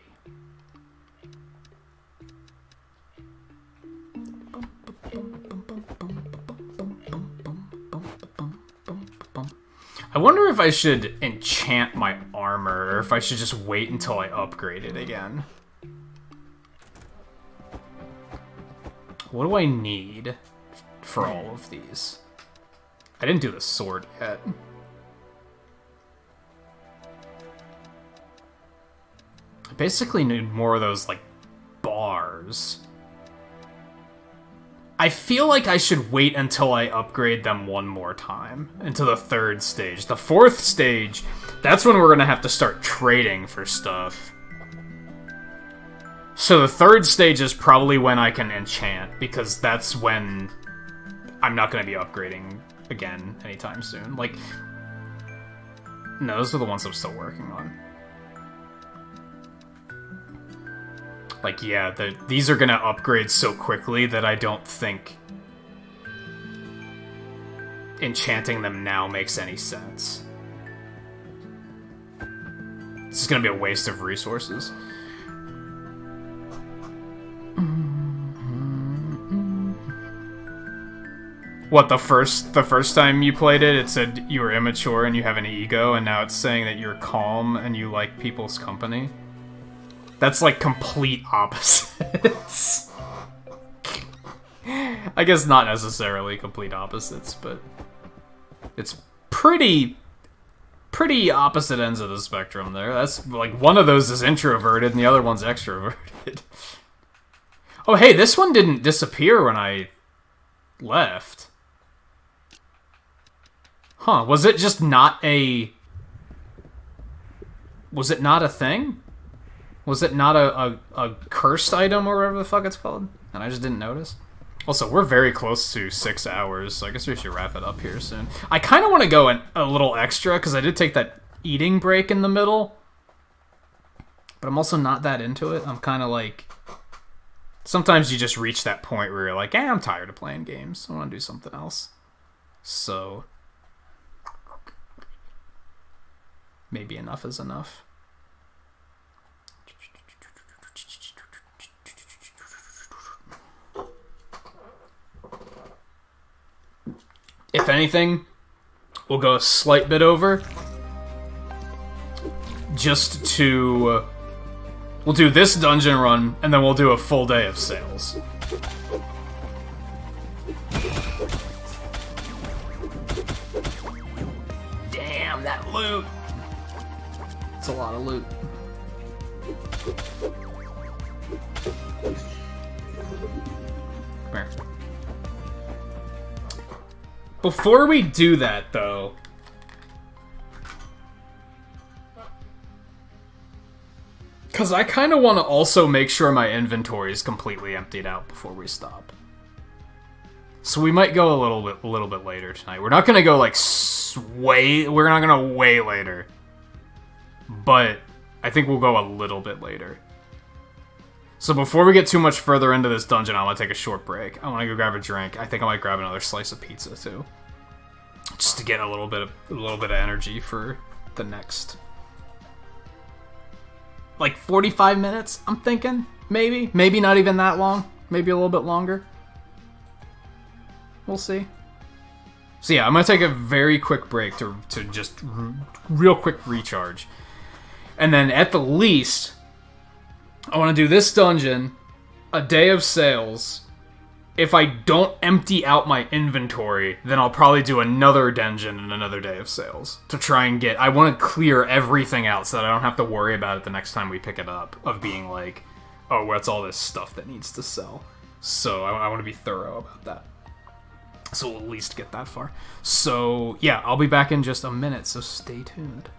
I wonder if I should enchant my armor, or if I should just wait until I upgrade it again. What do I need for all of these? I didn't do the sword yet. I basically need more of those, like, bars. I feel like I should wait until I upgrade them one more time, into the 3rd stage. The 4th stage, that's when we're gonna have to start trading for stuff. So the 3rd stage is probably when I can enchant, because that's when I'm not gonna be upgrading again anytime soon. Like, no, those are the ones I'm still working on. Like, yeah, these are gonna upgrade so quickly that I don't think enchanting them now makes any sense. This is gonna be a waste of resources. What, the first time you played it, it said you were immature and you have an ego, and now it's saying that you're calm and you like people's company? That's like complete opposites. I guess not necessarily complete opposites, but it's pretty opposite ends of the spectrum there. That's like, one of those is introverted and the other one's extroverted. Oh, hey, this one didn't disappear when I left. Huh, was it just not a... Was it not a thing? Was it not a cursed item or whatever the fuck it's called? And I just didn't notice? Also, we're very close to 6 hours, so I guess we should wrap it up here soon. I kind of want to go a little extra, because I did take that eating break in the middle. But I'm also not that into it. I'm kind of like... Sometimes you just reach that point where you're like, I'm tired of playing games. I want to do something else. So... maybe enough is enough. If anything, we'll go a slight bit over. Just to... we'll do this dungeon run, and then we'll do a full day of sales. Damn, that loot! It's a lot of loot. Come here. Before we do that, though... because I kind of want to also make sure my inventory is completely emptied out before we stop. So we might go a little bit later tonight. We're not gonna go like we're not gonna way later. but I think we'll go a little bit later. So before we get too much further into this dungeon, I want to take a short break. I want to go grab a drink. I think I might grab another slice of pizza too, just to get a little bit of energy for the next, like 45 minutes. I'm thinking maybe not even that long. Maybe a little bit longer. We'll see. So yeah, I'm gonna take a very quick break to just real quick recharge, and then at the least, I want to do this dungeon, a day of sales. If I don't empty out my inventory, then I'll probably do another dungeon and another day of sales to try and get. I want to clear everything out so that I don't have to worry about it the next time we pick it up. Of being like, oh, what's all this stuff that needs to sell? So I want to be thorough about that. So we'll at least get that far. So, yeah, I'll be back in just a minute, so stay tuned.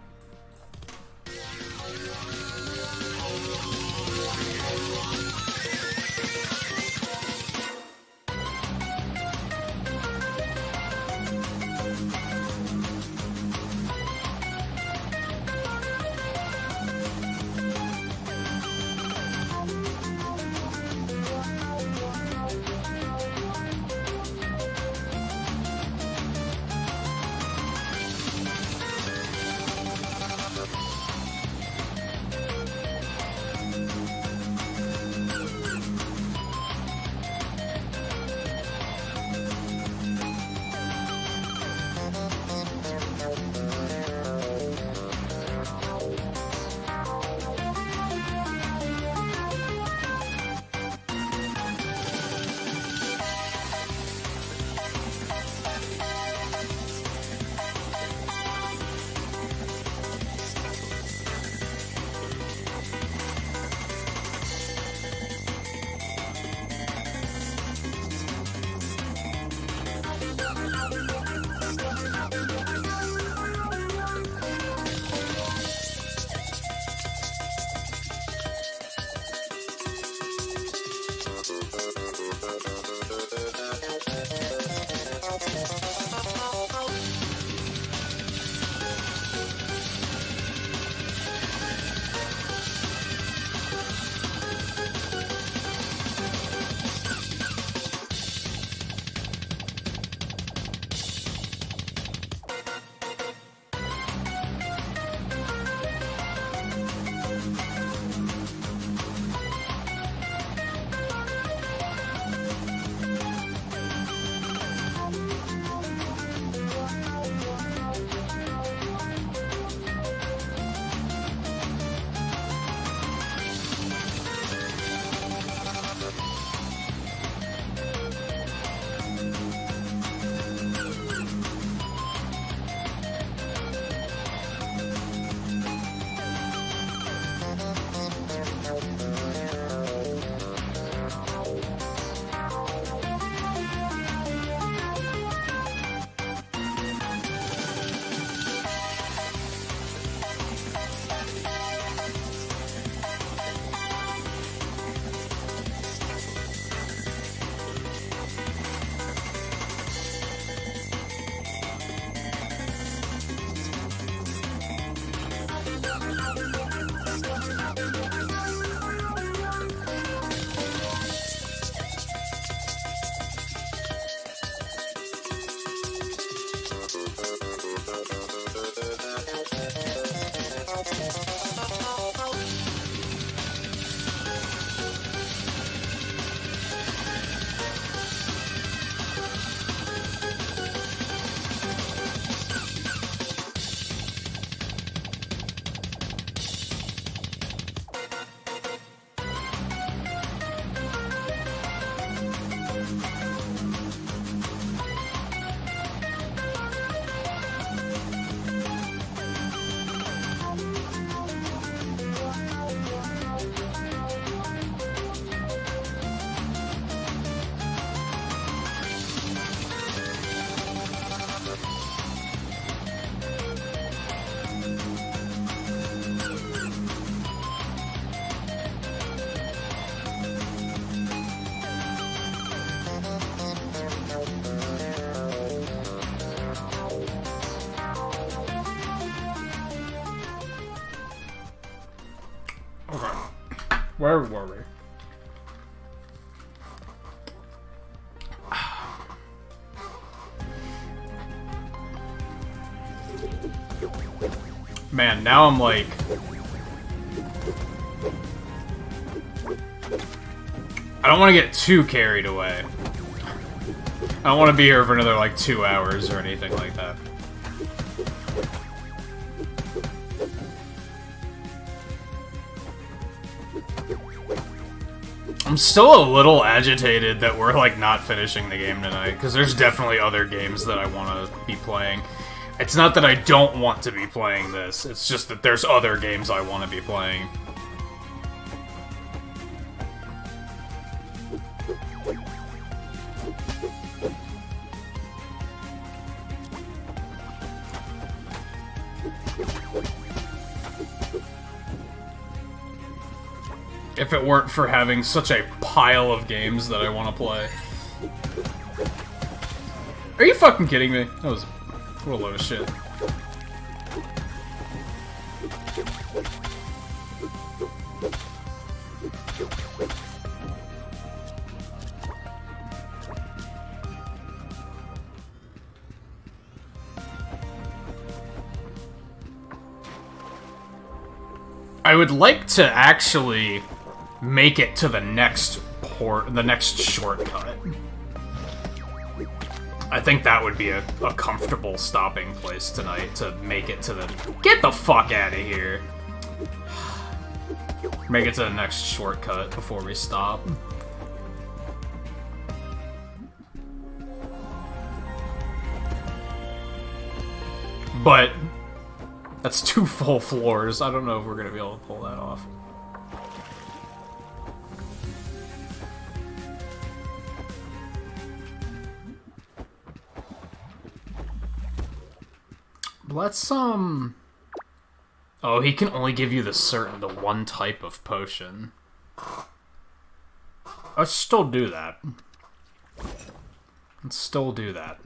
Okay. Where were we? Man, now I'm like... I don't want to get too carried away. I don't want to be here for another, like, 2 hours or anything like that. I'm still a little agitated that we're, like, not finishing the game tonight, because there's definitely other games that I want to be playing. It's not that I don't want to be playing this, it's just that there's other games I want to be playing. If it weren't for having such a pile of games that I want to play. Are you fucking kidding me? That was a load of shit. I would like to actually make it to the next shortcut. I think that would be a comfortable stopping place tonight, to make it to the... Get the fuck out of here! Make it to the next shortcut before we stop. But... that's 2 full floors. I don't know if we're gonna be able to pull that off. Let's, Oh, he can only give you the one type of potion. Let's still do that. Let's still do that.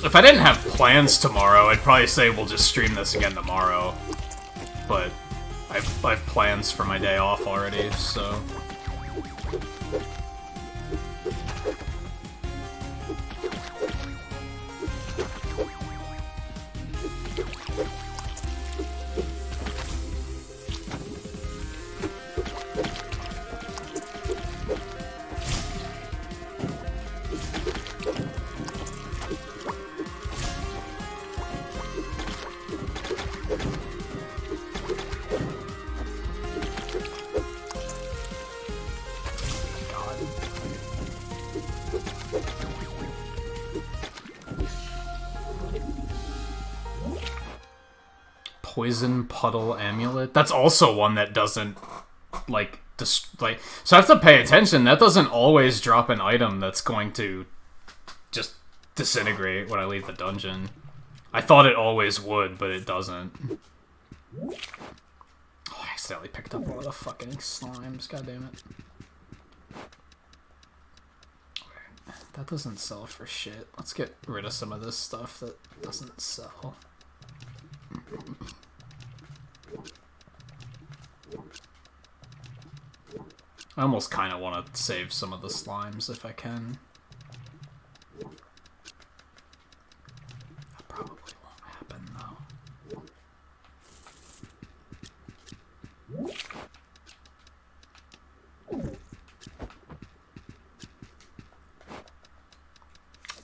If I didn't have plans tomorrow, I'd probably say we'll just stream this again tomorrow. But I have plans for my day off already, so... Poison Puddle Amulet? That's also one that doesn't, like, so I have to pay attention. That doesn't always drop an item that's going to just disintegrate when I leave the dungeon. I thought it always would, but it doesn't. Oh, I accidentally picked up one of the fucking slimes, goddammit. That doesn't sell for shit. Let's get rid of some of this stuff that doesn't sell. I almost kind of want to save some of the slimes if I can. That probably won't happen, though.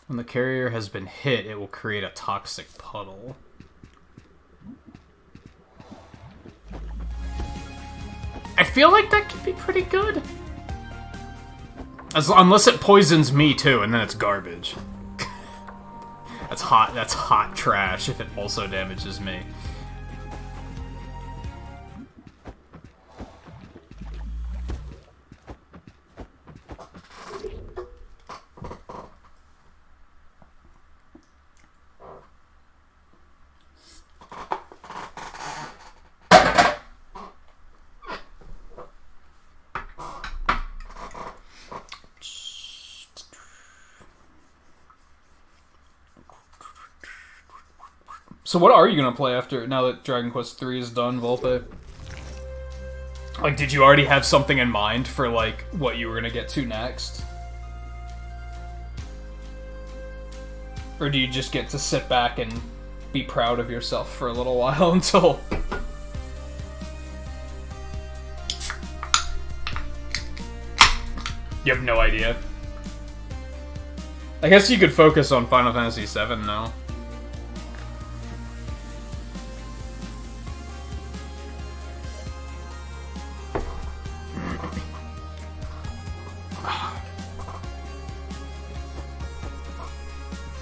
When the carrier has been hit, it will create a toxic puddle. I feel like that could be pretty good. Unless it poisons me too, and then it's garbage. That's hot trash if it also damages me. So what are you gonna play after, now that Dragon Quest III is done, Volpe? Like, did you already have something in mind for, like, what you were gonna get to next? Or do you just get to sit back and be proud of yourself for a little while until... You have no idea? I guess you could focus on Final Fantasy VII now.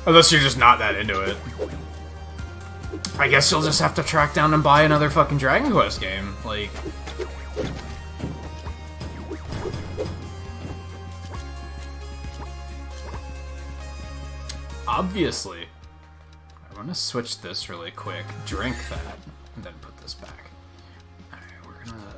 Unless you're just not that into it. I guess you'll just have to track down and buy another fucking Dragon Quest game. Like... Obviously. I want to switch this really quick. Drink that. And then put this back. Alright, we're gonna...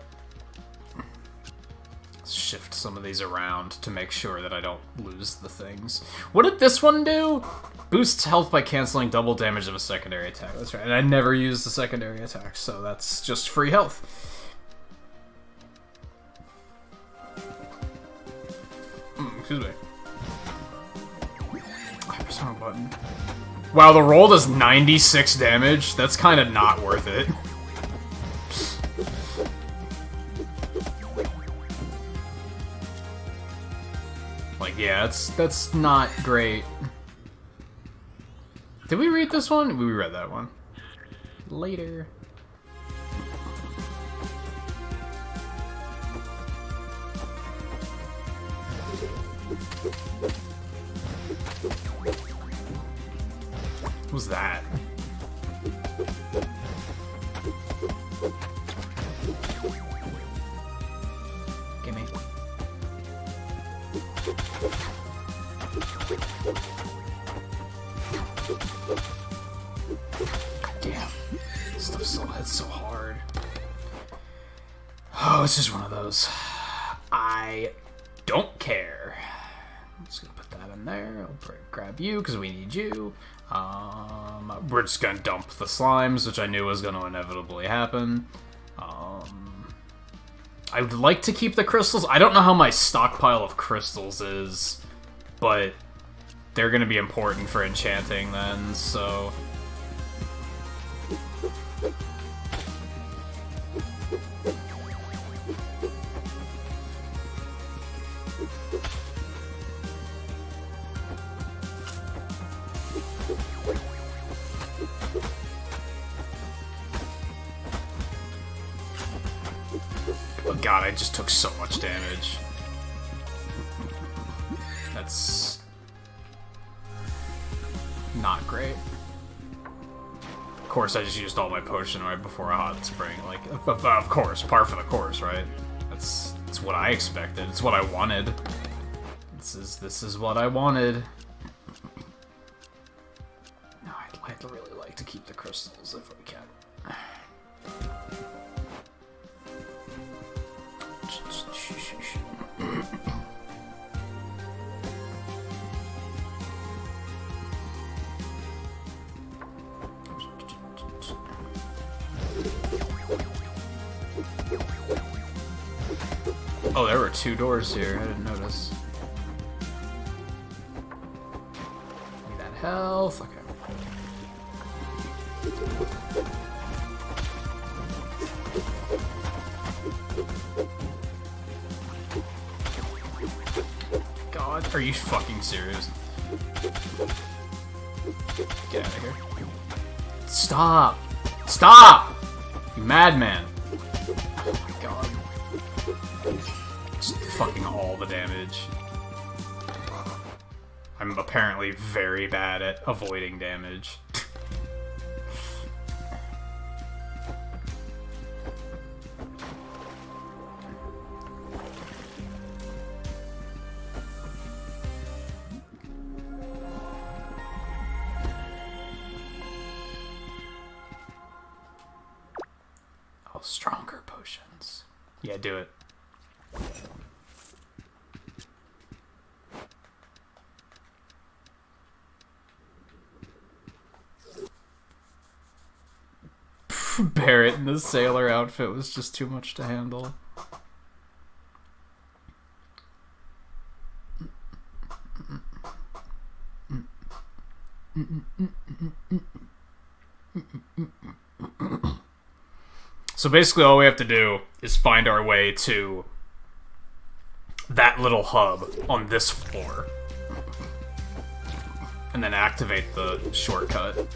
shift some of these around to make sure that I don't lose the things. What did this one do? Boosts health by canceling double damage of a secondary attack. That's right. And I never used the secondary attack, so that's just free health. Excuse me. I pressed the wrong button. Wow, the roll does 96 damage? That's kind of not worth it. Like, yeah, that's not great. Did we read this one? We read that one. Later. Who's that? Gimme. Damn. This stuff still hits so hard. Oh, it's just one of those. I don't care. I'm just gonna put that in there. I'll grab you because we need you. We're just gonna dump the slimes, which I knew was gonna inevitably happen. I would like to keep the crystals. I don't know how my stockpile of crystals is, but they're gonna be important for enchanting then, so... Oh god, I just took so much damage. That's... not great. Of course, I just used all my potion right before a hot spring. Like, of course, par for the course, right? That's what I expected. It's what I wanted. This is what I wanted. No, I'd really like to keep the crystals if we can. Oh, there were 2 doors here. I didn't notice. Need that health. Okay. God, are you fucking serious? Get out of here. Stop! Stop! You madman. Oh my god. Just fucking all the damage. I'm apparently very bad at avoiding damage. Oh, stronger potions. Yeah, do it. parrot in the sailor outfit was just too much to handle. So basically all we have to do is find our way to that little hub on this floor. And then activate the shortcut.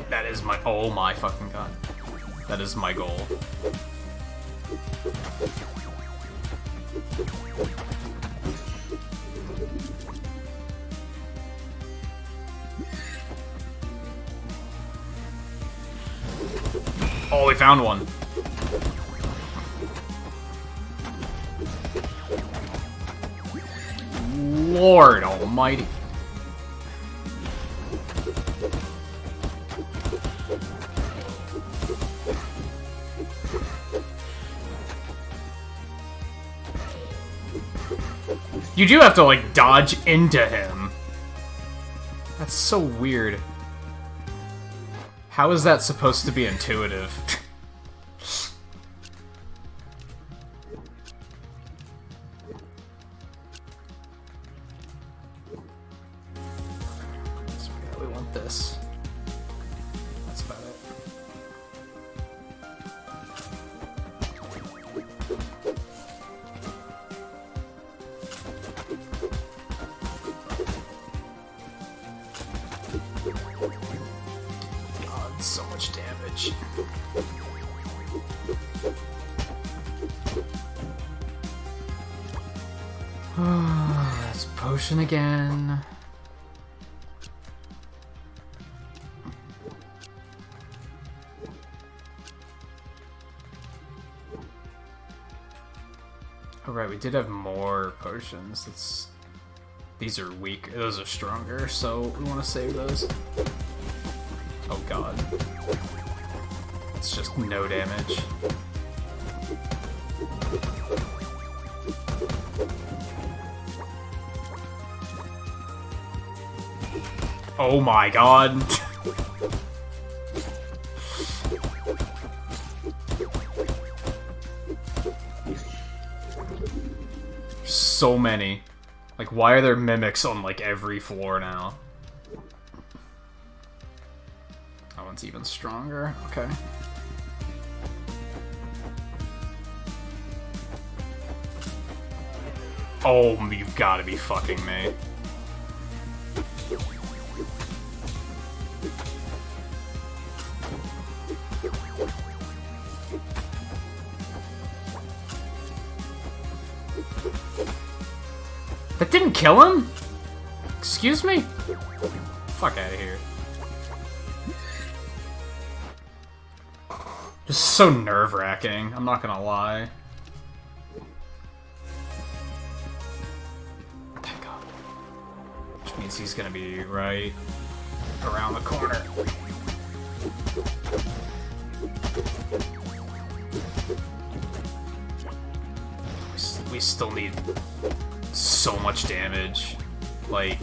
That is my... Oh my fucking god. That is my goal. Oh, we found one. Lord almighty. You do have to, like, dodge into him. That's so weird. How is that supposed to be intuitive? We want this. That's about it. God, so much damage. That's potion again. Oh right, we did have more potions. These are weak. Those are stronger, so we want to save those. Oh god. It's just no damage. Oh my god. So many. Like, why are there mimics on, like, every floor now? That one's even stronger. Okay. Oh, you've gotta be fucking me. That didn't kill him? Excuse me? Fuck out of here. Just so nerve-wracking, I'm not gonna lie. Thank God. Which means he's gonna be right around the corner. We still need so much damage. Like...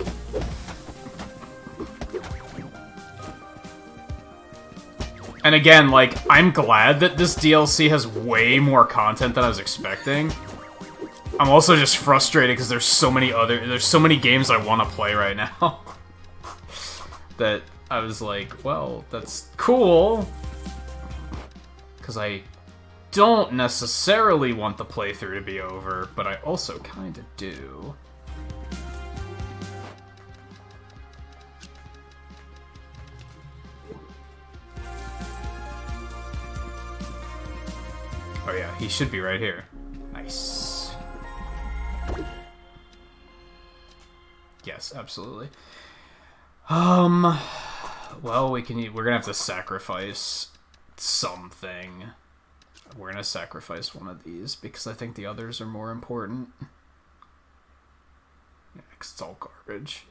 And again, like, I'm glad that this DLC has way more content than I was expecting. I'm also just frustrated because there's so many games I want to play right now. That I was like, well, that's cool. Because I don't necessarily want the playthrough to be over, but I also kind of do. Oh yeah, he should be right here. Nice. Yes, absolutely. Well, we're gonna have to sacrifice something. We're gonna sacrifice one of these because I think the others are more important. Yeah, 'cause it's all garbage.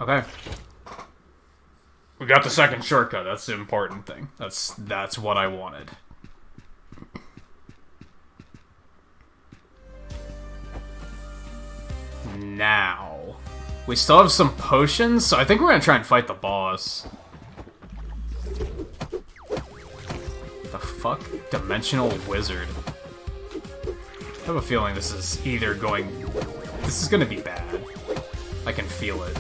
Okay. We got the second shortcut. That's the important thing. That's what I wanted. Now, We still have some potions, so I think we're gonna try and fight the boss. The fuck? Dimensional Wizard. I have a feeling this is either going... This is gonna be bad. I can feel it.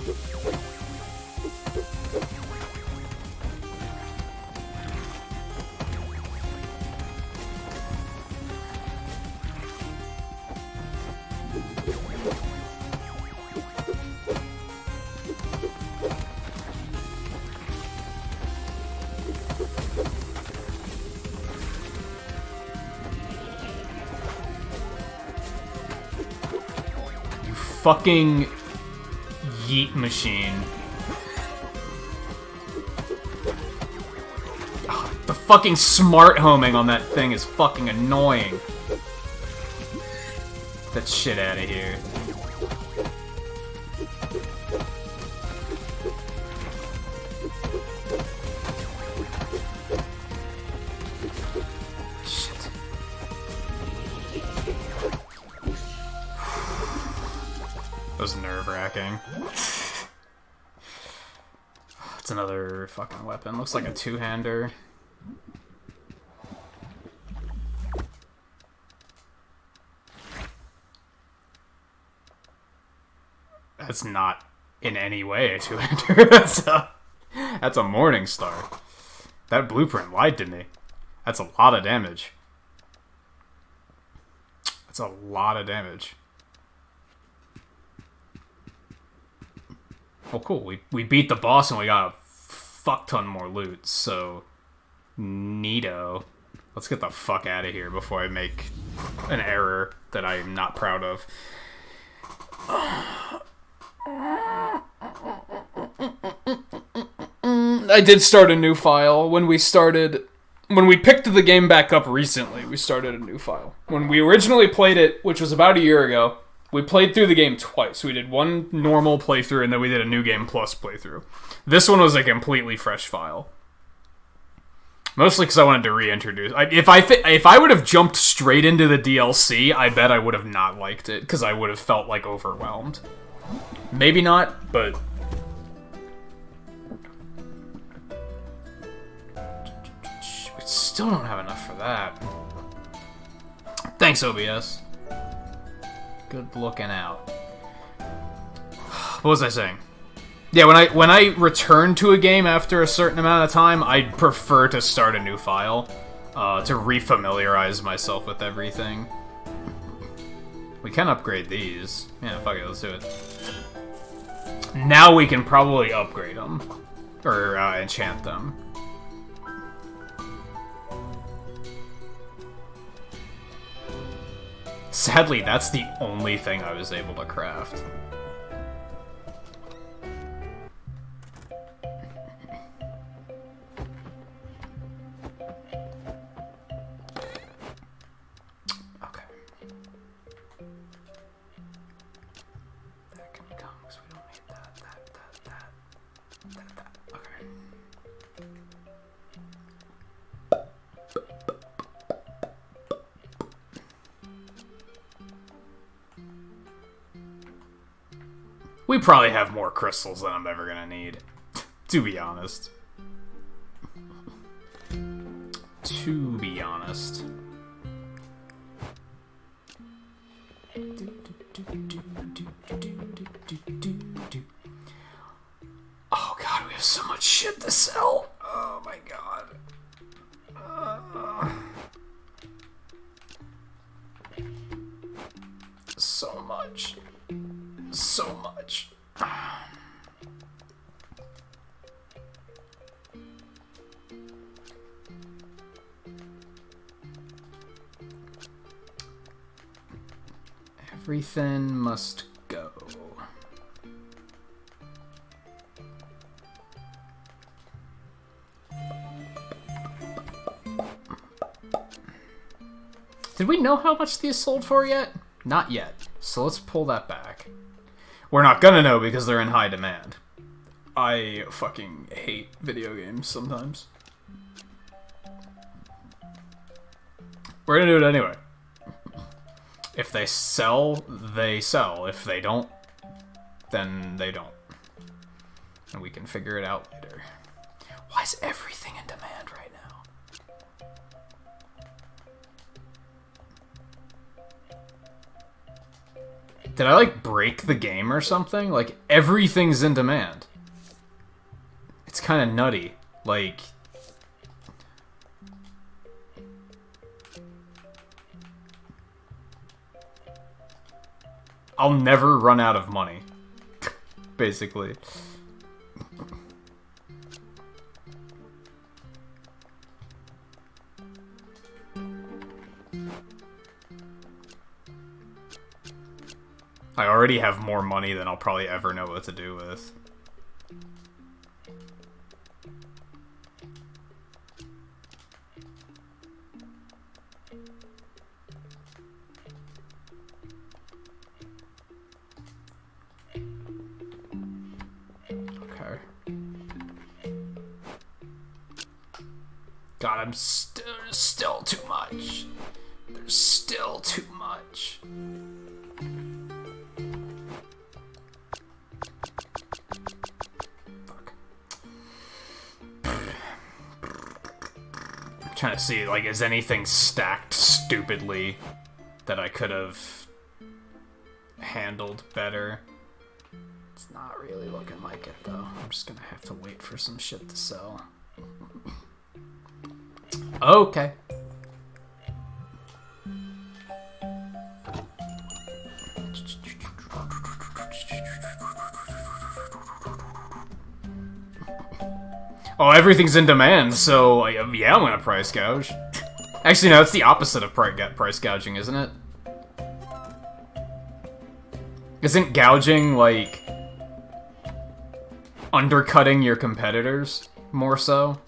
Fucking yeet machine. Ugh, the fucking smart homing on that thing is fucking annoying. Get that shit out of here. Was nerve-wracking. It's another fucking weapon. Looks like a two-hander. That's not in any way a two-hander. That's a Morning Star. That blueprint lied to me. That's a lot of damage. That's a lot of damage. Oh, cool. We beat the boss and we got a fuck ton more loot, so... Neato. Let's get the fuck out of here before I make an error that I'm not proud of. I did start a new file. When we picked the game back up recently, we started a new file. When we originally played it, which was about a year ago, we played through the game twice. We did one normal playthrough, and then we did a New Game Plus playthrough. This one was a completely fresh file. Mostly because I wanted to reintroduce... If I would have jumped straight into the DLC, I bet I would have not liked it, because I would have felt, like, overwhelmed. Maybe not, but... We still don't have enough for that. Thanks, OBS. Good looking out. What was I saying? Yeah, when I return to a game after a certain amount of time, I'd prefer to start a new file to refamiliarize myself with everything. We can upgrade these. Yeah, fuck it, let's do it. Now we can probably upgrade them. Or enchant them. Sadly, that's the only thing I was able to craft. Okay. That can come, because we don't need that. Okay. We probably have more crystals than I'm ever gonna need, to be honest. To be honest. Oh god, we have so much shit to sell. Oh my god. So much. So much. Everything must go. Did we know how much these sold for yet? Not yet. So let's pull that back. We're not gonna know because they're in high demand. I fucking hate video games sometimes. We're gonna do it anyway. If they sell, they sell. If they don't, then they don't. And we can figure it out later. Why is everything in demand right now? Did I, like, break the game or something? Like, everything's in demand. It's kind of nutty. Like... I'll never run out of money. Basically. I already have more money than I'll probably ever know what to do with. Okay. God, I'm still too much. There's still too much. Trying to see, like, is anything stacked stupidly that I could have handled better? It's not really looking like it, though. I'm just gonna have to wait for some shit to sell. Okay. Oh, everything's in demand, so yeah, I'm gonna price gouge. Actually, no, it's the opposite of price gouging, isn't it? Isn't gouging, like, undercutting your competitors, more so?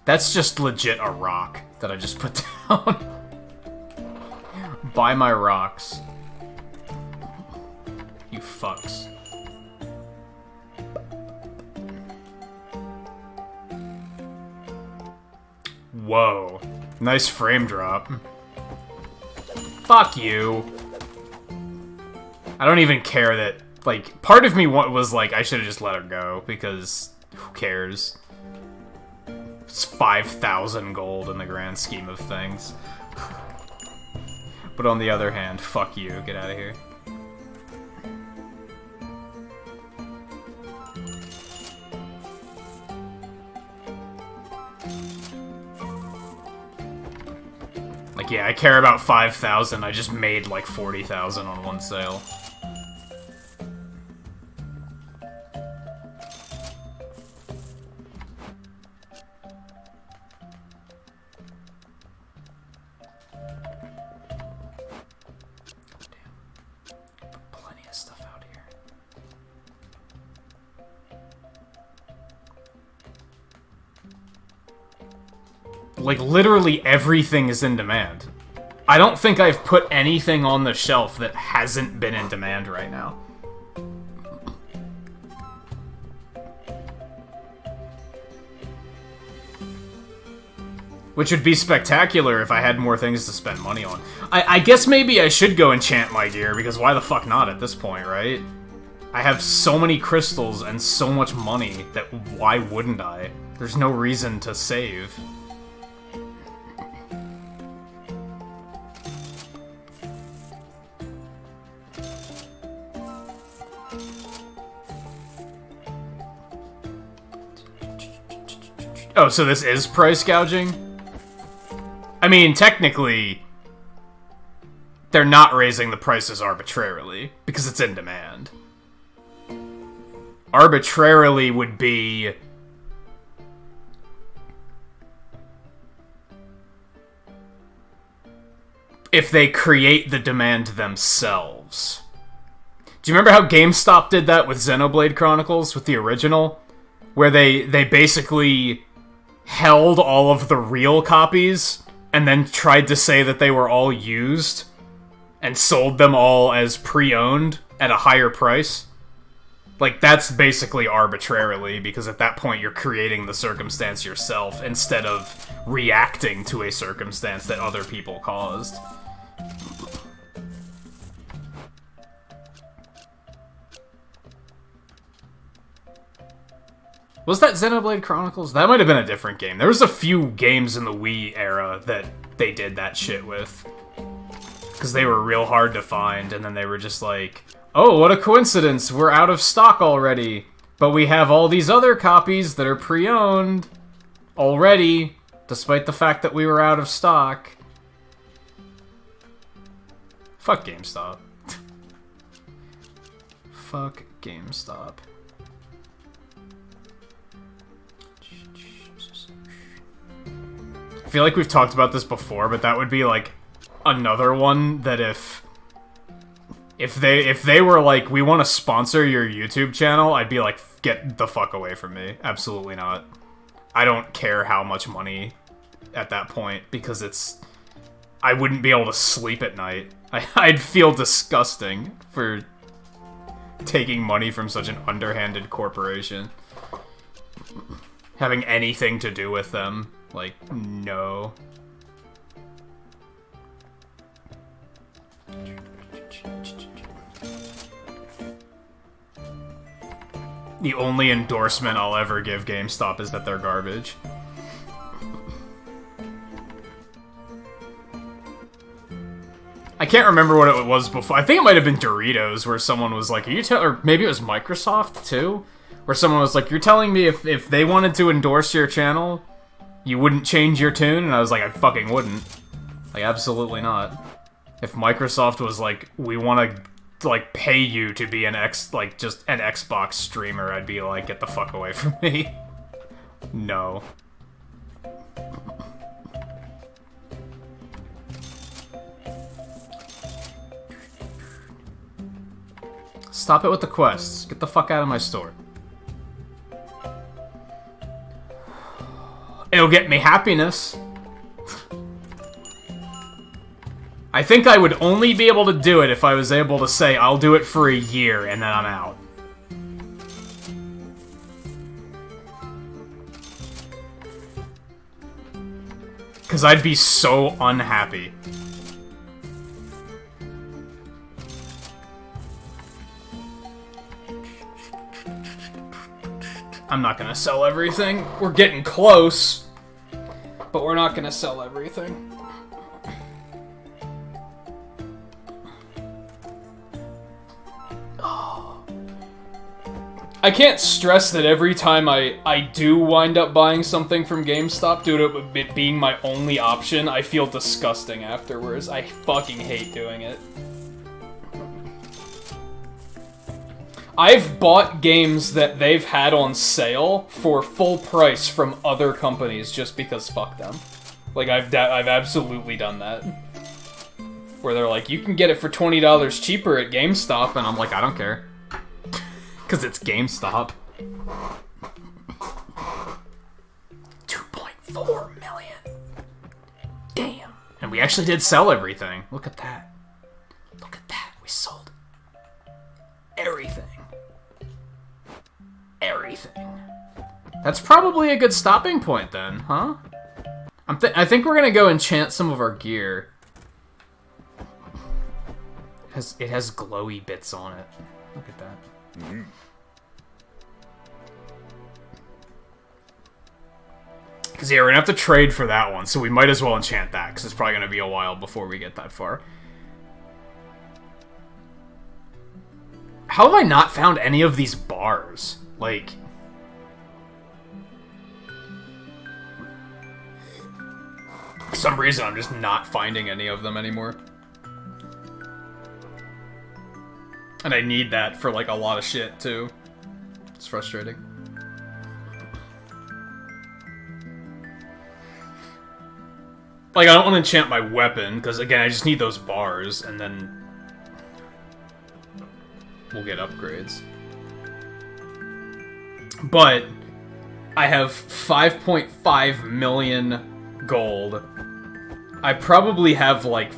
That's just legit a rock that I just put down. Buy my rocks. You fucks. Whoa. Nice frame drop. Fuck you. I don't even care that, like, part of me was like, I should have just let her go, because who cares? It's 5,000 gold in the grand scheme of things. But on the other hand, fuck you, get out of here. Like, yeah, I care about 5,000, I just made like 40,000 on one sale. Like, literally everything is in demand. I don't think I've put anything on the shelf that hasn't been in demand right now. Which would be spectacular if I had more things to spend money on. I guess maybe I should go enchant my gear, because why the fuck not at this point, right? I have so many crystals and so much money that why wouldn't I? There's no reason to save. Oh, so this is price gouging? I mean, technically, they're not raising the prices arbitrarily, because it's in demand. Arbitrarily would be... if they create the demand themselves. Do you remember how GameStop did that with Xenoblade Chronicles, with the original? Where they basically held all of the real copies and then tried to say that they were all used and sold them all as pre-owned at a higher price. Like, that's basically arbitrarily, because at that point you're creating the circumstance yourself instead of reacting to a circumstance that other people caused. Was that Xenoblade Chronicles? That might have been a different game. There was a few games in the Wii era that they did that shit with. Because they were real hard to find, and then they were just like, oh, what a coincidence, we're out of stock already. But we have all these other copies that are pre-owned already, despite the fact that we were out of stock. Fuck GameStop. Fuck GameStop. I feel like we've talked about this before, but that would be like another one that if they were like, we want to sponsor your YouTube channel, I'd be like, get the fuck away from me. Absolutely not. I don't care how much money at that point, because I wouldn't be able to sleep at night. I'd feel disgusting for taking money from such an underhanded corporation. Having anything to do with them. Like, no. The only endorsement I'll ever give GameStop is that they're garbage. I can't remember what it was before. I think it might have been Doritos, where someone was like, or maybe it was Microsoft, too? Where someone was like, you're telling me if they wanted to endorse your channel, you wouldn't change your tune? And I was like, I fucking wouldn't. Like, absolutely not. If Microsoft was like, we want to, like, pay you to be just an Xbox streamer, I'd be like, get the fuck away from me. No. Stop it with the quests. Get the fuck out of my store. It'll get me happiness. I think I would only be able to do it if I was able to say, I'll do it for a year, and then I'm out. Because I'd be so unhappy. I'm not gonna sell everything. We're getting close, but we're not gonna sell everything. Oh. I can't stress that every time I do wind up buying something from GameStop, due to it being my only option, I feel disgusting afterwards. I fucking hate doing it. I've bought games that they've had on sale for full price from other companies just because fuck them. Like, I've absolutely done that. Where they're like, you can get it for $20 cheaper at GameStop, and I'm like, I don't care. Because it's GameStop. 2.4 million. Damn. And we actually did sell everything. Look at that. Look at that. We sold everything. Everything. That's probably a good stopping point then, huh? I think we're gonna go enchant some of our gear. It has glowy bits on it. Look at that. Mm-hmm. Because yeah, we're gonna have to trade for that one, so we might as well enchant that, because it's probably gonna be a while before we get that far. How have I not found any of these bars? Like... For some reason, I'm just not finding any of them anymore. And I need that for, like, a lot of shit, too. It's frustrating. Like, I don't want to enchant my weapon, because, again, I just need those bars, and then... we'll get upgrades. But I have 5.5 million gold. I probably have like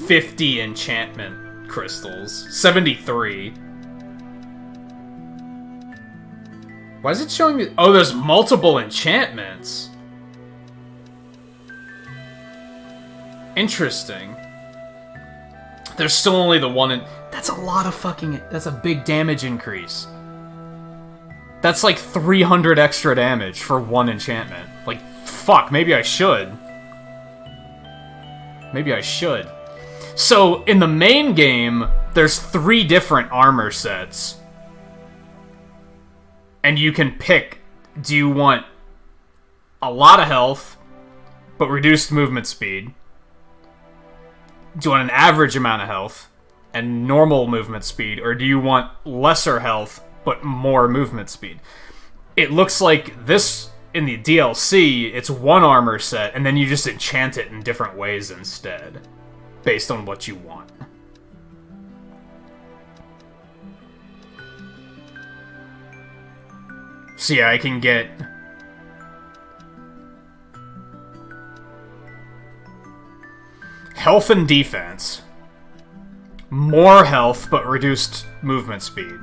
50 enchantment crystals. 73. Why is it showing me? Oh, there's multiple enchantments. Interesting. There's still only the one in... That's a lot of fucking... That's a big damage increase. That's like 300 extra damage for one enchantment. Like, fuck, maybe I should. Maybe I should. So, in the main game, there's 3 different armor sets. And you can pick, do you want a lot of health, but reduced movement speed? Do you want an average amount of health and normal movement speed? Or do you want lesser health, but more movement speed? It looks like this, in the DLC, it's one armor set, and then you just enchant it in different ways instead, based on what you want. So yeah, I can get... health and defense. More health, but reduced movement speed.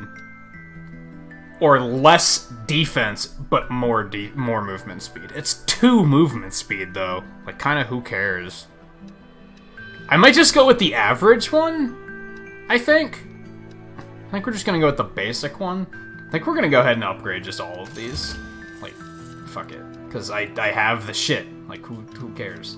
Or less defense, but more movement speed. It's 2 movement speed, though. Like, kinda who cares? I might just go with the average one, I think. I think we're just gonna go with the basic one. I think we're gonna go ahead and upgrade just all of these. Like, fuck it. Because I have the shit. Like, who cares?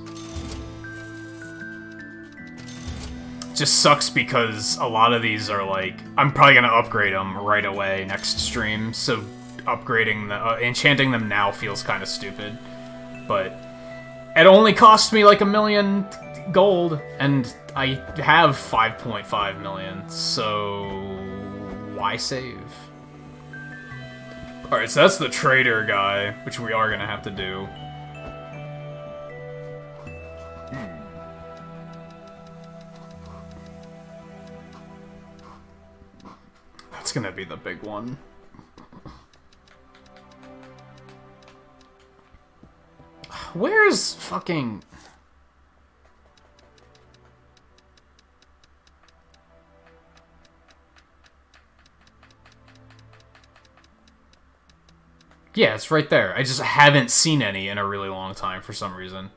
Just sucks because a lot of these are like... I'm probably gonna upgrade them right away next stream, so upgrading the... enchanting them now feels kind of stupid. But it only cost me like 1 million gold, and I have 5.5 million, so... why save? Alright, so that's the trader guy, which we are gonna have to do. That's gonna be the big one. Where's fucking... Yeah, it's right there. I just haven't seen any in a really long time for some reason.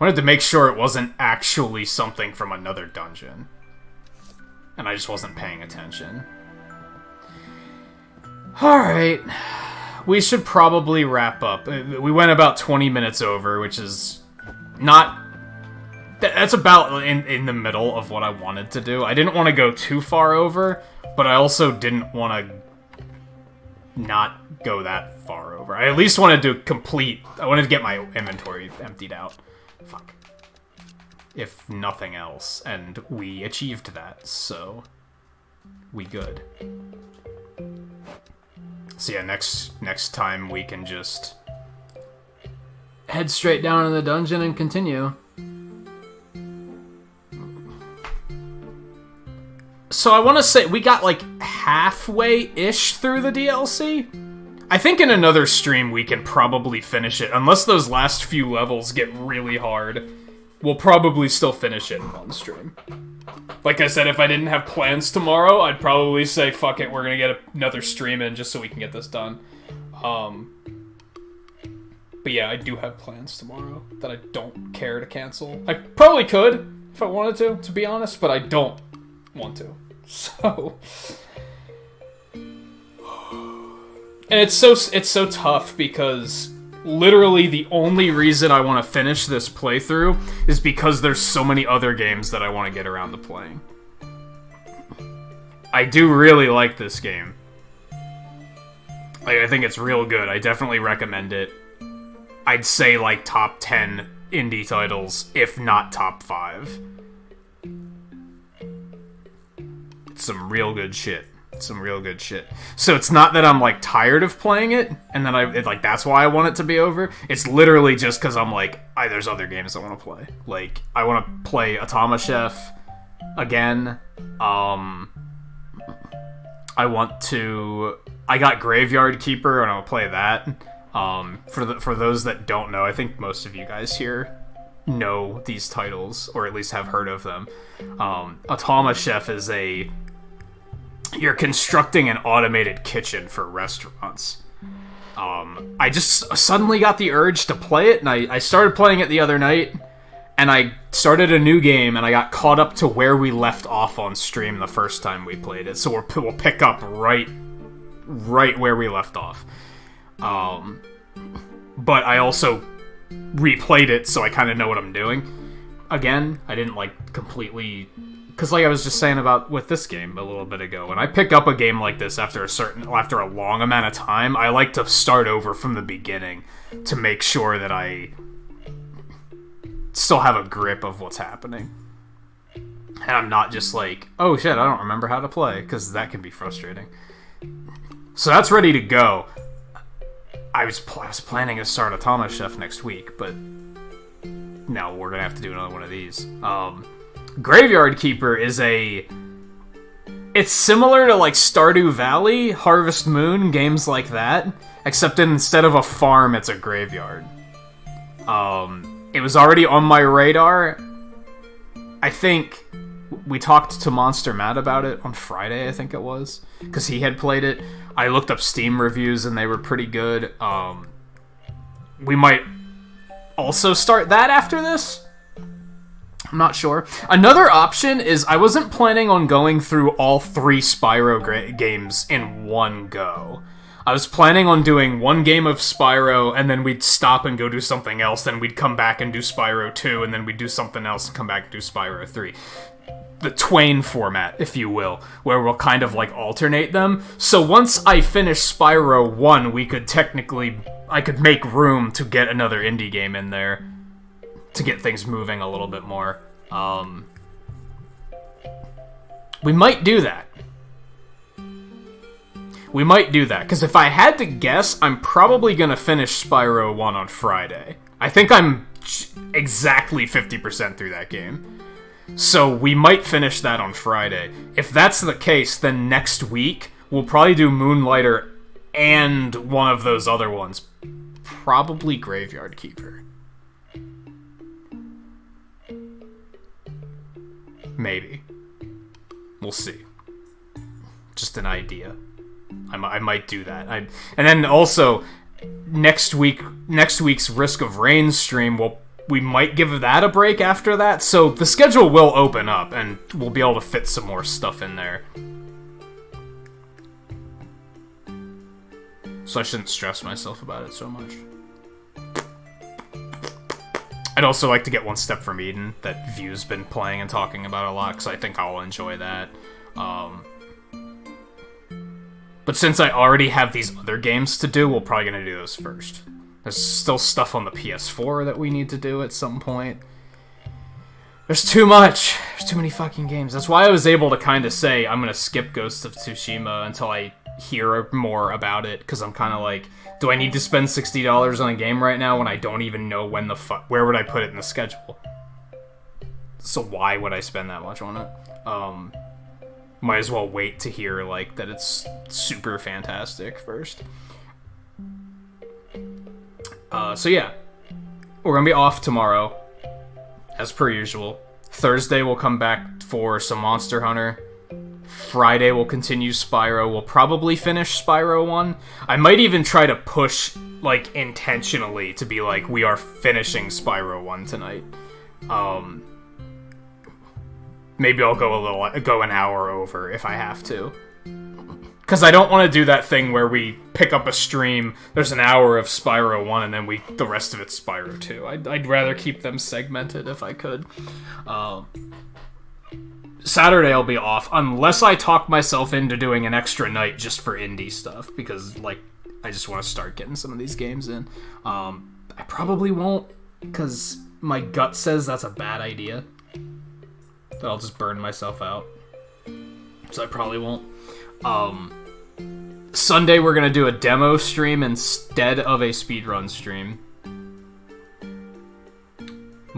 Wanted to make sure it wasn't actually something from another dungeon. And I just wasn't paying attention. Alright. We should probably wrap up. We went about 20 minutes over, which is not... That's about in the middle of what I wanted to do. I didn't want to go too far over, but I also didn't want to not go that far over. I at least wanted to complete... I wanted to get my inventory emptied out. Fuck. If nothing else. And we achieved that, so... we good. So yeah, next time we can just... head straight down in the dungeon and continue. So I want to say, we got like halfway-ish through the DLC? I think in another stream we can probably finish it, unless those last few levels get really hard. We'll probably still finish it in one stream. Like I said, if I didn't have plans tomorrow, I'd probably say, fuck it, we're gonna get another stream in just so we can get this done. But yeah, I do have plans tomorrow that I don't care to cancel. I probably could, if I wanted to be honest, but I don't want to. So... and it's so tough because literally the only reason I want to finish this playthrough is because there's so many other games that I want to get around to playing. I do really like this game. Like, I think it's real good. I definitely recommend it. I'd say like top 10 indie titles, if not top 5. It's some real good shit. Some real good shit. So it's not that I'm like tired of playing it, and then like that's why I want it to be over. It's literally just because I'm like, there's other games I want to play. Like, I want to play Automa Chef, again. I got Graveyard Keeper, and I'll play that. For those that don't know, I think most of you guys here know these titles, or at least have heard of them. Automa Chef is you're constructing an automated kitchen for restaurants. I just suddenly got the urge to play it, and I started playing it the other night, and I started a new game, and I got caught up to where we left off on stream the first time we played it, so we'll pick up right where we left off. But I also replayed it, so I kind of know what I'm doing. Again, I didn't, completely... Because, I was just saying about with this game a little bit ago, when I pick up a game like this after a long amount of time, I like to start over from the beginning to make sure that I still have a grip of what's happening. And I'm not just like, oh shit, I don't remember how to play, because that can be frustrating. So that's ready to go. I was planning to start Automa Chef next week, but no, we're gonna have to do another one of these. Graveyard Keeper is it's similar to Stardew Valley, Harvest Moon, games like that, except instead of a farm, it's a graveyard. It was already on my radar. I think we talked to Monster Matt about it on Friday, I think it was, because he had played it. I looked up Steam reviews, and they were pretty good. We might also start that after this. I'm not sure. Another option is I wasn't planning on going through all 3 Spyro games in one go. I was planning on doing one game of Spyro, and then we'd stop and go do something else, then we'd come back and do Spyro 2, and then we'd do something else and come back and do Spyro 3. The Twain format, if you will, where we'll kind of alternate them. So once I finish Spyro 1, I could make room to get another indie game in there to get things moving a little bit more. We might do that. Because if I had to guess, I'm probably gonna finish Spyro 1 on Friday. I think I'm exactly 50% through that game. So we might finish that on Friday. If that's the case, then next week, we'll probably do Moonlighter and one of those other ones. Probably Graveyard Keeper. Maybe. We'll see. Just an idea. I might do that. And then also, next week's Risk of Rain stream, we might give that a break after that. So the schedule will open up, and we'll be able to fit some more stuff in there. So I shouldn't stress myself about it so much. I'd also like to get One Step from Eden, that View's been playing and talking about a lot, because I think I'll enjoy that. But since I already have these other games to do, we're probably going to do those first. There's still stuff on the PS4 that we need to do at some point. There's too much. There's too many fucking games. That's why I was able to kind of say I'm going to skip Ghost of Tsushima until I hear more about it, because I'm kind of like, do I need to spend $60 on a game right now when I don't even know when the fuck... Where would I put it in the schedule? So why would I spend that much on it? Might as well wait to hear, that it's super fantastic first. So yeah. We're gonna be off tomorrow, as per usual. Thursday we'll come back for some Monster Hunter. Friday we'll continue Spyro. We'll probably finish Spyro 1. I might even try to push, intentionally to be we are finishing Spyro 1 tonight. Maybe I'll go an hour over if I have to. Because I don't want to do that thing where we pick up a stream, there's an hour of Spyro 1, and then the rest of it's Spyro 2. I'd rather keep them segmented if I could. Saturday I'll be off, unless I talk myself into doing an extra night just for indie stuff, because, I just want to start getting some of these games in. I probably won't, because my gut says that's a bad idea. That I'll just burn myself out. So I probably won't. Sunday we're gonna do a demo stream instead of a speedrun stream.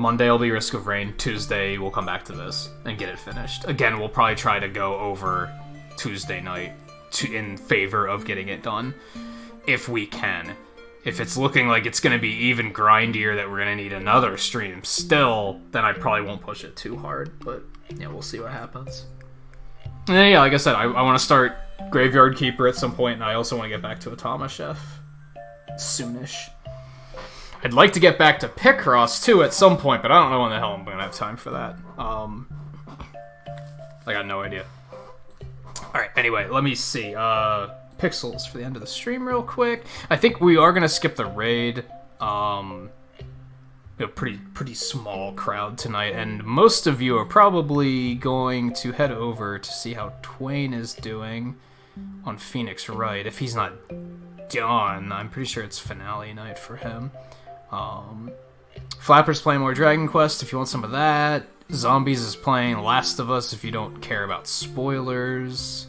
Monday will be Risk of Rain. Tuesday we'll come back to this and get it finished. Again, we'll probably try to go over Tuesday night in favor of getting it done, if we can. If it's looking like it's going to be even grindier that we're going to need another stream still, then I probably won't push it too hard, but yeah, we'll see what happens. And then, yeah, like I said, I want to start Graveyard Keeper at some point, and I also want to get back to Automa Chef soonish. I'd like to get back to Picross too at some point, but I don't know when the hell I'm going to have time for that. I got no idea. Alright, anyway, let me see. Pixels for the end of the stream real quick. I think we are going to skip the raid. Pretty small crowd tonight, and most of you are probably going to head over to see how Twain is doing on Phoenix Wright. If he's not done, I'm pretty sure it's finale night for him. Flapper's playing more Dragon Quest if you want some of that. Zombies is playing Last of Us if you don't care about spoilers.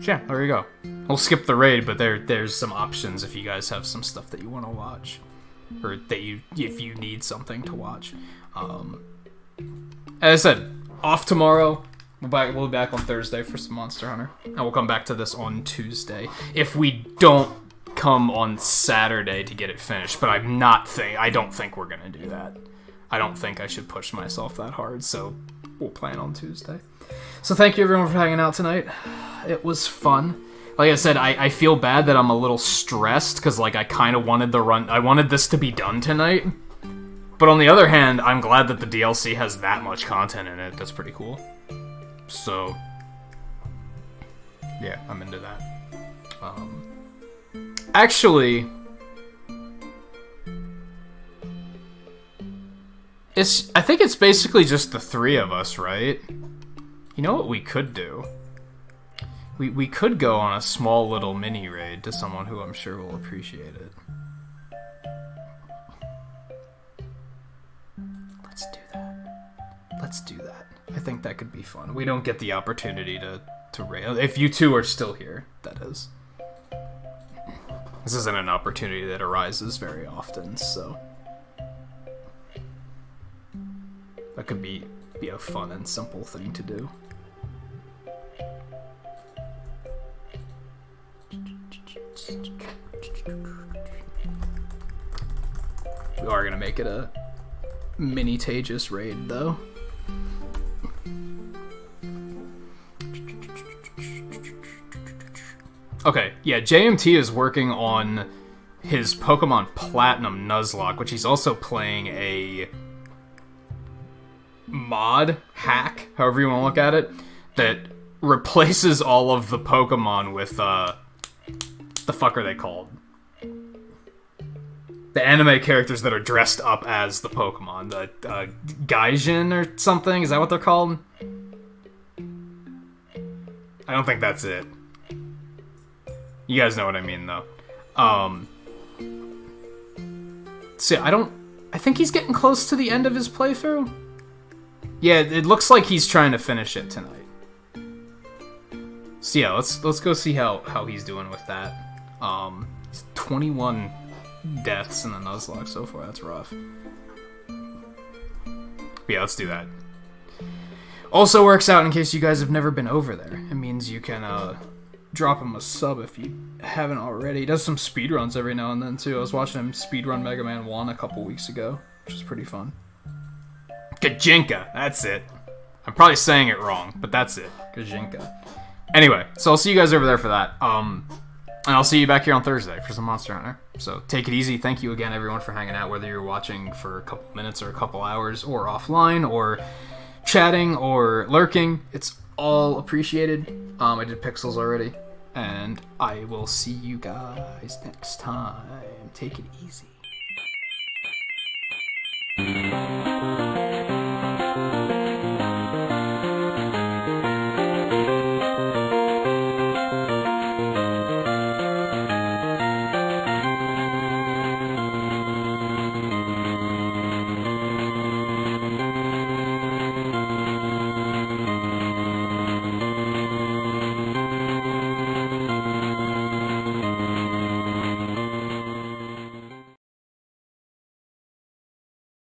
Yeah, there you go. We'll skip the raid, but there's some options if you guys have some stuff that you want to watch, or if you need something to watch. As I said, off tomorrow. We'll be back on Thursday for some Monster Hunter, and we'll come back to this on Tuesday. If we don't come on Saturday to get it finished, but I don't think we're gonna do that. I don't think I should push myself that hard, so we'll plan on Tuesday. So thank you everyone for hanging out tonight. It was fun. Like I said, I feel bad that I'm a little stressed, because like I kind of wanted I wanted this to be done tonight. But on the other hand, I'm glad that the DLC has that much content in it. That's pretty cool. So, yeah, I'm into that. Actually, I think it's basically just the three of us, right? You know what we could do? We could go on a small little mini raid to someone who I'm sure will appreciate it. Let's do that. Let's do that. I think that could be fun. We don't get the opportunity to raid. If you two are still here, that is. This isn't an opportunity that arises very often, so that could be a fun and simple thing to do. We are gonna make it a Nintagious raid, though. Okay, yeah, JMT is working on his Pokemon Platinum Nuzlocke, which he's also playing a mod, hack, however you want to look at it, that replaces all of the Pokemon with, the fuck are they called? The anime characters that are dressed up as the Pokemon. The, Gaijin or something? Is that what they're called? I don't think that's it. You guys know what I mean, though. So, I think he's getting close to the end of his playthrough. Yeah, it looks like he's trying to finish it tonight. So yeah, let's go see how he's doing with that. He's 21 deaths in the Nuzlocke so far. That's rough. But yeah, let's do that. Also works out in case you guys have never been over there. It means you can drop him a sub if you haven't already. He does some speedruns every now and then too. I was watching him speedrun Mega Man 1 a couple weeks ago, which is pretty fun. Kajinka, that's it. I'm probably saying it wrong, but that's it. Kajinka. Anyway, so I'll see you guys over there for that. And I'll see you back here on Thursday for some Monster Hunter. So take it easy. Thank you again, everyone, for hanging out, whether you're watching for a couple minutes or a couple hours, or offline, or chatting, or lurking. It's all appreciated. I did Pixels already. And I will see you guys next time. Take it easy.